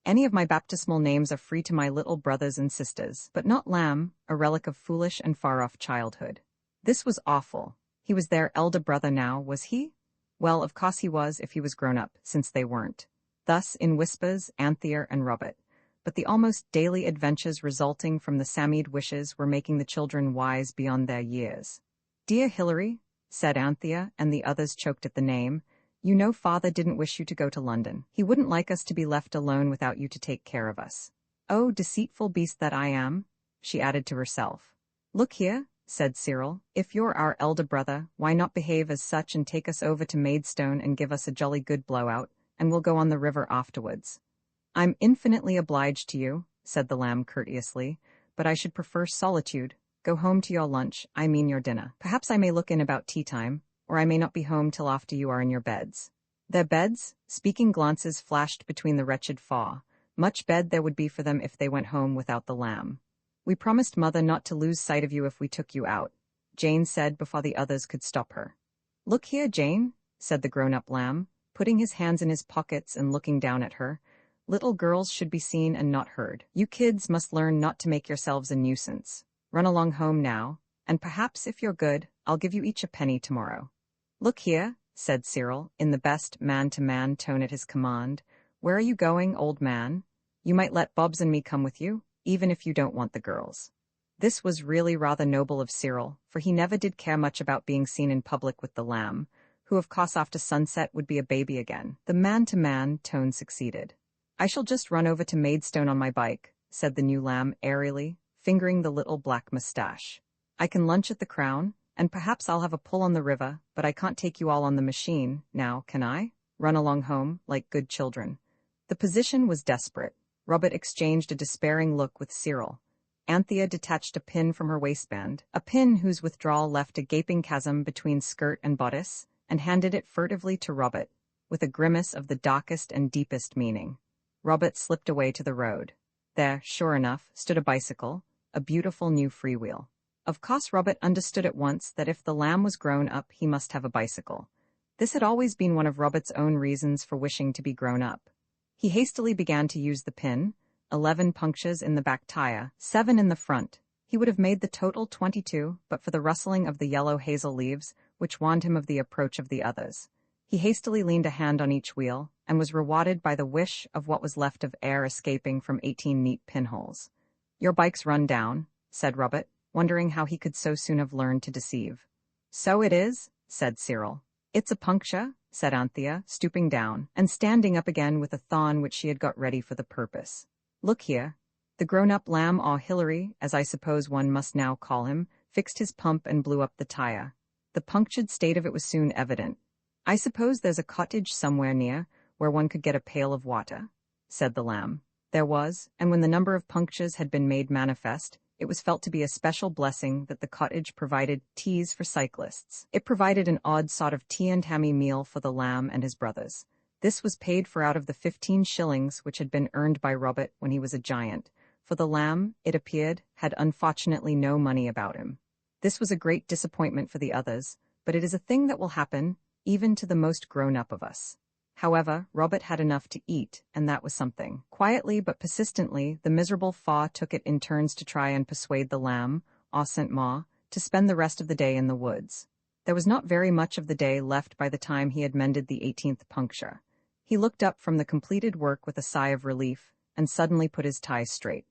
Any of my baptismal names are free to my little brothers and sisters, but not Lamb, a relic of foolish and far-off childhood." This was awful. He was their elder brother now, was he? Well, of course he was if he was grown up, since they weren't. Thus, in whispers, Anthea and Robert. But the almost daily adventures resulting from the Samide wishes were making the children wise beyond their years. "Dear Hilary," said Anthea, and the others choked at the name, "you know father didn't wish you to go to London. He wouldn't like us to be left alone without you to take care of us. Oh, deceitful beast that I am," she added to herself. "Look here," said Cyril, "if you're our elder brother, why not behave as such and take us over to Maidstone and give us a jolly good blowout, and we'll go on the river afterwards." "I'm infinitely obliged to you," said the lamb courteously, "but I should prefer solitude. Go home to your lunch, I mean your dinner. Perhaps I may look in about tea-time, or I may not be home till after you are in your beds." Their beds? Speaking glances flashed between the wretched four. Much bed there would be for them if they went home without the lamb. "We promised mother not to lose sight of you if we took you out," Jane said before the others could stop her. "Look here, Jane," said the grown-up lamb, putting his hands in his pockets and looking down at her. "Little girls should be seen and not heard. You kids must learn not to make yourselves a nuisance. Run along home now, and perhaps, if you're good, I'll give you each a penny tomorrow." "Look here," said Cyril, in the best man-to-man tone at his command. "Where are you going, old man? You might let Bobs and me come with you, even if you don't want the girls." This was really rather noble of Cyril, for he never did care much about being seen in public with the lamb, who of course after sunset would be a baby again. The man-to-man tone succeeded. "I shall just run over to Maidstone on my bike," said the new lamb airily, fingering the little black moustache. "I can lunch at the Crown, and perhaps I'll have a pull on the river, but I can't take you all on the machine, now, can I? Run along home, like good children." The position was desperate. Robert exchanged a despairing look with Cyril. Anthea detached a pin from her waistband, a pin whose withdrawal left a gaping chasm between skirt and bodice, and handed it furtively to Robert, with a grimace of the darkest and deepest meaning. Robert slipped away to the road. There, sure enough, stood a bicycle, a beautiful new freewheel. Of course Robert understood at once that if the lamb was grown up he must have a bicycle. This had always been one of Robert's own reasons for wishing to be grown up. He hastily began to use the pin, 11 punctures in the back tire, 7 in the front. He would have made the total 22, but for the rustling of the yellow hazel leaves, which warned him of the approach of the others. He hastily leaned a hand on each wheel, and was rewarded by the whish of what was left of air escaping from 18 neat pinholes. "Your bike's run down," said Robert, wondering how he could so soon have learned to deceive. "So it is," said Cyril. "It's a puncture," said Anthea, stooping down, and standing up again with a thorn which she had got ready for the purpose. "Look here." The grown-up lamb, or Hilary, as I suppose one must now call him, fixed his pump and blew up the tire. The punctured state of it was soon evident. "I suppose there's a cottage somewhere near, where one could get a pail of water," said the lamb. There was, and when the number of punctures had been made manifest, it was felt to be a special blessing that the cottage provided teas for cyclists. It provided an odd sort of tea and hammy meal for the lamb and his brothers. This was paid for out of the 15 shillings which had been earned by Robert when he was a giant, for the lamb, it appeared, had unfortunately no money about him. This was a great disappointment for the others, but it is a thing that will happen, even to the most grown-up of us. However, Robert had enough to eat, and that was something. Quietly but persistently, the miserable Fa took it in turns to try and persuade the lamb, Au Saint Ma, to spend the rest of the day in the woods. There was not very much of the day left by the time he had mended the 18th puncture. He looked up from the completed work with a sigh of relief, and suddenly put his tie straight.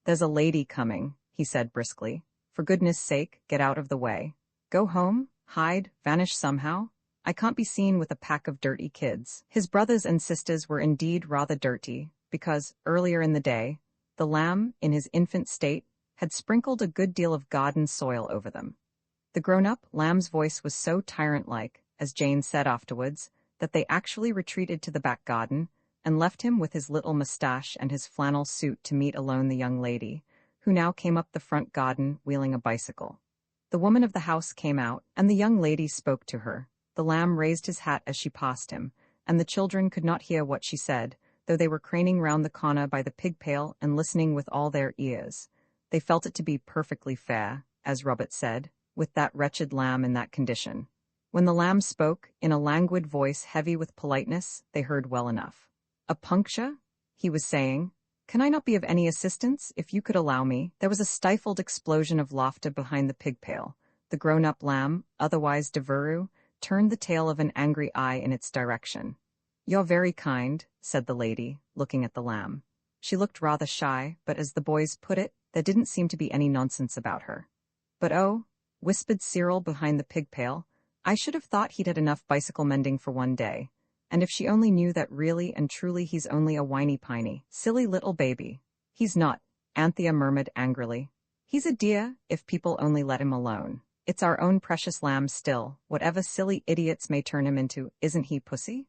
"There's a lady coming," he said briskly. "For goodness sake, get out of the way. Go home, hide, vanish somehow. I can't be seen with a pack of dirty kids." His brothers and sisters were indeed rather dirty, because, earlier in the day, the lamb, in his infant state, had sprinkled a good deal of garden soil over them. The grown-up lamb's voice was so tyrant-like, as Jane said afterwards, that they actually retreated to the back garden, and left him with his little mustache and his flannel suit to meet alone the young lady, who now came up the front garden wheeling a bicycle. The woman of the house came out, and the young lady spoke to her. The lamb raised his hat as she passed him, and the children could not hear what she said, though they were craning round the corner by the pig pail and listening with all their ears. They felt it to be perfectly fair, as Robert said, with that wretched lamb in that condition. When the lamb spoke, in a languid voice heavy with politeness, they heard well enough. "A puncture?" he was saying. "Can I not be of any assistance, if you could allow me?" There was a stifled explosion of laughter behind the pig pail. The grown-up lamb, otherwise Devereux, turned the tail of an angry eye in its direction. "You're very kind," said the lady, looking at the lamb. She looked rather shy, but as the boys put it, there didn't seem to be any nonsense about her. "But oh," whispered Cyril behind the pig pail, "I should have thought he'd had enough bicycle mending for one day. And if she only knew that really and truly he's only a whiny-piney, silly little baby." "He's not," Anthea murmured angrily. "He's a dear, if people only let him alone. It's our own precious lamb still, whatever silly idiots may turn him into, isn't he, Pussy?"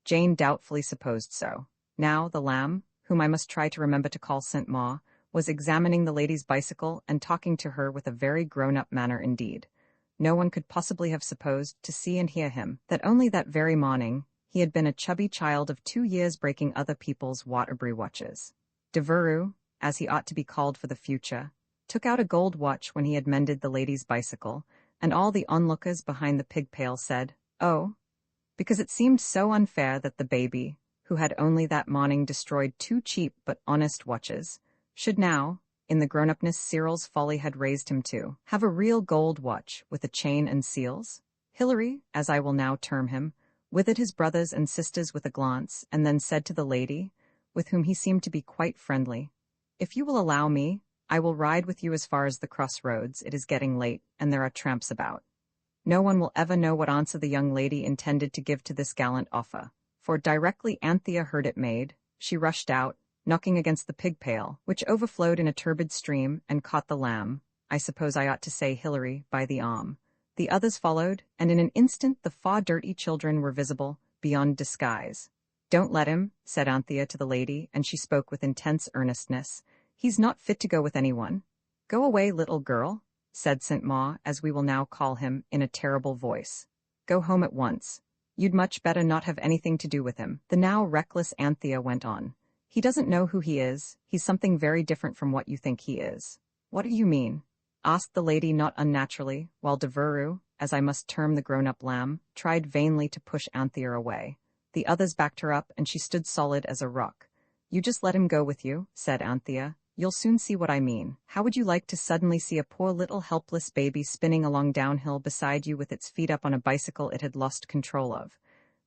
Jane doubtfully supposed so. Now the lamb, whom I must try to remember to call Saint Ma, was examining the lady's bicycle and talking to her with a very grown-up manner indeed. No one could possibly have supposed, to see and hear him, that only that very morning he had been a chubby child of 2 years breaking other people's Waterbury watches. Devereux, as he ought to be called for the future, took out a gold watch when he had mended the lady's bicycle, and all the onlookers behind the pig pail said, "Oh," because it seemed so unfair that the baby, who had only that morning destroyed 2 cheap but honest watches, should now, in the grown-upness Cyril's folly had raised him to, have a real gold watch with a chain and seals. Hilary, as I will now term him, withered his brothers and sisters with a glance, and then said to the lady, with whom he seemed to be quite friendly, "If you will allow me, I will ride with you as far as the crossroads. It is getting late, and there are tramps about." No one will ever know what answer the young lady intended to give to this gallant offer, for directly Anthea heard it made, she rushed out, knocking against the pig pail, which overflowed in a turbid stream, and caught the lamb, I suppose I ought to say Hilary, by the arm. The others followed, and in an instant the dirty children were visible, beyond disguise. "Don't let him," said Anthea to the lady, and she spoke with intense earnestness. "He's not fit to go with anyone." "Go away, little girl," said Saint Ma, as we will now call him, in a terrible voice. "Go home at once. You'd much better not have anything to do with him." The now reckless Anthea went on. "He doesn't know who he is. He's something very different from what you think he is." "What do you mean?" asked the lady not unnaturally, while Devereux, as I must term the grown-up lamb, tried vainly to push Anthea away. The others backed her up, and she stood solid as a rock. "You just let him go with you," said Anthea. "You'll soon see what I mean. How would you like to suddenly see a poor little helpless baby spinning along downhill beside you with its feet up on a bicycle it had lost control of?"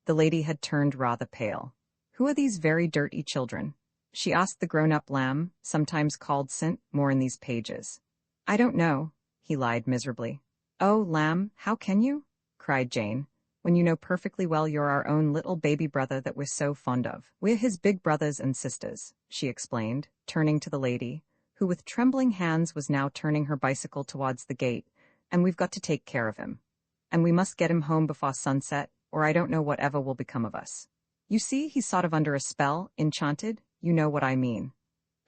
The lady had turned rather pale. "Who are these very dirty children?" she asked the grown-up lamb, sometimes called Saint, more in these pages. "I don't know," he lied miserably. "Oh, lamb, how can you?" cried Jane, "when you know perfectly well you're our own little baby brother that we're so fond of. We're his big brothers and sisters," she explained, turning to the lady, who with trembling hands was now turning her bicycle towards the gate, "and we've got to take care of him. And we must get him home before sunset, or I don't know whatever will become of us. You see, he's sort of under a spell, enchanted, you know what I mean."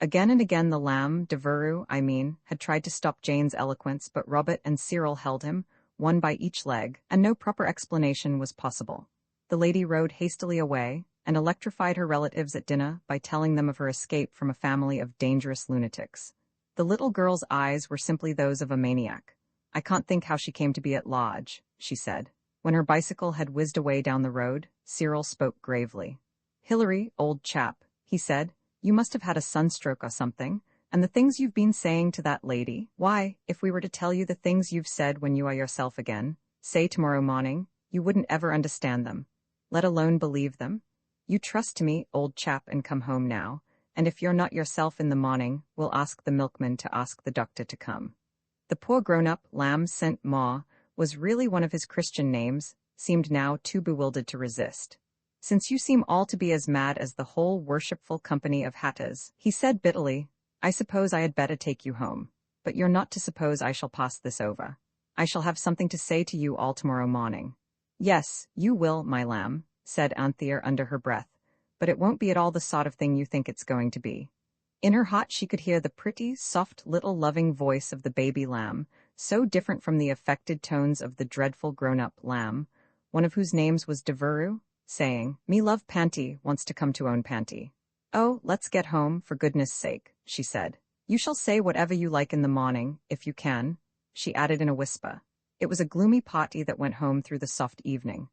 Again and again the lamb, Devereux, had tried to stop Jane's eloquence, but Robert and Cyril held him, one by each leg, and no proper explanation was possible. The lady rode hastily away, and electrified her relatives at dinner by telling them of her escape from a family of dangerous lunatics. The little girl's eyes were simply those of a maniac. "I can't think how she came to be at large," she said. When her bicycle had whizzed away down the road, Cyril spoke gravely. "Hilary, old chap," he said, "you must have had a sunstroke or something, and the things you've been saying to that lady, why, if we were to tell you the things you've said when you are yourself again, say tomorrow morning, you wouldn't ever understand them, let alone believe them. You trust to me, old chap, and come home now, and if you're not yourself in the morning, we'll ask the milkman to ask the doctor to come." The poor grown-up lamb Saint Ma was really one of his Christian names, seemed now too bewildered to resist. "Since you seem all to be as mad as the whole worshipful company of hatters," he said bitterly, "I suppose I had better take you home. But you're not to suppose I shall pass this over. I shall have something to say to you all tomorrow morning." "Yes, you will, my lamb," said Anthea under her breath, "but it won't be at all the sort of thing you think it's going to be." In her heart she could hear the pretty, soft little loving voice of the baby lamb, so different from the affected tones of the dreadful grown-up lamb, one of whose names was Devereux, saying, "Me love Panty wants to come to own Panty." "Oh, let's get home, for goodness sake," she said. "You shall say whatever you like in the morning, if you can," she added in a whisper. It was a gloomy party that went home through the soft evening.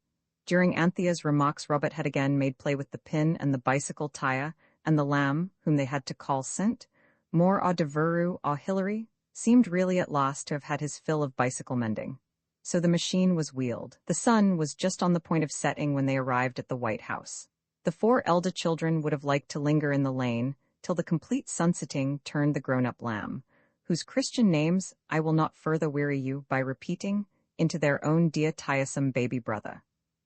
During Anthea's remarks, Robert had again made play with the pin and the bicycle tire, and the lamb, whom they had to call Saint, more or Devereux or Hilary, seemed really at last to have had his fill of bicycle mending. So the machine was wheeled. The sun was just on the point of setting when they arrived at the White House. The 4 elder children would have liked to linger in the lane till the complete sunsetting turned the grown-up lamb, whose Christian names I will not further weary you by repeating, into their own dear tiresome baby brother.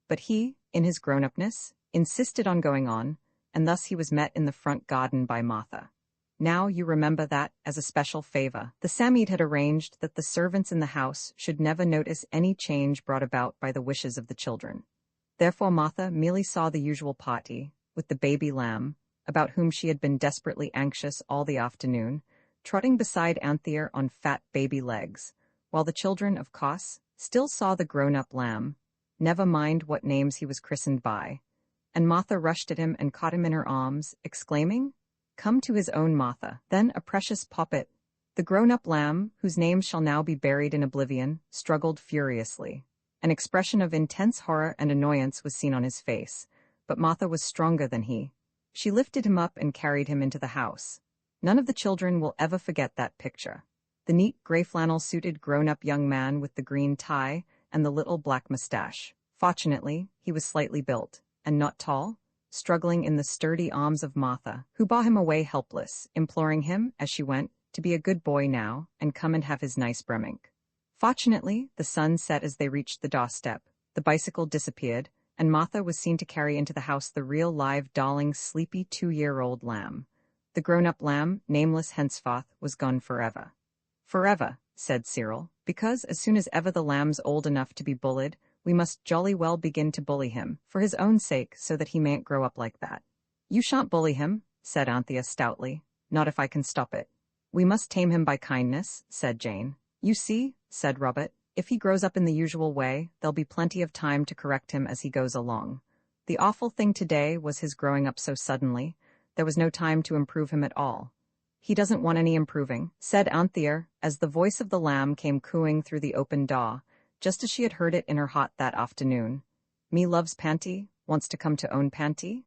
But he, in his grown-upness, insisted on going on, and thus he was met in the front garden by Martha. Now you remember that, as a special favor, the Samede had arranged that the servants in the house should never notice any change brought about by the wishes of the children. Therefore Martha merely saw the usual party, with the baby lamb, about whom she had been desperately anxious all the afternoon, trotting beside Anthea on fat baby legs, while the children, of course, still saw the grown-up lamb, never mind what names he was christened by, and Martha rushed at him and caught him in her arms, exclaiming, "Come to his own Martha." Then a precious poppet, the grown-up lamb, whose name shall now be buried in oblivion, struggled furiously. An expression of intense horror and annoyance was seen on his face, but Martha was stronger than he. She lifted him up and carried him into the house. None of the children will ever forget that picture. The neat gray flannel-suited grown-up young man with the green tie and the little black mustache. Fortunately, he was slightly built, and not tall, struggling in the sturdy arms of Martha, who bore him away helpless, imploring him, as she went, to be a good boy now, and come and have his nice bremink. Fortunately, the sun set as they reached the doorstep, the bicycle disappeared, and Martha was seen to carry into the house the real live, darling, sleepy 2-year-old lamb. The grown-up lamb, nameless henceforth, was gone forever. "Forever," said Cyril, "because as soon as ever the lamb's old enough to be bullied, we must jolly well begin to bully him, for his own sake, so that he mayn't grow up like that." "You shan't bully him," said Anthea stoutly, "not if I can stop it." "We must tame him by kindness," said Jane. "You see," said Robert, "if he grows up in the usual way, there'll be plenty of time to correct him as he goes along. The awful thing today was his growing up so suddenly. There was no time to improve him at all." "He doesn't want any improving," said Anthea, as the voice of the lamb came cooing through the open door, just as she had heard it in her heart that afternoon. "Me loves Panty, wants to come to own Panty."